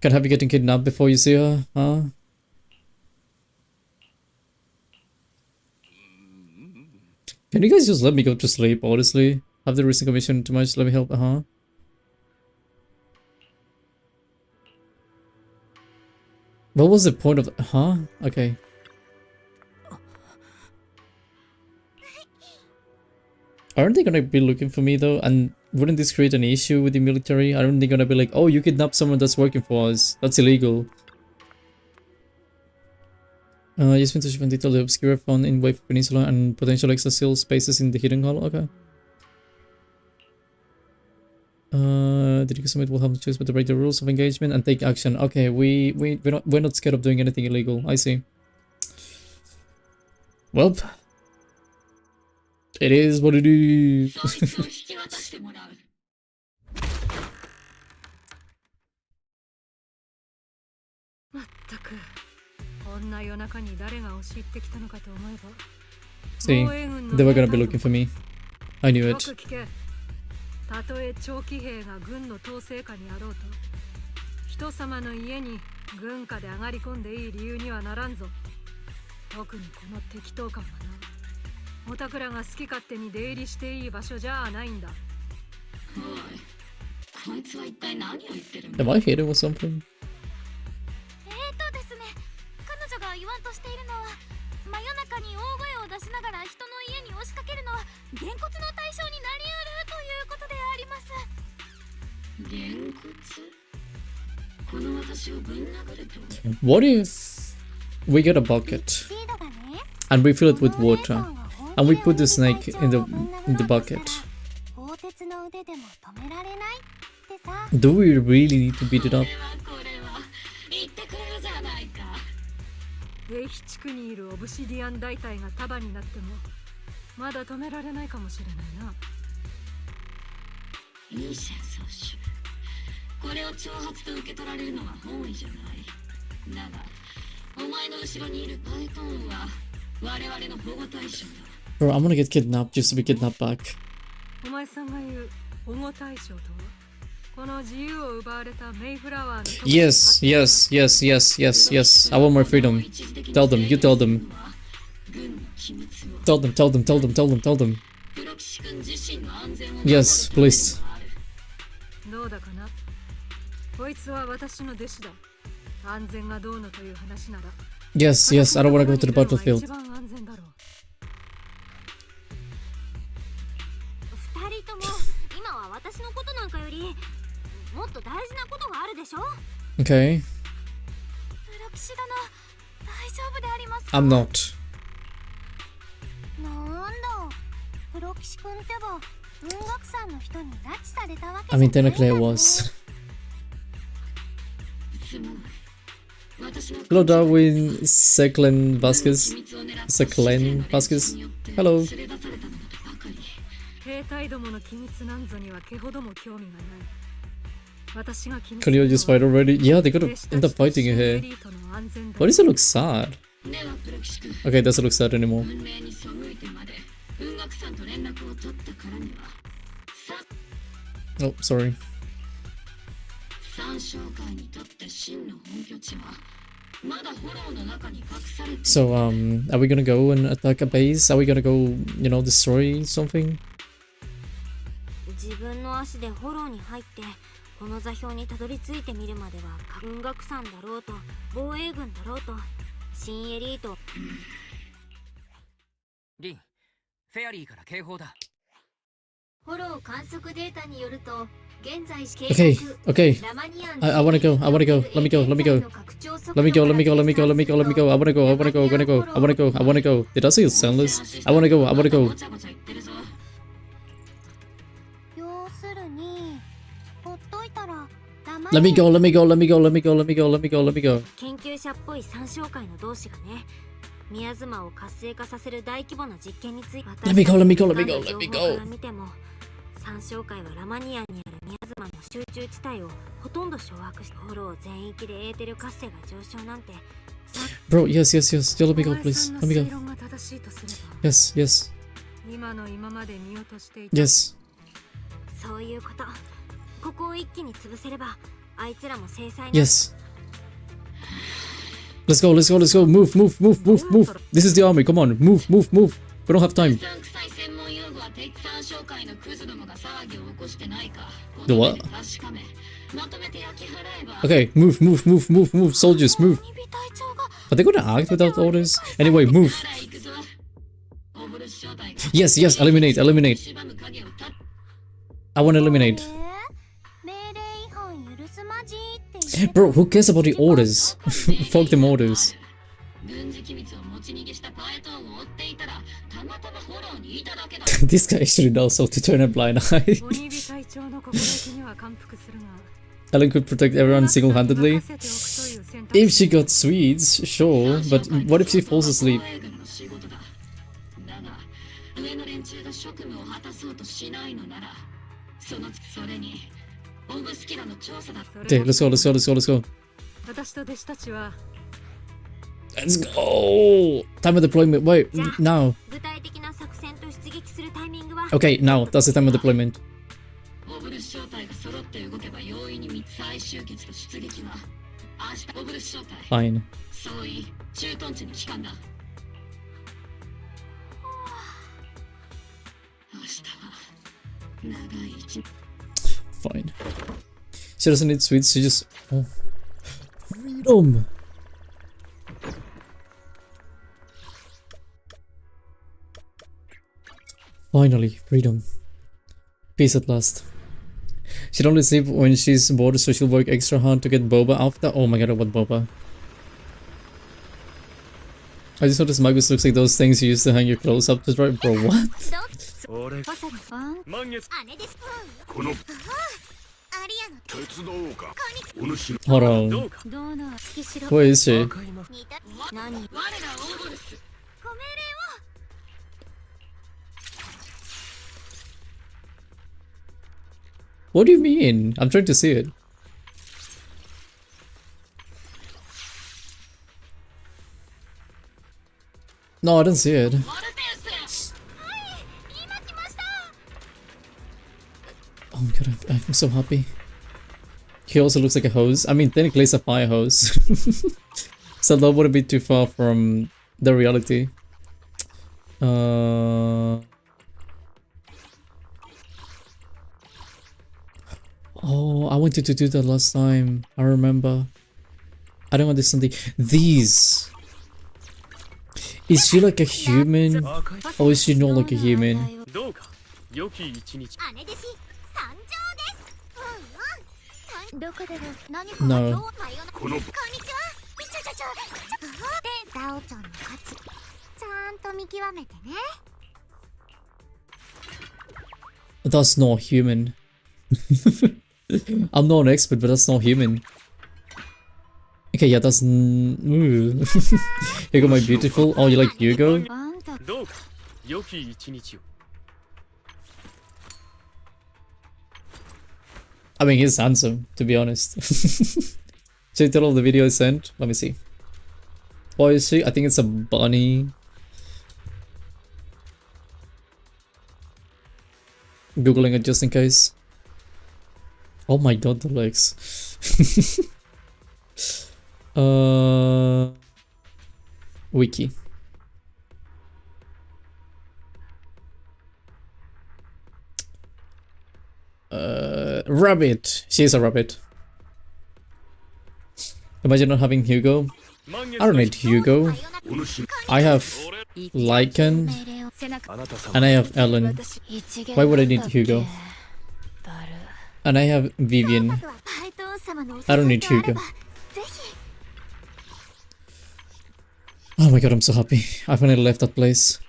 A: Can I have you getting kidnapped before you see her? Huh? Can you guys just let me go to sleep, honestly? Have the recent commission too much? Let me help. Uh-huh. What was the point of... Huh? Okay. Aren't they gonna be looking for me though? And wouldn't this create an issue with the military? Aren't they gonna be like, oh, you kidnapped someone that's working for us. That's illegal. Just been to ship in detail the obscure phone in Wave Peninsula and potential extrasil spaces in the hidden hall. Okay. The Legal Summit will have to choose but to break the rules of engagement and take action. Okay, we're not scared of doing anything illegal. I see. Well, it is what it is. See, they were gonna be looking for me. I knew it.
F: たとえ長期兵が軍の統制下にあろうと、人様の家に軍下で上がり込んでいい理由にはならんぞ。特にこの適当感はな、おたくらが好き勝手に出入りしていい場所じゃないんだ。おい、こいつは一体何を言ってるんだ。
A: Am I hitting with something?
F: ですね、彼女が言わんとしているのは、真夜中に大声を出しながら人の家に押しかけるのはげんこつの対象になりうるということであります。げんこつ？この私をぶん殴ると。
A: What if we get a bucket and we fill it with water and we put the snake in the bucket? Do we really need to beat it up?
F: 言ってくれるじゃないか。
K: エイヒ地区にいるオブシディアン大隊が束になってもまだ止められないかもしれないな。
F: いい戦争手。これを挑発と受け取られるのは本意じゃない。だが、お前の後ろにいるパイトーンは我々の保護対象だ。
A: Bro, I'm gonna get kidnapped just to be kidnapped back.
K: お前さんが言う保護対象とはこの自由を奪われたメイフラワーの
A: Yes, yes, yes, yes, yes, yes. I want more freedom. Tell them, you tell them. Tell them, tell them, tell them, tell them, tell them. Yes, please.
K: どうだかな。こいつは私の弟子だ。安全がどうのという話なら。
A: Yes, yes, I don't want to go to the battlefield.
K: 一番安全だろう。
B: 二人とも今は私のことなんかよりもっと大事なことがあるでしょ。
A: Okay.
F: プロ騎士殿、大丈夫でありますか？
A: I'm not.
J: なんだ、プロ騎士君ってば文学さんの人に拉致されたわけ
A: I mean, technically I was. Hello, Darwin Seclen Vasquez. Seclen Vasquez. Hello.
K: 兵隊どもの機密なんぞには毛ほども興味がない。私が気に
A: Can you just fight already? Yeah, they gotta end up fighting here. Why does it look sad? Okay, it doesn't look sad anymore. Oh, sorry. So, are we gonna go and attack a base? Are we gonna go, you know, destroy something?
B: 自分の足でフォローに入ってこの座標にたどり着いてみるまでは文学山だろうと防衛軍だろうと新エリート。
C: リン、フェアリーから警報だ。
J: フォロー観測データによると現在
A: Okay, okay. I wanna go, I wanna go. Let me go, let me go. Let me go, let me go, let me go, let me go, let me go. I wanna go, I wanna go, I wanna go, I wanna go, I wanna go. Did I say it's Zenless? I wanna go, I wanna go.
J: 要するにほっといたら
A: Let me go, let me go, let me go, let me go, let me go, let me go, let me go.
B: 研究者っぽい参照会の同志がね、宮妻を活性化させる大規模な実験について
A: Let me go, let me go, let me go, let me go.
B: 見ても参照会はラマニアにある宮妻の集中地帯をほとんど掌握し、フォロー全域でエーテル活性が上昇なんて。
A: Bro, yes, yes, yes. Yo, let me go, please. Let me go. Yes, yes.
K: 今の今まで見落としていた。
A: Yes.
B: そういうこと。ここを一気に潰せれば、あいつらも制裁に。
A: Yes. Let's go, let's go, let's go. Move, move, move, move, move. This is the army. Come on, move, move, move. We don't have time. The what? Okay, move, move, move, move, move. Soldiers, move. Are they gonna act without orders? Anyway, move. Yes, yes, eliminate, eliminate. I want to eliminate. Bro, who cares about the orders? Fuck them orders. This guy actually knows how to turn a blind eye. Ellen could protect everyone single-handedly. If she got sweets, sure, but what if she falls asleep? Okay, let's go, let's go, let's go, let's go. Let's go! Time of deployment. Wait, now. Okay, now. That's the time of deployment. Fine. Fine. She doesn't need sweets, she just... Oh. Freedom! Finally, freedom. Peace at last. She'd only sleep when she's bored, so she'll work extra hard to get boba after. Oh my god, I want boba. I just noticed Magus looks like those things you used to hang your clothes up to dry. Bro, what?
I: 俺満月この鉄道かお主の
A: Hold on.
K: どうな月城
A: Where is she?
K: 赤い魔
B: 何
F: 我らオーボルスご命令を
A: What do you mean? I'm trying to see it. No, I don't see it.
F: ワルテンスはい今来ました
A: Oh my god, I'm so happy. He also looks like a hose. I mean, technically it's a fire hose. So that wouldn't be too far from the reality. Oh, I wanted to do that last time. I remember. I don't understand these. Is she like a human? Or is she not like a human?
G: どうか良き一日
F: 姉弟子参上ですうんどこだろう何か
A: No.
F: 今日はよ
I: この
F: こんにちはでザオちゃんの勝ちちゃんと見極めてね
A: That's not human. I'm not an expert, but that's not human. Okay, yeah, that's... Ooh. Hugo, my beautiful. Oh, you like Hugo?
K: あんた
G: どうか良き一日を
A: I mean, he's handsome, to be honest. Should I tell all the video I sent? Let me see. What is she? I think it's a bunny. Googling it just in case. Oh my god, the legs. Wiki. Rabbit. She's a rabbit. Imagine not having Hugo. I don't need Hugo. I have Lycan
K: 背中
A: and I have Ellen. Why would I need Hugo? And I have Vivian.
F: バイト王様のお
A: I don't need
F: 誘いがあれ
A: Hugo.
F: ばぜひ
A: Oh my god, I'm so happy. I finally left that place.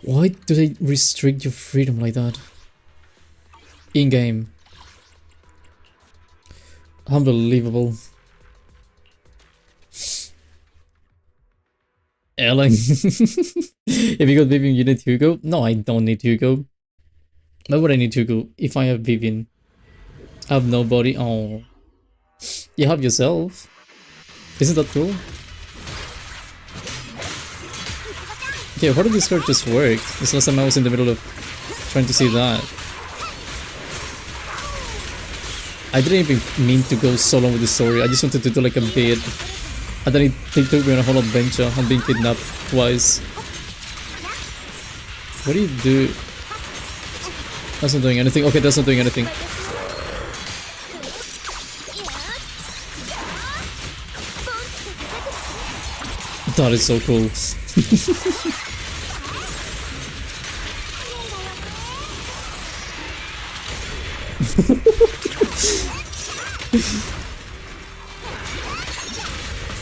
A: Why do they restrict your freedom like that? In-game. Unbelievable. Ellen. If you got Vivian, you need Hugo? No, I don't need Hugo. Why would I need Hugo if I have Vivian? I have nobody. Oh. You have yourself. Isn't that cool? Okay, how did this card just work? This last time I was in the middle of trying to see that. I didn't even mean to go so long with the story. I just wanted to do like a bit. And then it took me on a whole adventure. I'm being kidnapped twice. What do you do? That's not doing anything. Okay, that's not doing anything. That is so cool.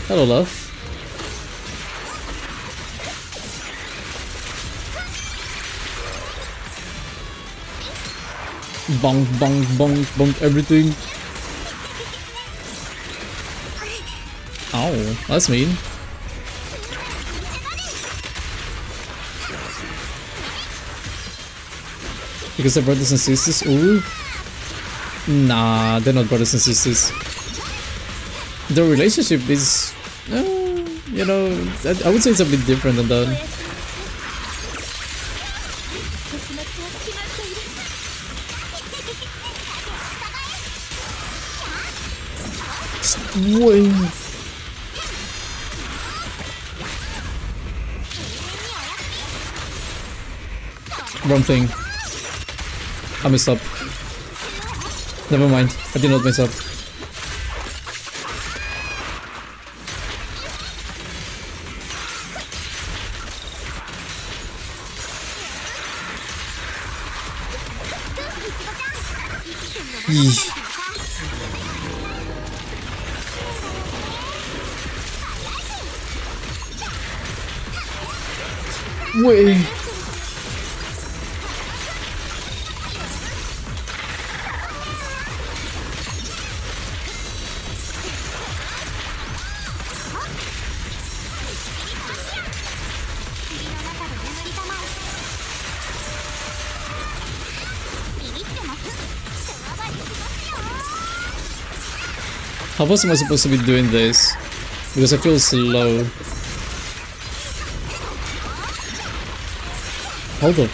A: Hello, love. Bonk, bonk, bonk, bonk, everything. Ow, that's mean. Because they're brothers and sisters? Ooh. Nah, they're not brothers and sisters. The relationship is, you know, I would say it's a bit different than that. Wait. Wrong thing. I messed up. Never mind. I did not mess up. Eesh. Wait. How else am I supposed to be doing this? Because I feel slow. Hold up.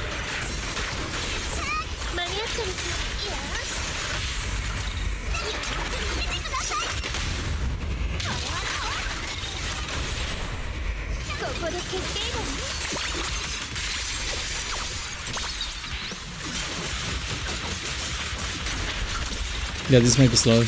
A: Yeah, this might be slow.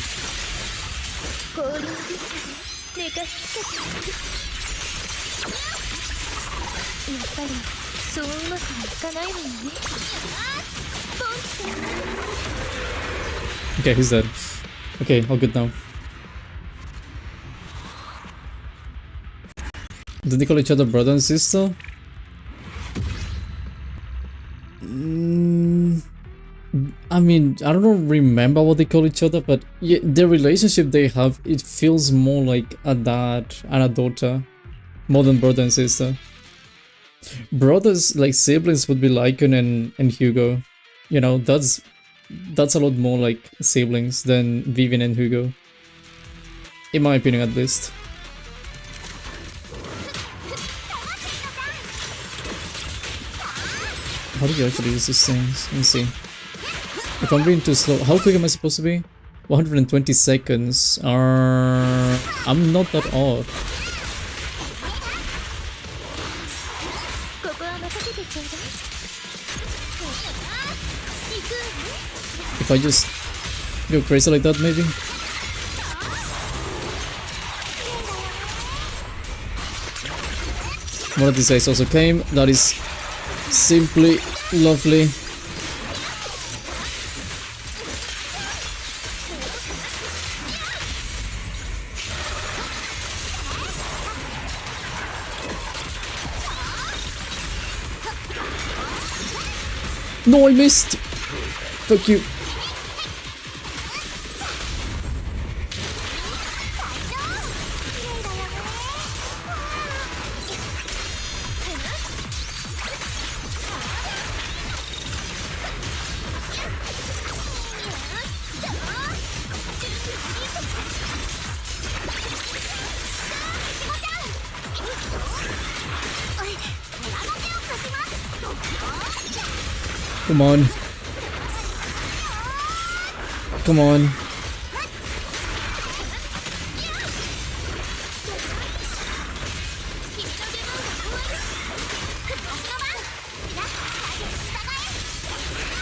A: Okay, he's dead. Okay, all good now. Did they call each other brother and sister? I mean, I don't remember what they call each other, but yeah, the relationship they have, it feels more like a dad and a daughter, more than brother and sister. Brothers, like siblings, would be Lycan and Hugo. You know, that's a lot more like siblings than Vivian and Hugo. In my opinion, at least. How do you actually use these things? Let me see. If I'm being too slow, how quick am I supposed to be? 120 seconds. I'm not that off. If I just go crazy like that, maybe? One of these guys also came. That is simply lovely. No, I missed! Fuck you. Come on. Come on.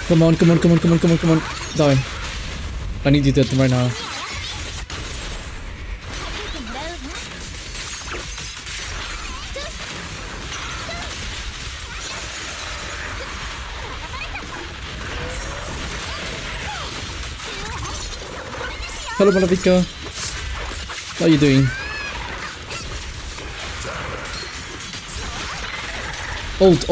A: Come on, come on, come on, come on, come on, come on. Die. I need you dead right now. Hello, Malavika. How are you doing? Ult.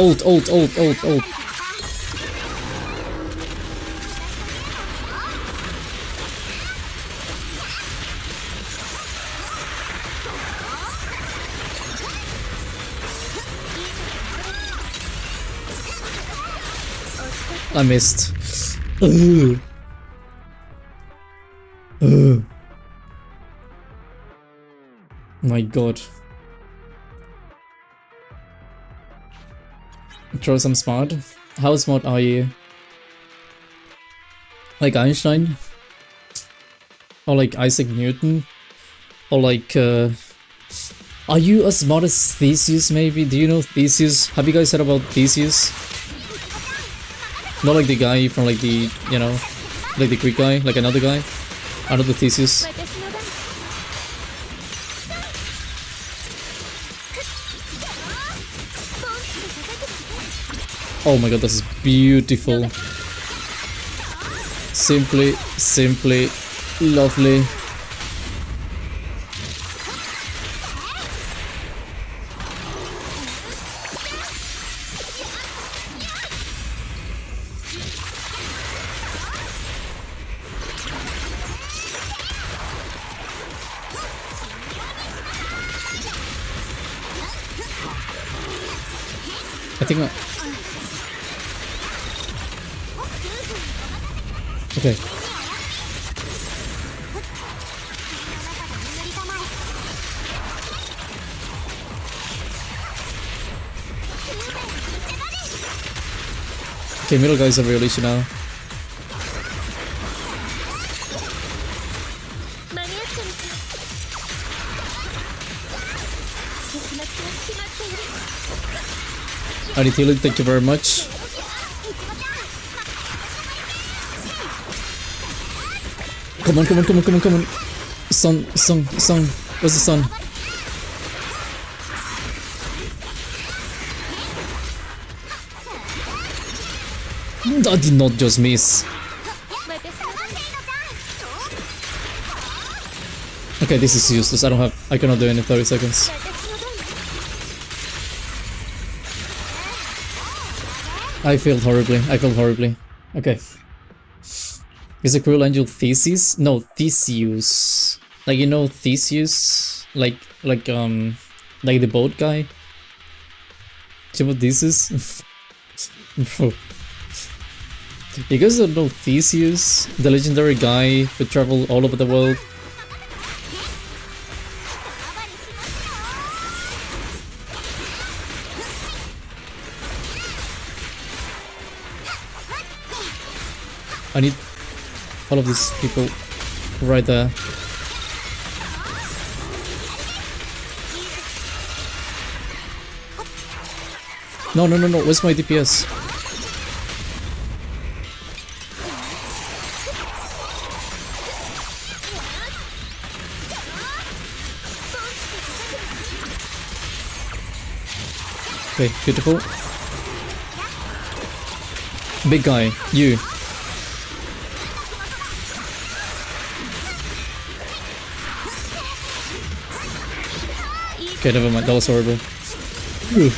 A: I missed. My god. Throw some smart. How smart are you? Like Einstein? Or like Isaac Newton? Or like are you as smart as Theseus maybe? Do you know Theseus? Have you guys heard about Theseus? Not like the guy from like the, you know, like the Greek guy, like another guy. Another Theseus. Oh my god, this is beautiful. simply lovely. I think okay. Okay, middle guys are real issue now. I need healing, thank you very much. Come on, come on, come on, come on, come on. Sun. Where's the sun? I did not just miss. Okay, this is useless. I cannot do it in 30 seconds. I failed horribly. Okay. Is a cruel angel Theseus? No, Theseus. Like, you know Theseus? Like the boat guy? Do you know what this is? Bro. You guys don't know Theseus? The legendary guy who traveled all over the world? I need all of these people right there. No, where's my DPS? Okay, beautiful. Big guy, you. Okay, never mind, that was horrible. Ooh.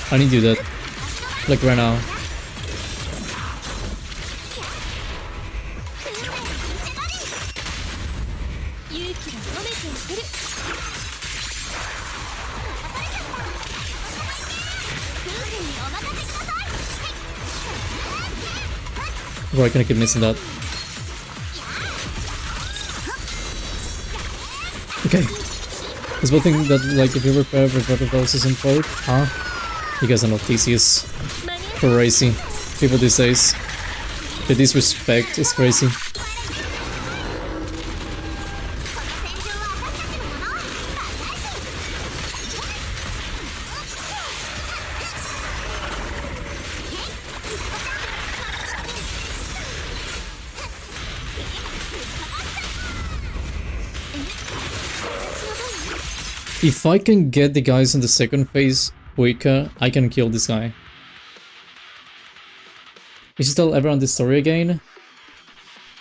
A: I need to do that. Like right now. Bro, I keep missing that. Okay. There's one thing that, like, if you prepare for protocols isn't code, huh? You guys are not Theseus. Crazy. People these days. The disrespect is crazy. If I can get the guys in the second phase quicker, I can kill this guy. We should tell everyone the story again.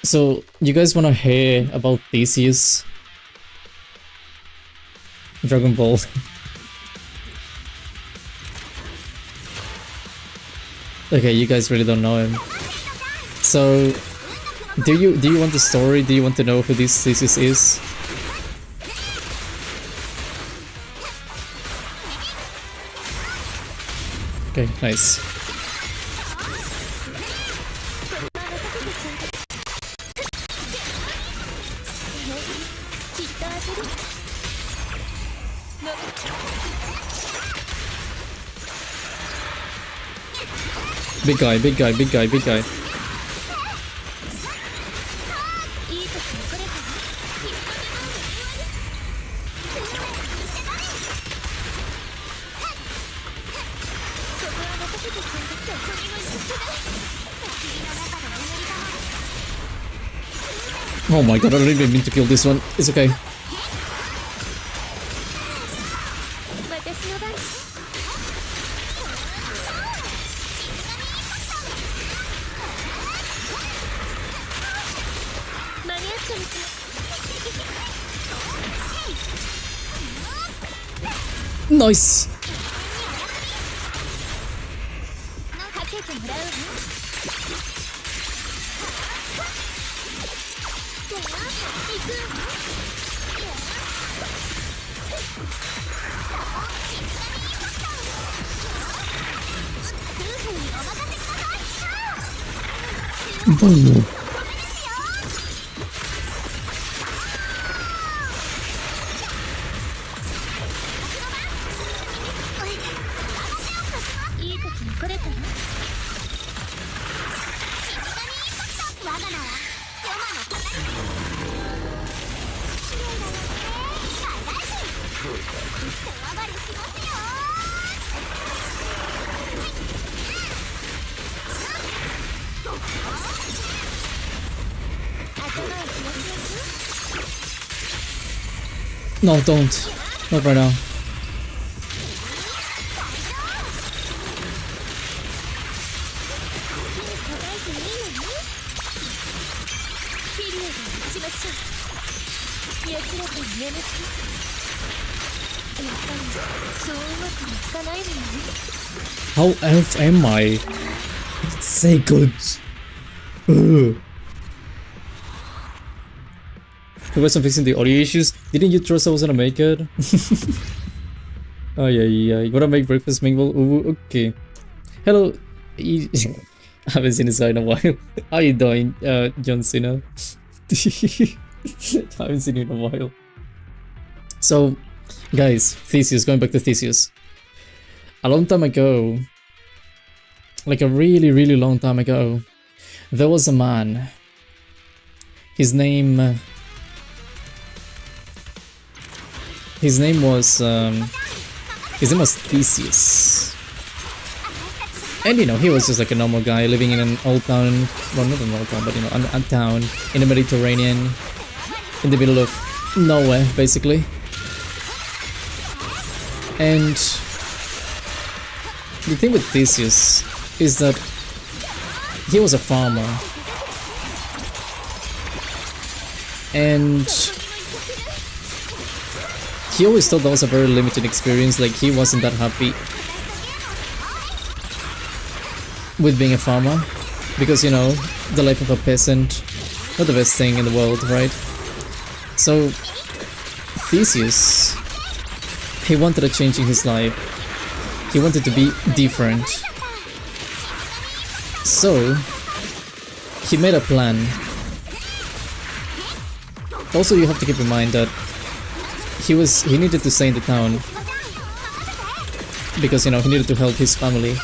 A: So, you guys wanna hear about Theseus? Dragon Ball. Okay, you guys really don't know him. So, do you want the story? Do you want to know who this Theseus is? Okay, nice. Big guy. Oh my god, I don't even mean to kill this one. It's okay. Nice! Boom. No, don't. Not right now. How elf am I? It's so good. Ugh. Congrats on fixing the audio issues. Didn't you trust I was gonna make it? Oh yeah. You wanna make breakfast, Mingle? Ooh, okay. Hello. I haven't seen this guy in a while. How you doing, John Cena? I haven't seen you in a while. So, guys, Theseus, going back to Theseus. A long time ago, like a really long time ago, there was a man. His name was Theseus. And you know, he was just like a normal guy living in an old town, well not an old town, but you know, a town in the Mediterranean, in the middle of nowhere, basically. And the thing with Theseus is that he was a farmer. And he always thought that was a very limited experience, like he wasn't that happy with being a farmer, because you know, the life of a peasant, not the best thing in the world, right? So Theseus, he wanted a change in his life. He wanted to be different. So he made a plan. Also, you have to keep in mind that he needed to stay in the town because, you know, he needed to help his family.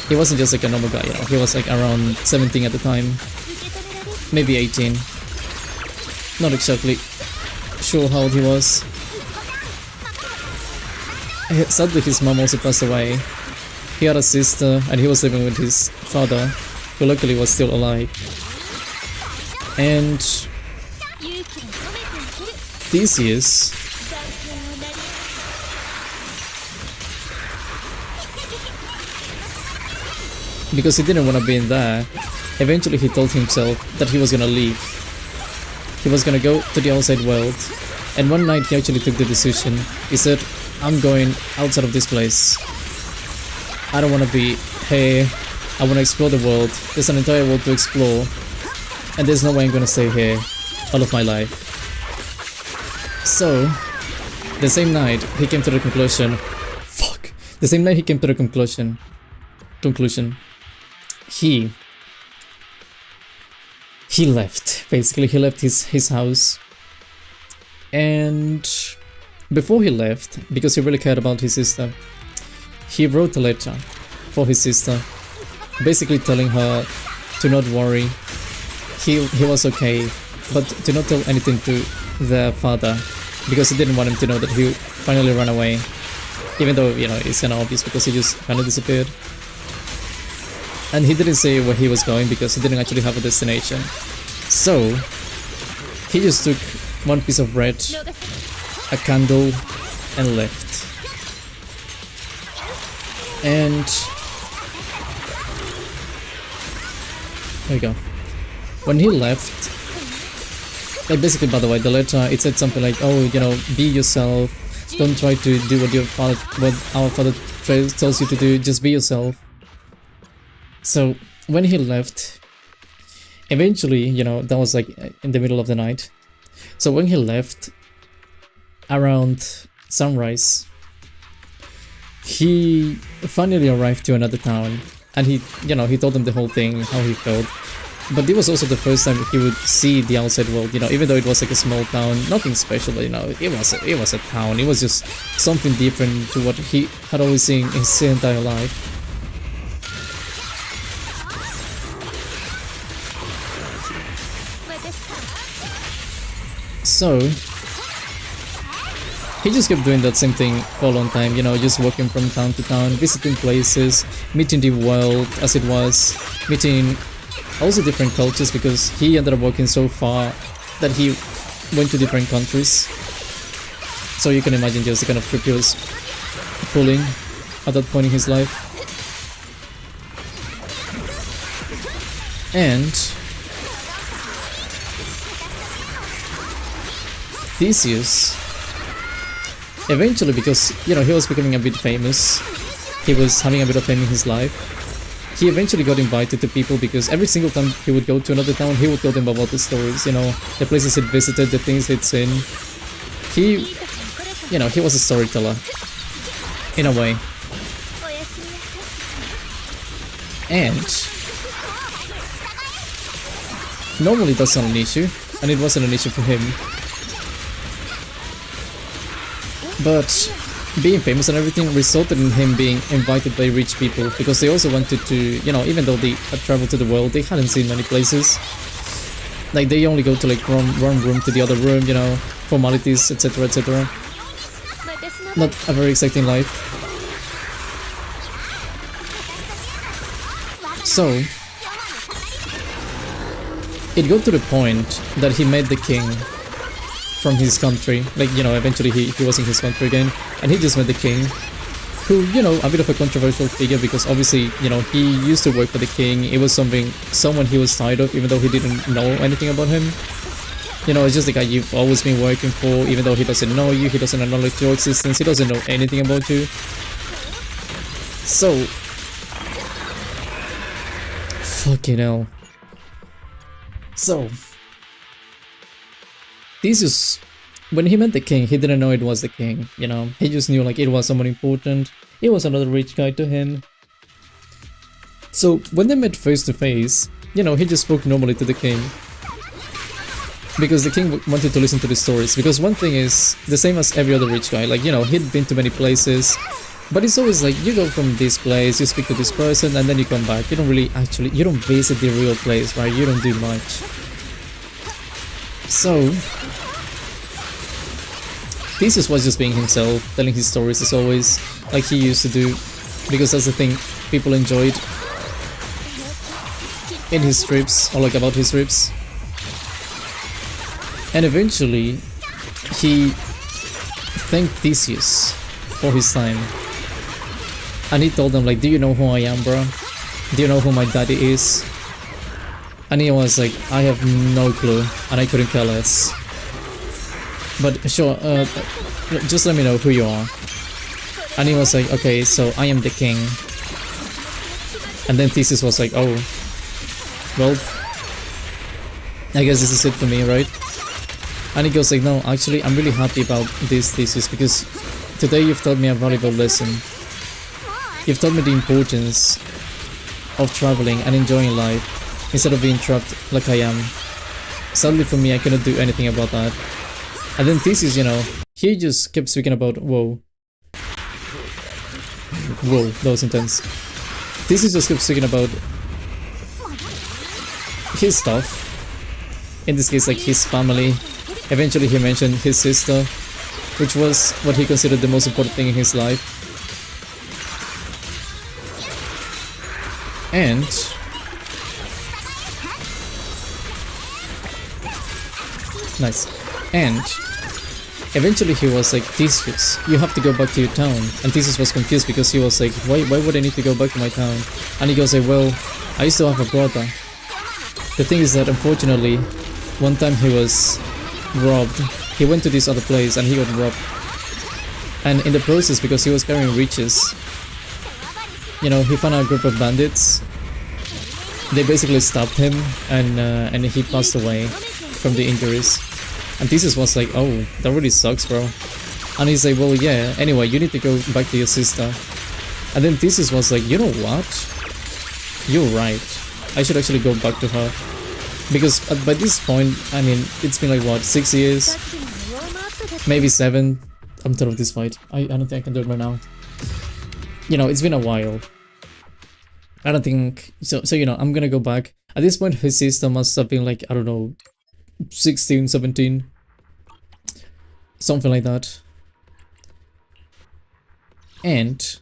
A: He wasn't just like a normal guy, you know, he was like around 17 at the time, maybe 18. Not exactly sure how old he was. Sadly, his mom also passed away. He had a sister and he was living with his father, who luckily was still alive. And Theseus, because he didn't want to be in there, eventually he told himself that he was gonna leave. He was gonna go to the outside world. And one night he actually took the decision. He said, I'm going outside of this place. I don't want to be here. I want to explore the world. There's an entire world to explore. And there's no way I'm going to stay here all of my life. So, the same night he came to the conclusion. The same night he came to the conclusion. He left. Basically, he left his house. And before he left, because he really cared about his sister, he wrote a letter for his sister, basically telling her to not worry, he was okay, but to not tell anything to their father, because he didn't want him to know that he finally ran away, even though, you know, it's kinda obvious because he just kinda disappeared. And he didn't say where he was going because he didn't actually have a destination. So he just took one piece of bread, a candle, and left. And there we go. When he left, like basically, by the way, the letter, it said something like, oh, you know, be yourself. Don't try to do what our father tells you to do. Just be yourself. So when he left, eventually, you know, that was like in the middle of the night. So when he left around sunrise, he finally arrived to another town, and he, you know, he told them the whole thing, how he felt. But it was also the first time he would see the outside world, you know, even though it was like a small town, nothing special, you know, it was a town, it was just something different to what he had always seen his entire life. So he just kept doing that same thing for a long time, you know, just walking from town to town, visiting places, meeting the world as it was, meeting also different cultures, because he ended up walking so far that he went to different countries. So you can imagine just the kind of trip he was pulling at that point in his life. And Theseus, eventually, because, you know, he was becoming a bit famous, he was having a bit of fame in his life, he eventually got invited to people, because every single time he would go to another town, he would tell them about the stories, you know, the places he'd visited, the things he'd seen. He, you know, he was a storyteller, in a way. And normally that's not an issue, and it wasn't an issue for him. But being famous and everything resulted in him being invited by rich people, because they also wanted to, you know, even though they had traveled to the world, they hadn't seen many places. Like, they only go to like from one room to the other room, you know, formalities, etc, etc. Not a very exciting life. So it got to the point that he met the king from his country, like, you know, eventually he was in his country again, and he just met the king, who, you know, a bit of a controversial figure, because obviously, you know, he used to work for the king. It was someone he was tired of, even though he didn't know anything about him. You know, it's just the guy you've always been working for, even though he doesn't know you, he doesn't acknowledge your existence, he doesn't know anything about you. So fucking hell. So Theseus, when he met the king, he didn't know it was the king, you know, he just knew like it was someone important, it was another rich guy to him. So when they met face to face, you know, he just spoke normally to the king, because the king wanted to listen to the stories. Because one thing is, the same as every other rich guy, like, you know, he'd been to many places, but it's always like, you go from this place, you speak to this person, and then you come back. You don't really actually, you don't visit the real place, right? You don't do much. So Theseus was just being himself, telling his stories as always, like he used to do, because that's the thing people enjoyed in his strips, or like about his strips. And eventually he thanked Theseus for his time, and he told them like, do you know who I am, bro? Do you know who my daddy is? And he was like, I have no clue, and I couldn't care less. But sure, just let me know who you are. And he was like, okay, so I am the king. And then Theseus was like, oh, well, I guess this is it for me, right? And he goes like, no, actually, I'm really happy about this, Theseus, because today you've taught me a valuable lesson. You've taught me the importance of traveling and enjoying life, instead of being trapped like I am. Sadly for me, I cannot do anything about that. And then Theseus, you know, he just kept speaking about, whoa, that was intense. Theseus just kept speaking about his stuff, in this case like his family. Eventually he mentioned his sister, which was what he considered the most important thing in his life. And nice. And eventually he was like, Theseus, you have to go back to your town. And Theseus was confused because he was like, why would I need to go back to my town? And he goes like, well, I used to have a brother. The thing is that unfortunately, one time he was robbed. He went to this other place and he got robbed. And in the process, because he was carrying riches, you know, he found a group of bandits. They basically stabbed him and he passed away from the injuries. And Theseus was like, oh, that really sucks, bro. And he's like, well, yeah, anyway, you need to go back to your sister. And then Theseus was like, you know what? You're right. I should actually go back to her. Because by this point, I mean, it's been like, what, 6 years? Maybe 7. I'm done with this fight. I don't think I can do it right now. You know, it's been a while. I don't think... So you know, I'm gonna go back. At this point, his sister must have been like, I don't know, 16, 17. Something like that. And...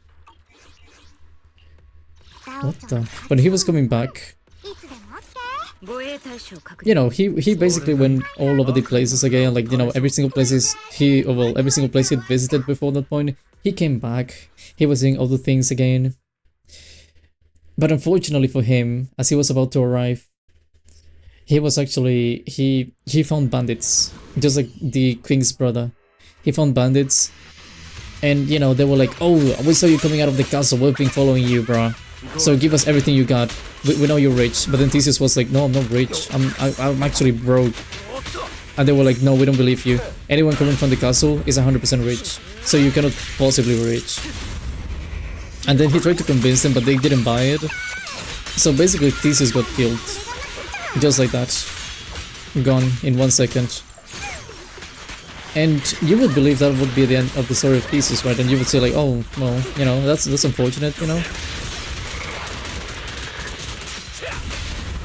A: what the... When he was coming back... You know, he basically went all over the places again, like, you know, every single place every single place he'd visited before that point, he came back, he was doing all the things again. But unfortunately for him, as he was about to arrive, he was actually, he found bandits, just like the king's brother. He found bandits, and, you know, they were like, oh, we saw you coming out of the castle, we've been following you, bruh. So give us everything you got. We know you're rich. But then Theseus was like, no, I'm not rich. I'm actually broke. And they were like, no, we don't believe you. Anyone coming from the castle is 100% rich. So you cannot possibly be rich. And then he tried to convince them, but they didn't buy it. So basically Theseus got killed. Just like that. Gone in 1 second. And you would believe that would be the end of the story of Theseus, right? And you would say like, oh, well, you know, that's unfortunate, you know?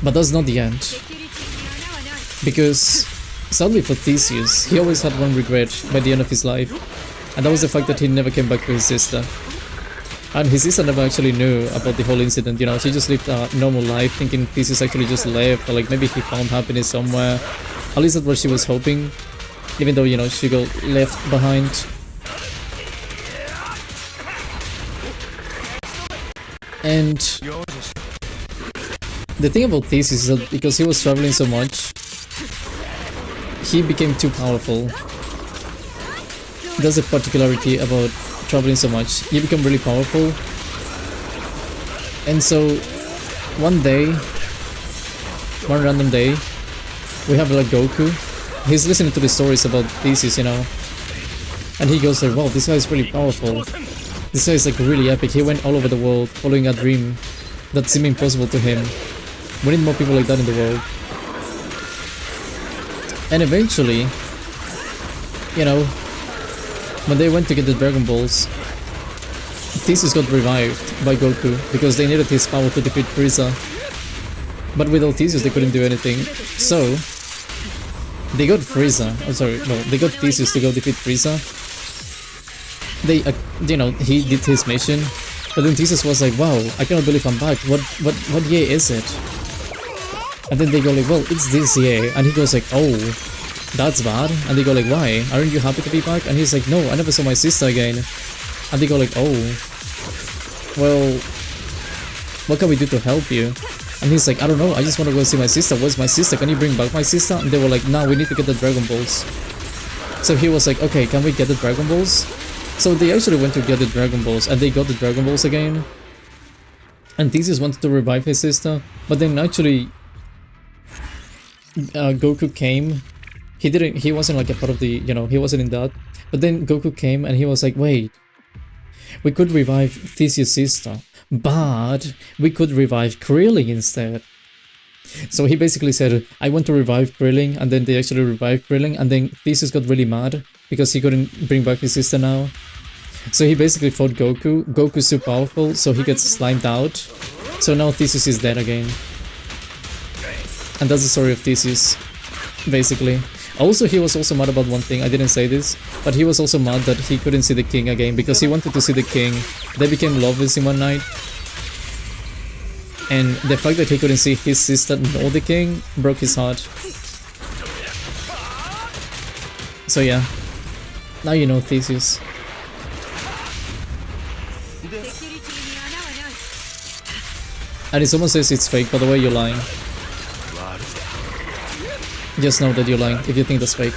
A: But that's not the end. Because, sadly for Theseus, he always had one regret by the end of his life. And that was the fact that he never came back to his sister. And his sister never actually knew about the whole incident, you know, she just lived a normal life thinking Theseus actually just left, or like maybe he found happiness somewhere. At least that's what she was hoping, even though, you know, she got left behind. And the thing about Theseus is that because he was traveling so much, he became too powerful. That's a particularity about traveling so much. You become really powerful. And so, one random day, we have like Goku. He's listening to the stories about Theseus, you know. And he goes like, wow, this guy is really powerful. This guy is like really epic. He went all over the world following a dream that seemed impossible to him. We need more people like that in the world. And eventually, you know, when they went to get the Dragon Balls, Theseus got revived by Goku because they needed his power to defeat Frieza. But without Theseus they couldn't do anything. So, they got Frieza, they got Theseus to go defeat Frieza. They, you know, he did his mission. But then Theseus was like, wow, I cannot believe I'm back. What year is it? And then they go like, well, it's this year. And he goes like, oh, that's bad. And they go like, why? Aren't you happy to be back? And he's like, no, I never saw my sister again. And they go like, oh, well, what can we do to help you? And he's like, I don't know, I just want to go see my sister. Where's my sister? Can you bring back my sister? And they were like, nah, we need to get the Dragon Balls. So he was like, okay, can we get the Dragon Balls? So they actually went to get the Dragon Balls, and they got the Dragon Balls again. And Theseus wanted to revive his sister, but then actually Goku came. He wasn't like a part of the, you know, he wasn't in that. But then Goku came and he was like, wait, we could revive Theseus' sister, but we could revive Krillin instead. So he basically said, I want to revive Krillin, and then they actually revived Krillin, and then Theseus got really mad because he couldn't bring back his sister now. So he basically fought Goku. Goku's too powerful, so he gets slimed out. So now Theseus is dead again. And that's the story of Theseus, basically. Also, he was also mad about one thing, I didn't say this, but he was also mad that he couldn't see the king again because he wanted to see the king. They became lovers in one night. and the fact that he couldn't see his sister Nordicking broke his heart. So yeah, now you know Theseus. And if someone says it's fake, by the way, you're lying. Just know that you're lying if you think that's fake.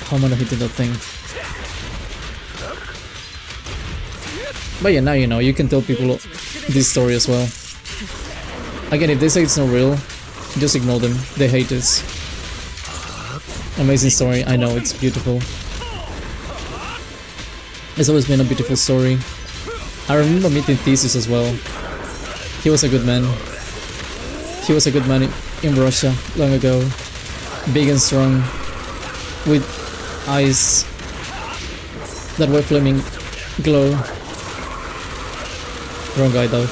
A: How am I hitting that thing? But yeah, now you know, you can tell people this story as well. Again, if they say it's not real, just ignore them. They hate this. Amazing story, I know, it's beautiful. It's always been a beautiful story. I remember meeting Theseus as well. He was a good man. He was a good man in Russia long ago. Big and strong. With eyes that were flaming glow. Wrong guy though.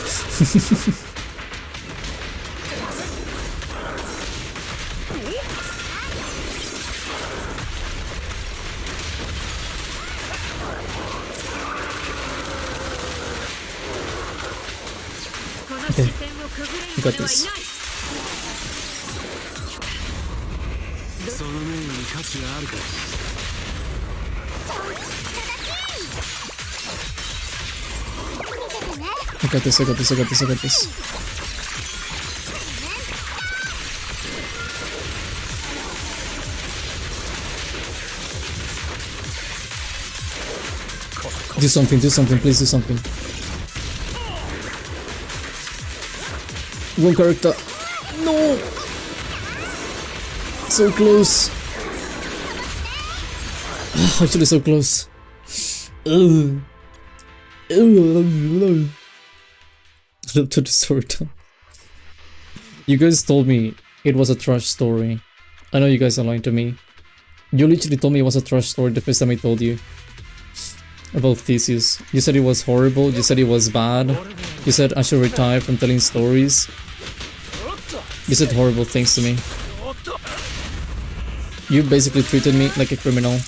A: Okay, you got this. I got this, I got this, I got this, I got this. Do something, please do something. Wrong character. No! So close. Actually so close. Up to the story time. You guys told me it was a trash story. I know you guys are lying to me. You literally told me it was a trash story the first time I told you about Theseus. You said it was horrible, you said it was bad, you said I should retire from telling stories. You said horrible things to me. You basically treated me like a criminal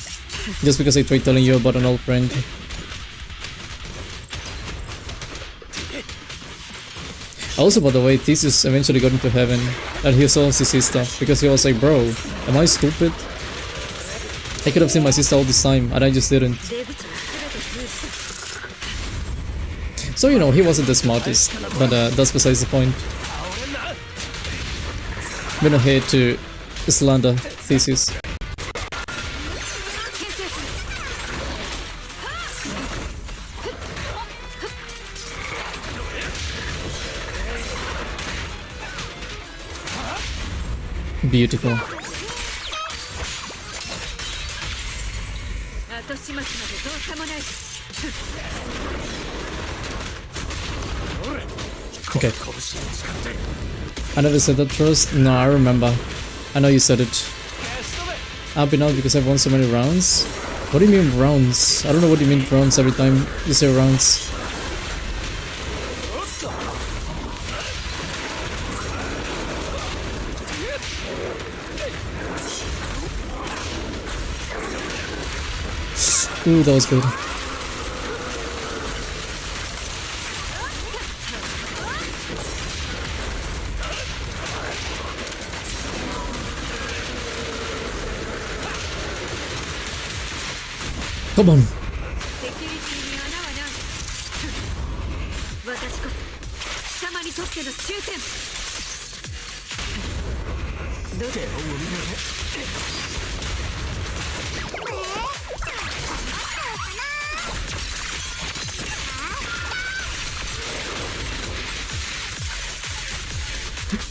A: just because I tried telling you about an old friend. Also, by the way, Theseus eventually got into heaven and he saw his sister because he was like, bro, am I stupid? I could have seen my sister all this time and I just didn't. So, you know, he wasn't the smartest, but that's besides the point. We're not here to slander Theseus. Beautiful. Okay. I never said that trust. No, I remember. I know you said it. I've been out because I've won so many rounds. What do you mean rounds? I don't know what you mean rounds every time you say rounds. Ooh, that was good. Come on.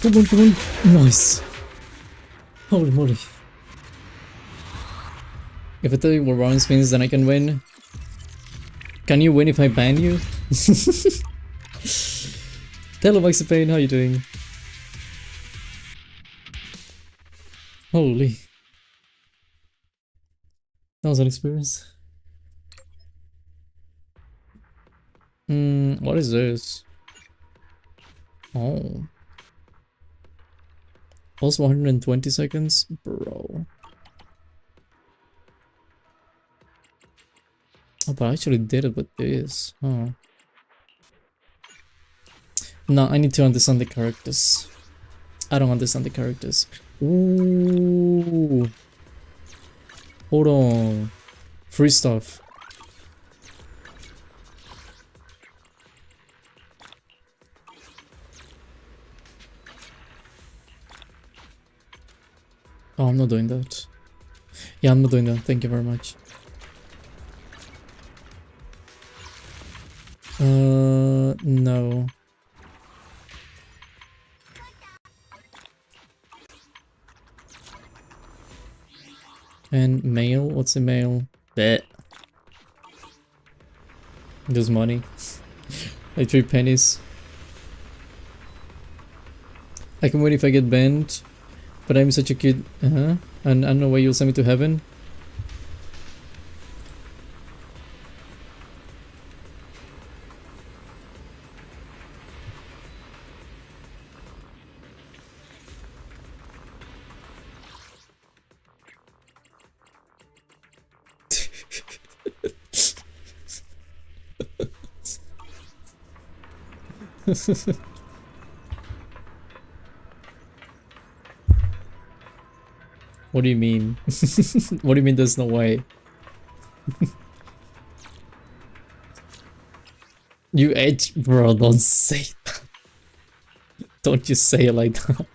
A: Come on, come on. Nice. Holy moly. If I tell you what rounds means, then I can win. Can you win if I ban you? Hello, Max Pain, how you doing? Holy. That was an experience. What is this? Oh. Also 120 seconds? Bro. Oh, but I actually did it with this. Huh. No, I need to understand the characters. I don't understand the characters. Ooh. Hold on. Free stuff. Oh, I'm not doing that. Yeah, I'm not doing that. Thank you very much. No. And mail? What's a mail? Bet. There's money. Like 3 pennies. I can wait if I get banned. But I'm such a kid. And I don't know why you'll send me to heaven. What do you mean? What do you mean there's no way? You edge, bro, don't say that. Don't you say it like that.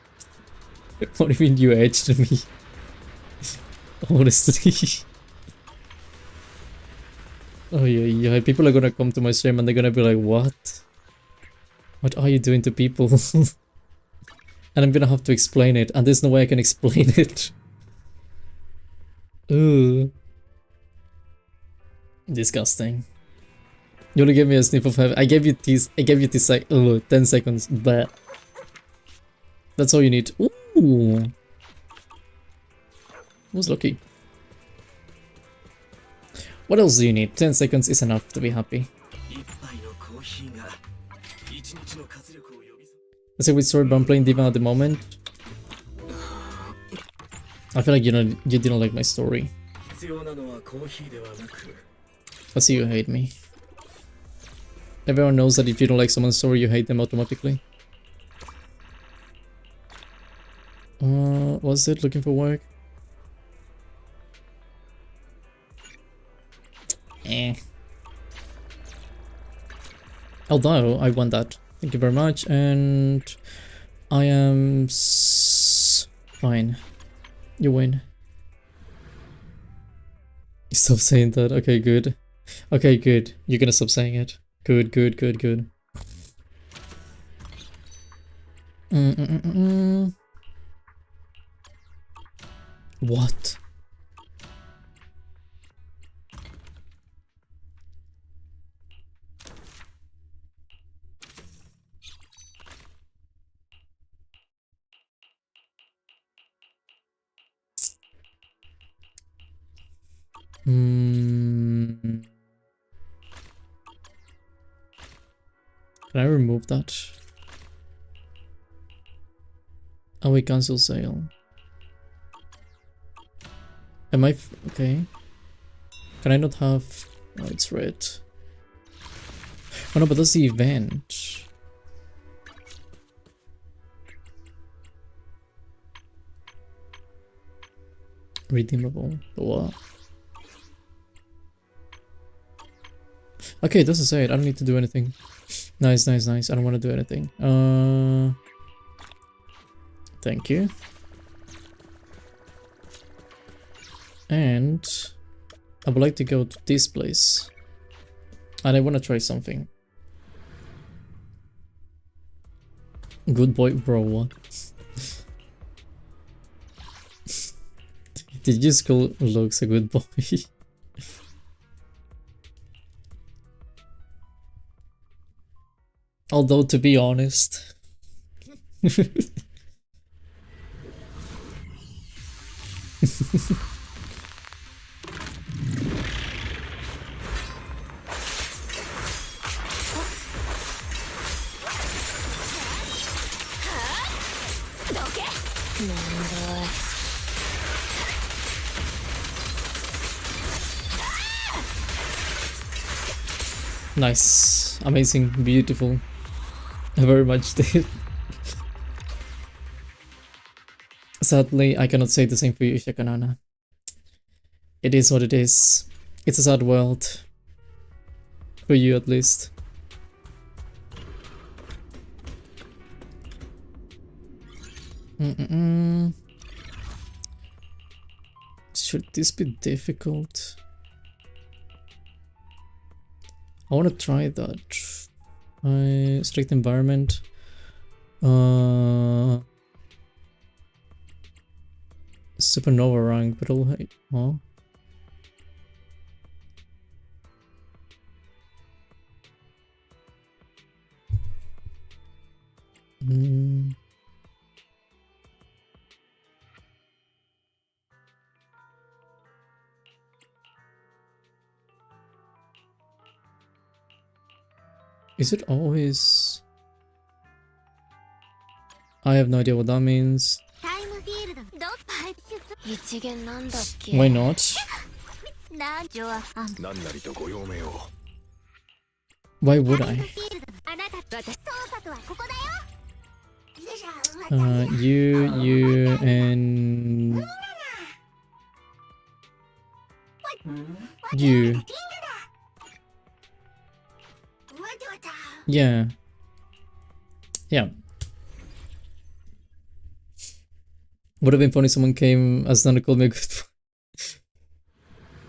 A: What do you mean you edged me? Honestly. Oh yeah, people are gonna come to my stream and they're gonna be like, what? What are you doing to people? And I'm gonna have to explain it, and there's no way I can explain it. Ooh. Disgusting. You only gave me a sniff of heaven. I gave you this like 10 seconds, but that's all you need. Ooh. Was lucky. What else do you need? 10 seconds is enough to be happy. That's a weird story, but I'm playing Diva at the moment. I feel like you didn't like my story. I see you hate me. Everyone knows that if you don't like someone's story, you hate them automatically. Was it looking for work? Although I won that. Thank you very much, and I am fine. You win. Stop saying that. Okay, good. Okay, good. You're gonna stop saying it. Good, good, good, good. What? Can I remove that? Oh, we cancel sale. Am I okay? Can I not have? Oh, it's red. Oh no, but that's the event. Redeemable. What? Okay, it doesn't say it. I don't need to do anything. Nice, nice, nice. I don't want to do anything. Thank you. And I would like to go to this place. And I want to try something. Good boy, bro. What? Did you call looks a good boy? Although, to be honest... Nice, amazing, beautiful. I very much did. Sadly, I cannot say the same for you, Shakanana. It is what it is. It's a sad world. For you, at least. Should this be difficult? I want to try that. Strict environment. Supernova rank, but all hate. Huh? Is it always... I have no idea what that means. Why not? Why would I? You, and... You. Yeah. Yeah. Would have been funny if someone came as Nana called me a good boy.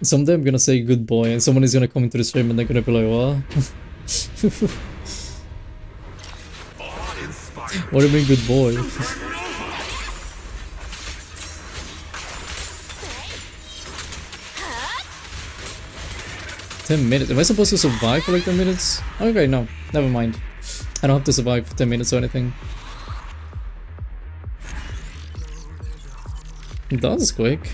A: Someday I'm gonna say good boy and someone is gonna come into the stream and they're gonna be like, what? What do you mean good boy? $10. Am I supposed to survive for like 10 minutes? Okay, no, never mind. I don't have to survive for 10 minutes or anything. That was quick.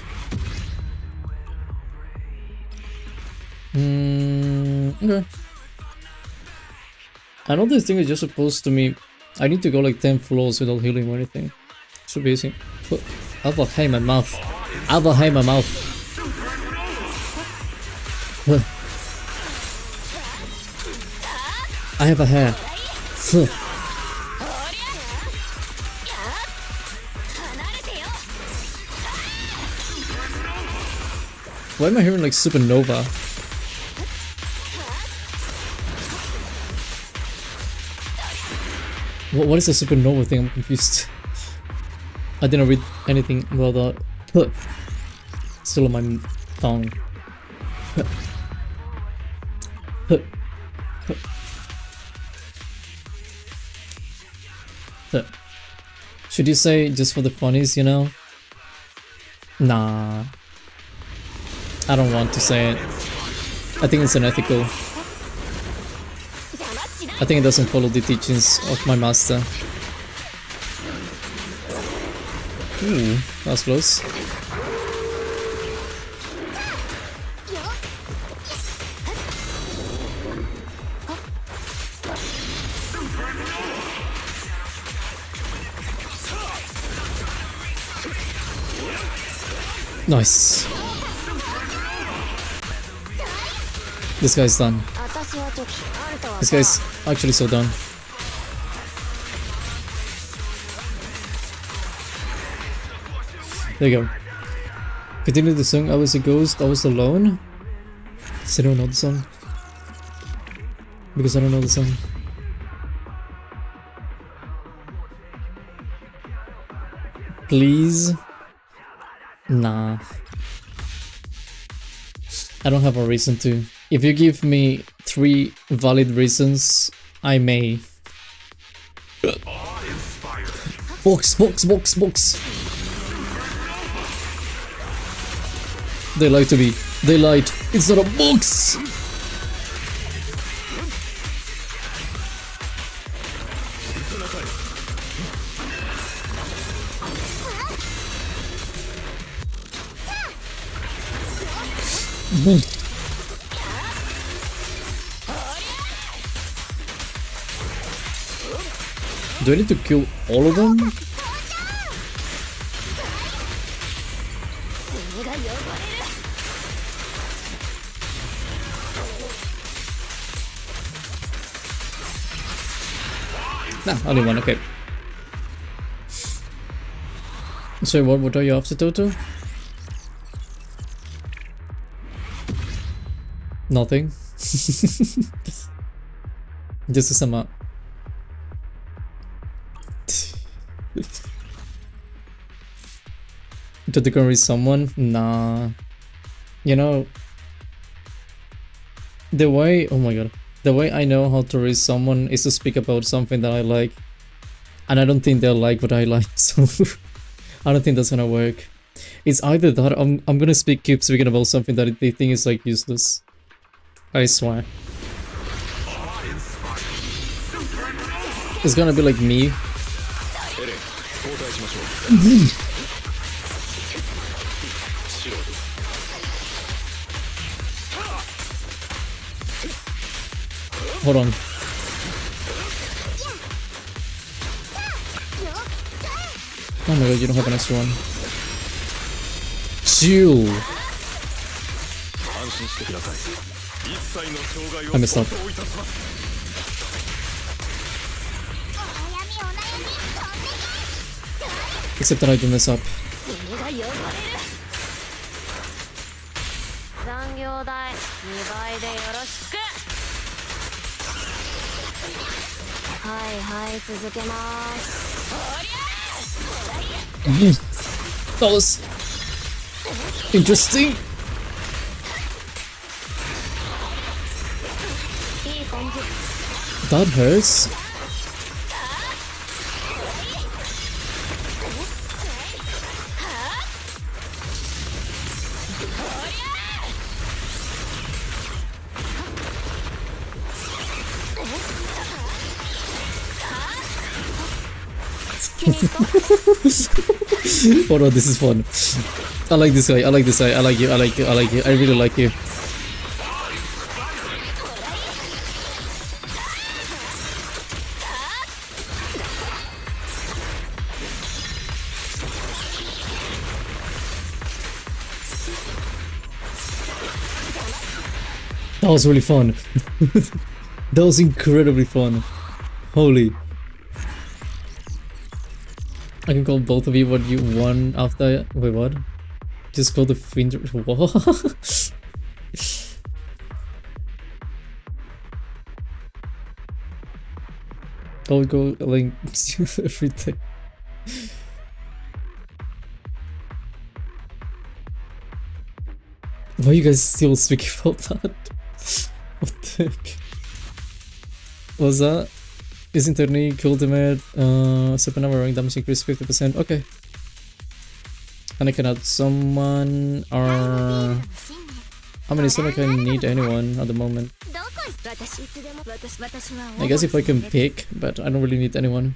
A: Okay. I know this thing is just supposed to me. I need to go like 10 floors without healing or anything. Should be easy. I have a hair in my mouth. I have a hair in my mouth. I have a hair. Why am I hearing like supernova? What is a supernova thing? I'm confused. I didn't read anything about that. Still on my tongue. Should you say just for the funnies, you know? Nah. I don't want to say it. I think it's unethical. I think it doesn't follow the teachings of my master. Ooh, that was close. Nice. This guy's done. This guy's actually so done. There you go. Continue the song. I was a ghost. I was alone. Does anyone know the song? Because I don't know the song. Please. Nah. I don't have a reason to. If you give me 3 valid reasons, I may. Box. They lied to me. They lied. It's not a box! Boom. Do I need to kill all of them? Nah, only one, okay. So what are you after, Toto? Nothing. Just to sum up. To degrade someone? Nah. You know, the way, oh my god, the way I know how to raise someone is to speak about something that I like. And I don't think they'll like what I like, so I don't think that's gonna work. It's either that or I'm gonna keep speaking about something that they think is like useless. I swear. It's gonna be like me. Hold on. Oh my god, you don't have an extra one. Chill. I messed up. Except that I do mess up.
B: 残業代2倍でよろしく。はいはい続けます。
A: That was interesting.
B: いい感じ。
A: That hurts. Hold on, this is fun. I like this guy, I like this guy, I like you, I like you, I like you, I really like you. That was really fun. That was incredibly fun. Holy. I can call both of you what you won after. Wait, what? Just call the finger. What? I'll go like everything. Why are you guys still speaking about that? What the heck? What was that? Isn't technique ultimate? Super number rank damage increase 50%. Okay. And I can add someone or I mean it's not like I need anyone at the moment. I guess if I can pick, but I don't really need anyone.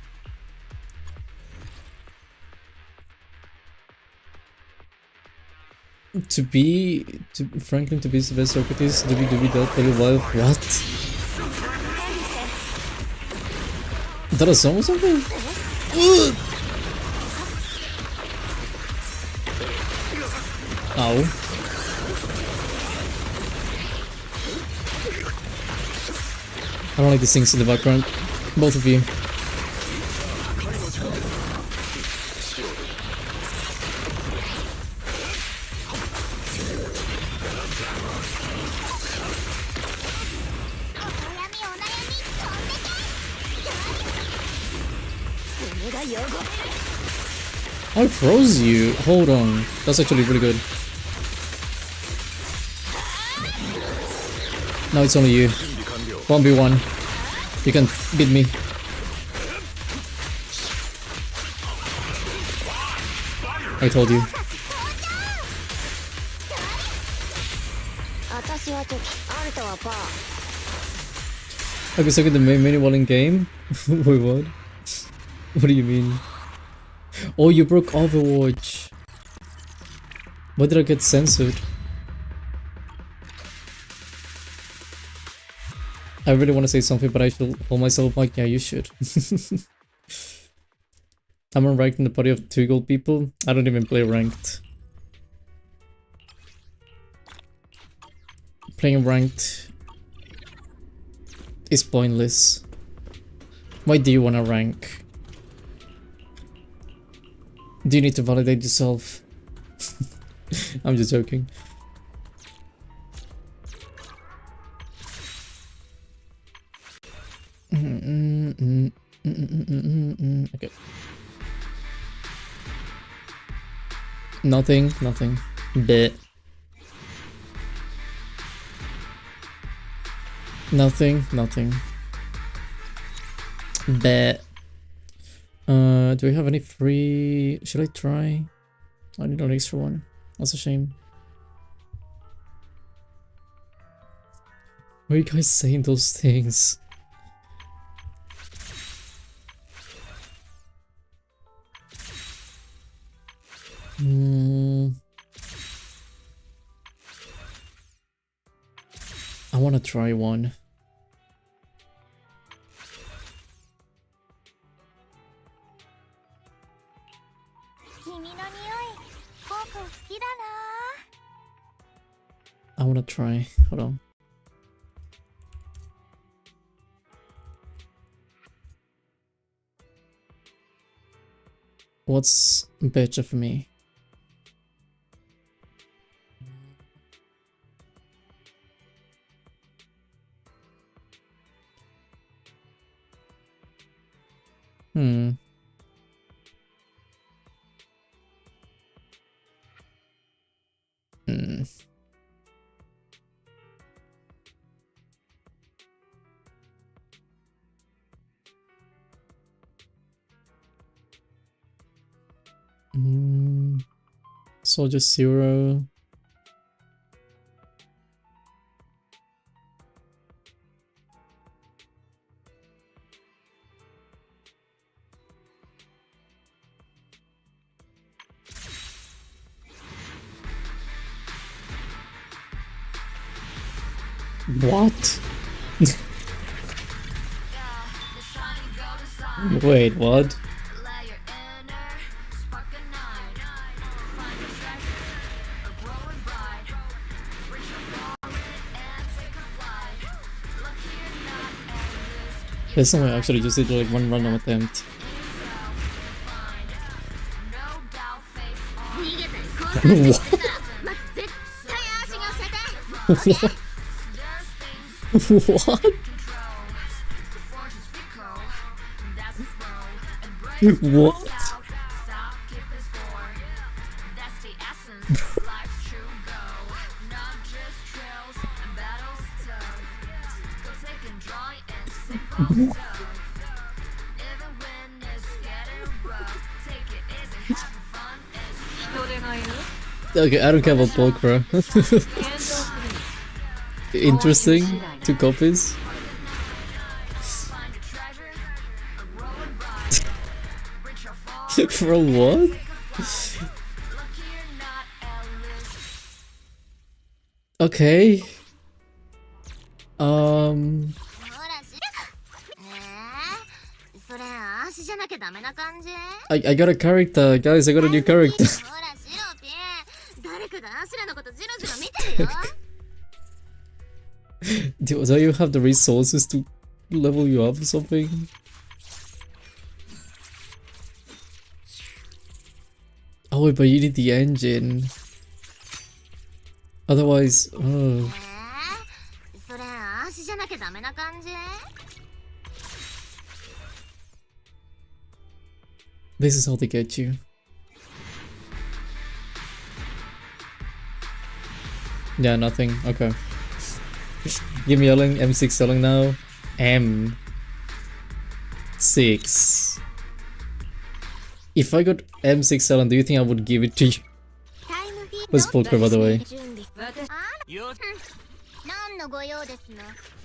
A: Franklin to be the best Socrates, www.Totto what? Is that a song or something? Ow. I don't like these things in the background. Both of you. I froze you. Hold on. That's actually really good. Now it's only you. 1v1. You can beat me. I told you. Okay, so get the mini wall in game? Wait, what? What do you mean? Oh, you broke Overwatch. Why did I get censored? I really want to say something, but I should hold myself back. Yeah, you should. I'm on ranked in the party of 2 gold people. I don't even play ranked. Playing ranked is pointless. Why do you want to rank? Do you need to validate yourself? I'm just joking. Okay. Nothing. Bit. Nothing. Bet. Do we have any free? Should I try? I need an extra one. That's a shame. Why are you guys saying those things? I want to try one. I want to try. Hold on. What's better for me? Soldier Zero. What? Wait, what? There's no way I actually just did like one random attempt. What? What? What? Okay, I don't care about Pulcra. Interesting. 2 copies. From what? Okay. I got a character, guys. I got a new character. Do you have the resources to level you up or something? Oh wait, but you need the engine. Otherwise, oh. This is how they get you. Yeah, nothing. Okay. Give me yelling. M6 selling now. M6. If I got M6 selling, do you think I would give it to you? What's Poker, by the way?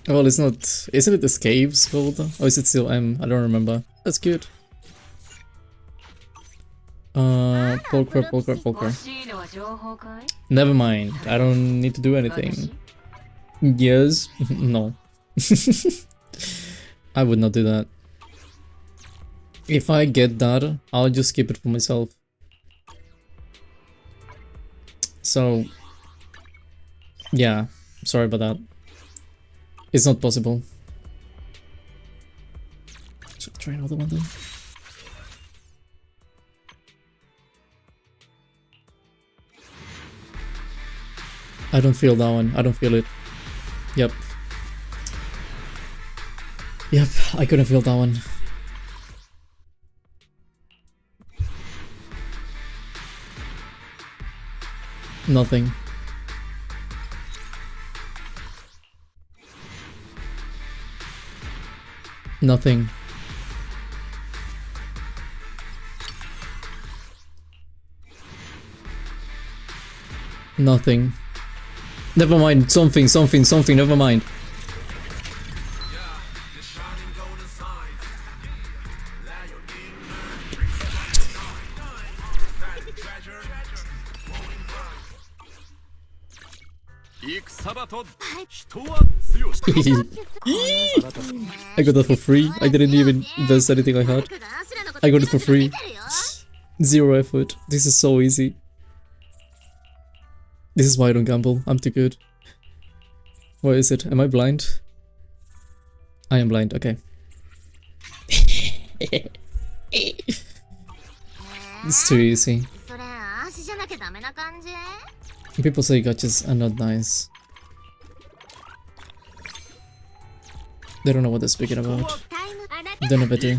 A: Oh, well, it's not. Isn't it Escapes called? Or is it still M? I don't remember. That's cute. Poker. Never mind. I don't need to do anything. Yes. No. I would not do that. If I get that, I'll just keep it for myself. So, yeah. Sorry about that. It's not possible. try another one then. I don't feel that one. I don't feel it. Yep. Yep, I couldn't feel that one. Nothing. Nothing. Nothing. Never mind. Something, never mind. I got that for free. I didn't even invest anything I had. I got it for free. Zero effort. This is so easy. This is why I don't gamble. I'm too good. What is it? Am I blind? I am blind. Okay. It's too easy. People say gachas are not nice. They don't know what they're speaking about. Don't know better.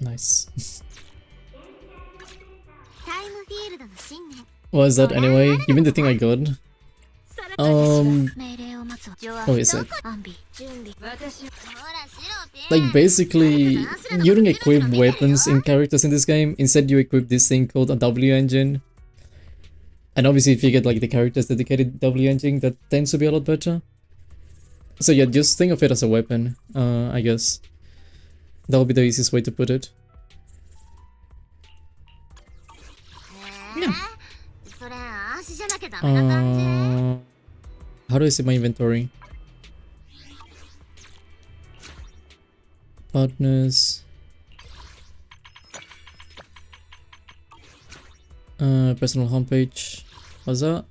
A: Nice. What is that anyway? You mean the thing I got? What is it? Like basically, you don't equip weapons in characters in this game. Instead, you equip this thing called a W engine. And obviously, if you get like the characters dedicated W engine, that tends to be a lot better. So yeah, just think of it as a weapon, I guess. That would be the easiest way to put it. Yeah. How do I see my inventory? Partners. Personal homepage. What's that?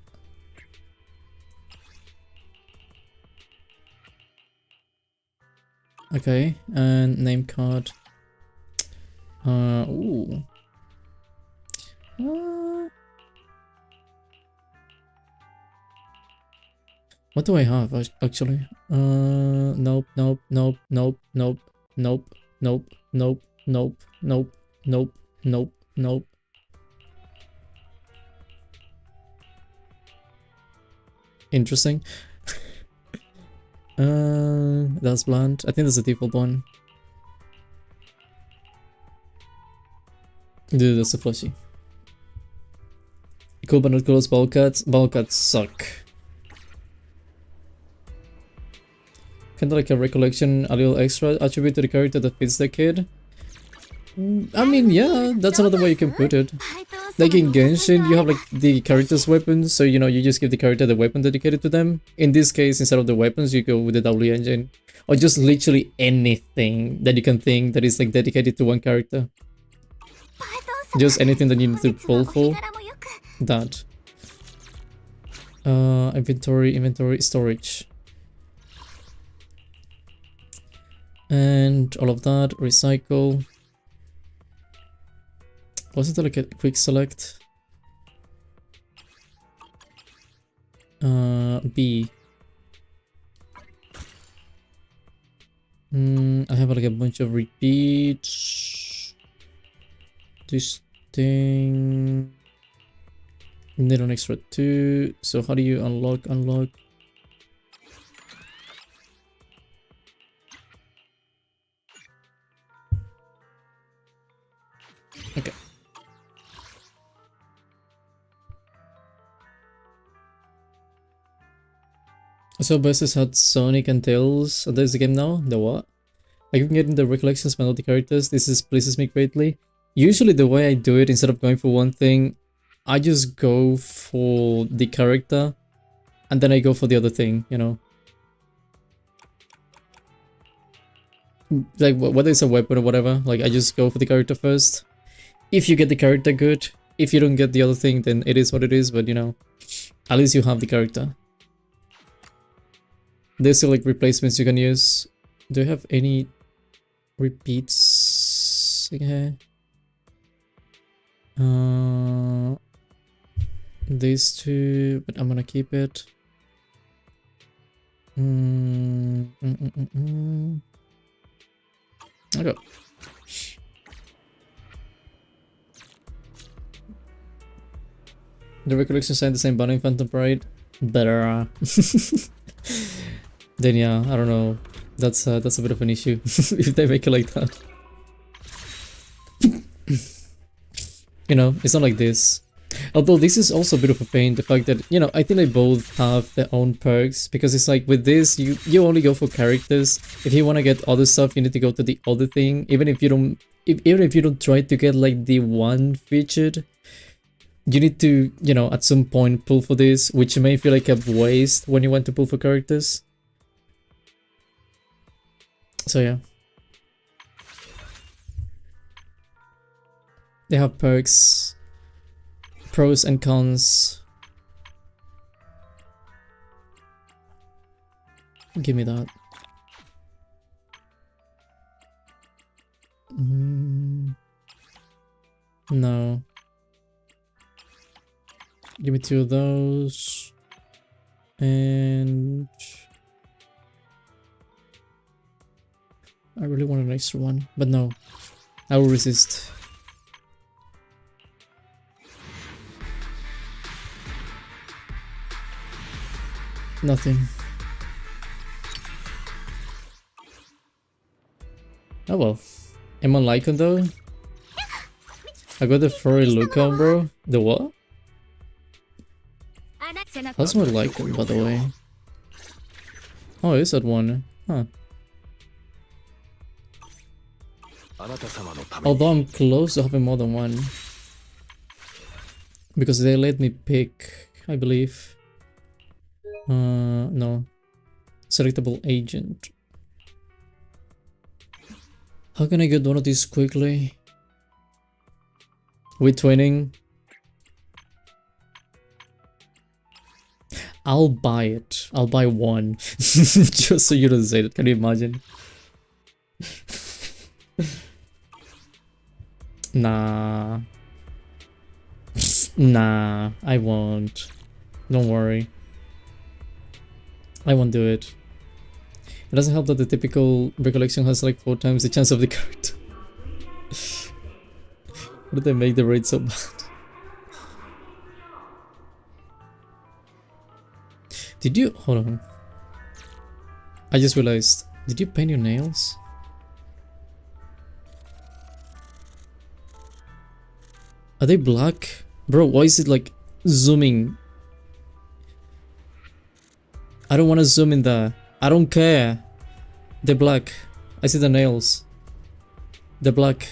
A: Okay, and name card. Ooh. What do I have actually? Nope, nope, nope, nope, nope, nope, nope, nope, nope, nope, nope, nope, nope. Interesting. That's bland. I think that's a default one. Dude, that's a flushy. Cool but not close. Ball cuts. Ball cuts suck. Kinda like a recollection, a little extra attribute to the character that fits the kid. I mean, yeah, that's another way you can put it. Like in Genshin, you have like the character's weapons, so you know, you just give the character the weapon dedicated to them. In this case, instead of the weapons, you go with the W engine. Or just literally anything that you can think that is like dedicated to one character. Just anything that you need to pull for. That. Inventory, storage. And all of that, recycle. Was it like a quick select? B. I have like a bunch of repeats. This thing. Need an extra 2. So how do you unlock? Okay. So Versus had Sonic and Tails. There's the game now? The what? I can get in the recollections but not the characters. This pleases me greatly. Usually the way I do it, instead of going for one thing, I just go for the character and then I go for the other thing, you know. Like whether it's a weapon or whatever, like I just go for the character first. if you get the character good. If you don't get the other thing, then it is what it is, but you know, at least you have the character. There's still like replacements you can use. Do you have any repeats here? These two, but I'm gonna keep it. Okay. The recollection signed the same button in Phantom Parade. Better. Then yeah, I don't know. That's a bit of an issue if they make it like that. You know, it's not like this. Although this is also a bit of a pain, the fact that, you know, I think they both have their own perks, because it's like with this, you only go for characters. If you want to get other stuff, you need to go to the other thing. Even if you don't try to get like the one featured, you need to, you know, at some point pull for this, which may feel like a waste when you want to pull for characters. So yeah. They have perks, pros and cons. Give me that. No. Give me 2 of those. And I really want an extra one, but no. I will resist. Nothing. Oh well. Am I Lycon though? I got the furry look on, bro. The what? That's more Lycon, by the way. Oh, is that one? Huh. Although I'm close to having more than one. Because they let me pick, I believe. No. Selectable agent. How can I get one of these quickly? With twinning? I'll buy it. I'll buy one. Just so you don't say that. Can you imagine? Nah. Nah, I won't. Don't worry. I won't do it. It doesn't help that the typical recollection has like 4 times the chance of the card. Why did they make the rate so bad? Did you... hold on. I just realized. Did you paint your nails? Are they black? Bro, why is it like zooming? I don't want to zoom in there. I don't care. They're black. I see the nails. They're black.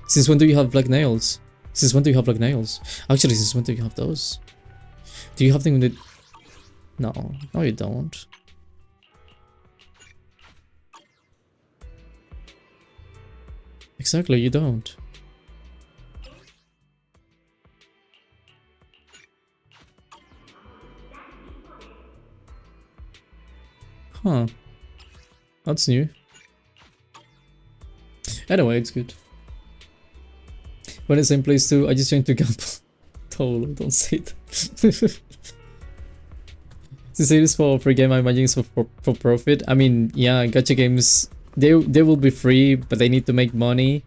A: Since when do you have black nails? Since when do you have black nails? Actually, since when do you have those? Do you have them in the... No. No, you don't. Exactly, you don't. Huh. That's new. Anyway, it's good. When the same place too, I just joined to gamble. Totally, don't say that. Since it is for free game, I imagine it's for profit. I mean, yeah, gacha games, they will be free, but they need to make money.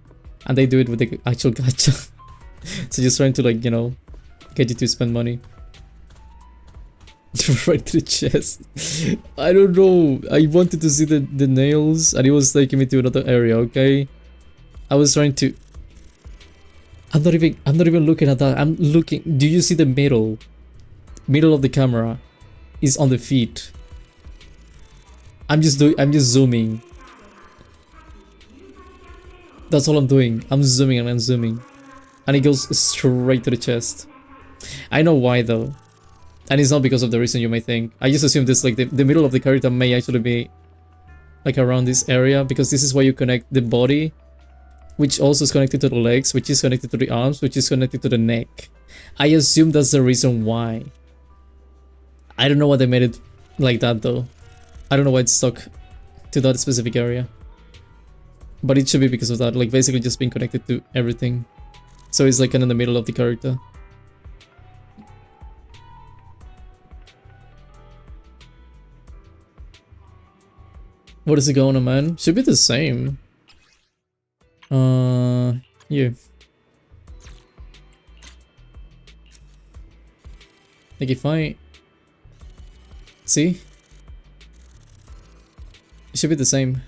A: And they do it with the actual gacha. So just trying to, like, you know, get you to spend money. Right to the chest. I don't know. I wanted to see the nails and it was taking me to another area, okay? I was trying to... I'm not even looking at that. I'm looking... Do you see the middle? Middle of the camera is on the feet. I'm just zooming. That's all I'm doing. I'm zooming and I'm zooming. And it goes straight to the chest. I know why though. And it's not because of the reason you may think. I just assume this, like, the middle of the character may actually be like around this area, because this is where you connect the body which also is connected to the legs, which is connected to the arms, which is connected to the neck. I assume that's the reason why. I don't know why they made it like that though. I don't know why it's stuck to that specific area. But it should be because of that, like basically just being connected to everything. So it's like kind of in the middle of the character. What is it going on, man? Should be the same. Yeah. Like if I... See? It should be the same.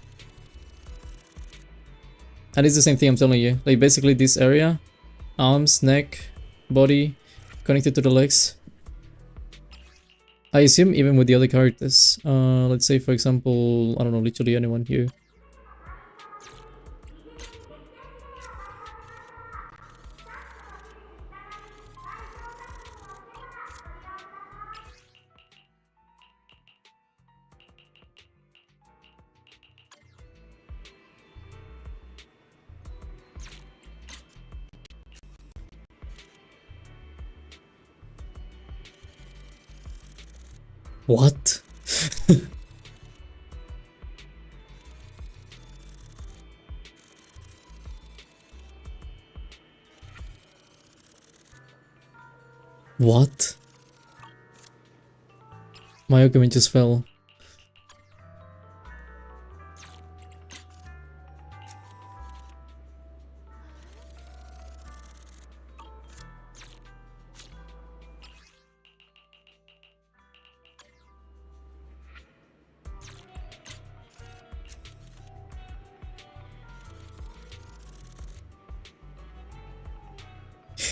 A: And it's the same thing I'm telling you. Like basically this area, arms, neck, body, connected to the legs. I assume even with the other characters. Let's say for example, I don't know, literally anyone here. What? What? My argument just fell.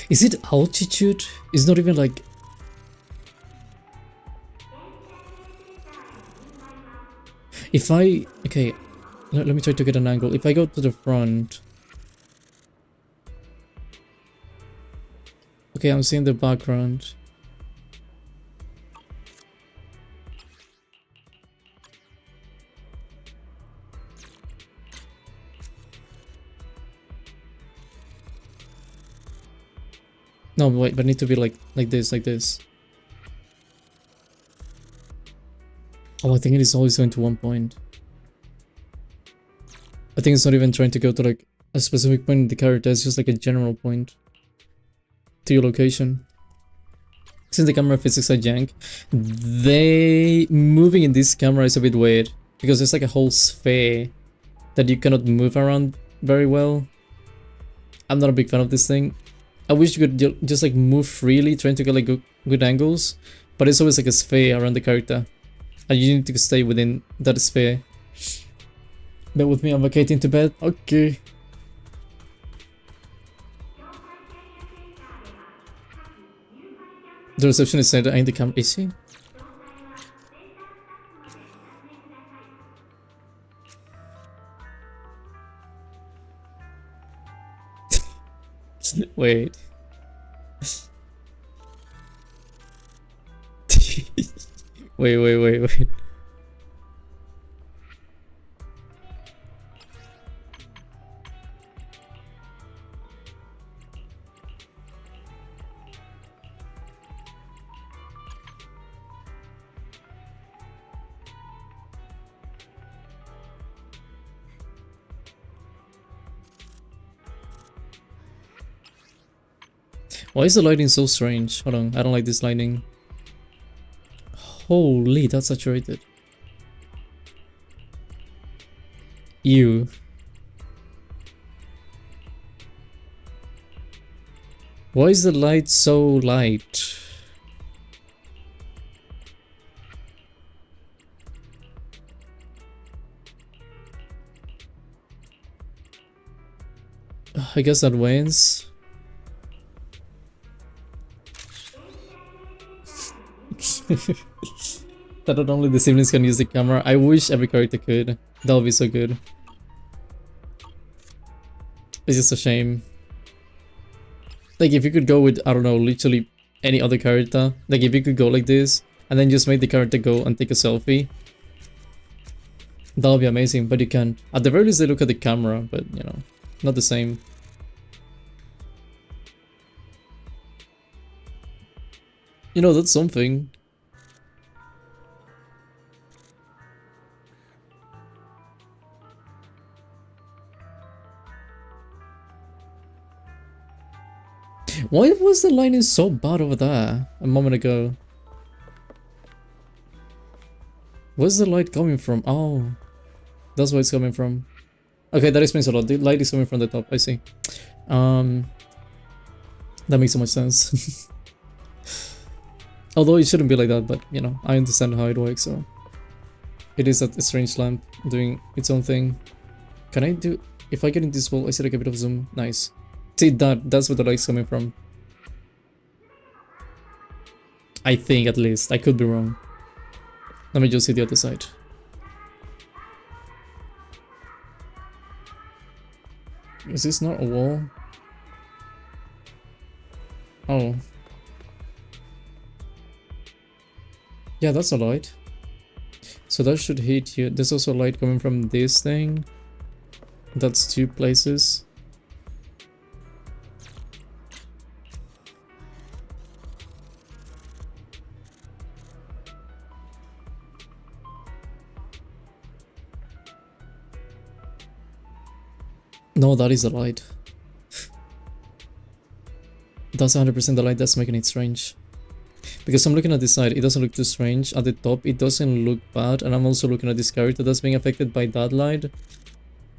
A: Is it altitude? It's not even like... If I... Okay, let me try to get an angle. If I go to the front... Okay, I'm seeing the background. No, wait, but I need to be like this, like this. Oh, I think it is always going to one point. I think it's not even trying to go to like a specific point in the character, it's just like a general point to your location. Since the camera physics are jank, they moving in this camera is a bit weird because there's like a whole sphere that you cannot move around very well. I'm not a big fan of this thing. I wish you could just like move freely, trying to get like good angles, but it's always like a sphere around the character, and you need to stay within that sphere. Bear with me, I'm vacating to bed. Okay. The receptionist said I ain't the camera. Is she? Wait. wait. Why is the lighting so strange? Hold on, I don't like this lighting. Holy, that's saturated. Ew. Why is the light so light? I guess that wins. That not only the siblings can use the camera. I wish every character could. That would be so good. It's just a shame. Like if you could go with, I don't know, literally any other character. Like if you could go like this and then just make the character go and take a selfie. That would be amazing, but you can't. At the very least they look at the camera, but you know. Not the same. You know, that's something. Why was the lighting so bad over there a moment ago? Where's the light coming from? Oh, that's where it's coming from. Okay, that explains a lot. The light is coming from the top, I see. That makes so much sense. Although it shouldn't be like that, but you know, I understand how it works, so. It is a strange lamp doing its own thing. Can I do... If I get in this wall, I see like a bit of zoom. Nice. See, that's where the light's coming from. I think, at least. I could be wrong. Let me just see the other side. Is this not a wall? Oh. Yeah, that's a light. So that should hit you. There's also light coming from this thing. That's 2 places. No, that is a light. That's 100% the light that's making it strange. Because I'm looking at this side, it doesn't look too strange. At the top, it doesn't look bad. And I'm also looking at this character that's being affected by that light.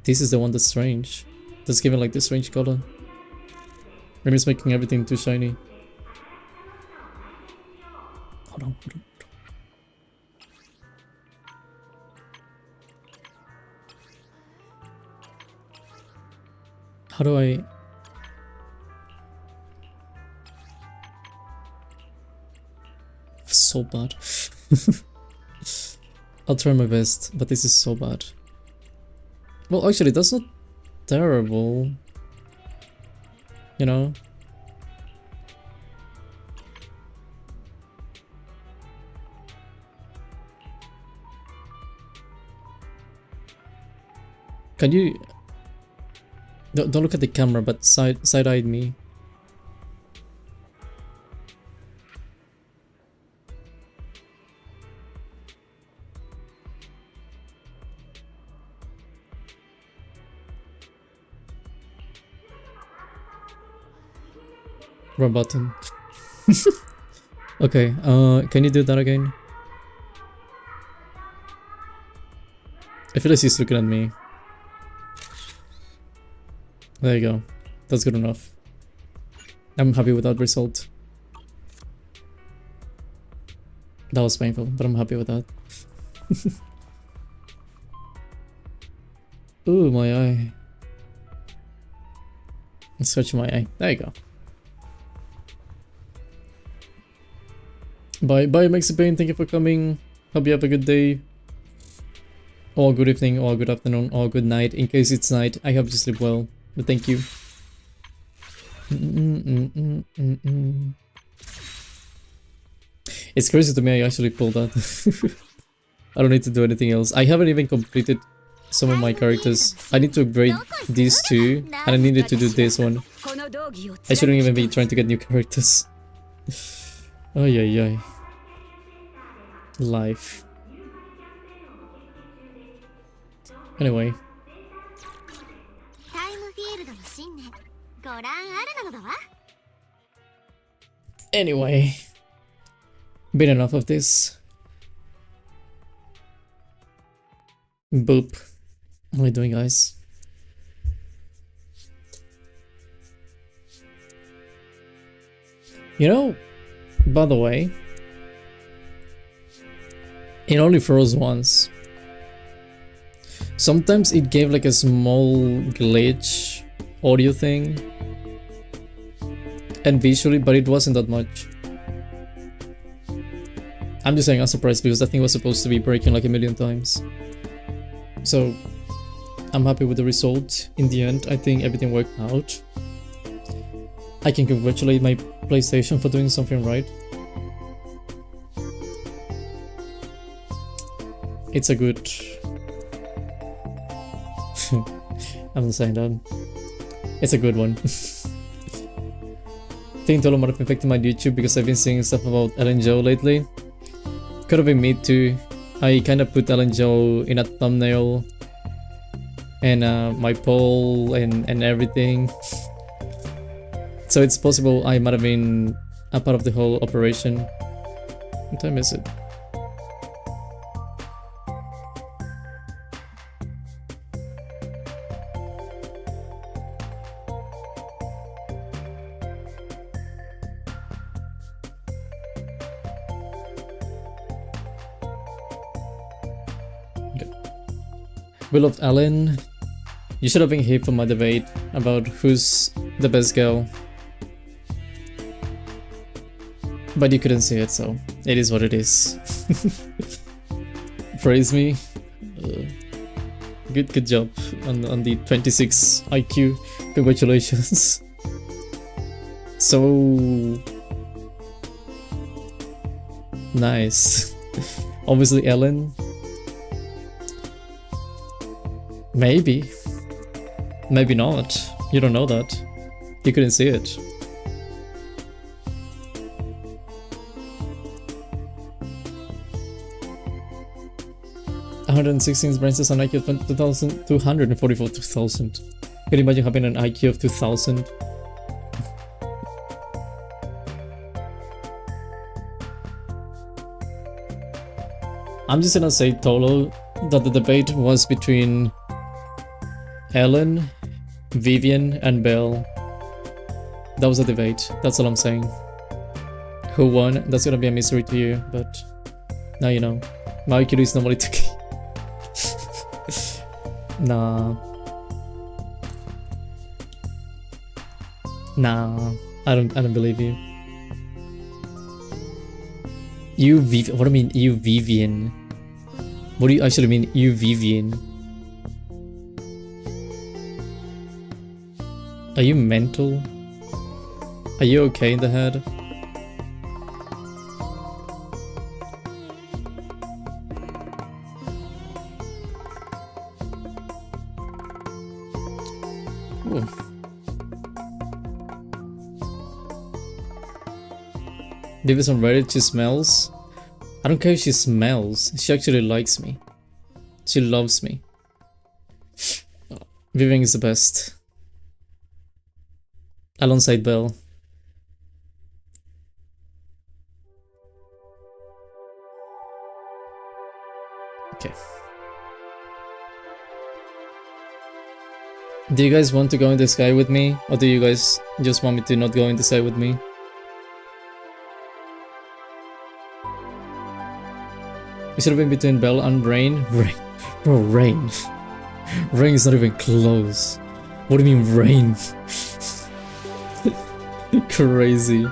A: This is the one that's strange. That's giving like this strange color. Maybe it's making everything too shiny. Hold on. How do I... So bad. I'll try my best, but this is so bad. Well, actually, that's not terrible. You know? Can you... Don't look at the camera, but side-eyed me. Wrong button. Okay, can you do that again? I feel like he's looking at me. There you go. That's good enough. I'm happy with that result. That was painful, but I'm happy with that. Ooh, my eye. Let's search my eye. There you go. Bye, Mexipain. Thank you for coming. Hope you have a good day. Or good evening, or good afternoon, or good night. In case it's night, I hope you sleep well. But thank you. It's crazy to me I actually pulled that. I don't need to do anything else. I haven't even completed some of my characters. I need to upgrade these 2, and I needed to do this one. I shouldn't even be trying to get new characters. Oh yeah. Life. Anyway. Anyway. Been enough of this. Boop. How are we doing, guys? You know, by the way, it only froze once. Sometimes it gave like a small glitch audio thing and visually, but it wasn't that much. I'm just saying I'm surprised because that thing was supposed to be breaking like a million times. So I'm happy with the result in the end. I think everything worked out. I can congratulate my PlayStation for doing something right. It's a good... I'm not saying that. It's a good one. I think Totto might have affected my YouTube because I've been seeing stuff about Ellen Joe lately. Could have been me too. I kinda put Ellen Joe in a thumbnail and my poll and everything. So it's possible I might have been a part of the whole operation. What time is it? We loved Ellen. You should have been here for my debate about who's the best girl. But you couldn't see it, so it is what it is. Praise me. Good job on the 26 IQ. Congratulations. So nice. Obviously Ellen. Maybe. Maybe not. You don't know that. You couldn't see it. $116 brings us an IQ of 244,000. Can you imagine having an IQ of 2,000? I'm just gonna say, Tolo, that the debate was between Ellen, Vivian, and Belle. That was a debate. That's all I'm saying. Who won? That's gonna be a mystery to you, but now you know. My IQ is normally 2K. Nah. Nah. I don't believe you. What do you mean, you Vivian? What do you actually mean, you Vivian? Are you mental? Are you okay in the head? Ooh. Davis on Reddit, she smells. I don't care if she smells. She actually likes me. She loves me. Vivian is the best. Alongside Belle. Okay. Do you guys want to go in the sky with me? Or do you guys just want me to not go in the sky with me? It should have been between Belle and Rain. Rain. Bro, Rain. Rain is not even close. What do you mean, Rain? Crazy.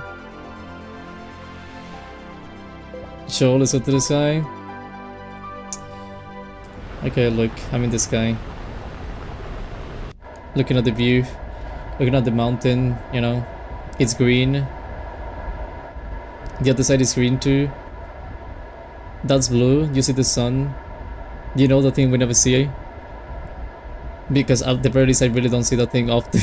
A: Sure, let's go to the sky. Okay, look, I'm in the sky. Looking at the view. Looking at the mountain, you know. It's green. The other side is green too. That's blue. You see the sun. You know the thing we never see. Because at the very least I really don't see that thing often.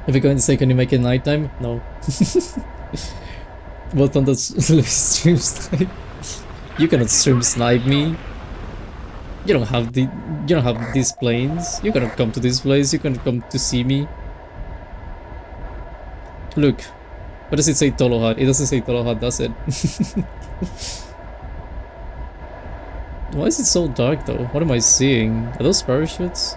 A: If you're going to say, can you make it nighttime? No. What on the stream snipe? You cannot stream snipe me. You don't have these planes. You cannot come to this place. You cannot come to see me. Look. What does it say, Tolohad? It doesn't say Tolohad, does it? Why is it so dark though? What am I seeing? Are those parachutes?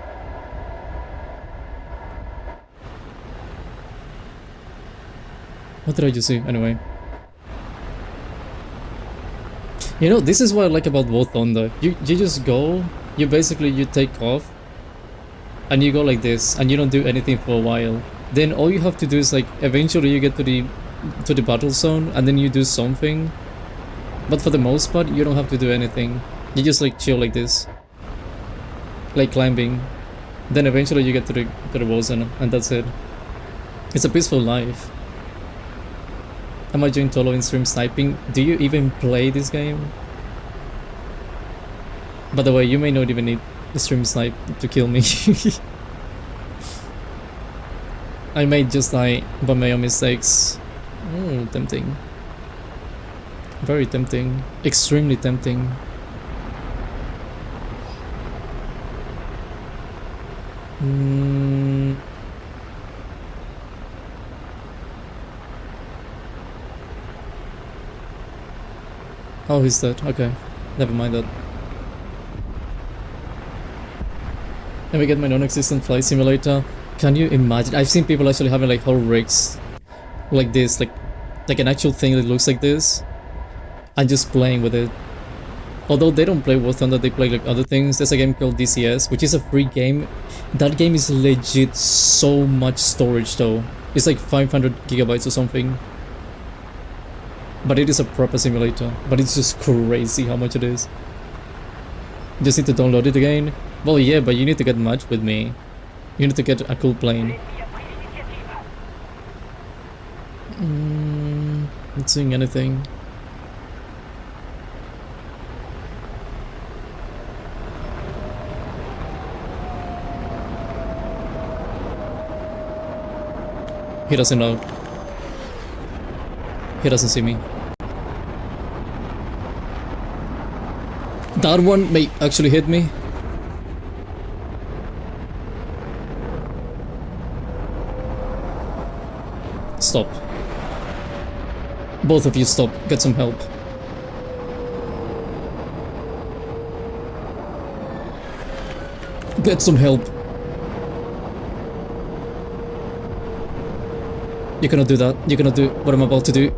A: What did I just see? Anyway. You know, this is what I like about War Thunder. You just go, you take off, and you go like this, and you don't do anything for a while. Then all you have to do is like, eventually you get to the battle zone, and then you do something. But for the most part, you don't have to do anything. You just like chill like this. Like climbing. Then eventually you get to the war zone, and that's it. It's a peaceful life. Am I doing Tolo in stream sniping? Do you even play this game? By the way, you may not even need the stream snipe to kill me. I might just die by my own mistakes. Oh, tempting. Very tempting. Extremely tempting. Oh, he's dead. Okay. Never mind that. Let me get my non-existent flight simulator. Can you imagine? I've seen people actually having like whole rigs like this, like an actual thing that looks like this, and just playing with it. Although they don't play War Thunder, they play like other things. There's a game called DCS, which is a free game. That game is legit so much storage though. It's like 500 gigabytes or something. But it is a proper simulator. But it's just crazy how much it is. Just need to download it again. Well, yeah, but you need to get matched with me. You need to get a cool plane. Not seeing anything. He doesn't know. He doesn't see me. That one may actually hit me. Stop. Both of you stop. Get some help. Get some help. You cannot do that. You cannot do what I'm about to do.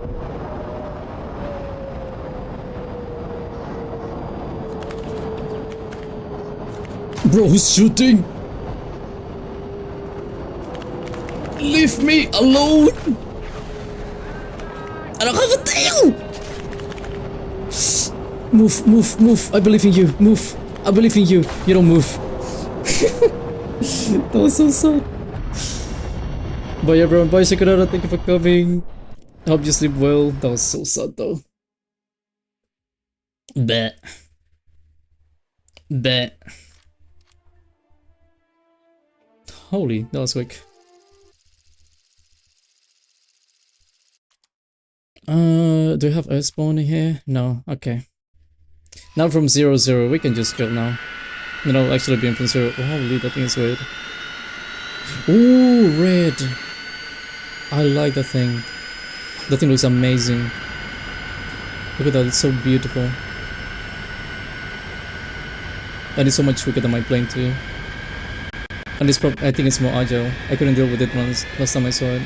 A: Bro, who's shooting? Leave me alone! I don't have a tail! Move, move, move. I believe in you. Move. I believe in you. You don't move. That was so sad. Bye everyone, bye Shakurara, thank you for coming. I hope you sleep well. That was so sad though. Bet. Bet. Holy, that was quick. Do we have Earthspawn in here? No, okay. Now from 0-0, we can just kill now. You know, actually being from 0. Holy, that thing is weird. Ooh, red. I like that thing. That thing looks amazing. Look at that, it's so beautiful. And it's so much quicker than my plane too. And it's I think it's more agile. I couldn't deal with it last time I saw it.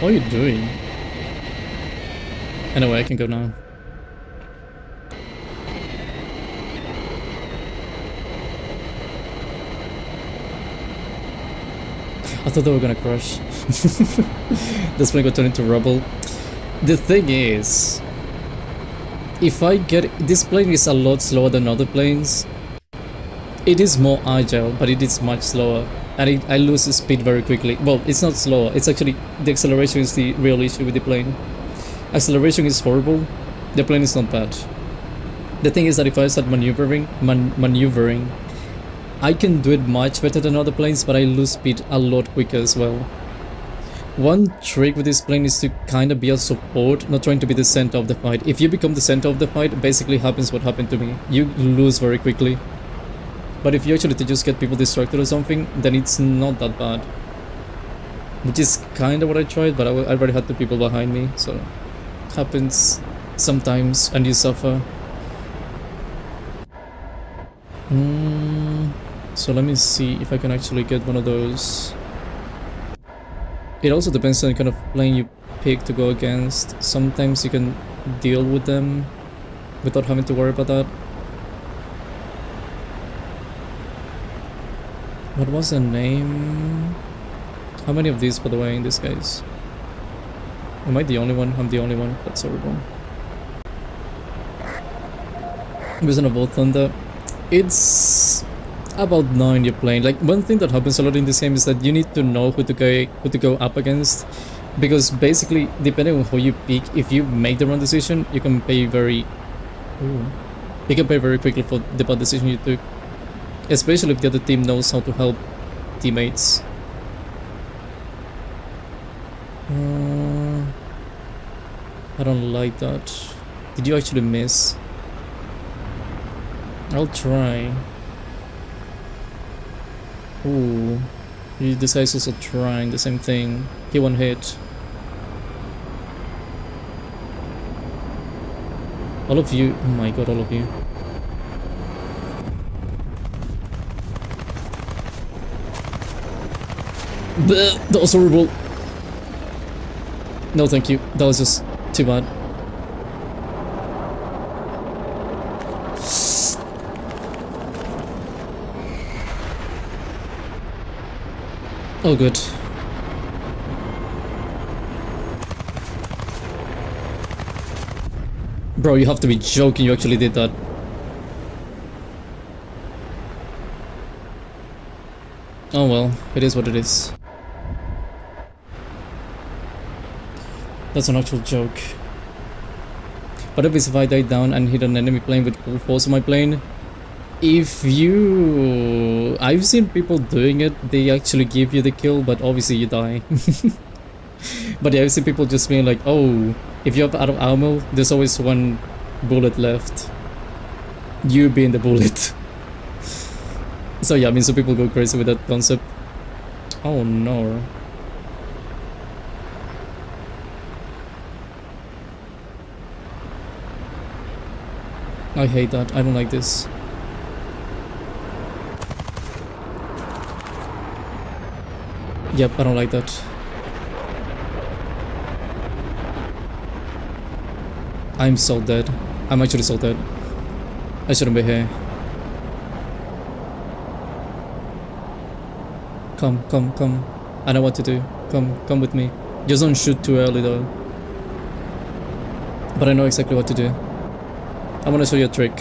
A: What are you doing? Anyway, I can go now. I thought they were gonna crash. This plane got turned into rubble. The thing is, if I get... This plane is a lot slower than other planes. It is more agile, but it is much slower. And I lose speed very quickly. Well, it's not slower. It's actually... The acceleration is the real issue with the plane. Acceleration is horrible. The plane is not bad. The thing is that if I start maneuvering, I can do it much better than other planes, but I lose speed a lot quicker as well. One trick with this plane is to kind of be a support, not trying to be the center of the fight. If you become the center of the fight, basically happens what happened to me. You lose very quickly. But if you actually just get people distracted or something, then it's not that bad. Which is kind of what I tried, but I already had the people behind me, so... It happens sometimes, and you suffer. So let me see if I can actually get one of those. It also depends on the kind of plane you pick to go against. Sometimes you can deal with them without having to worry about that. What was the name? How many of these, by the way, in this case? Am I the only one? I'm the only one. That's horrible. Vision of War Thunder. It's about 9 you're playing. Like, one thing that happens a lot in this game is that you need to know who to go up against, because basically, depending on who you pick, if you make the wrong decision, you can pay very Ooh. You can pay very quickly for the bad decision you took. Especially if the other team knows how to help teammates. I don't like that. Did you actually miss? I'll try. Ooh. This guy's also trying the same thing. He one hit. All of you. Oh my god, all of you. Bleh, that was horrible. No, thank you. That was just too bad. Oh, good. Bro, you have to be joking, you actually did that. Oh well, it is what it is. That's an actual joke. But if I die down and hit an enemy plane with full force on my plane, if you... I've seen people doing it, they actually give you the kill, but obviously you die. But yeah, I've seen people just being like, oh, if you're out of ammo, there's always one bullet left. You being the bullet. So yeah, I mean, some people go crazy with that concept. Oh no. I hate that. I don't like this. Yep, I don't like that. I'm so dead. I'm actually so dead. I shouldn't be here. Come, come, come. I know what to do. Come with me. Just don't shoot too early though. But I know exactly what to do. I want to show you a trick.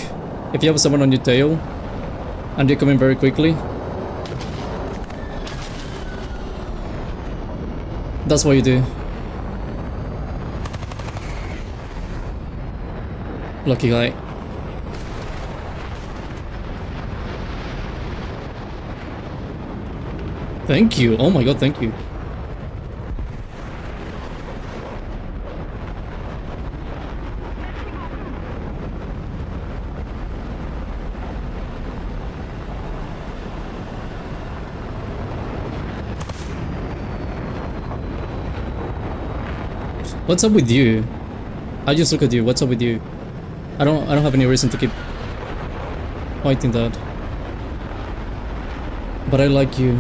A: If you have someone on your tail and they're coming very quickly, that's what you do. Lucky guy. Thank you. Oh my god, thank you. What's up with you? I just look at you. What's up with you? I don't have any reason to keep fighting that. But I like you.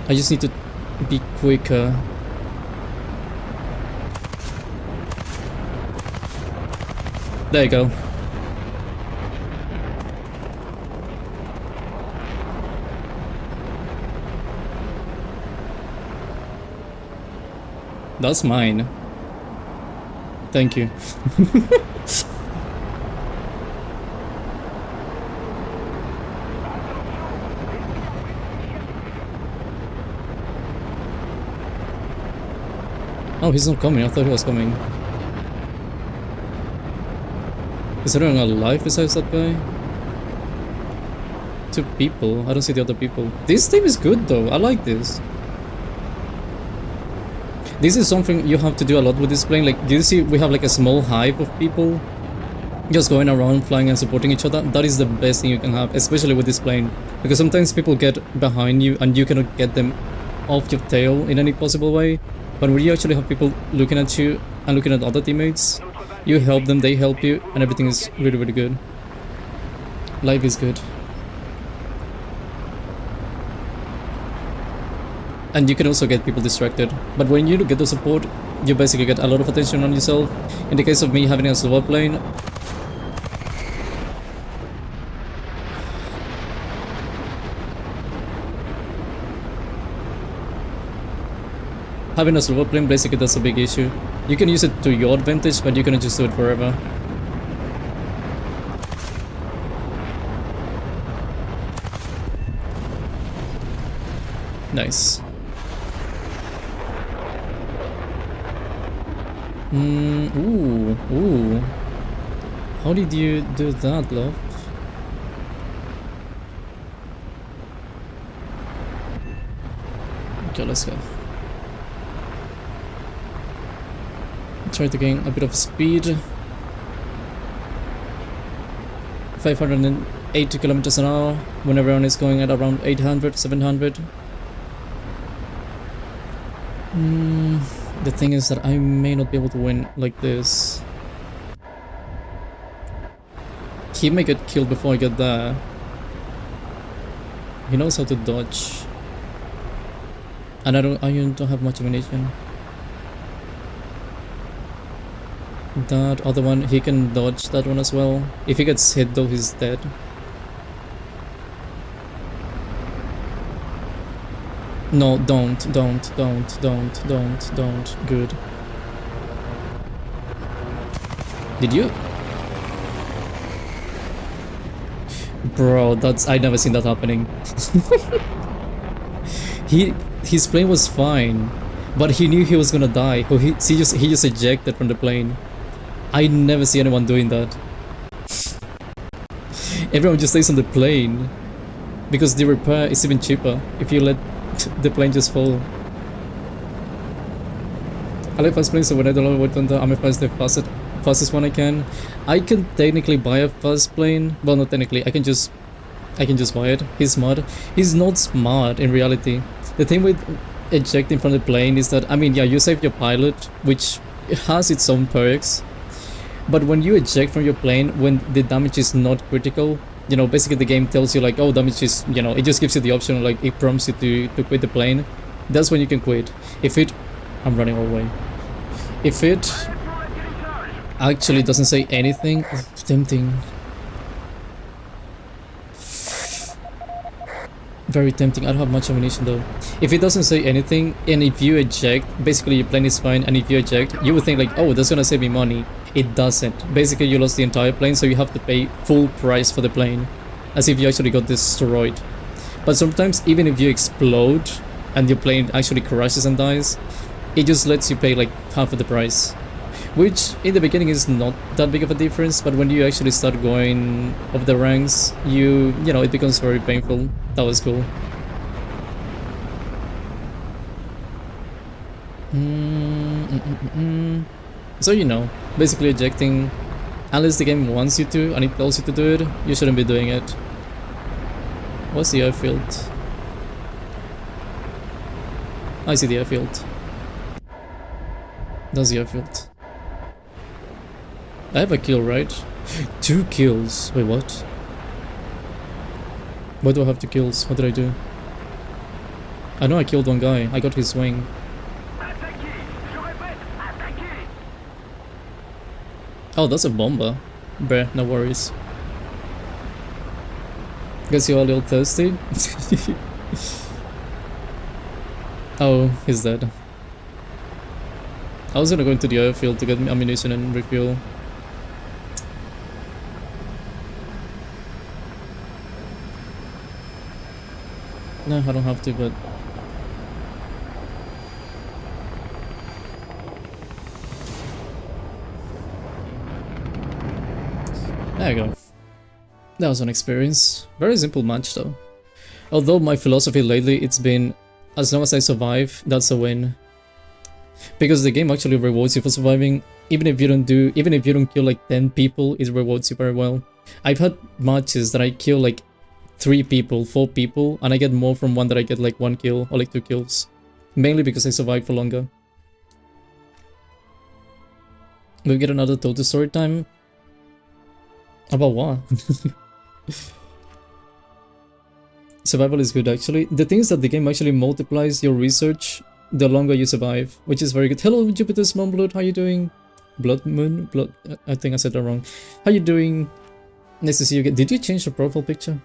A: I just need to be quicker. There you go. That's mine. Thank you. Oh, he's not coming. I thought he was coming. Is there anyone alive besides that guy? 2 people. I don't see the other people. This team is good though. I like this. This is something you have to do a lot with this plane. Like, do you see we have like a small hive of people just going around, flying and supporting each other? That is the best thing you can have, especially with this plane. Because sometimes people get behind you and you cannot get them off your tail in any possible way. But when you actually have people looking at you and looking at other teammates, you help them, they help you, and everything is really, really good. Life is good. And you can also get people distracted. But when you get the support, you basically get a lot of attention on yourself. In the case of me having a slower plane, having a slower plane, basically that's a big issue. You can use it to your advantage, but you cannot just do it forever. Ooh. How did you do that, love? Okay, let's go. Try to gain a bit of speed. 580 kilometers an hour when everyone is going at around 800, 700. The thing is that I may not be able to win like this. He may get killed before I get there. He knows how to dodge. And I don't have much ammunition. That other one, he can dodge that one as well. If he gets hit though, he's dead. No, don't. Good. Did you? Bro, I never seen that happening. His plane was fine, but he knew he was gonna die. He just ejected from the plane. I never see anyone doing that. Everyone just stays on the plane because the repair is even cheaper if you let the plane just fall. I like fast planes, so when I don't know what on the I'm the fastest one I can. I can technically buy a fast plane. Well, not technically. I can just buy it. He's smart. He's not smart in reality. The thing with ejecting from the plane is that, I mean, yeah, you save your pilot, which has its own perks. But when you eject from your plane, when the damage is not critical, you know, basically the game tells you like, oh, damage is, you know, it just gives you the option, like it prompts you to quit the plane. That's when you can quit. If it, I'm running all the way. If it actually doesn't say anything, oh, tempting. Very tempting. I don't have much ammunition though. If it doesn't say anything, and if you eject, basically your plane is fine, and if you eject, you would think like, oh, that's gonna save me money. It doesn't. Basically, you lost the entire plane, so you have to pay full price for the plane, as if you actually got destroyed. But sometimes, even if you explode, and your plane actually crashes and dies, it just lets you pay like half of the price. Which, in the beginning, is not that big of a difference, but when you actually start going up the ranks, you know, it becomes very painful. That was cool. So, you know, basically ejecting, unless the game wants you to and it tells you to do it, you shouldn't be doing it. What's the airfield? I see the airfield. That's the airfield. I have a kill, right? 2 kills. Wait, what? Why do I have 2 kills? What did I do? I know I killed one guy. I got his wing. Oh, that's a bomber. Bruh, no worries. Guess you're a little thirsty? Oh, he's dead. I was gonna go into the airfield to get ammunition and refuel. No, I don't have to, but... There you go. That was an experience. Very simple match though. Although my philosophy lately, it's been, as long as I survive, that's a win. Because the game actually rewards you for surviving. Even if you don't kill like 10 people, it rewards you very well. I've had matches that I kill like 3 people, 4 people, and I get more from one that I get like 1 kill or like 2 kills. Mainly because I survive for longer. We'll get another Totto story time. About what? Survival is good actually. The thing is that the game actually multiplies your research the longer you survive, which is very good. Hello Jupiter's Moonblood, how you doing? Blood Moon? Blood... I think I said that wrong. How you doing? Nice to see you again. Did you change the profile picture?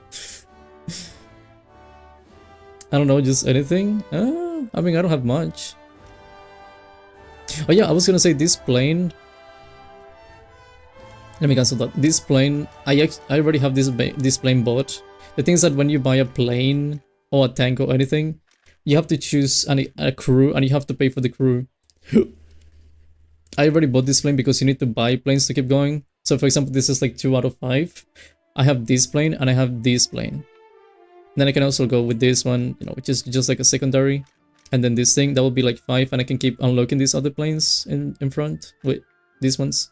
A: I don't know, just anything? I mean, I don't have much. Oh yeah, I was gonna say this plane... Let me cancel that. This plane, I already have this plane bought. The thing is that when you buy a plane or a tank or anything, you have to choose a crew and you have to pay for the crew. I already bought this plane because you need to buy planes to keep going. So for example, this is like 2 out of 5. I have this plane and I have this plane. Then I can also go with this one, you know, which is just like a secondary. And then this thing, that will be like 5, and I can keep unlocking these other planes in front with these ones.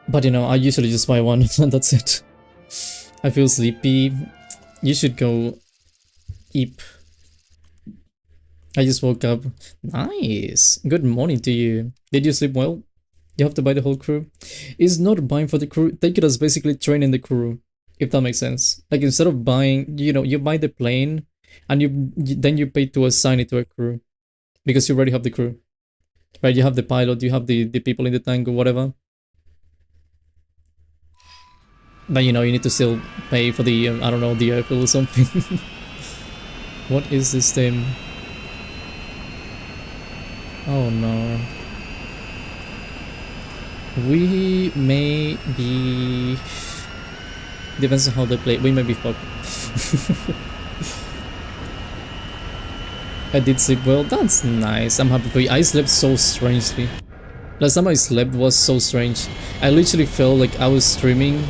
A: But you know, I usually just buy one and that's it. I feel sleepy. You should go eat. I just woke up. Nice. Good morning to you. Did you sleep well? You have to buy the whole crew. It's not buying for the crew. Take it as basically training the crew, if that makes sense. Like instead of buying, you know, you buy the plane and then you pay to assign it to a crew because you already have the crew, right? You have the pilot, you have the people in the tank or whatever. But you know, you need to still pay for the, I don't know, the airfield or something. What is this thing? Oh no. We may be... Depends on how they play. We may be fucked. I did sleep well. That's nice. I'm happy for you. I slept so strangely. Last time I slept was so strange. I literally felt like I was streaming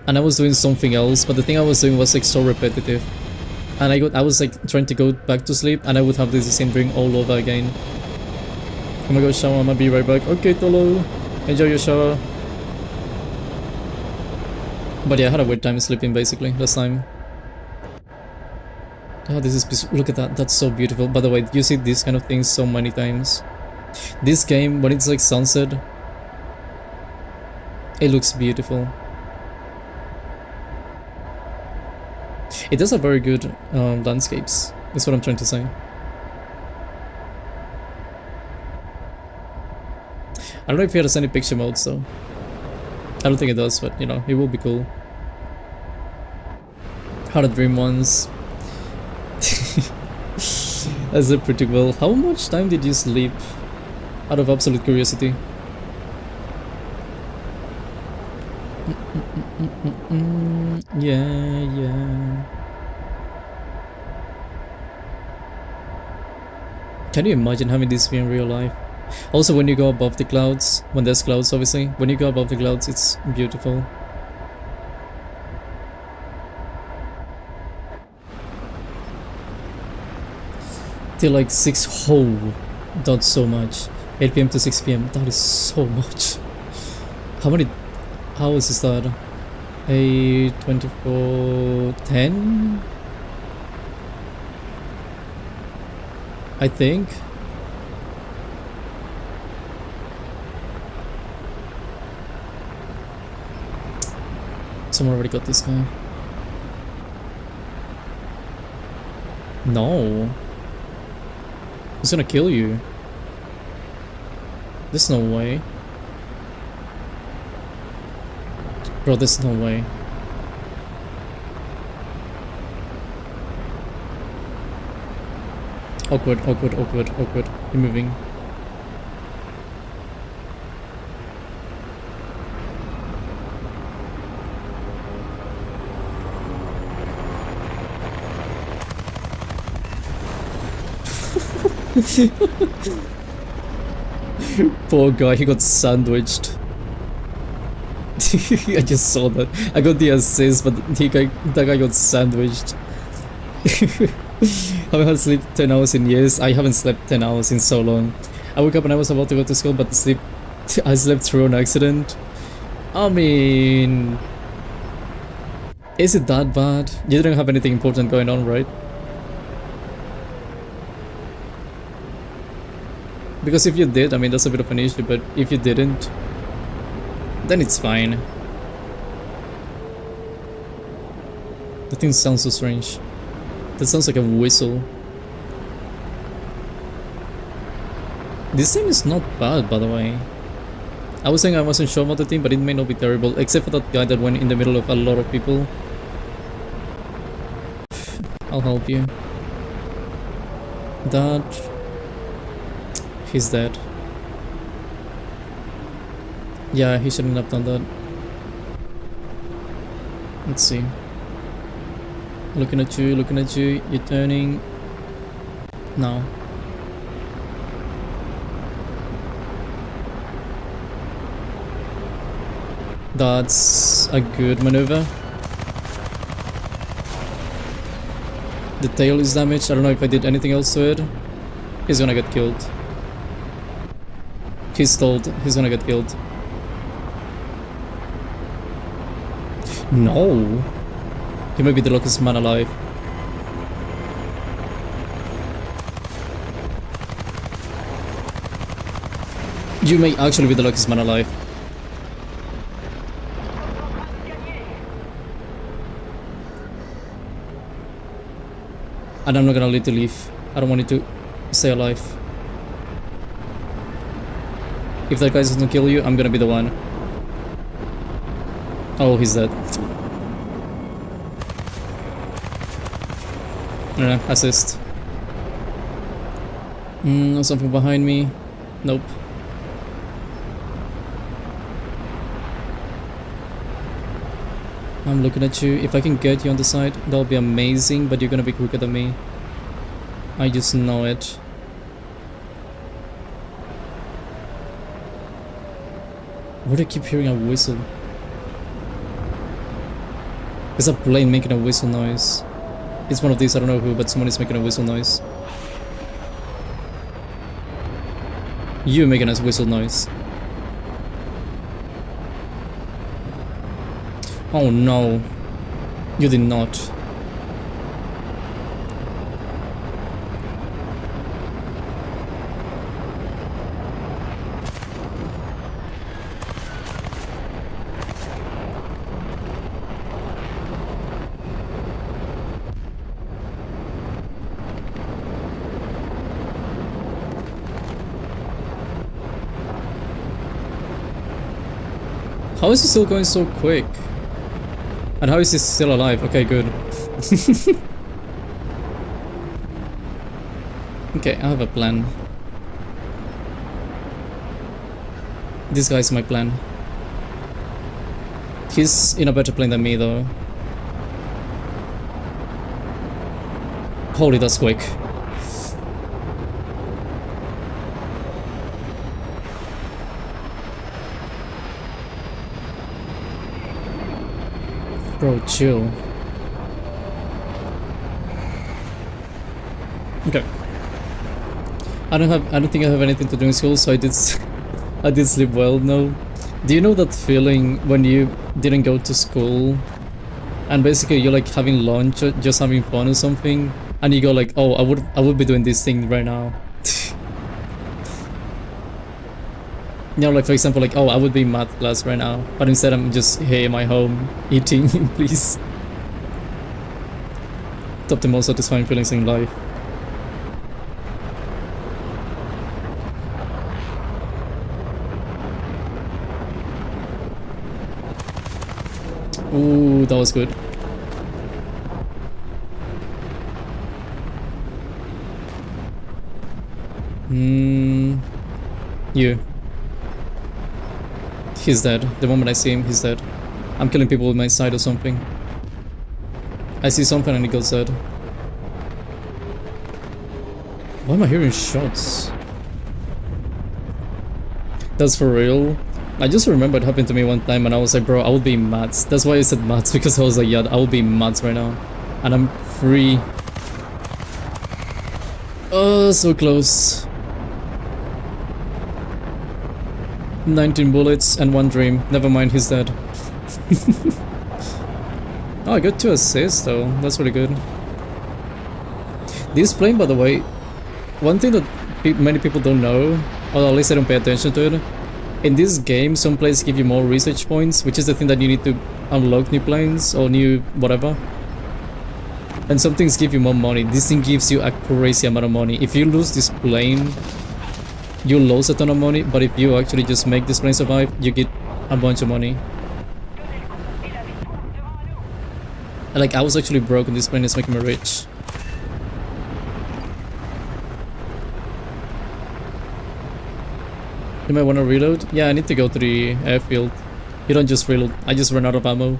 A: and I was doing something else, but the thing I was doing was like so repetitive. And I was like trying to go back to sleep and I would have this same dream all over again. I'm gonna go shower, I'm gonna be right back. Okay, Tolo. Enjoy your shower. But yeah, I had a weird time sleeping basically last time. Oh, this is peaceful. Look at that. That's so beautiful. By the way, you see these kind of things so many times. This game, when it's like sunset, it looks beautiful. It does have very good landscapes. That's what I'm trying to say. I don't know if it has any picture modes though. I don't think it does, but you know, it will be cool. Had a dream once. I slept pretty well. How much time did you sleep? Out of absolute curiosity. Yeah. Can you imagine having this view in real life? Also, when you go above the clouds, when there's clouds obviously, when you go above the clouds, it's beautiful. Till like 6, oh, that's so much. 8 PM to 6 PM, that is so much. How many hours is that? 8, 24, 10? I think. Someone already got this guy. No. He's gonna kill you. There's no way. Bro, there's no way. Awkward. You're moving. Poor guy, he got sandwiched. I just saw that. I got the assist, but that guy got sandwiched. I haven't slept 10 hours in years. I haven't slept 10 hours in so long. I woke up and I was about to go to school, but I slept through an accident. I mean... Is it that bad? You didn't have anything important going on, right? Because if you did, I mean, that's a bit of an issue, but if you didn't, then it's fine. The thing sounds so strange. That sounds like a whistle. This thing is not bad, by the way. I was saying I wasn't sure about the thing, but it may not be terrible, except for that guy that went in the middle of a lot of people. I'll help you. That... He's dead. Yeah, he shouldn't have done that. Let's see. Looking at you, you're turning. No. That's a good maneuver. The tail is damaged. I don't know if I did anything else to it. He's gonna get killed. He's stalled. He's gonna get killed. No! He may be the luckiest man alive. You may actually be the luckiest man alive. And I'm not gonna let you leave. I don't want you to stay alive. If that guy doesn't kill you, I'm gonna be the one. Oh, he's dead. No, assist. Something behind me. Nope. I'm looking at you. If I can get you on the side, that'll be amazing, but you're gonna be quicker than me. I just know it. Why do I keep hearing a whistle? There's a plane making a whistle noise. It's one of these, I don't know who, but someone is making a whistle noise. You're making a whistle noise. Oh no, you did not. How is he still going so quick? And how is he still alive? Okay, good. Okay, I have a plan. This guy's my plan. He's in a better plane than me though. Holy, that's quick. Bro, chill. Okay. I don't think I have anything to do in school, so I did sleep well. No. Do you know that feeling when you didn't go to school and basically you're like having lunch or just having fun or something, and you go like, oh, I would be doing this thing right now. You know, like for example, like, oh, I would be in math class right now, but instead I'm just here in my home eating, please. Top the most satisfying feelings in life. Ooh, that was good. You. He's dead. The moment I see him, he's dead. I'm killing people with my side or something. I see something and he goes dead. Why am I hearing shots? That's for real? I just remember it happened to me one time and I was like, bro, I would be in maths. That's why I said maths, because I was like, yeah, I would be in maths right now. And I'm free. Oh, so close. 19 bullets and 1 dream. Never mind, he's dead. Oh, I got 2 assists though. That's really good. This plane, by the way, one thing that many people don't know, or at least they don't pay attention to it, in this game some planes give you more research points, which is the thing that you need to unlock new planes or new whatever. And some things give you more money. This thing gives you a crazy amount of money. If you lose this plane, you lose a ton of money, but if you actually just make this plane survive, you get a bunch of money. Like, I was actually broke and this plane is making me rich. You might want to reload? Yeah, I need to go to the airfield. You don't just reload. I just ran out of ammo.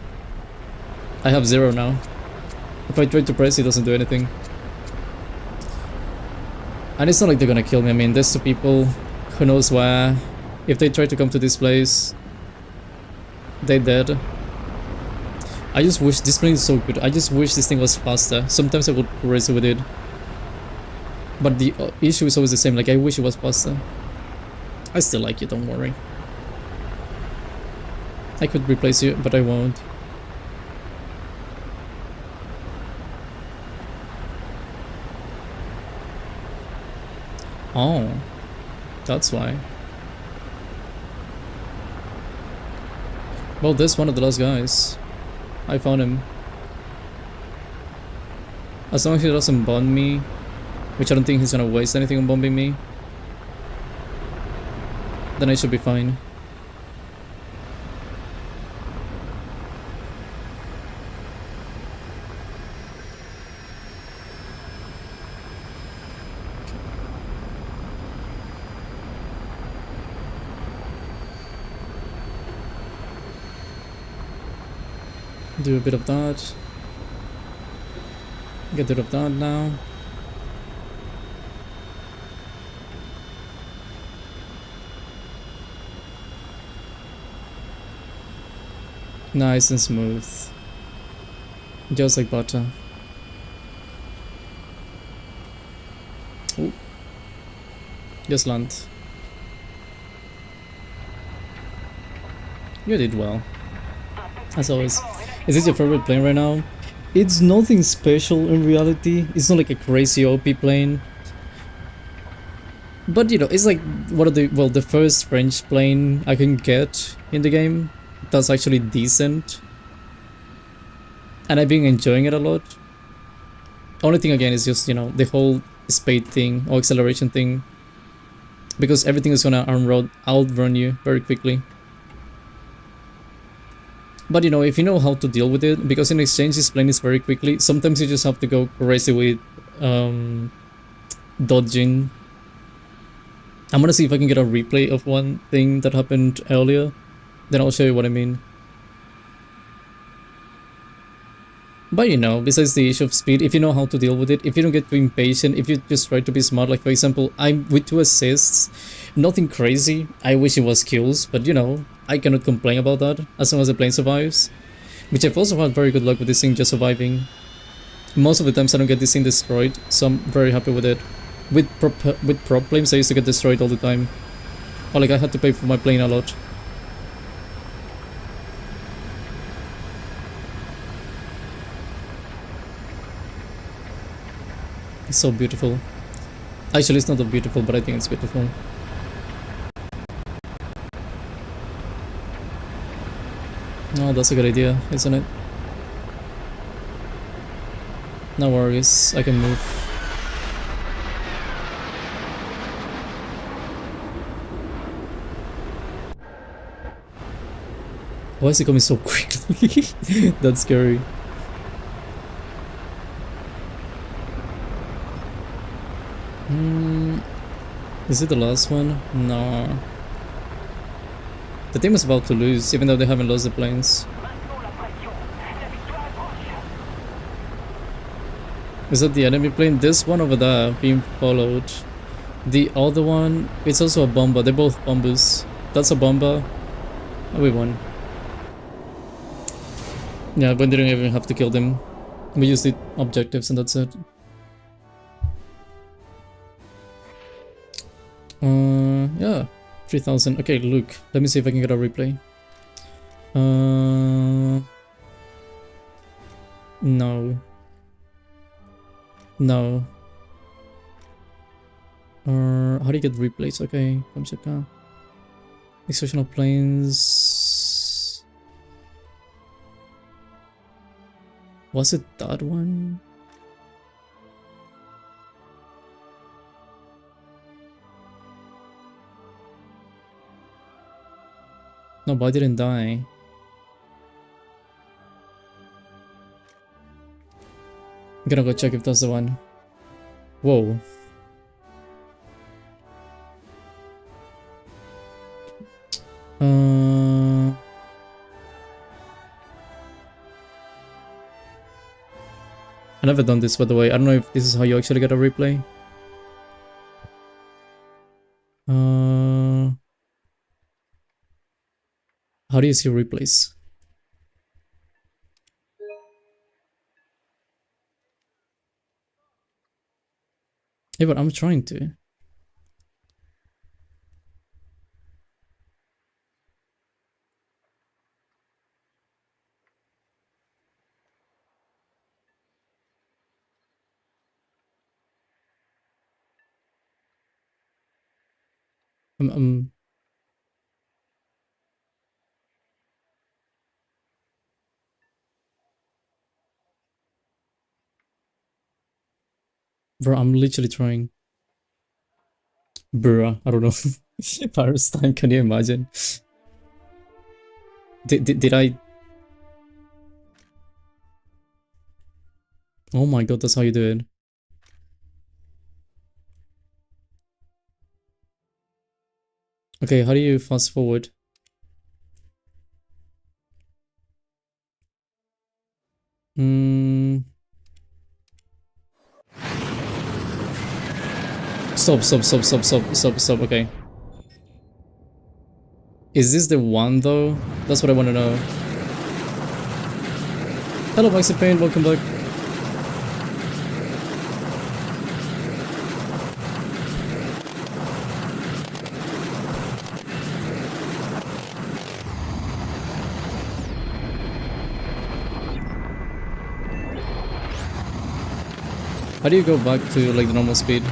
A: I have 0 now. If I try to press, it doesn't do anything. And it's not like they're gonna kill me. I mean, there's 2 people. Who knows where. If they try to come to this place, They did. I just wish this plane is so good. I just wish this thing was faster. Sometimes I would race with it. But the issue is always the same. Like, I wish it was faster. I still like it, don't worry. I could replace you, but I won't. Oh, that's why. Well, there's one of the last guys. I found him. As long as he doesn't bomb me, which I don't think he's gonna waste anything on bombing me, then I should be fine. Do a bit of that. Get rid of that now. Nice and smooth. Just like butter. Ooh. Just land. You did well. As always. Is this your favorite plane right now? It's nothing special in reality. It's not like a crazy OP plane. But you know, it's like one of the first French plane I can get in the game. That's actually decent. And I've been enjoying it a lot. Only thing again is just, you know, the whole speed thing or acceleration thing. Because everything is gonna outrun you very quickly. But you know, if you know how to deal with it, because in exchange this plane is very quickly, sometimes you just have to go crazy with dodging. I'm gonna see if I can get a replay of one thing that happened earlier, then I'll show you what I mean. But you know, besides the issue of speed, if you know how to deal with it, if you don't get too impatient, if you just try to be smart, like for example, I'm with 2 assists, nothing crazy, I wish it was kills, but you know, I cannot complain about that, as long as the plane survives. Which I've also had very good luck with this thing just surviving. Most of the times I don't get this thing destroyed, so I'm very happy with it. With prop planes I used to get destroyed all the time. Or like I had to pay for my plane a lot. It's so beautiful. Actually, it's not that beautiful, but I think it's beautiful. Oh, that's a good idea, isn't it? No worries, I can move. Why is he coming so quickly? That's scary. Is it the last one? No. The team is about to lose, even though they haven't lost the planes. Is that the enemy plane? This one over there being followed. The other one, it's also a bomber. They're both bombers. That's a bomber. Oh, we won. Yeah, we didn't even have to kill them. We used the objectives and that's it. Yeah, 3000. Okay, look, let me see if I can get a replay. No. No. How do you get replays? Okay, come check out. Exceptional planes. Was it that one? No, but I didn't die. I'm gonna go check if that's the one. Whoa. I've never done this, by the way. I don't know if this is how you actually get a replay. How How do you see replays? Yeah, but I'm trying to. I'm bro, I'm literally trying. Bruh, I don't know. Paris time, can you imagine? Did I? Oh my god, that's how you do it. Okay, how do you fast forward? Stop, okay. Is this the one though? That's what I want to know. Hello, Backseating, welcome back. How do you go back to like the normal speed?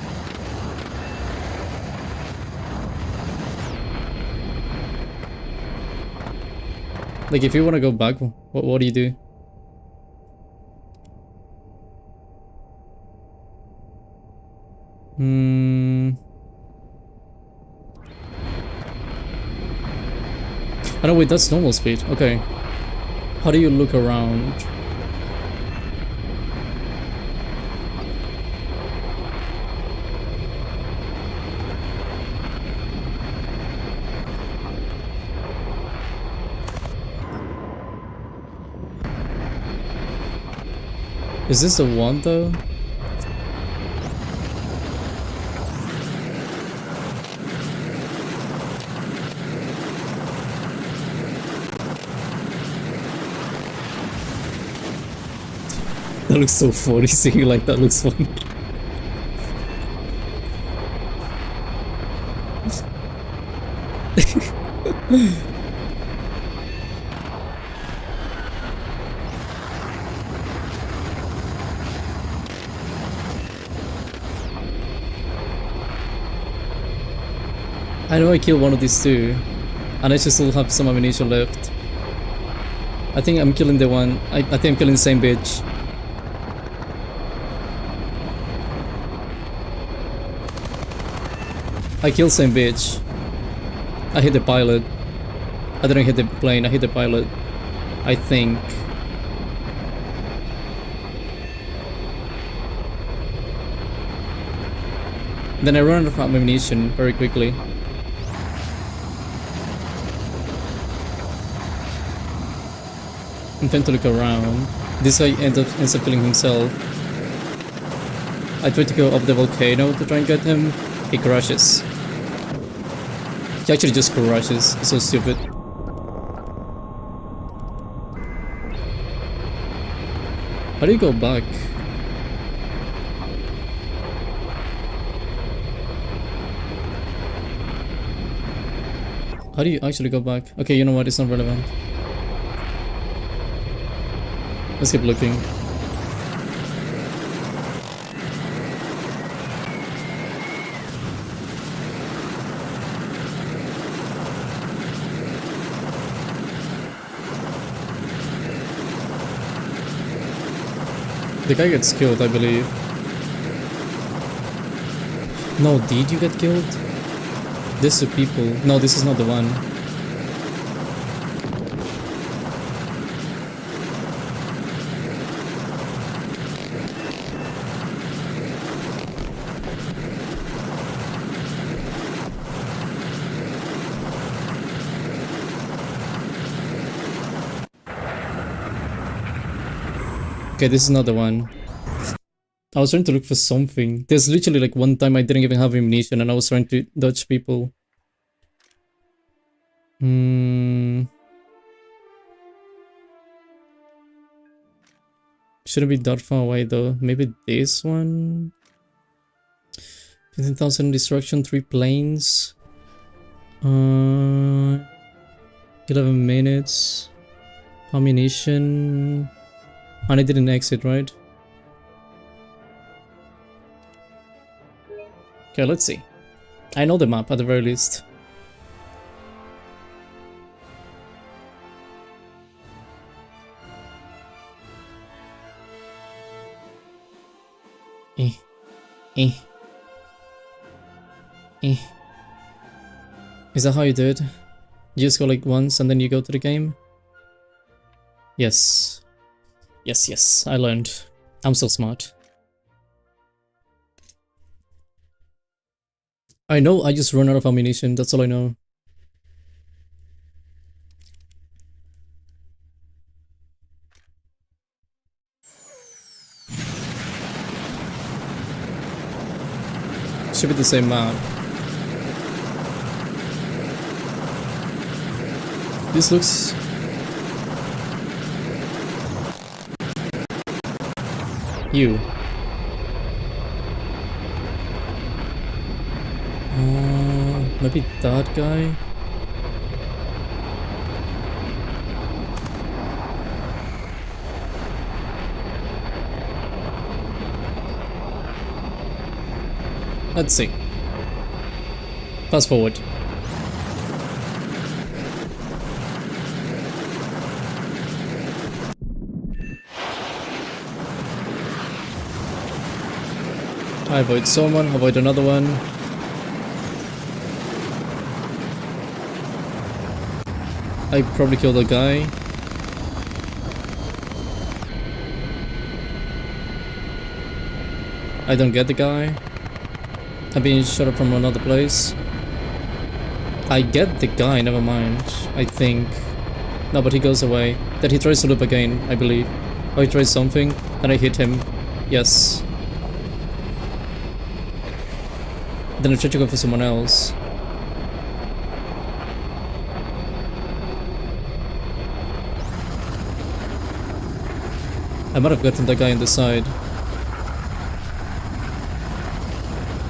A: Like if you want to go back, what do you do? Oh no, wait, that's normal speed. Okay. How do you look around? Is this the one though? That looks so funny, seeing like that looks funny. I know I killed one of these two, and I should still have some ammunition left. I think I'm killing the one. I think I'm killing the same bitch. I killed same bitch. I hit the pilot. I didn't hit the plane, I hit the pilot. I think. Then I ran out of ammunition very quickly. I'm trying to look around. This guy ends up killing himself. I tried to go up the volcano to try and get him. He crashes. He actually just crashes. It's so stupid. How do you go back? How do you actually go back? Okay, you know what? It's not relevant. Let's keep looking. The guy gets killed, I believe. No, did you get killed? This is people. No, this is not the one. Okay, this is not the one. I was trying to look for something. There's literally like one time I didn't even have ammunition and I was trying to dodge people. Shouldn't be that far away though. Maybe this one? 15,000 destruction, 3 planes. 11 minutes. Ammunition. And I didn't exit, right? Okay, let's see. I know the map at the very least. Eh. Is that how you do it? You just go like once and then you go to the game? Yes. Yes, I learned. I'm so smart. I know I just run out of ammunition, that's all I know. Should be the same map. This looks... You. Maybe that guy? Let's see. Fast forward. I avoid someone, avoid another one. I probably killed a guy. I don't get the guy. I'm being shot up from another place. I get the guy, never mind. I think. No, but he goes away. Then he tries to loop again, I believe. Or he tries something, and I hit him. Yes. Then I try to go for someone else. I might have gotten that guy on the side.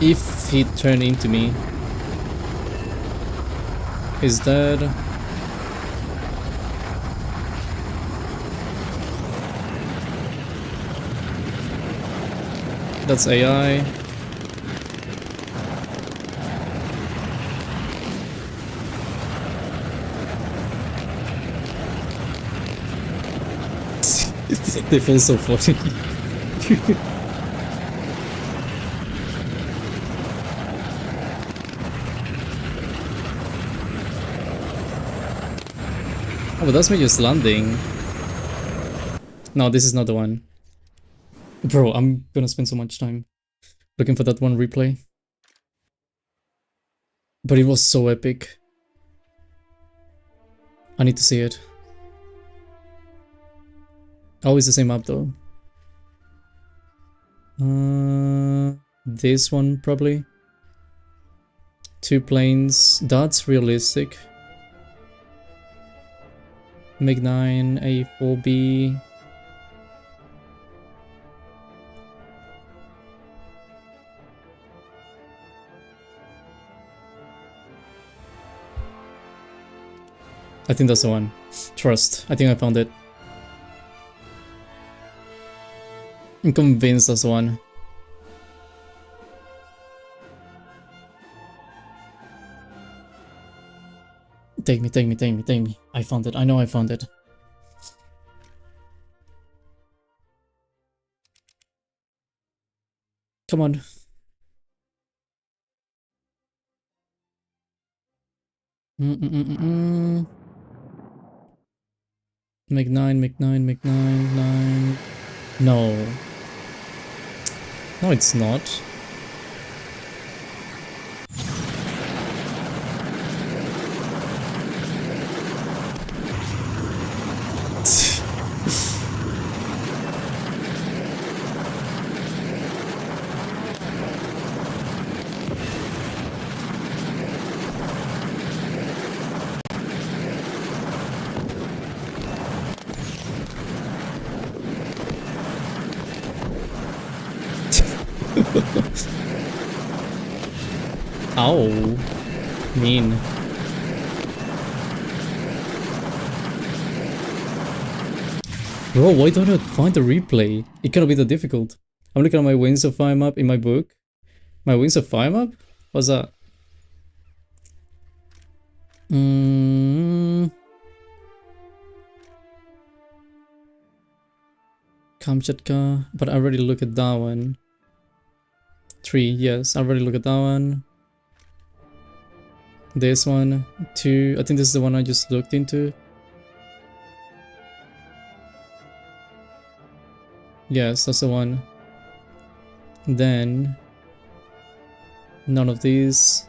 A: If he turned into me. He's dead. That's AI. They feel so funny. Oh, but that's me just landing. No, this is not the one. Bro, I'm gonna spend so much time looking for that one replay. But it was so epic. I need to see it. Always the same map though. This one probably. 2 planes. That's realistic. MiG-9, A4B. I think that's the one. Trust. I think I found it. I'm convinced that's the one. Take me, take me, take me, take me. I found it. I know I found it. Come on. MiG-9, MiG-9, MiG-9, 9. No. No, it's not. Ow. Mean. Bro, why don't I find the replay? It cannot be that difficult. I'm looking at my Wings of Fire map in my book. My Wings of Fire map? What's that? Kamchatka, but I already looked at that one. 3, yes, I already looked at that one. This one, 2, I think this is the one I just looked into. Yes, that's the one. Then, none of these.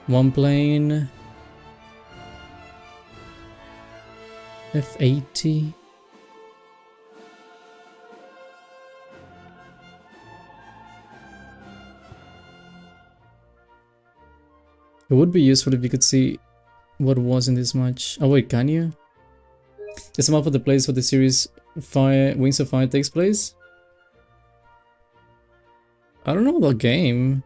A: One plane. F80. It would be useful if you could see what was in this match. Oh wait, can you? It's a map of the place where the series Wings of Fire takes place. I don't know about game.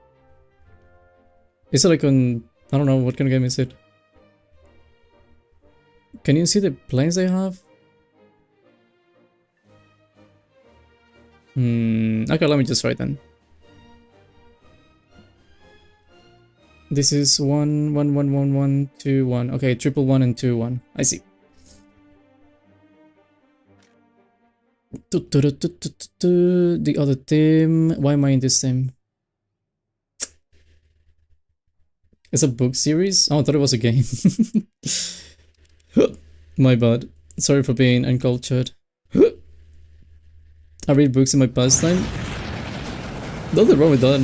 A: Is it like on... I don't know, what kind of game is it? Can you see the planes they have? Okay, let me just write then. This is 1 1 1 1 1 2 1. Okay, 1 and 2 1. I see. The other team. Why am I in this team? It's a book series? Oh, I thought it was a game. My bad. Sorry for being uncultured. I read books in my pastime. Nothing wrong with that.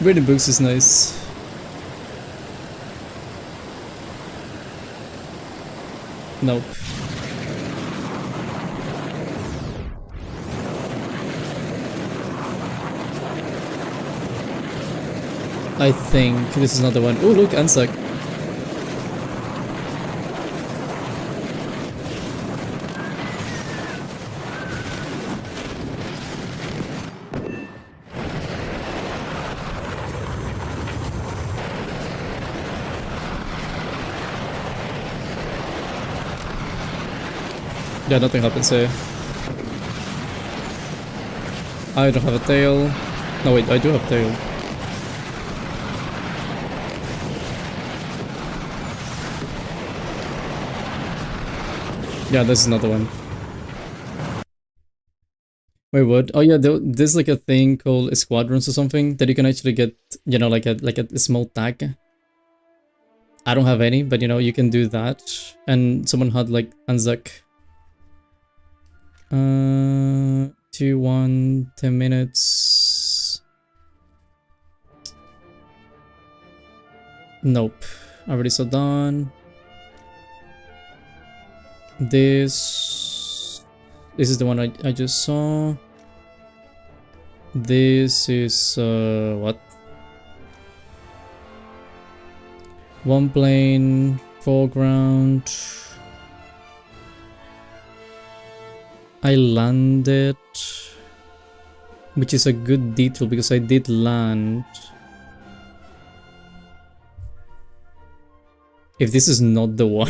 A: Reading books is nice. Nope. I think this is another one. Oh look, Anzac. Yeah, nothing happens here. I don't have a tail. No wait, I do have tail. Yeah, this is another one. Wait, what? Oh yeah, there's like a thing called squadrons or something that you can actually get, you know, like a small tag. I don't have any, but you know, you can do that. And someone had like Anzac. 2 1 10 minutes. Nope. I already saw done. This is the one I just saw. This is what? One plane, foreground. I landed, which is a good detail because I did land. If this is not the one.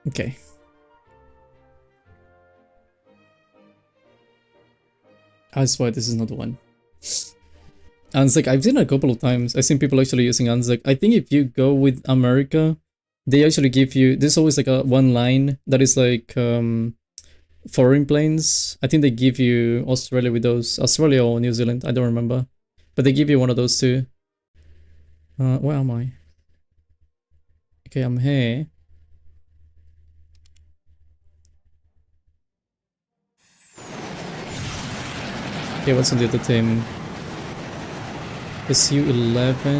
A: Okay. I swear this is not the one. Anzac, I've seen it a couple of times. I've seen people actually using Anzac. I think if you go with America, they actually give you... There's always like a one line that is like foreign planes. I think they give you Australia with those. Australia or New Zealand, I don't remember. But they give you one of those too. Where am I? Okay, I'm here. Okay, what's on the other team? SU-11.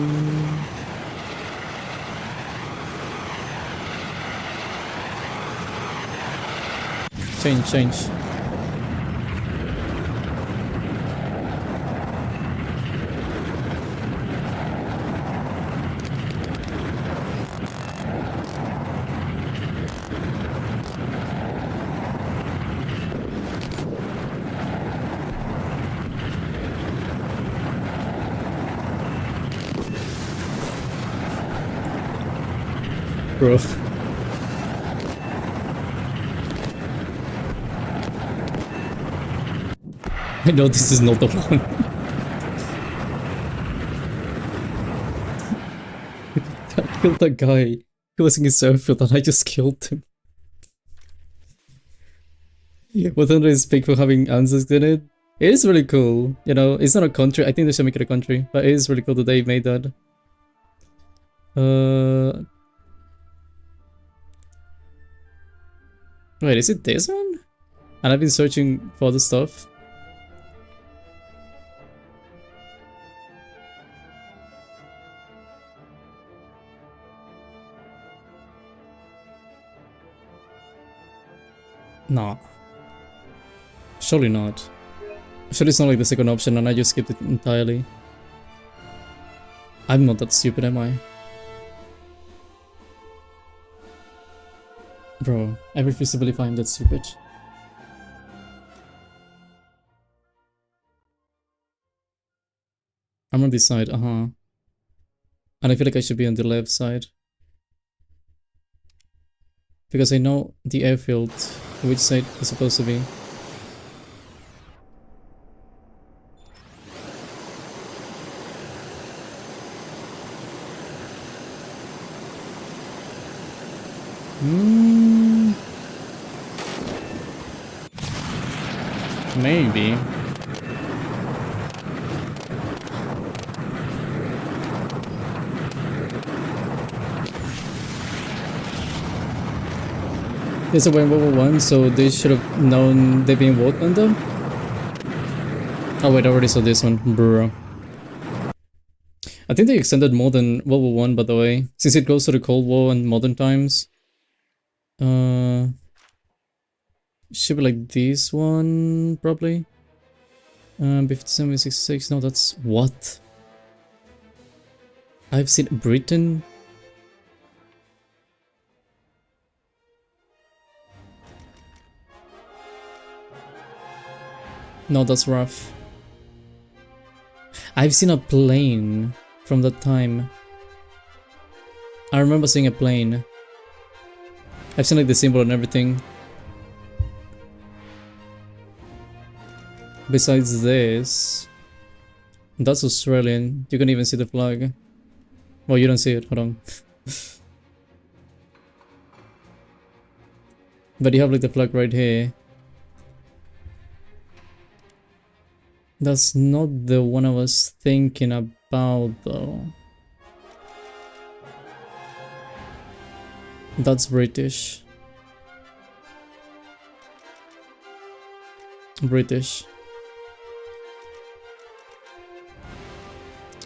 A: Change. Bro. I know this is not the one. I killed that guy who was in his airfield and I just killed him. Wasn't it big for having answers in it? It is really cool. You know, it's not a country. I think they should make it a country, but it is really cool that they made that. Wait, is it this one? And I've been searching for other stuff. No. Surely not. Surely it's not like the second option and I just skipped it entirely. I'm not that stupid, am I? Bro, I refuse to believe I'm that stupid. I'm on this side, and I feel like I should be on the left side. Because I know the airfield, which side is supposed to be. Maybe. There's a way in World War I, so they should have known they've been worked on them. Oh wait, I already saw this one, bro. I think they extended more than World War I, by the way, since it goes to the Cold War and modern times. Should be like this one, probably. 57, 66, no, that's what? I've seen Britain. No, that's rough. I've seen a plane from that time. I remember seeing a plane. I've seen like the symbol and everything. Besides this, that's Australian. You can even see the flag. Well, you don't see it, hold on. But you have like the flag right here. That's not the one I was thinking about though. That's British.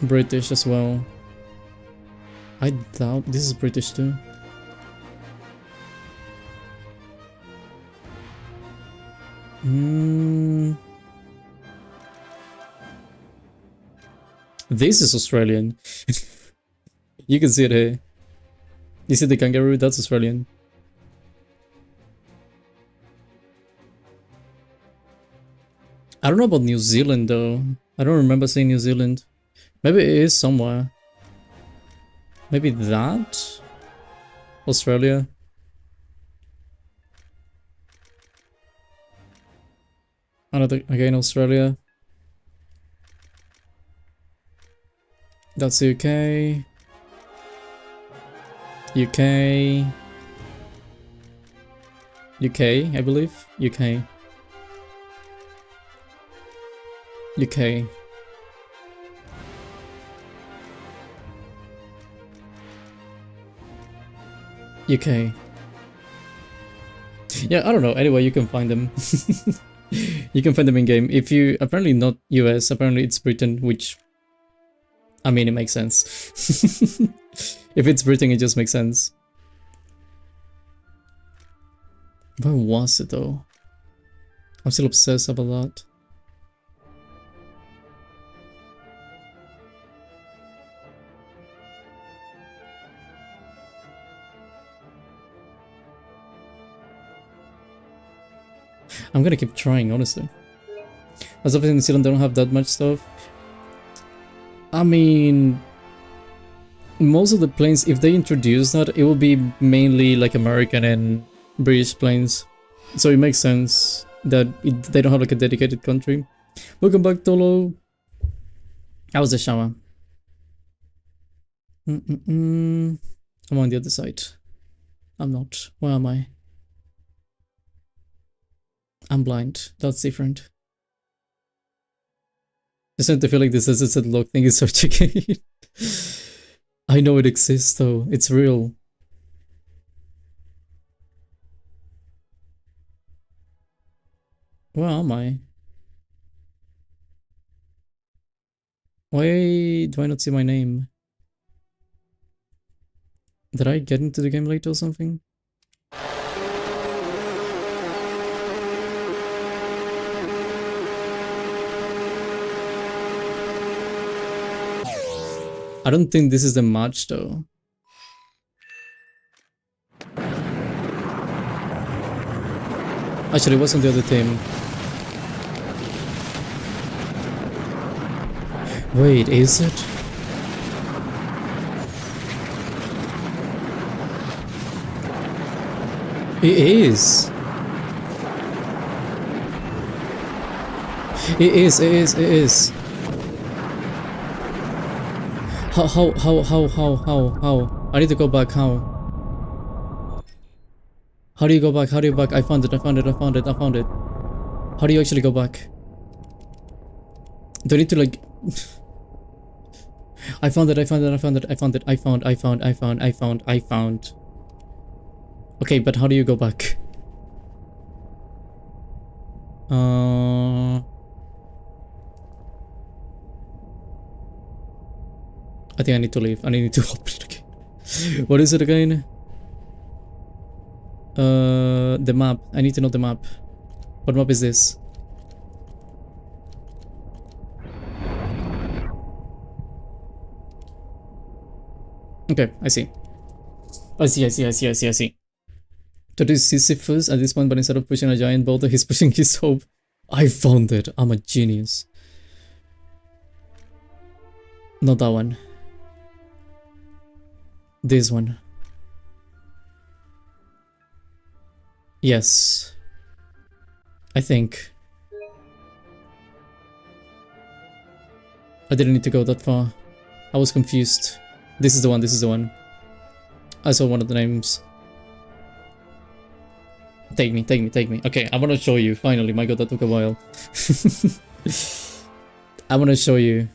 A: British as well. I doubt this is British too. This is Australian. You can see it here. You see the kangaroo? That's Australian. I don't know about New Zealand though. I don't remember seeing New Zealand. Maybe it is somewhere. Maybe that? Australia? Another, again, Australia. That's UK. UK, I believe. UK. Yeah, I don't know. Anyway, you can find them. You can find them in game. If you apparently not US, apparently it's Britain, which I mean it makes sense. If it's Britain, it just makes sense. Where was it though? I'm still obsessed about that. I'm gonna keep trying, honestly. As of in New Zealand, they don't have that much stuff. I mean, most of the planes, if they introduce that, it will be mainly like American and British planes. So it makes sense that they don't have like a dedicated country. Welcome back, Tolo. How was the shower? I'm on the other side. I'm not. Where am I? I'm blind. That's different. I start to feel like this SSL log thing is so tricky. I know it exists though. It's real. Where am I? Why do I not see my name? Did I get into the game late or something? I don't think this is the match though. Actually, it was on the other team. Wait, is it? It is. It is. How? I need to go back, how? How do you go back? How do you back? I found it. How do you actually go back? Do I need to like... I found it. Okay, but how do you go back? I think I need to leave. I need to open it again. What is it again? The map. I need to know the map. What map is this? Okay, I see. Totto is Sisyphus at this point, but instead of pushing a giant boulder, he's pushing his hope. I found it. I'm a genius. Not that one. This one. Yes. I think. I didn't need to go that far. I was confused. This is the one. I saw one of the names. Take me. Okay, I want to show you. Finally, my god, that took a while. I want to show you.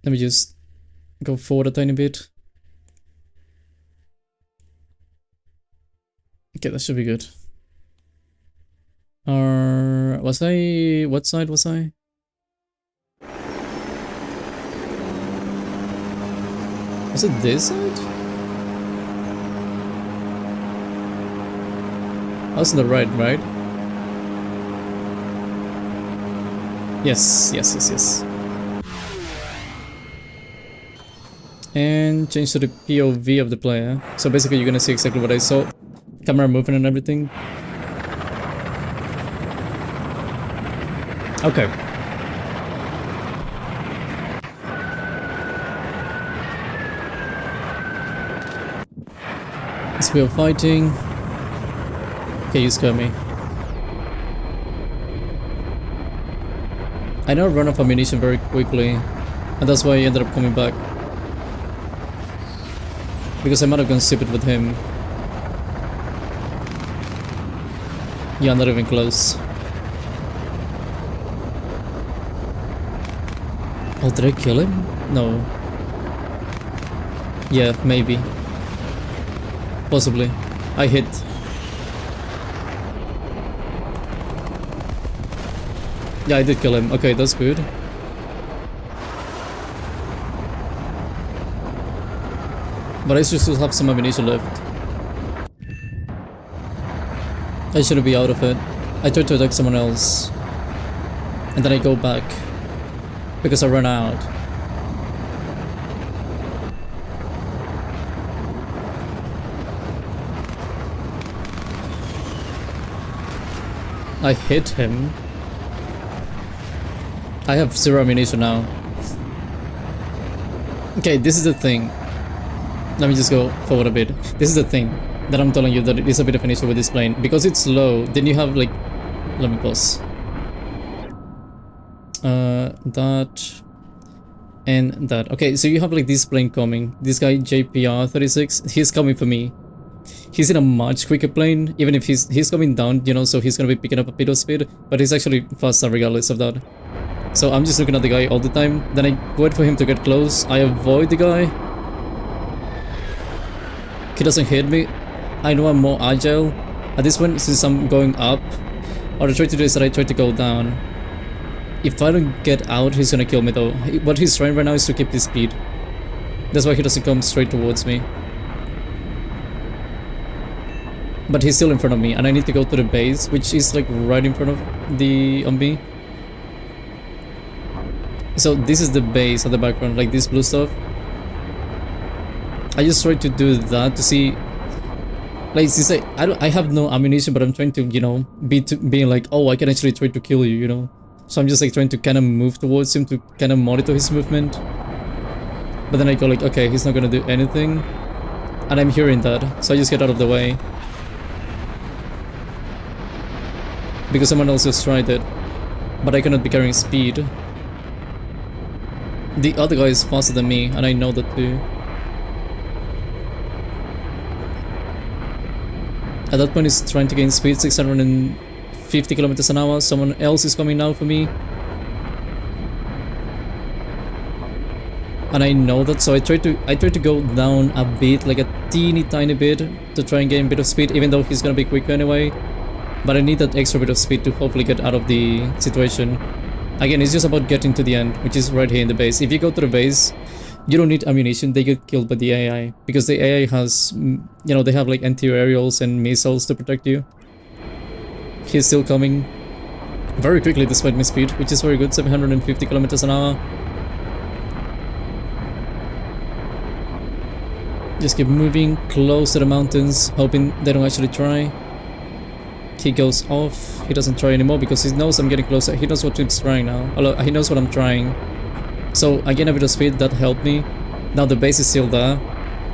A: Let me just go forward a tiny bit. Okay, that should be good. Was I... What side was I? Was it this side? I was on the right? Yes. And change to the POV of the player. So basically you're gonna see exactly what I saw. Camera moving and everything. Okay. So we are fighting. Okay, you scare me. I now run off ammunition very quickly, and that's why I ended up coming back. Because I might have gone stupid with him. Yeah, not even close. Oh, did I kill him? No. Yeah, maybe. Possibly. I hit. Yeah, I did kill him. Okay, that's good. But I should still have some ammunition left. I shouldn't be out of it. I tried to attack someone else. And then I go back. Because I ran out. I hit him. I have 0 ammunition now. Okay, this is the thing. Let me just go forward a bit. This is the thing that I'm telling you, that it is a bit of an issue with this plane. Because it's low, then you have like... Let me pause. That... And that. Okay, so you have like this plane coming. This guy, JPR36, he's coming for me. He's in a much quicker plane, even if he's coming down, you know, so he's gonna be picking up a bit of speed. But he's actually faster regardless of that. So I'm just looking at the guy all the time. Then I wait for him to get close. I avoid the guy. He doesn't hit me. I know I'm more agile. At this point, since I'm going up, what I try to do is that I try to go down. If I don't get out, he's gonna kill me though. What he's trying right now is to keep his speed. That's why he doesn't come straight towards me. But he's still in front of me, and I need to go to the base, which is like right in front of the me. So this is the base at the background, like this blue stuff. I just try to do that to see, like, since I have no ammunition, but I'm trying to, you know, being like, oh, I can actually try to kill you, you know. So I'm just like trying to kind of move towards him to kind of monitor his movement. But then I go like, okay, he's not gonna do anything, and I'm hearing that, so I just get out of the way because someone else just tried it, but I cannot be carrying speed. The other guy is faster than me, and I know that too. At that point, he's trying to gain speed, 650 kilometers an hour. Someone else is coming now for me. And I know that, so I try to go down a bit, like a teeny tiny bit, to try and gain a bit of speed, even though he's gonna be quicker anyway. But I need that extra bit of speed to hopefully get out of the situation. Again, it's just about getting to the end, which is right here in the base. If you go to the base, you don't need ammunition, they get killed by the AI. Because the AI has, you know, they have like anti-aerials and missiles to protect you. He's still coming very quickly despite my speed, which is very good, 750 kilometers an hour. Just keep moving close to the mountains, hoping they don't actually try. He goes off. He doesn't try anymore because he knows I'm getting closer. He knows what he's trying now. Although he knows what I'm trying. So I gain a bit of speed, that helped me. Now the base is still there.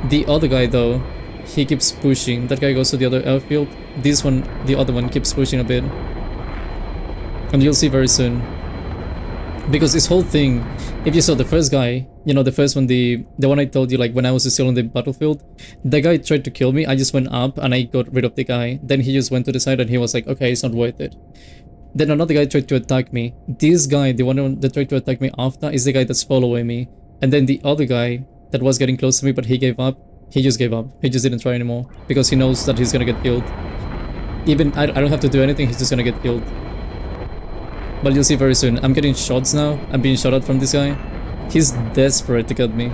A: The other guy though, he keeps pushing. That guy goes to the other airfield. This one, the other one, keeps pushing a bit. And you'll see very soon. Because this whole thing, if you saw the first guy, you know, the first one, the one I told you, like when I was still on the battlefield, the guy tried to kill me. I just went up and I got rid of the guy. Then he just went to the side and he was like, okay, it's not worth it. Then another guy tried to attack me. This guy, the one that tried to attack me after, is the guy that's following me. And then the other guy that was getting close to me, but he gave up. He just gave up. He just didn't try anymore because he knows that he's gonna get killed. Even I don't have to do anything, he's just gonna get killed. But you'll see very soon. I'm getting shots now. I'm being shot at from this guy. He's desperate to get me.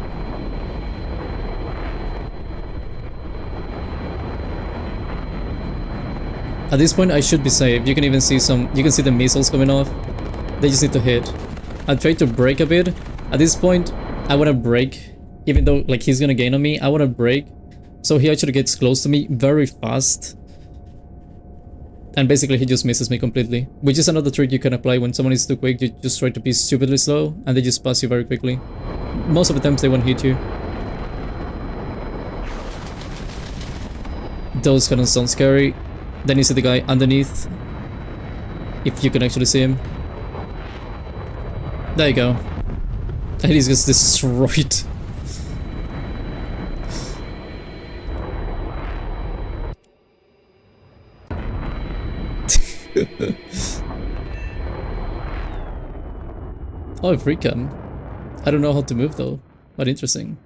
A: At this point, I should be safe. You can even see you can see the missiles coming off. They just need to hit. I tried to brake a bit. At this point, I want to brake. Even though like he's gonna gain on me, I want to brake. So he actually gets close to me very fast. And basically he just misses me completely. Which is another trick you can apply when someone is too quick. You just try to be stupidly slow and they just pass you very quickly. Most of the times they won't hit you. Those kind of sound scary. Then you see the guy underneath. If you can actually see him. There you go. And he's just destroyed. Oh, free cam. I don't know how to move though, but interesting.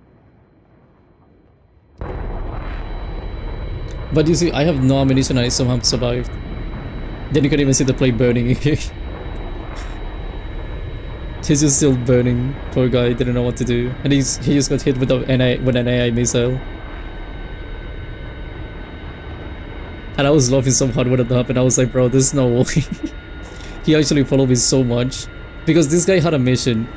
A: But you see, I have no ammunition and I somehow survived. Then you can even see the plane burning. He's just still burning. Poor guy, didn't know what to do. And he just got hit with an AI missile. And I was laughing so hard when it happened. I was like, bro, there's no way. He actually followed me so much. Because this guy had a mission.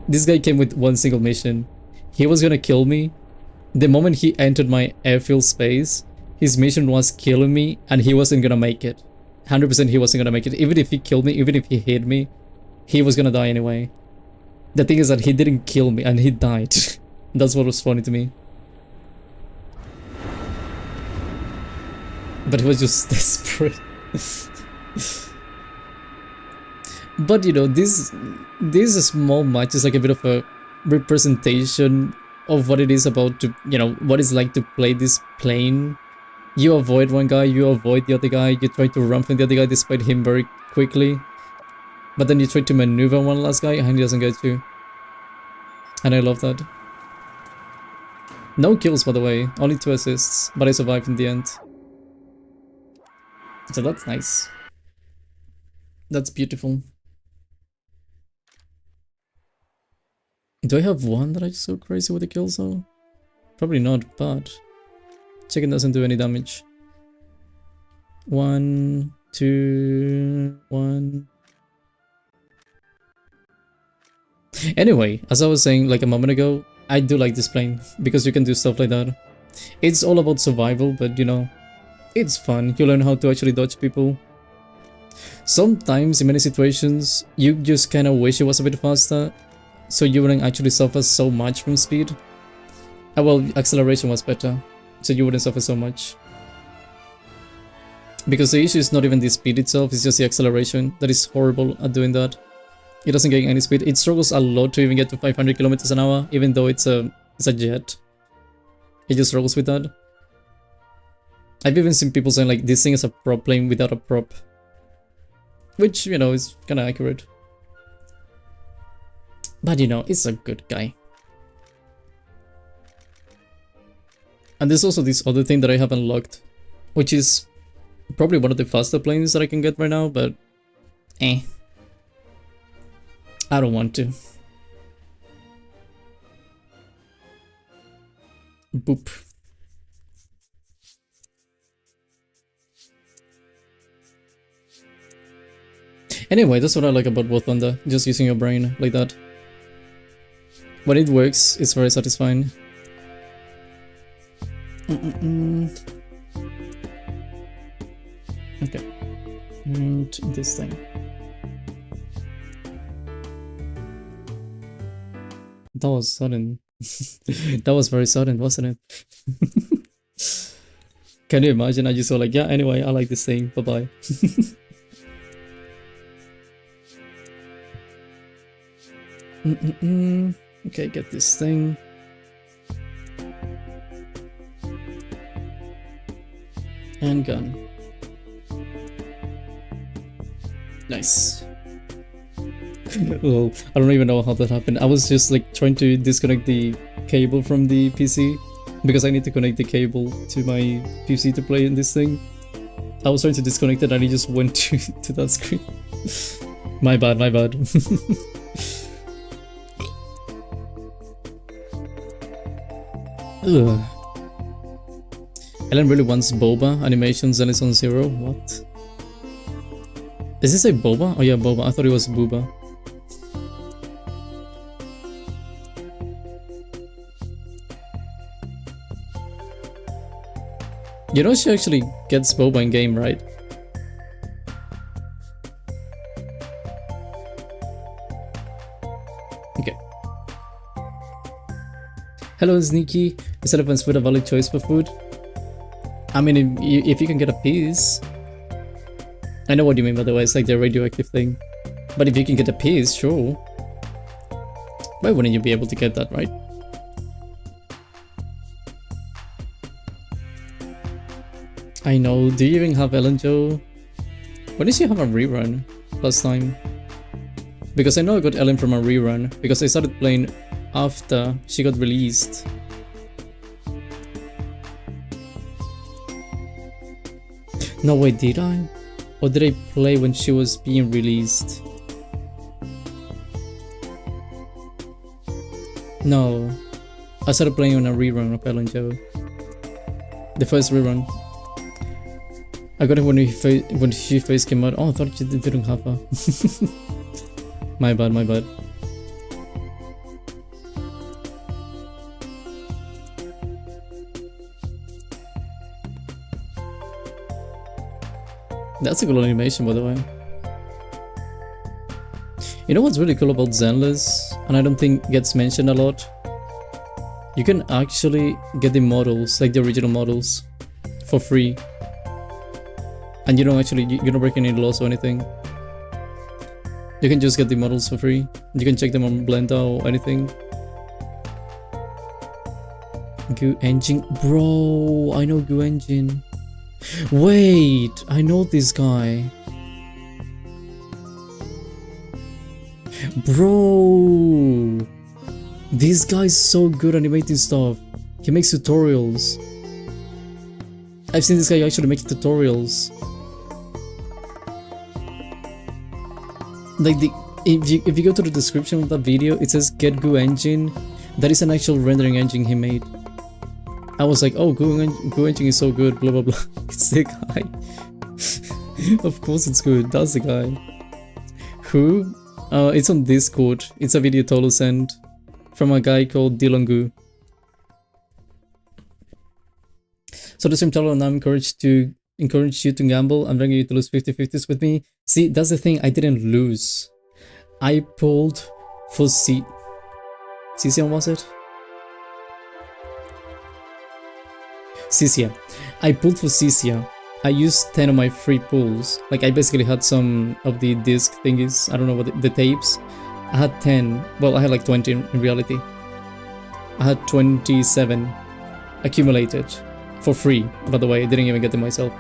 A: This guy came with one single mission. He was gonna kill me. The moment he entered my airfield space, his mission was killing me and he wasn't gonna make it. 100% he wasn't gonna make it. Even if he killed me, even if he hit me, he was gonna die anyway. The thing is that he didn't kill me and he died. That's what was funny to me. But he was just desperate. But you know, this small match is like a bit of a representation of what it is about to, you know, what it's like to play this plane. You avoid one guy, you avoid the other guy, you try to run from the other guy despite him very quickly. But then you try to maneuver one last guy and he doesn't get you. And I love that. No kills, by the way, only 2 assists, but I survived in the end. So that's nice. That's beautiful. Do I have one that I just so crazy with the kills though? Probably not, but chicken doesn't do any damage. 1, 2, 1. Anyway, as I was saying like a moment ago, I do like this plane because you can do stuff like that. It's all about survival, but you know, it's fun. You learn how to actually dodge people. Sometimes in many situations, you just kind of wish it was a bit faster, so you wouldn't actually suffer so much from speed. Well, acceleration was better, so you wouldn't suffer so much. Because the issue is not even the speed itself, it's just the acceleration that is horrible at doing that. It doesn't get any speed. It struggles a lot to even get to 500 kilometers an hour, even though it's a jet. It just struggles with that. I've even seen people saying like this thing is a prop plane without a prop, which, you know, is kind of accurate. But you know, it's a good guy. And there's also this other thing that I have unlocked, which is probably one of the faster planes that I can get right now, but I don't want to. Boop. Anyway, that's what I like about War Thunder, just using your brain like that. When it works, it's very satisfying. Okay. And this thing. That was sudden. That was very sudden, wasn't it? Can you imagine? I just saw like, yeah, anyway, I like this thing. Bye-bye. Okay, get this thing. And gun. Nice. Well, I don't even know how that happened. I was just like trying to disconnect the cable from the PC because I need to connect the cable to my PC to play in this thing. I was trying to disconnect it and it just went to that screen. My bad, my bad. Ugh. Ellen really wants boba animations and it's on 0. What? Is this a boba? Oh yeah, boba. I thought it was booba. You know she actually gets boba in game, right? Okay. Hello, Sneaky. Is elephant's food a valid choice for food? I mean, if you can get a piece. I know what you mean, by the way. It's like the radioactive thing. But if you can get a piece, sure. Why wouldn't you be able to get that, right? I know. Do you even have Ellen Joe? When did she have a rerun last time? Because I know I got Ellen from a rerun. Because I started playing after she got released. No, wait, did I? Or did I play when she was being released? No. I started playing on a rerun of Ellen Joe. The first rerun. I got it when she first came out. Oh, I thought you didn't have her. My bad, my bad. That's a good animation, by the way. You know what's really cool about Zenless, and I don't think gets mentioned a lot? You can actually get the models, like the original models, for free. And you don't actually, you're not breaking any laws or anything. You can just get the models for free. You can check them on Blender or anything. Goo Engine. Bro, I know Goo Engine. Wait, I know this guy. Bro, this guy's so good animating stuff. He makes tutorials. I've seen this guy actually make tutorials. Like if you go to the description of that video, it says get Goo Engine. That is an actual rendering engine he made. I was like, oh, Goo Engine is so good, blah blah blah. It's the guy. Of course it's good. That's the guy. Who? It's on Discord. It's a video Tolo sent from a guy called Dylan Goo. So the same Tolo, and I'm encourage you to gamble. I'm begging you to lose 50-50s with me. See, that's the thing. I didn't lose. I pulled for Cesium, was it? Cecia. I pulled for Cecia. I used 10 of my free pulls. Like, I basically had some of the disc thingies. I don't know what the tapes. I had 10. Well, I had like 20 in reality. I had 27 accumulated for free. By the way, I didn't even get them myself.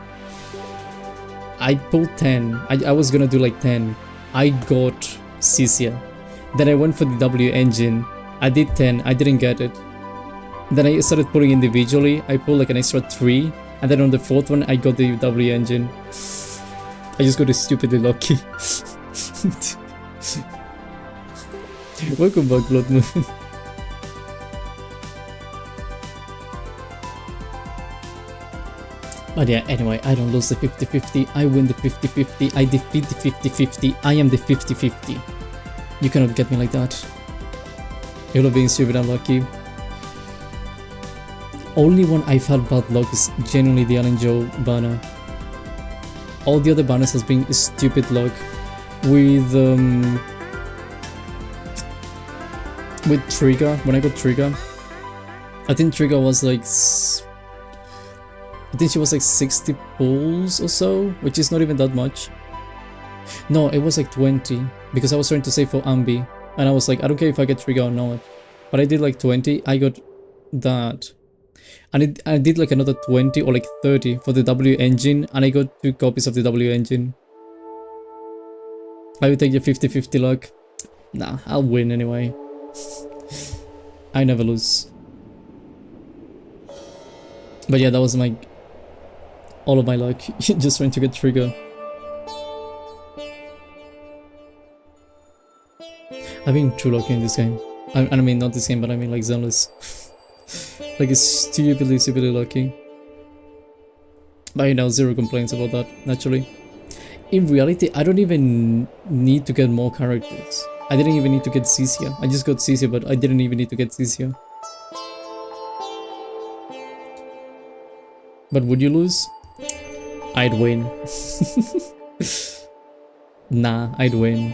A: I pulled 10. I was gonna do like 10. I got Cecia. Then I went for the W engine. I did 10. I didn't get it. Then I started pulling individually. I pulled like an extra 3. And then on the 4th one, I got the W engine. I just got stupidly lucky. Welcome back, Blood Moon. But yeah, anyway, I don't lose the 50-50. I win the 50-50. I defeat the 50-50. I am the 50-50. You cannot get me like that. You're being stupid unlucky. Only one I've had bad luck is genuinely the Alan Joe banner. All the other banners has been stupid luck. With Trigger, when I got Trigger, I think Trigger was like, I think she was like 60 pulls or so, which is not even that much. No, it was like 20, because I was trying to save for Ambi, and I was like, I don't care if I get Trigger or not. But I did like 20, I got that. And I did like another 20 or like 30 for the W engine, and I got 2 copies of the W engine. I would take the 50-50 luck. Nah, I'll win anyway. I never lose. But yeah, that was like all of my luck. Just trying to get Trigger. I've been too lucky in this game. I mean, not this game, but I mean like Zenless. Like, it's stupidly lucky. But you know, zero complaints about that, naturally. In reality, I don't even need to get more characters. I didn't even need to get Cecia. I just got Cecia, but I didn't even need to get Cecia. But would you lose? I'd win. Nah, I'd win.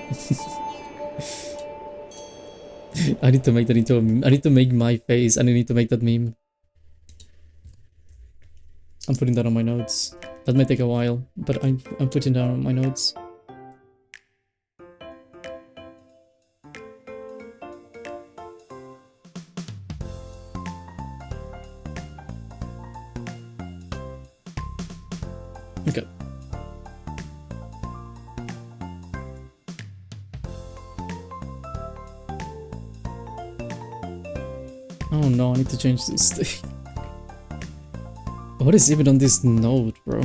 A: I need to make that into a meme. I need to make my face and I need to make that meme. I'm putting that on my notes. That may take a while, but I'm putting down on my notes. Okay. Oh no, I need to change this thing. What is even on this note, bro?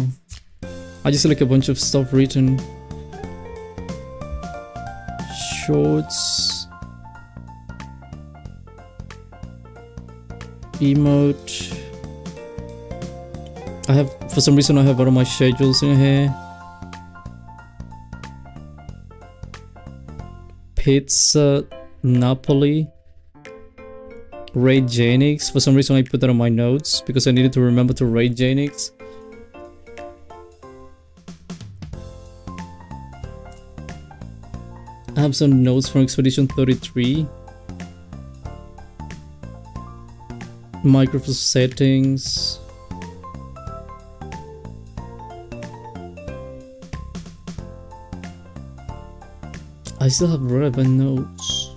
A: I just see like a bunch of stuff written. Shorts. Emote. I have, for some reason I have all of my schedules in here. Pizza Napoli. Raid Janix. For some reason I put that on my notes because I needed to remember to raid Janix. have some notes from Expedition 33. Microphone settings. I still have relevant notes.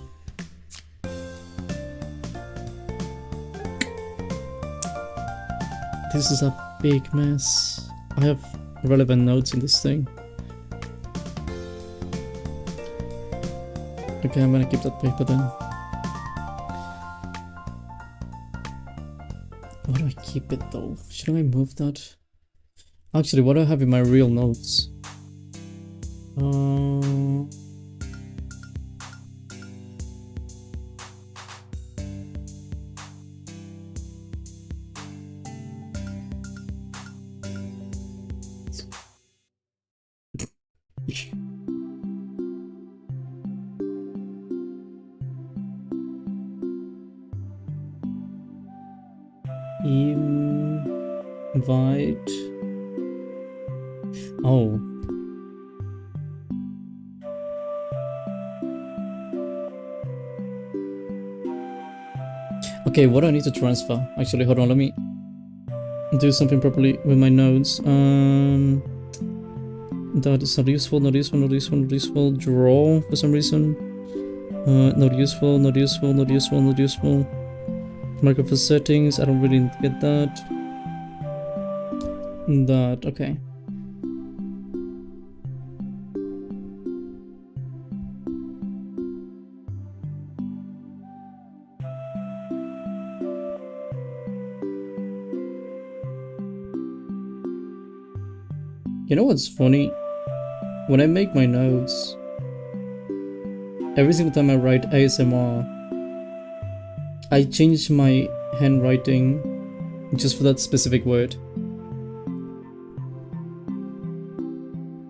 A: This is a big mess. I have relevant notes in this thing. Okay, I'm gonna keep that paper then. Why do I keep it though? Shouldn't I move that? Actually, what do I have in my real notes? Invite. Oh. Okay, what do I need to transfer? Actually, hold on, let me do something properly with my notes. That is not useful, not useful, not useful, not useful. Draw for some reason. Not useful, not useful, not useful, not useful. Microphone settings, I don't really get that. That, okay. You know what's funny? When I make my notes, every single time I write ASMR, I change my handwriting just for that specific word.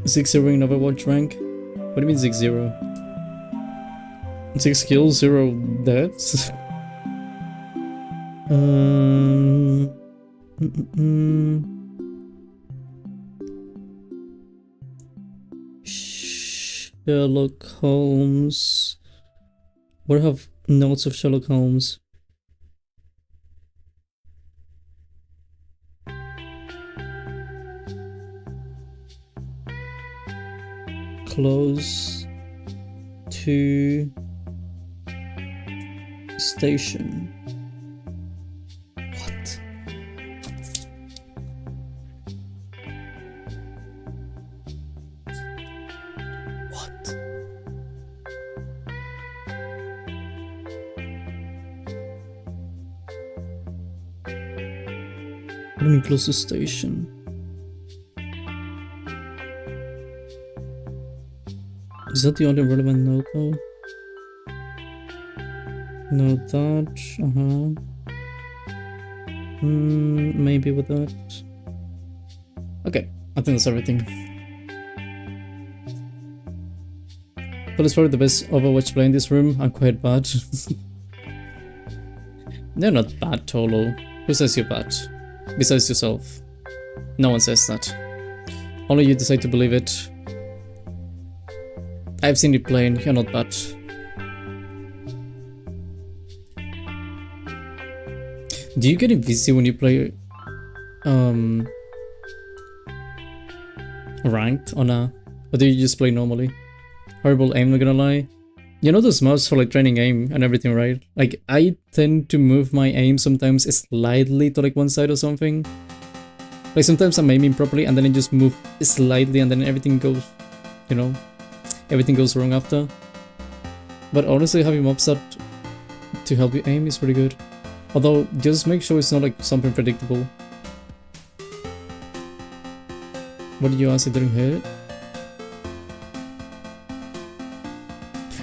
A: 6-0 in Overwatch rank? What do you mean 6-0? 6 kills, 0 deaths? Sherlock Holmes. What do I have notes of Sherlock Holmes? Close to station. What? What? What do you mean close to station? Is that the only relevant note though? No, that, maybe with that. Okay, I think that's everything. But it's probably the best Overwatch play in this room. I'm quite bad. They're not bad, Tolo. Who says you're bad? Besides yourself. No one says that. Only you decide to believe it. I've seen you play and you're not bad. Do you get invisible when you play ranked on a, or do you just play normally? Horrible aim, not gonna lie. You know those mouse for like training aim and everything, right? Like I tend to move my aim sometimes slightly to like one side or something. Like sometimes I'm aiming properly and then I just move slightly and then everything goes, you know, everything goes wrong after. But honestly, having mobs that to help you aim is pretty good. Although, just make sure it's not like something predictable. What did you ask? I didn't hear it.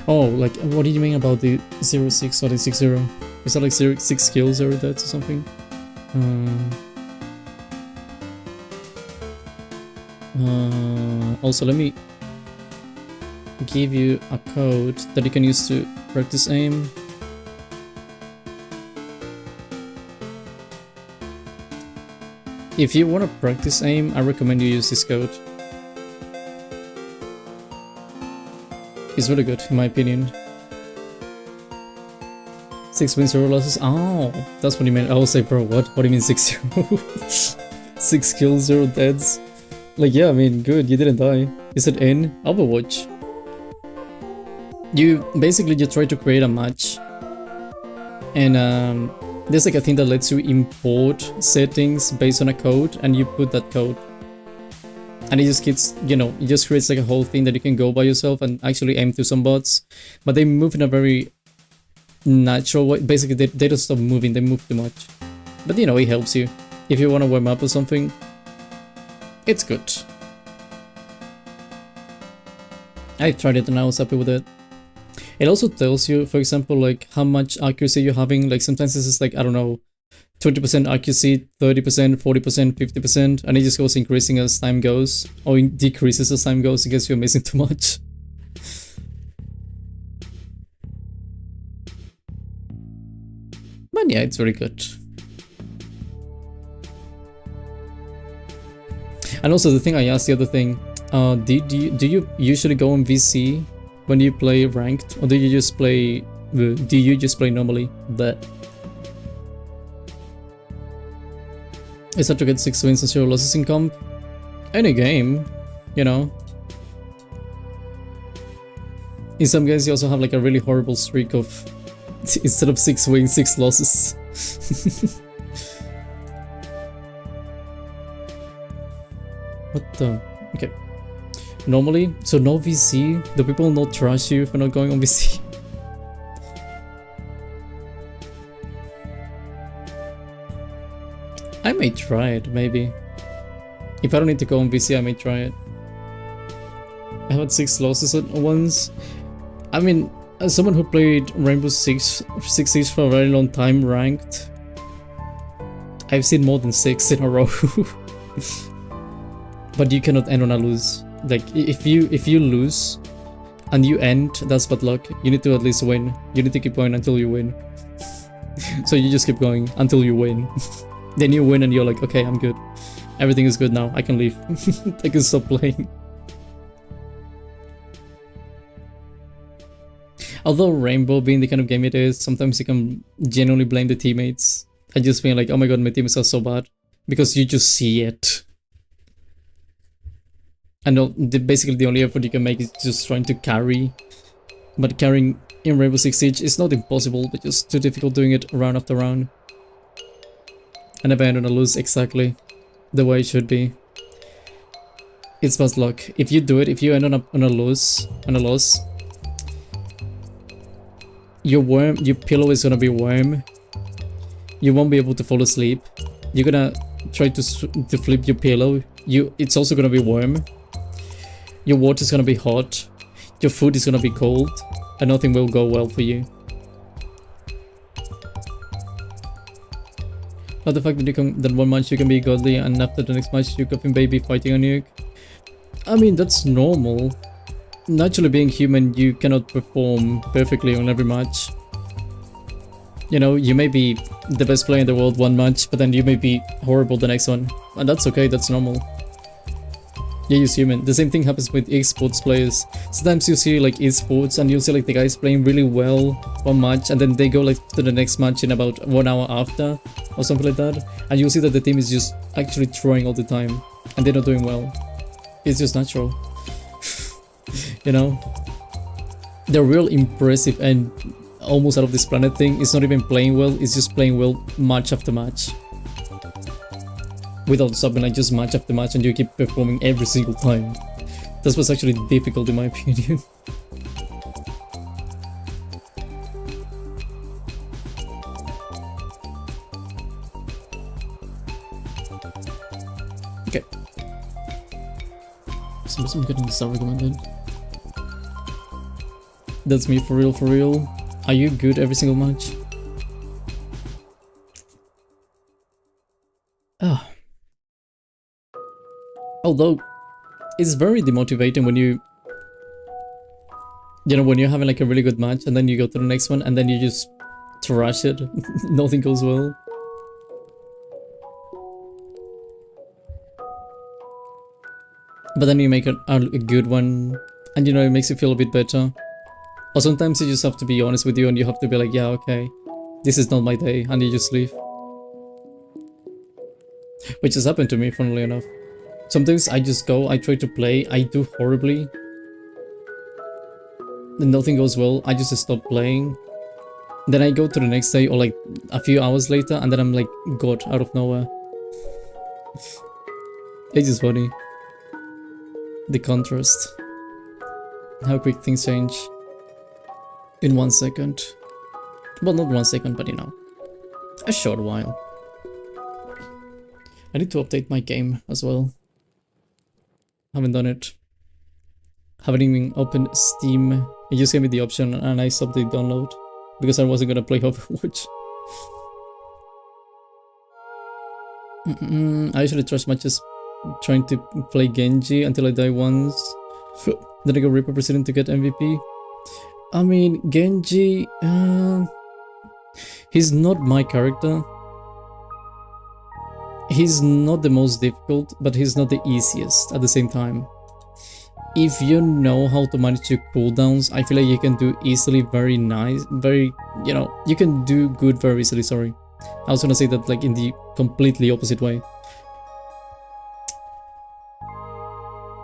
A: Oh, like, what do you mean about the 0-6 or the 6-0? Is that like 6 kills or deaths or something? Also, let me give you a code that you can use to practice aim. If you want to practice aim, I recommend you use this code. It's really good, in my opinion. 6 wins, 0 losses. Oh, that's what you meant. I was like, bro, what? What do you mean 6-0? 6 kills, 0 deaths. Like, yeah, I mean, good, you didn't die. Is it in Overwatch? You basically you try to create a match, and there's like a thing that lets you import settings based on a code, and you put that code, and it just gets, you know, it just creates like a whole thing that you can go by yourself and actually aim to some bots, but they move in a very natural way. Basically, they don't stop moving, they move too much, but you know, it helps you if you want to warm up or something. It's good. I tried it and I was happy with it. It also tells you, for example, like how much accuracy you're having. Like sometimes this is like, I don't know, 20% accuracy, 30%, 40%, 50%, and it just goes increasing as time goes, or it decreases as time goes in case you're missing too much. But yeah, it's very good. And also the thing I asked, the other thing, do you usually go on VC when you play ranked, or do you just play normally? But it's hard to get 6 wins and 0 losses in comp. Any game, you know. In some games you also have like a really horrible streak of instead of 6 wins, 6 losses. What the? Okay. Normally, so no VC? Do people not trash you for not going on VC? I may try it, maybe. If I don't need to go on VC, I may try it. I had 6 losses at once. I mean, as someone who played Rainbow Six Siege for a very long time ranked, I've seen more than 6 in a row. But you cannot end on a lose. Like if you lose and you end, that's bad luck. You need to at least win. You need to keep going until you win. So you just keep going until you win. Then you win and you're like, okay, I'm good. Everything is good now. I can leave. I can stop playing. Although Rainbow being the kind of game it is, sometimes you can genuinely blame the teammates. I just feel like, oh my god, my teammates are so bad. Because you just see it. And basically the only effort you can make is just trying to carry. But carrying in Rainbow Six Siege is not impossible, but just too difficult doing it round after round. I never end on a lose exactly the way it should be. It's bad luck. If you do it, if you end on a loss, your pillow is gonna be warm. You won't be able to fall asleep. You're gonna try to flip your pillow. It's also gonna be warm. Your water is gonna be hot. Your food is gonna be cold, and nothing will go well for you. Not the fact that one match you can be godly and after the next match you coffin baby fighting on you. I mean, that's normal. Naturally, being human, you cannot perform perfectly on every match. You know, you may be the best player in the world one match, but then you may be horrible the next one. And that's okay, that's normal. You're just human. The same thing happens with esports players. Sometimes you see like esports and you'll see like the guys playing really well one match, and then they go like to the next match in about 1 hour after or something like that, and you'll see that the team is just actually throwing all the time and they're not doing well. It's just natural. You know, the real impressive and almost out of this planet thing is not even playing well, it's just playing well match after match. Without stopping, like just match after match, and you keep performing every single time. That's what's actually difficult in my opinion. Okay. So I'm getting the star recommended. That's me for real, for real. Are you good every single match? Ah. Although, it's very demotivating when you know, when you're having like a really good match and then you go to the next one and then you just trash it. Nothing goes well. But then you make a good one and you know, it makes you feel a bit better. Or sometimes you just have to be honest with you and you have to be like, yeah, okay, this is not my day, and you just leave. Which has happened to me, funnily enough. Sometimes I just go, I try to play, I do horribly, then nothing goes well, I just stop playing. Then I go to the next day or like a few hours later and then I'm like God out of nowhere. It's just funny. The contrast. How quick things change. In 1 second. Well, not 1 second, but you know, a short while. I need to update my game as well. Haven't done it. Haven't even opened Steam. It just gave me the option and I stopped the download because I wasn't gonna play Overwatch. I usually trust matches trying to play Genji until I die once. Then I go Reaper President to get MVP. I mean, Genji, he's not my character. He's not the most difficult, but he's not the easiest at the same time. If you know how to manage your cooldowns, I feel like you can do easily very nice, you know, you can do good very easily, sorry. I was gonna say that like in the completely opposite way.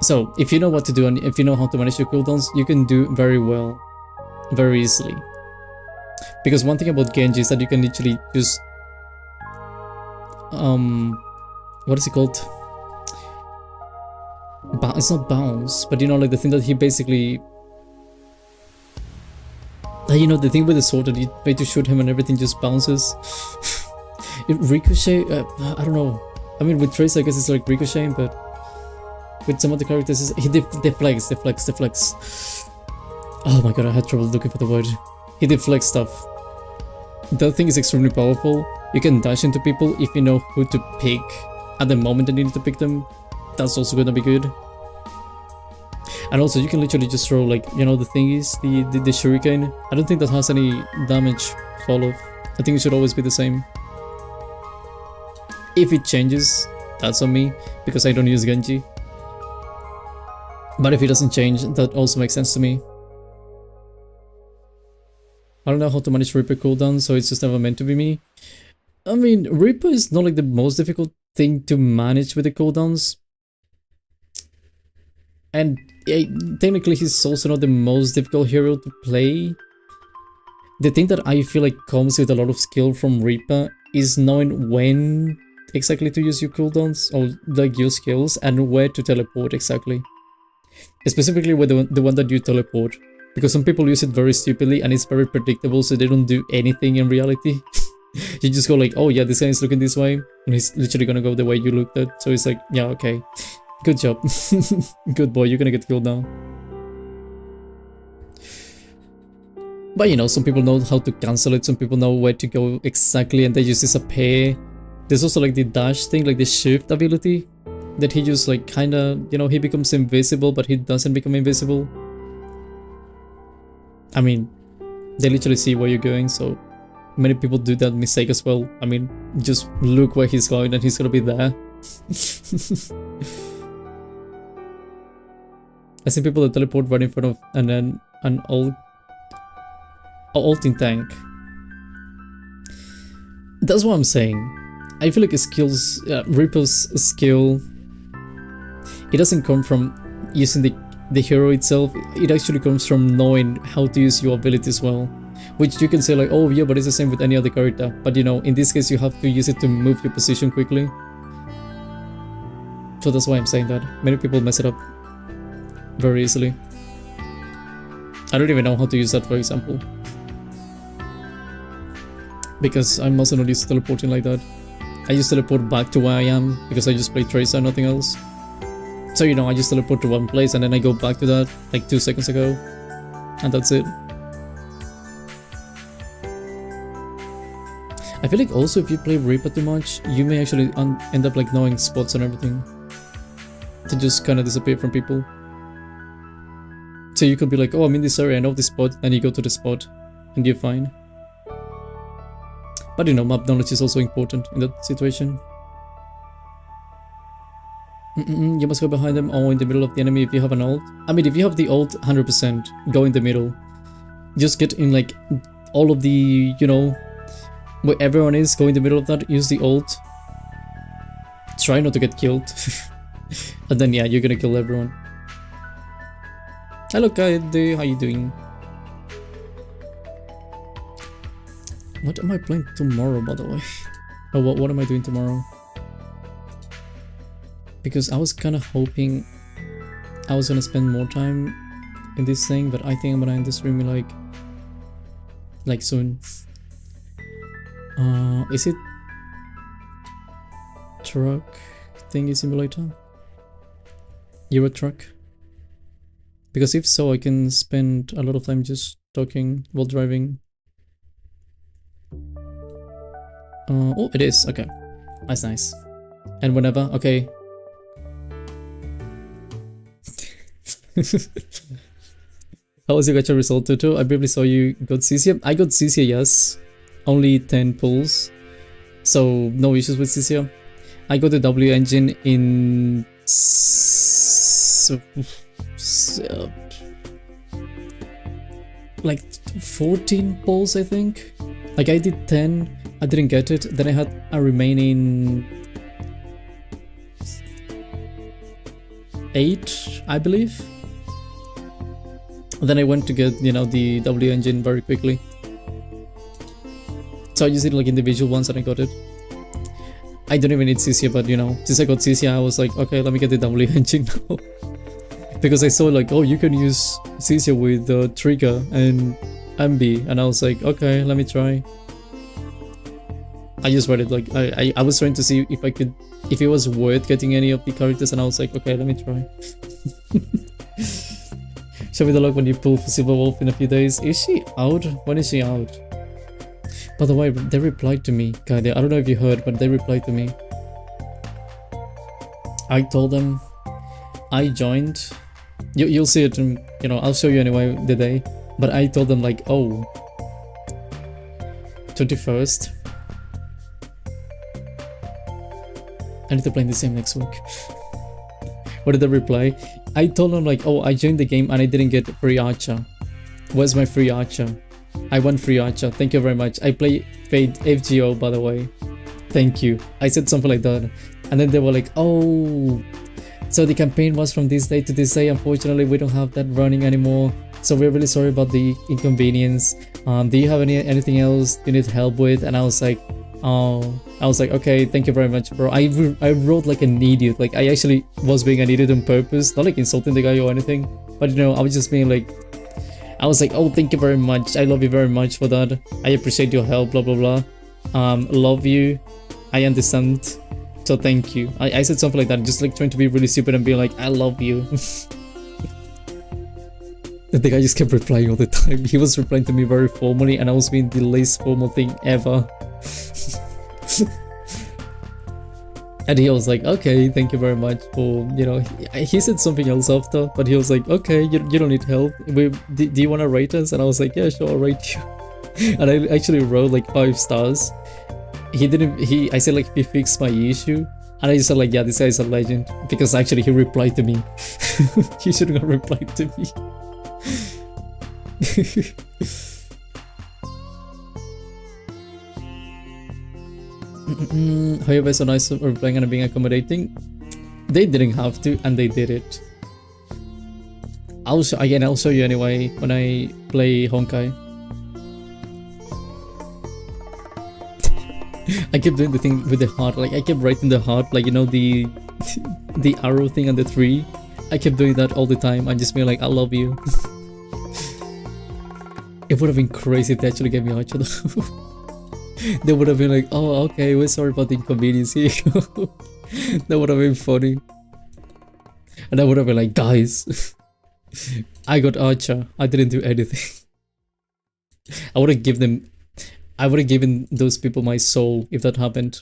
A: So, if you know what to do and if you know how to manage your cooldowns, you can do very well, very easily. Because one thing about Genji is that you can literally just what is it called? It's not bounce, but you know, like the thing that he basically, you know, the thing with the sword that you try to shoot him and everything just bounces. Ricochet, I don't know. I mean, with Trace, I guess it's like ricocheting, but with some of the characters, he deflects. Oh my god, I had trouble looking for the word. He deflects stuff. That thing is extremely powerful. You can dash into people if you know who to pick at the moment that you need to pick them. That's also gonna be good. And also you can literally just throw, like, you know, the thingies, the shuriken. I don't think that has any damage fall off. I think it should always be the same. If it changes, that's on me, because I don't use Genji. But if it doesn't change, that also makes sense to me. I don't know how to manage Reaper cooldown, so it's just never meant to be me. I mean, Reaper is not like the most difficult thing to manage with the cooldowns. And technically he's also not the most difficult hero to play. The thing that I feel like comes with a lot of skill from Reaper is knowing when exactly to use your cooldowns, or like your skills, and where to teleport exactly. Specifically with the one that you teleport. Because some people use it very stupidly and it's very predictable, so they don't do anything in reality. You just go like, oh yeah, this guy is looking this way, and he's literally gonna go the way you looked at. So it's like, yeah, okay. Good job. Good boy, you're gonna get killed now. But you know, some people know how to cancel it, some people know where to go exactly, and they just disappear. There's also like the dash thing, like the shift ability, that he just like kinda, you know, he becomes invisible, but he doesn't become invisible. I mean, they literally see where you're going, so many people do that mistake as well. I mean, just look where he's going and he's gonna be there. I see people that teleport right in front of an ulting tank. That's what I'm saying. I feel like Reaper's skill, it doesn't come from using the hero itself. It actually comes from knowing how to use your abilities well. Which you can say like, oh yeah, but it's the same with any other character. But you know, in this case you have to use it to move your position quickly. So that's why I'm saying that. Many people mess it up very easily. I don't even know how to use that, for example. Because I'm also not used to teleporting like that. I just teleport back to where I am because I just play Tracer, nothing else. So you know, I just teleport to one place and then I go back to that like 2 seconds ago. And that's it. I feel like also if you play Reaper too much, you may actually end up like knowing spots and everything. To just kind of disappear from people. So you could be like, oh, I'm in this area, I know this spot, and you go to the spot, and you're fine. But you know, map knowledge is also important in that situation. You must go behind them or in the middle of the enemy if you have an ult. I mean, if you have the ult, 100%, go in the middle. just get in like all of the, you know, where everyone is, go in the middle of that, use the ult, try not to get killed, and then yeah, you're gonna kill everyone. Hello Kaede, how you doing? What am I playing tomorrow, by the way? Oh, what am I doing tomorrow? Because I was kind of hoping I was gonna spend more time in this thing, but I think I'm gonna end the stream like soon. Is it truck thingy simulator? Euro truck? Because if so, I can spend a lot of time just talking while driving. Oh, it is. Okay, that's nice. And whenever, okay. How was your gacha result, Totto? I briefly saw you got CCA. I got CCA, yes. Only 10 pulls. So, no issues with CCA. I got the W engine in... like 14 pulls, I think. Like I did 10, I didn't get it. Then I had a remaining 8, I believe. Then I went to get, you know, the W engine very quickly. So I just did like individual ones and I got it. I don't even need CCA, but you know, since I got CCA, I was like, okay, let me get the W engine now. Because I saw like, oh, you can use CCA with Trigger and MB, and I was like, okay, let me try. I just read it, like, I was trying to see if I could, if it was worth getting any of the characters, and I was like, okay, let me try. Show me the luck when you pull for Silver Wolf in a few days. Is she out? When is she out? By the way, they replied to me, Kaede. I don't know if you heard, but they replied to me. I told them I joined. You'll see it, you know, I'll show you anyway the day. But I told them like, oh, 21st. I need to play in the same next week. What did they reply? I told them like, oh, I joined the game and I didn't get free archer. Where's my free archer? I want free archer. Thank you very much. I paid FGO, by the way. Thank you. I said something like that. And then they were like, oh, so the campaign was from this day to this day. Unfortunately, we don't have that running anymore. So we're really sorry about the inconvenience. Do you have anything else you need help with? And I was like, oh, okay, thank you very much, bro. I wrote like an idiot. Like I actually was being an idiot on purpose, not like insulting the guy or anything. But you know, I was just being like, I was like, oh, thank you very much. I love you very much for that. I appreciate your help, blah, blah, blah. Love you. I understand. So thank you. I said something like that, just like trying to be really stupid and being like, I love you. The guy just kept replying all the time. He was replying to me very formally and I was being the least formal thing ever. And he was like, okay, thank you very much for, you know, he said something else after, but he was like, okay, you don't need help. Do you want to rate us? And I was like, yeah, sure, I'll rate you. And I actually wrote like 5 stars. I said like, he fixed my issue. And I just said like, yeah, this guy is a legend. Because actually he replied to me. He should have replied to me. How you guys so nice for replying and being accommodating? They didn't have to, and they did it. I'll show you anyway when I play Honkai. I kept doing the thing with the heart, like I kept writing the heart, like you know the arrow thing and the 3. I kept doing that all the time and just being like, I love you. It would have been crazy if they actually gave me Archer though. They would have been like, oh, okay, we're sorry about the inconvenience, here you go. That would have been funny. And I would have been like, guys, I got Archer, I didn't do anything. I would have given those people my soul if that happened.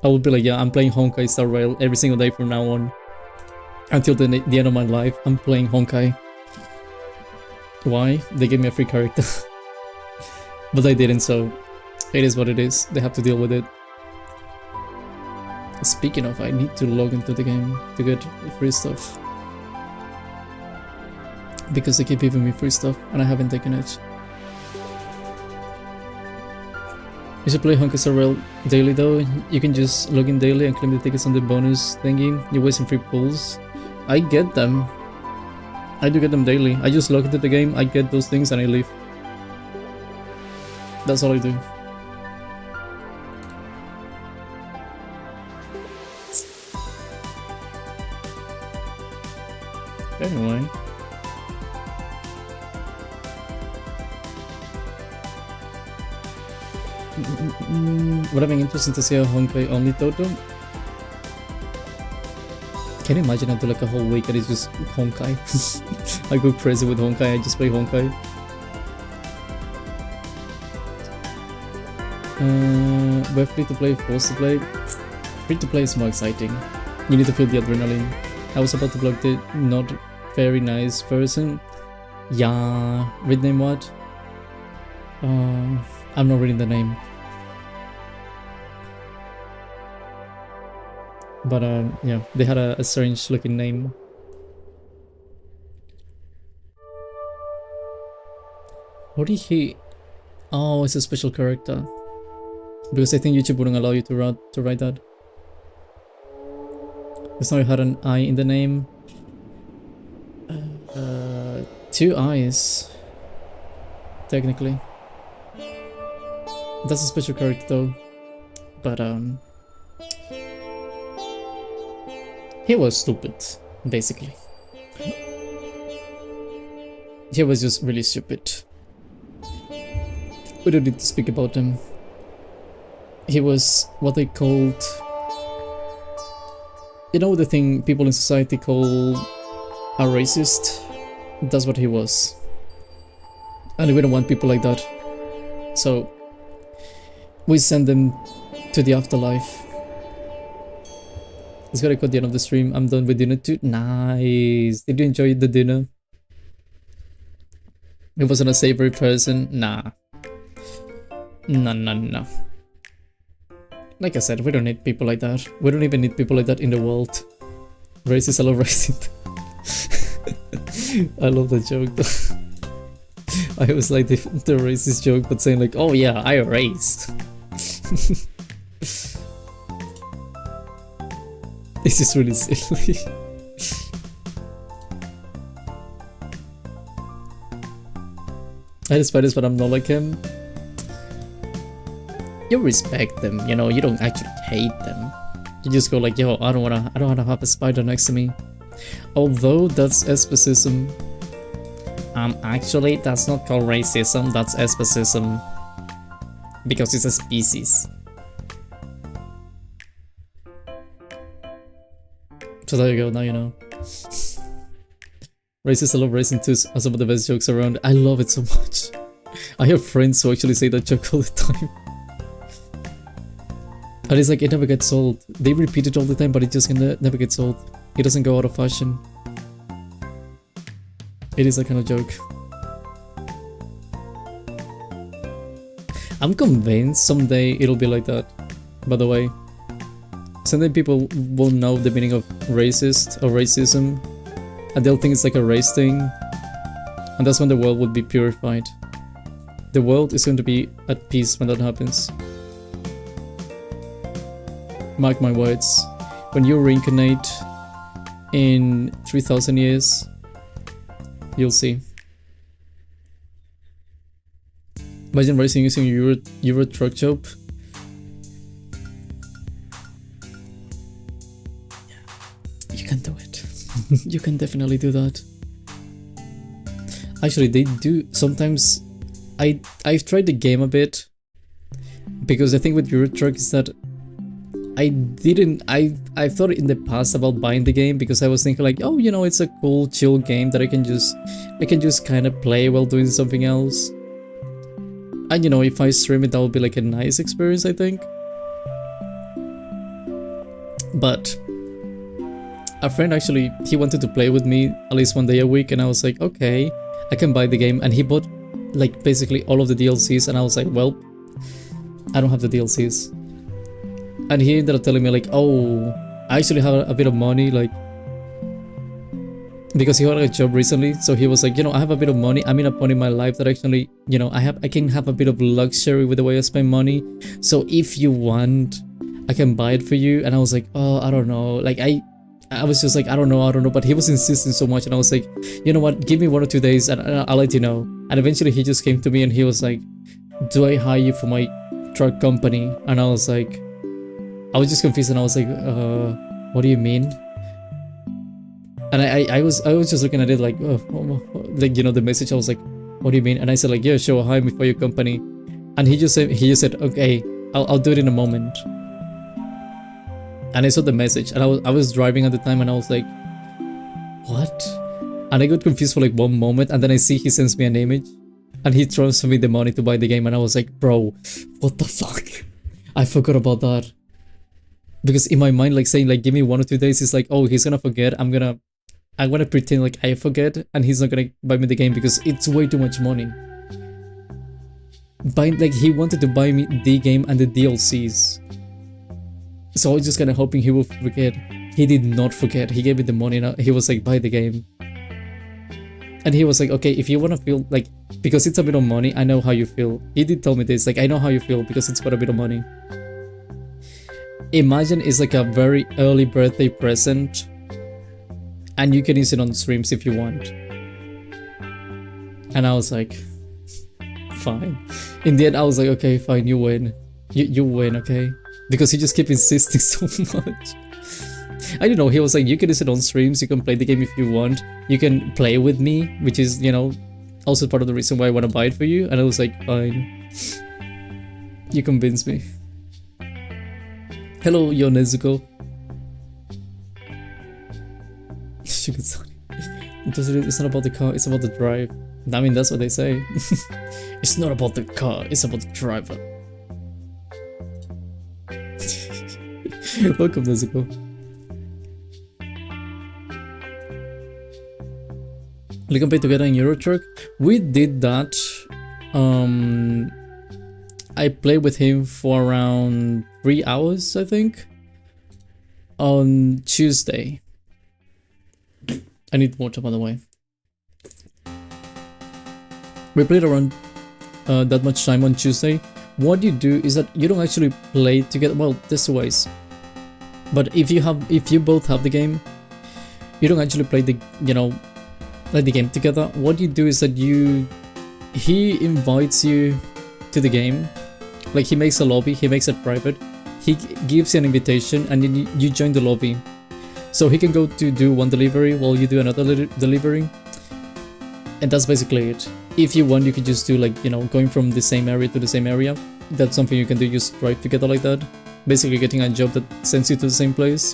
A: I would be like, yeah, I'm playing Honkai Star Rail every single day from now on. Until the end of my life, I'm playing Honkai. Why? They gave me a free character. But I didn't, so it is what it is. They have to deal with it. Speaking of, I need to log into the game to get free stuff. because they keep giving me free stuff and I haven't taken it. You should play Honkai Star Rail daily though. You can just log in daily and claim the tickets on the bonus thingy. You're wasting free pulls. I get them. I do get them daily. I just log into the game, I get those things and I leave. That's all I do. Anyway. Would have been interesting to see a Honkai only Totto. Can you imagine I do like a whole week and it's just Honkai? I go crazy with Honkai, I just play Honkai. We're free to play, forced to play. Free to play is more exciting. You need to feel the adrenaline. I was about to block the not very nice person. Yeah, read name what? I'm not reading the name. But yeah, they had a strange looking name. What did he... Oh, it's a special character. Because I think YouTube wouldn't allow you to write that. It's now you had an I in the name. 2 eyes. Technically. That's a special character though. But he was stupid, basically. He was just really stupid. We don't need to speak about him. He was what they called... You know the thing people in society call a racist? That's what he was. And we don't want people like that. So we send them to the afterlife. It's gotta cut the end of the stream. I'm done with dinner too. Nice. Did you enjoy the dinner? It wasn't a savory person. Nah. No. Like I said, we don't need people like that. We don't even need people like that in the world. Racist, I love racist. I love that joke though. I always like the racist joke, but saying like, oh yeah, I erase. This is really silly. I despise this, but I'm not like him. You respect them, you know, you don't actually hate them. You just go like, yo, I don't wanna have a spider next to me. Although that's especism. Actually that's not called racism, that's especism. Because it's a species. So there you go, now you know. Racist, I love racing too, are some of the best jokes around. I love it so much. I have friends who actually say that joke all the time. And it's like, it never gets old. They repeat it all the time, but it just never gets old. It doesn't go out of fashion. It is that kind of joke. I'm convinced someday it'll be like that, by the way. Someday people won't know the meaning of racist or racism, and they'll think it's like a race thing, and that's when the world would be purified. The world is going to be at peace when that happens. Mark my words, when you reincarnate in 3000 years, you'll see. Imagine racing using Euro truck job. You can do it. You can definitely do that. Actually, they do sometimes. I've tried the game a bit, because the thing with Euro truck is that I thought in the past about buying the game because I was thinking like, oh, you know, it's a cool chill game that I can just kind of play while doing something else. And you know, if I stream it, that would be like a nice experience, I think. But a friend actually, he wanted to play with me at least one day a week, and I was like, okay, I can buy the game. And he bought like basically all of the DLCs, and I was like, well, I don't have the DLCs. And he ended up telling me like, oh, I actually have a bit of money, like because he got a job recently, so he was like, you know, I have a bit of money. I'm in a point in my life that actually, you know, I can have a bit of luxury with the way I spend money. So if you want, I can buy it for you. And I was like, oh, I don't know. Like I was just like, I don't know. But he was insisting so much, and I was like, you know what? Give me 1 or 2 days, and I'll let you know. And eventually, he just came to me, and he was like, do I hire you for my truck company? And I was like, I was just confused, and I was like, what do you mean? And I was just looking at it like, like, you know, the message. I was like, what do you mean? And I said like, yeah, sure, hire me for your company. And he just said, okay, I'll do it in a moment. And I saw the message, and I was driving at the time, and I was like, what? And I got confused for like one moment, and then I see he sends me an image, and he transferred me the money to buy the game, and I was like, bro, what the fuck? I forgot about that. Because in my mind, like saying like, give me 1 or 2 days, is like, oh, he's gonna forget. I'm gonna pretend like I forget, and he's not gonna buy me the game because it's way too much money. Like, he wanted to buy me the game and the DLCs. So I was just kind of hoping he would forget. He did not forget. He gave me the money, and he was like, buy the game. And he was like, okay, if you want to feel like, because it's a bit of money, I know how you feel. He did tell me this, like, I know how you feel because it's got a bit of money. Imagine it's like a very early birthday present, and you can use it on streams if you want. And I was like, fine. In the end, I was like, okay, fine, you win. You win, okay? Because he just kept insisting so much. I don't know, he was like, you can use it on streams, you can play the game if you want, you can play with me, which is, you know, also part of the reason why I want to buy it for you. And I was like, fine. You convinced me. Hello, Yo Nezuko. It's not about the car, it's about the drive. I mean, that's what they say. It's not about the car, it's about the driver. Welcome, Nezuko. We can play together in Euro Truck. We did that. I played with him for around 3 hours, I think, on Tuesday. I need more time, by the way. We played around that much time on Tuesday. What you do is that you don't actually play together. Well, there's 2 ways. But if you both have the game, you don't actually play the, you know, like the game together. What you do is that he invites you to the game. Like, he makes a lobby, he makes it private. He gives you an invitation, and then you join the lobby. So he can go to do one delivery while you do another delivery. And that's basically it. If you want, you can just do, like, you know, going from the same area to the same area. That's something you can do, just drive together like that. Basically getting a job that sends you to the same place.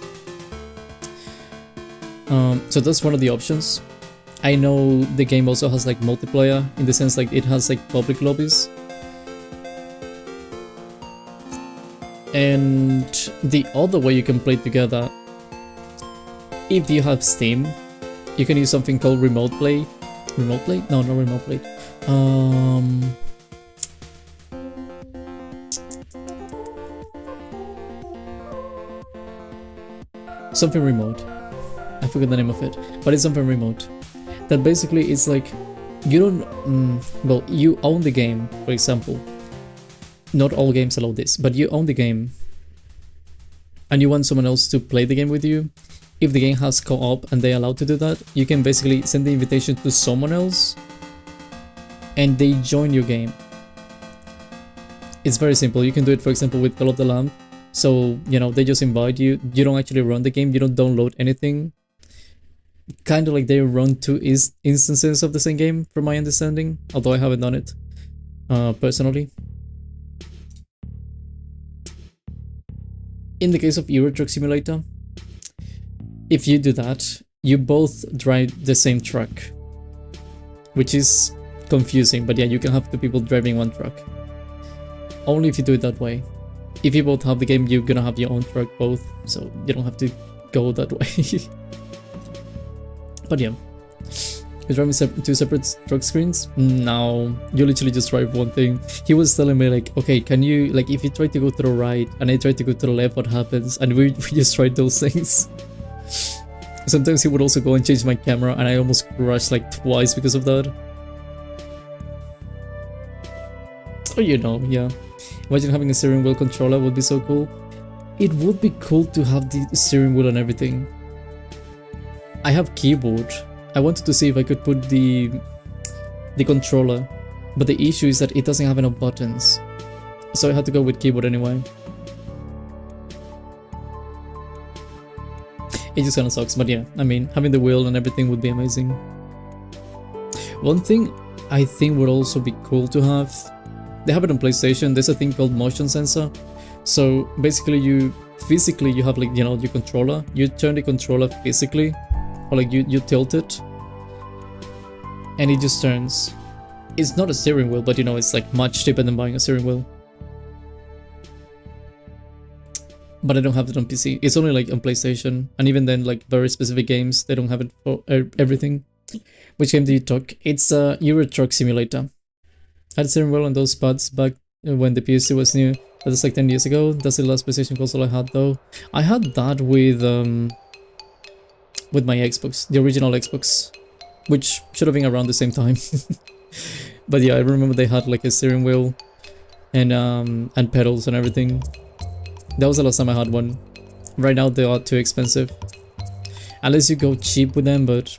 A: So that's one of the options. I know the game also has like multiplayer, in the sense like it has like public lobbies. And the other way you can play together, if you have Steam, you can use something called Remote Play. Remote Play? No, not Remote Play. Something remote. I forgot the name of it, but it's something remote. That basically is like, you don't, well, you own the game, for example. Not all games allow this, but you own the game. And you want someone else to play the game with you. If the game has co-op and they're allowed to do that, you can basically send the invitation to someone else and they join your game. It's very simple. You can do it, for example, with Call of the Lamb. So, you know, they just invite you. You don't actually run the game. You don't download anything. Kind of like they run 2 instances of the same game, from my understanding. Although I haven't done it personally. In the case of Euro Truck Simulator, if you do that, you both drive the same truck. Which is confusing, but yeah, you can have 2 people driving one truck. Only if you do it that way. If you both have the game, you're gonna have your own truck both, so you don't have to go that way. But yeah, you're driving 2 separate truck screens? No, you literally just drive one thing. He was telling me like, okay, can you, like, if you try to go to the right and I try to go to the left, what happens? And we just tried those things. Sometimes he would also go and change my camera, and I almost crashed like twice because of that. Oh, you know, yeah. Imagine having a steering wheel controller would be so cool. It would be cool to have the steering wheel and everything. I have keyboard. I wanted to see if I could put the controller, but the issue is that it doesn't have enough buttons. So I had to go with keyboard anyway. It just kinda sucks, but yeah, I mean, having the wheel and everything would be amazing. One thing I think would also be cool to have, they have it on PlayStation, there's a thing called motion sensor. So basically you have like, you know, your controller, you turn the controller physically, or like you tilt it, and it just turns. It's not a steering wheel, but you know, it's like much cheaper than buying a steering wheel. But I don't have it on PC. It's only like on PlayStation, and even then, like very specific games, they don't have it for everything. Which game do you talk? It's a Euro Truck Simulator. I had a steering wheel on those pads back when the PC was new. That was like 10 years ago. That's the last PlayStation console I had though. I had that with my Xbox, the original Xbox, which should have been around the same time. But yeah, I remember they had like a steering wheel and pedals and everything. That was the last time I had one. Right now they are too expensive. Unless you go cheap with them, but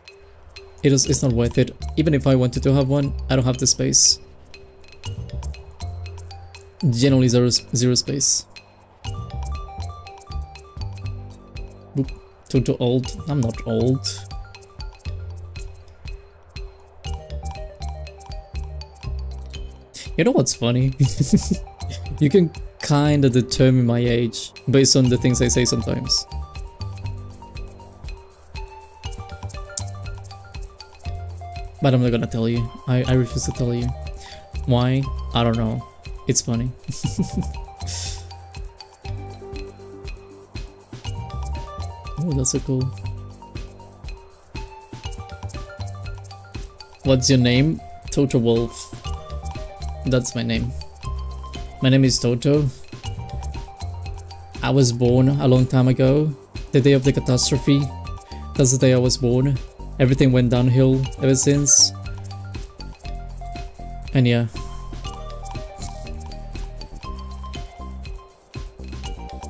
A: it's not worth it. Even if I wanted to have one, I don't have the space. Generally zero space. Oop, too old. I'm not old. You know what's funny? You can kinda determine my age based on the things I say sometimes. But I'm not gonna tell you. I refuse to tell you. Why? I don't know. It's funny. Oh, that's so cool. What's your name? Totto Wolff. That's my name. My name is Totto. I was born a long time ago. The day of the catastrophe. That's the day I was born. Everything went downhill ever since. And yeah.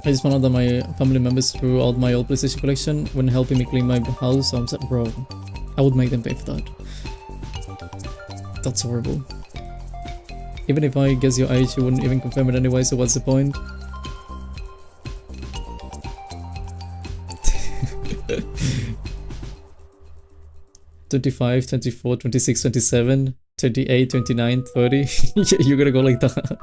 A: I just found out that my family members threw out my old PlayStation collection when helping me clean my house, so I'm like, bro, I would make them pay for that. That's horrible. Even if I guess your age, you wouldn't even confirm it anyway, so what's the point? "25, 24, 26, 27, 28, 29, 30. You're gonna go like that.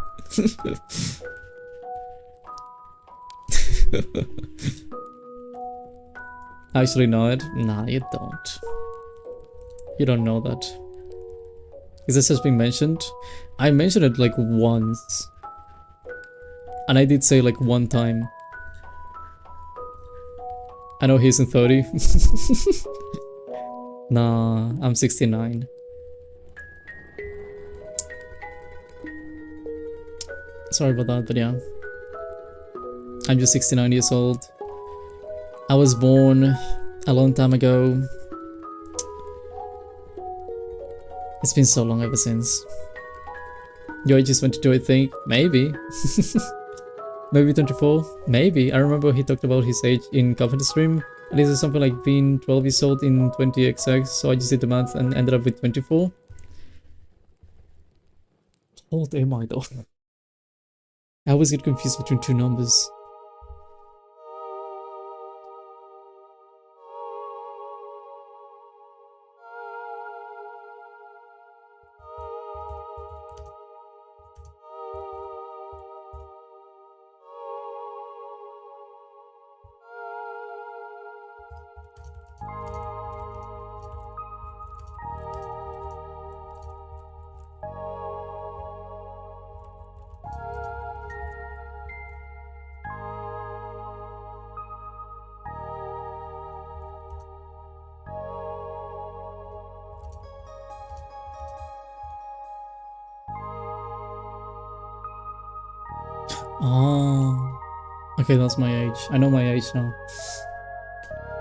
A: Actually not. Nah, you don't. You don't know that. Is this just being mentioned? I mentioned it like once. And I did say like one time. I know he's in 30. Nah, I'm 69. Sorry about that, but yeah. I'm just 69 years old. I was born a long time ago. It's been so long ever since. Your age is 22, I think. Maybe. Maybe 24? Maybe. I remember he talked about his age in Carpenter Stream. And this is something like being 12 years old in 20XX. So I just did the math and ended up with 24. How old am I though? I always get confused between two numbers. Oh, okay, that's my age. I know my age now.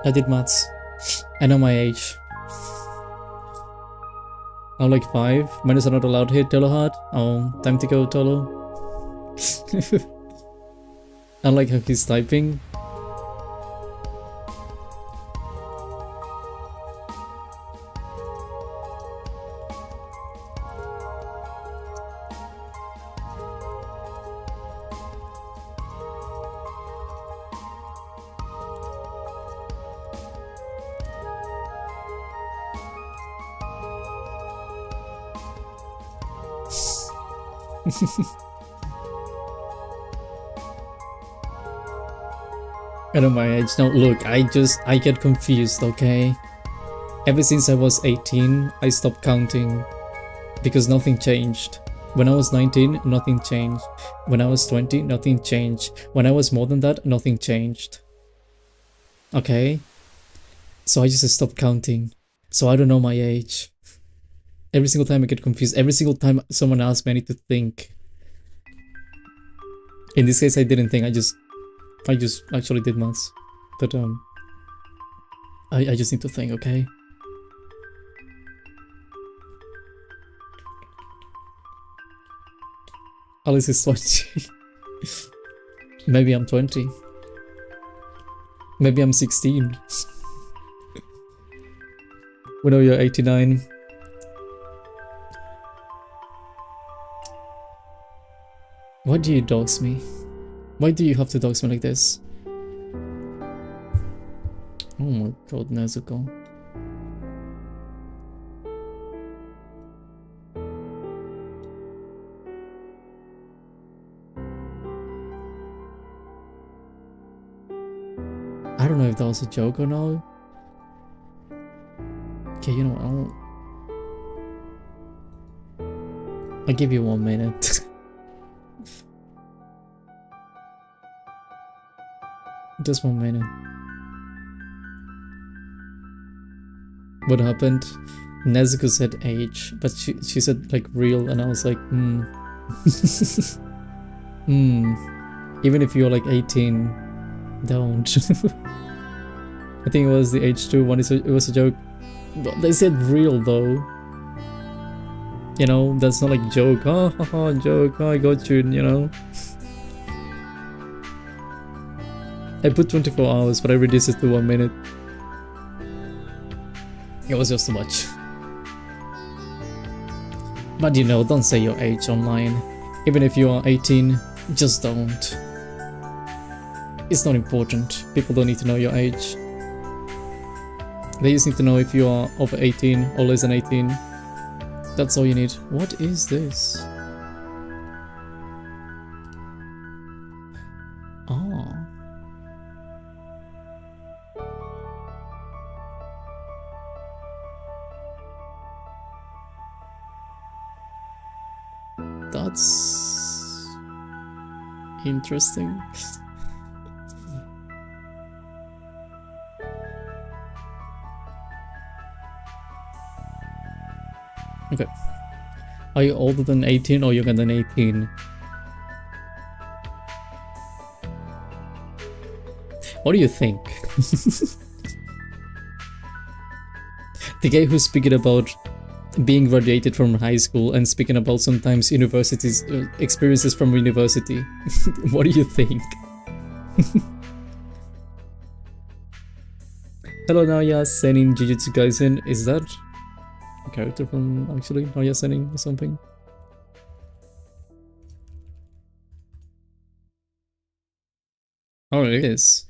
A: I did maths. I know my age. I'm like 5. Minors are not allowed here, Tolo hard. Oh, time to go, Tolo. I like how he's typing. I know my age now. Look, I get confused, okay? Ever since I was 18, I stopped counting because nothing changed. When I was 19, nothing changed. When I was 20, nothing changed. When I was more than that, nothing changed. Okay? So I just stopped counting. So I don't know my age. Every single time I get confused. Every single time someone asks me, I need to think. In this case, I didn't think. I just actually did maths. But I just need to think, okay? Alice is 20. Maybe I'm 20. Maybe I'm 16. We know you're 89. Why do you dox me? Why do you have to dox me like this? Oh my god, Nezuko. I don't know if that was a joke or not. Okay, you know what, I'll give you 1 minute. Just 1 minute. What happened? Nezuko said age, but she said like real, and I was like, Even if you're like 18, don't. I think it was the age 2 one. It was a joke. They said real though. You know, that's not like joke. Oh, haha, joke. Oh, I got you. You know. I put 24 hours, but I reduced it to 1 minute. It was just too much. But you know, don't say your age online. Even if you are 18, just don't. It's not important. People don't need to know your age. They just need to know if you are over 18 or less than 18. That's all you need. What is this? Oh. That's interesting. Okay. Are you older than 18 or younger than 18? What do you think? The guy who's speaking about being graduated from high school and speaking about sometimes universities experiences from university. What do you think? Hello Naya, Senin Jujutsu Kaisen. Is that a character from actually Naya Senin or something? Oh, it is.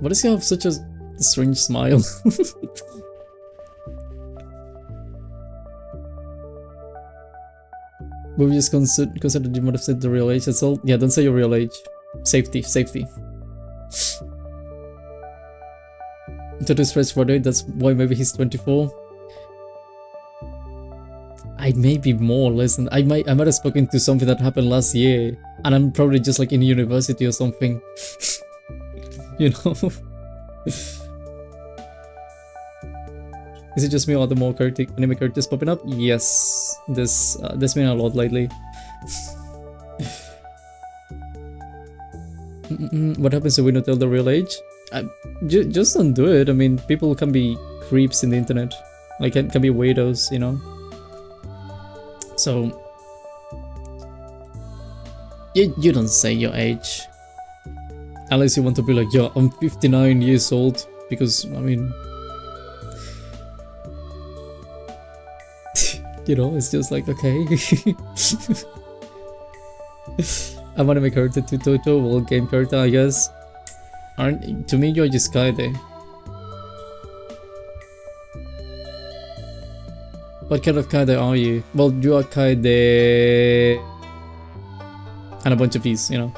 A: Why does he have such a strange smile? But we just considered you might have said the real age, that's all. Yeah, don't say your real age. Safety, safety. Totto is fresh for that's why maybe he's 24. I may be more or less than I might have spoken to something that happened last year, and I'm probably just like in university or something. You know? Is it just me or the more anime characters popping up? Yes, there's been a lot lately. What happens if we don't tell the real age? Just don't do it. I mean, people can be creeps in the internet. Like, can be weirdos, you know? So... You don't say your age. Unless you want to be like, yeah, I'm 59 years old. Because, I mean... you know, it's just like, okay. I want to make character to Totto Wolff game character, I guess. To me, you're just Kaede. What kind of Kaede are you? Well, you are Kaede... and a bunch of these, you know.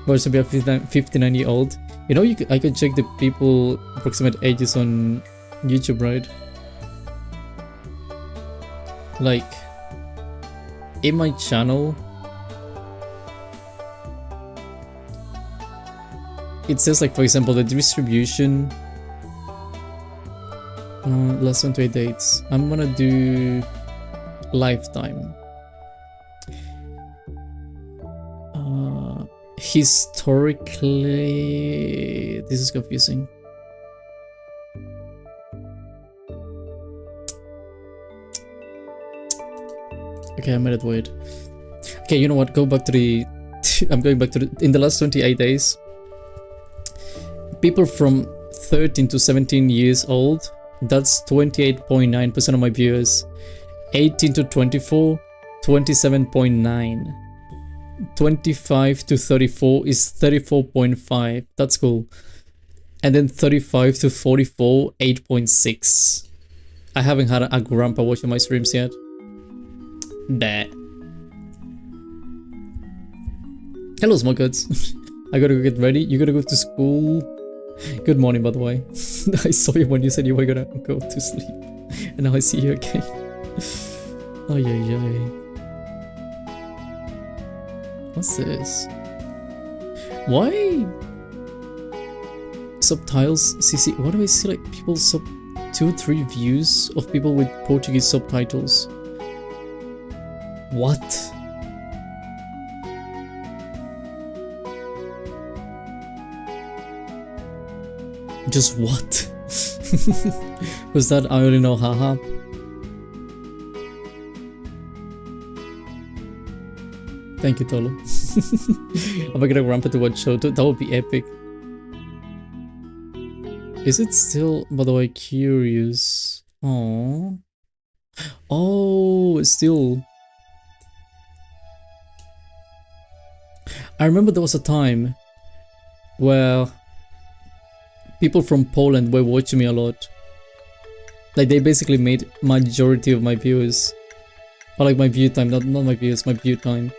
A: Versus be a 59-year-old. You know, I could check the people approximate ages on YouTube, right? Like, in my channel, it says, like, for example, the distribution last 28 dates. I'm gonna do lifetime. Historically, this is confusing. Okay, I made it weird. Okay, you know what? Go back to the... I'm going back to the... In the last 28 days, people from 13 to 17 years old, that's 28.9% of my viewers. 18 to 24, 27.9. 25 to 34 is 34.5. That's cool. And then 35 to 44, 8.6. I haven't had a grandpa watching my streams yet. Nah. Hello, small goods. I gotta go get ready. You gotta go to school. Good morning, by the way. I saw you when you said you were gonna go to sleep. And now I see you again. Oh, yeah. What's this? Why? Subtitles? CC. Why do I see like people 2-3 views of people with Portuguese subtitles? What? Just what? Was that I only know haha? Thank you, Tolo. I'm gonna ramp it to watch show. That would be epic. Is it still, by the way, curious? Oh, it's still. I remember there was a time where people from Poland were watching me a lot. Like, they basically made majority of my viewers. Or like my view time, not my views, my view time.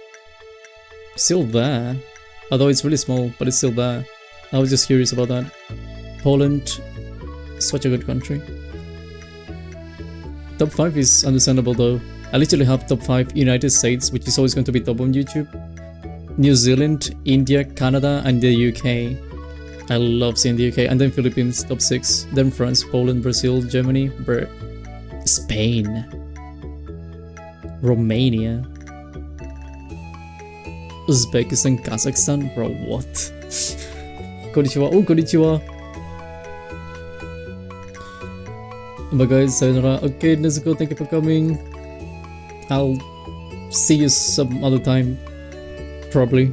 A: Still there. Although it's really small, but it's still there. I was just curious about that. Poland, such a good country. Top 5 is understandable though. I literally have top 5 United States, which is always going to be top on YouTube. New Zealand, India, Canada, and the UK. I love seeing the UK. And then Philippines, top 6. Then France, Poland, Brazil, Germany, Spain, Romania, Uzbekistan, Kazakhstan. Bro, what? Konnichiwa. Oh, konnichiwa. Bye guys, sayonara. Okay, Nezuko, thank you for coming. I'll see you some other time. Probably.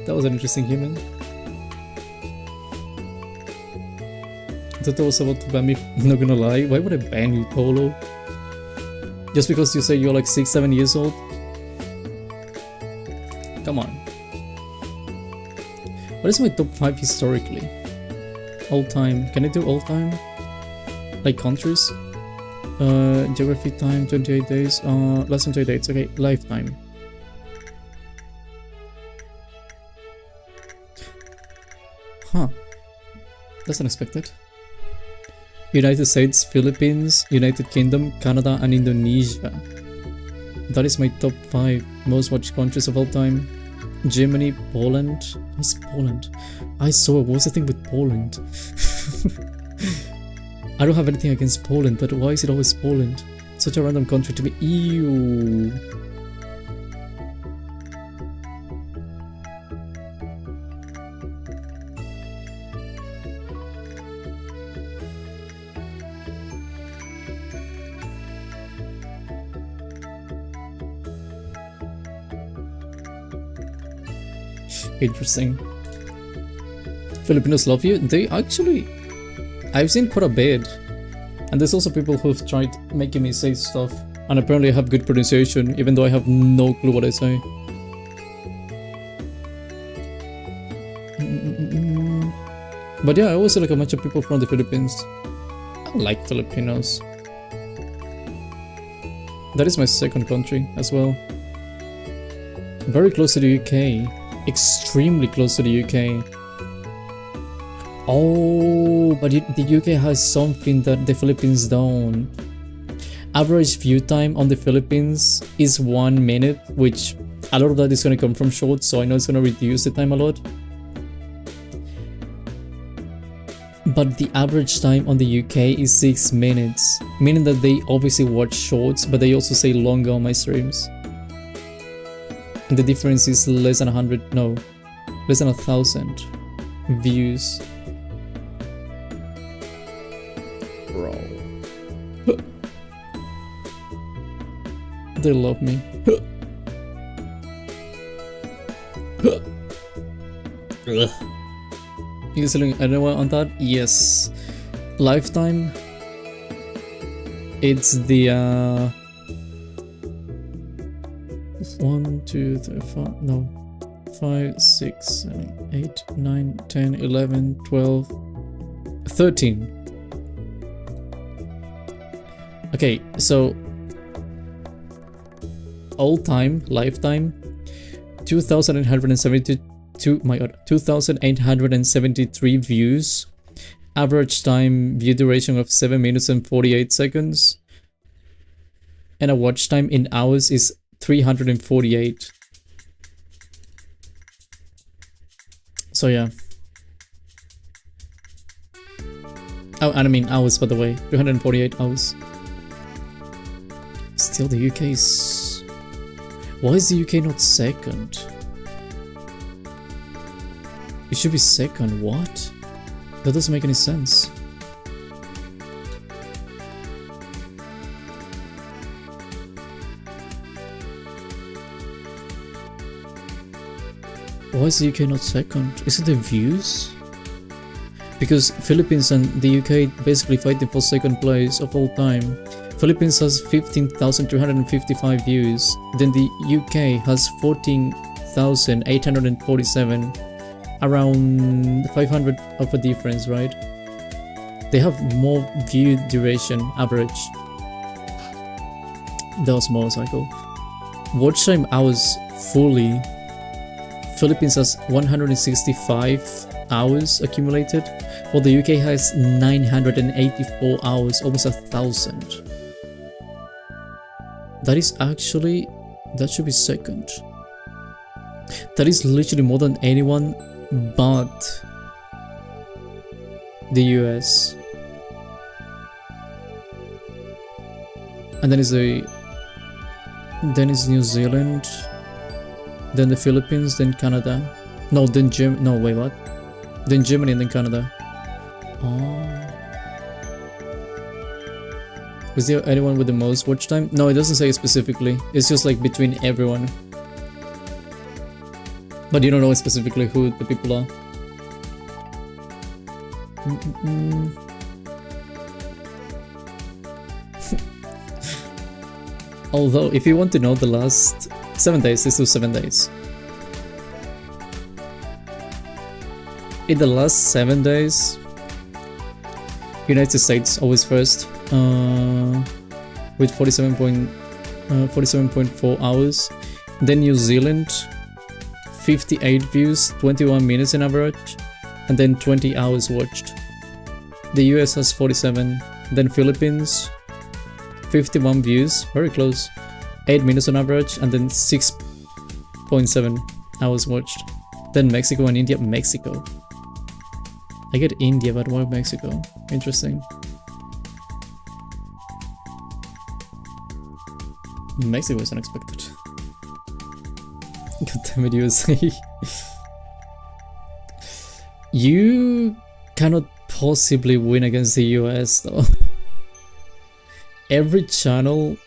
A: That was an interesting human. Totto was about to ban me, not gonna lie. Why would I ban you, Polo? Just because you say you're like 6-7 years old? Come on. What is my top 5 historically? All time. Can I do all time? Like countries? Geography time, 28 days. Last 28 days. Okay, lifetime. Huh. That's unexpected. United States, Philippines, United Kingdom, Canada, and Indonesia. That is my top 5 most watched countries of all time. Germany, Poland. What's Poland? I saw it. What was the thing with Poland? I don't have anything against Poland, but why is it always Poland? Such a random country to be. Ew. Interesting. Filipinos love you? They actually... I've seen quite a bit. And there's also people who've tried making me say stuff. And apparently I have good pronunciation, even though I have no clue what I say. But yeah, I always see like a bunch of people from the Philippines. I like Filipinos. That is my second country as well. Very close to the UK. Extremely close to the UK. Oh, but the UK has something that the Philippines don't. Average view time on the Philippines is 1 minute, which a lot of that is going to come from shorts, so I know it's going to reduce the time a lot. But the average time on the UK is 6 minutes, meaning that they obviously watch shorts, but they also say longer on my streams. And the difference is less than 100, no, less than 1,000 views. Bro. They love me. You selling anyone on that? Yes. Lifetime. It's the 1, 2, 3, 4, no, 5, 6, 7, 8, 9, 10, 11, 12, 13. Okay, so all time, lifetime, 2,872, my god, 2,873 views, average time view duration of 7 minutes and 48 seconds, and a watch time in hours is 348. So yeah. Oh, and I mean hours, by the way, 348 hours. Still the UK is... Why is the UK not second? It should be second, what? That doesn't make any sense. Why is the UK not second? Is it the views? Because Philippines and the UK basically fighting for second place of all time. Philippines has 15,355 views, then the UK has 14,847, around 500 of a difference, right? They have more view duration average. That was motorcycle. Watch time hours fully. Philippines has 165 hours accumulated, while the UK has 984 hours, almost 1,000. That is actually, that should be second. That is literally more than anyone but the US. And then is New Zealand, then the Philippines, then Canada. No, then no, wait, what? Then Germany and then Canada. Oh. Is there anyone with the most watch time? No, it doesn't say specifically. It's just like between everyone. But you don't know specifically who the people are. Although, if you want to know the last 7 days, let's do 7 days. In the last 7 days, United States always first, with 47.4 hours. Then New Zealand, 58 views, 21 minutes in average, and then 20 hours watched. The US has 47, then Philippines, 51 views, very close, 8 minutes on average, and then 6.7 hours watched. Then Mexico and India. Mexico. I get India, but why Mexico? Interesting. Mexico is unexpected. God damn it, USA. You cannot possibly win against the US though. Every channel,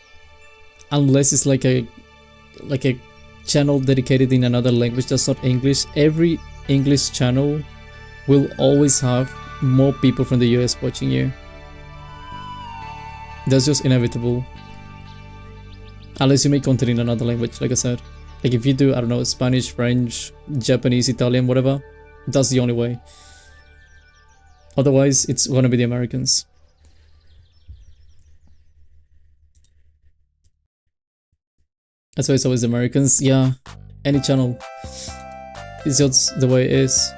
A: unless it's like a channel dedicated in another language that's not English, every English channel will always have more people from the US watching you. That's just inevitable. Unless you make content in another language, like I said. Like if you do, I don't know, Spanish, French, Japanese, Italian, whatever, that's the only way. Otherwise, it's gonna be the Americans. That's why it's always the Americans. Yeah, any channel. It's just the way it is.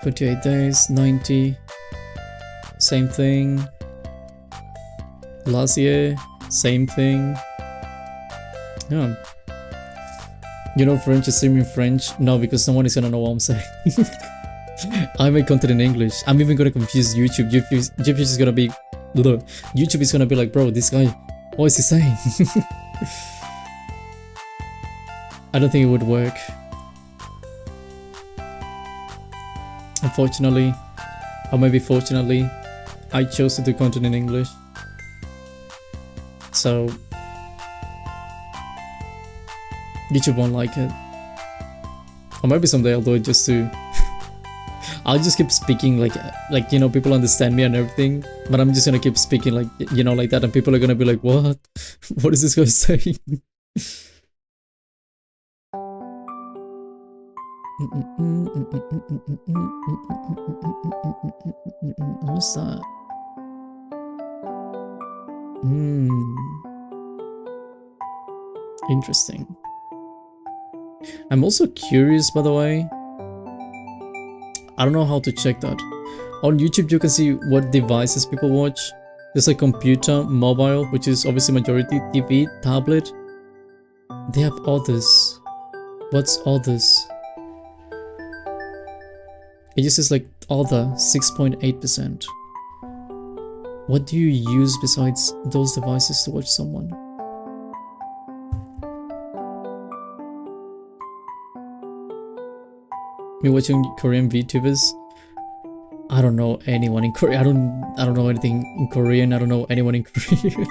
A: "48 days, 90. Same thing. Last year, same thing." Yeah. You know French, you're streaming French? No, because no one is gonna know what I'm saying. I make content in English. I'm even gonna confuse YouTube. YouTube is gonna be... Look, YouTube is gonna be like, bro, this guy, what is he saying? I don't think it would work. Unfortunately, or maybe fortunately, I chose to do content in English. So YouTube won't like it. Or maybe someday I'll do it just to... I'll just keep speaking like, you know, people understand me and everything, but I'm just gonna keep speaking like, you know, like that, and people are gonna be like, what? What is this guy saying? What's that? Interesting. I'm also curious, by the way. I don't know how to check that. On YouTube, you can see what devices people watch. There's a computer, mobile, which is obviously majority, TV, tablet. They have others. What's others? It just says like other, 6.8%. What do you use besides those devices to watch someone? Me watching Korean VTubers? I don't know anyone in Korean. I don't know anything in Korean. I don't know anyone in Korean.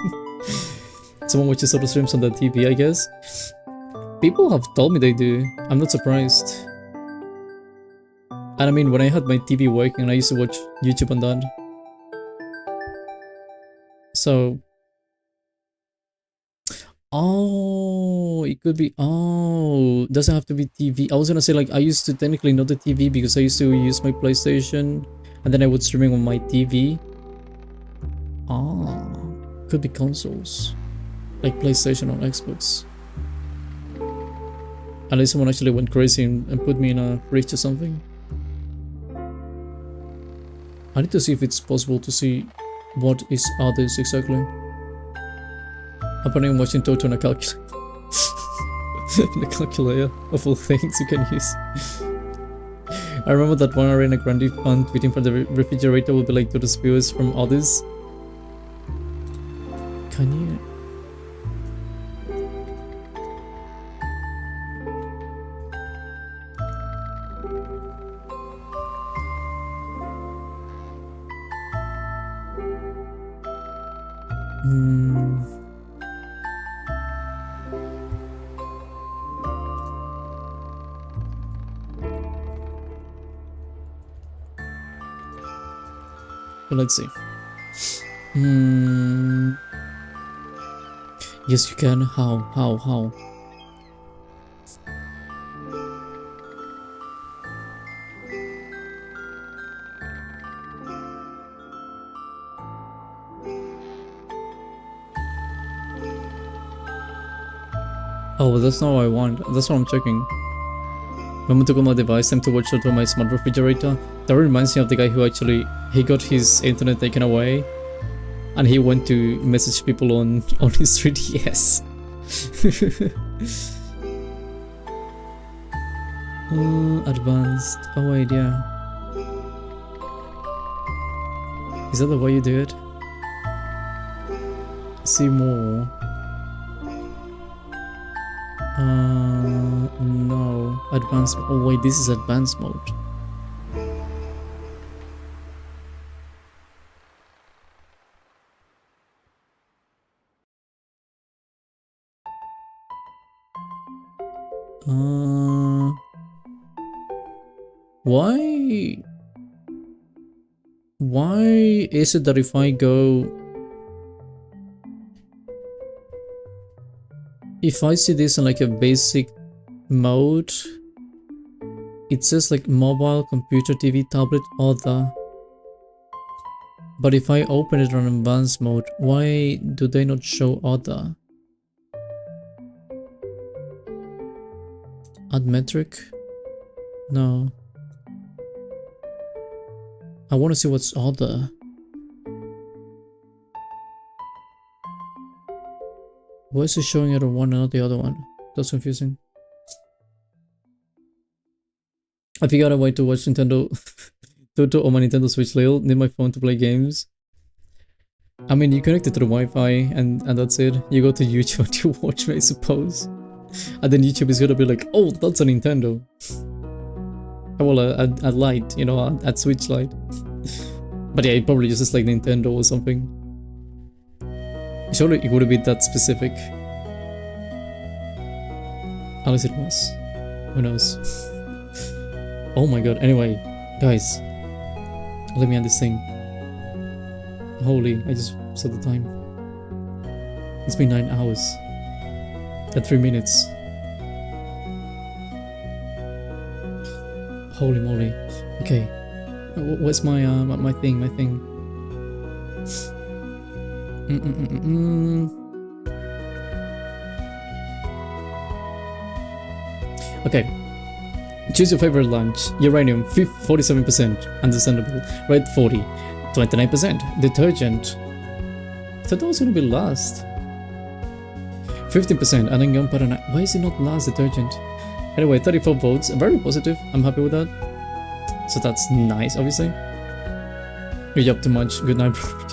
A: Someone watches Totto streams on the TV, I guess. People have told me they do. I'm not surprised. And I mean, when I had my TV working, I used to watch YouTube on that. So... Oh, it could be... Oh, doesn't have to be TV. I was gonna say, like, I used to technically not the TV because I used to use my PlayStation and then I would streaming on my TV. Ah, could be consoles. Like PlayStation or Xbox. Unless someone actually went crazy and put me in a fridge or something. I need to see if it's possible to see what is others exactly. I'm watching Totto on a calculator. In a calculator of all things you can use. I remember that one Arena Grande fan tweeting from the refrigerator will be like Totto's viewers from others. Can you? Let's see. Yes, you can. How? Oh, that's not what I want. That's what I'm checking. When I took on my device, time to watch Totto on my smart refrigerator. That reminds me of the guy who actually, he got his internet taken away and he went to message people on his 3DS. Advanced. Oh wait, yeah. Is that the way you do it? See more. No. Advanced. Oh wait, this is advanced mode. Why? Why is it that if I go... If I see this in like a basic mode, it says like mobile, computer, TV, tablet, other. But if I open it on advanced mode, why do they not show other? Add metric? No. I want to see what's other. Why is it showing it on one and not the other one? That's confusing. I figured out a way to watch Nintendo Totto on my Nintendo Switch Lil. Need my phone to play games. I mean, you connect it to the Wi-Fi and that's it. You go to YouTube and you watch me, I suppose. And then YouTube is gonna be like, oh, that's a Nintendo. Well, a light, you know, a Switch light. But yeah, it probably uses like Nintendo or something. Surely it would be that specific. Unless it was. Who knows? Oh my god. Anyway, guys. Let me end this thing. Holy, I just saw the time. It's been 9 hours. And 3 minutes. Holy moly. Okay. Where's my my thing? Okay. Choose your favorite lunch. Uranium 47%. Understandable. Red 40. 29%. Detergent. I thought that was gonna be last. 15%. And then gunpowder. Why is it not last detergent? Anyway, 34 votes. Very positive. I'm happy with that. So that's nice, obviously. You're up too much. Good night, bro.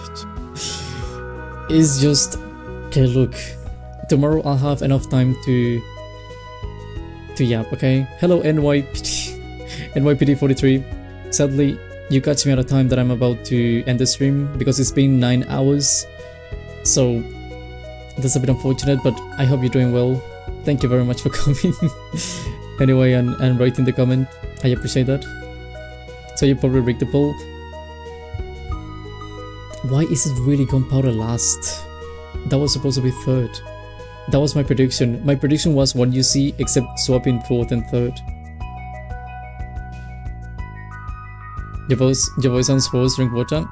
A: It's just... Okay, look. Tomorrow I'll have enough time to yap, okay? Hello, NYPD. NYPD43. Sadly, you catch me at a time that I'm about to end the stream because it's been 9 hours. So, that's a bit unfortunate, but I hope you're doing well. Thank you very much for coming. Anyway, and writing the comment. I appreciate that. So you probably rigged the poll. Why is it really gunpowder last? That was supposed to be third. That was my prediction. My prediction was what you see except swapping fourth and third. Your voice sounds hoarse, drink water.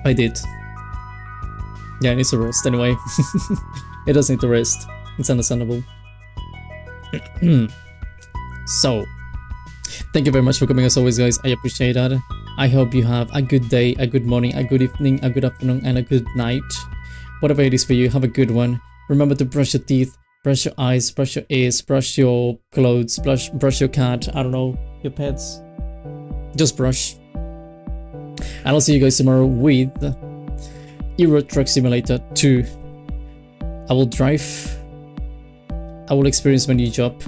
A: I did. Yeah, it needs to rest anyway. It does need to rest. It's understandable. So, thank you very much for coming as always, guys. I appreciate that. I hope you have a good day, a good morning, a good evening, a good afternoon, and a good night. Whatever it is for you, have a good one. Remember to brush your teeth, brush your eyes, brush your ears, brush your clothes, brush your cat, I don't know, your pets. Just brush. And I'll see you guys tomorrow with Euro Truck Simulator 2. I will drive. I will experience my new job.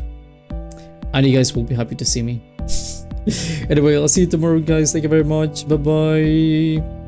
A: And you guys will be happy to see me. Anyway, I'll see you tomorrow, guys. Thank you very much. Bye bye.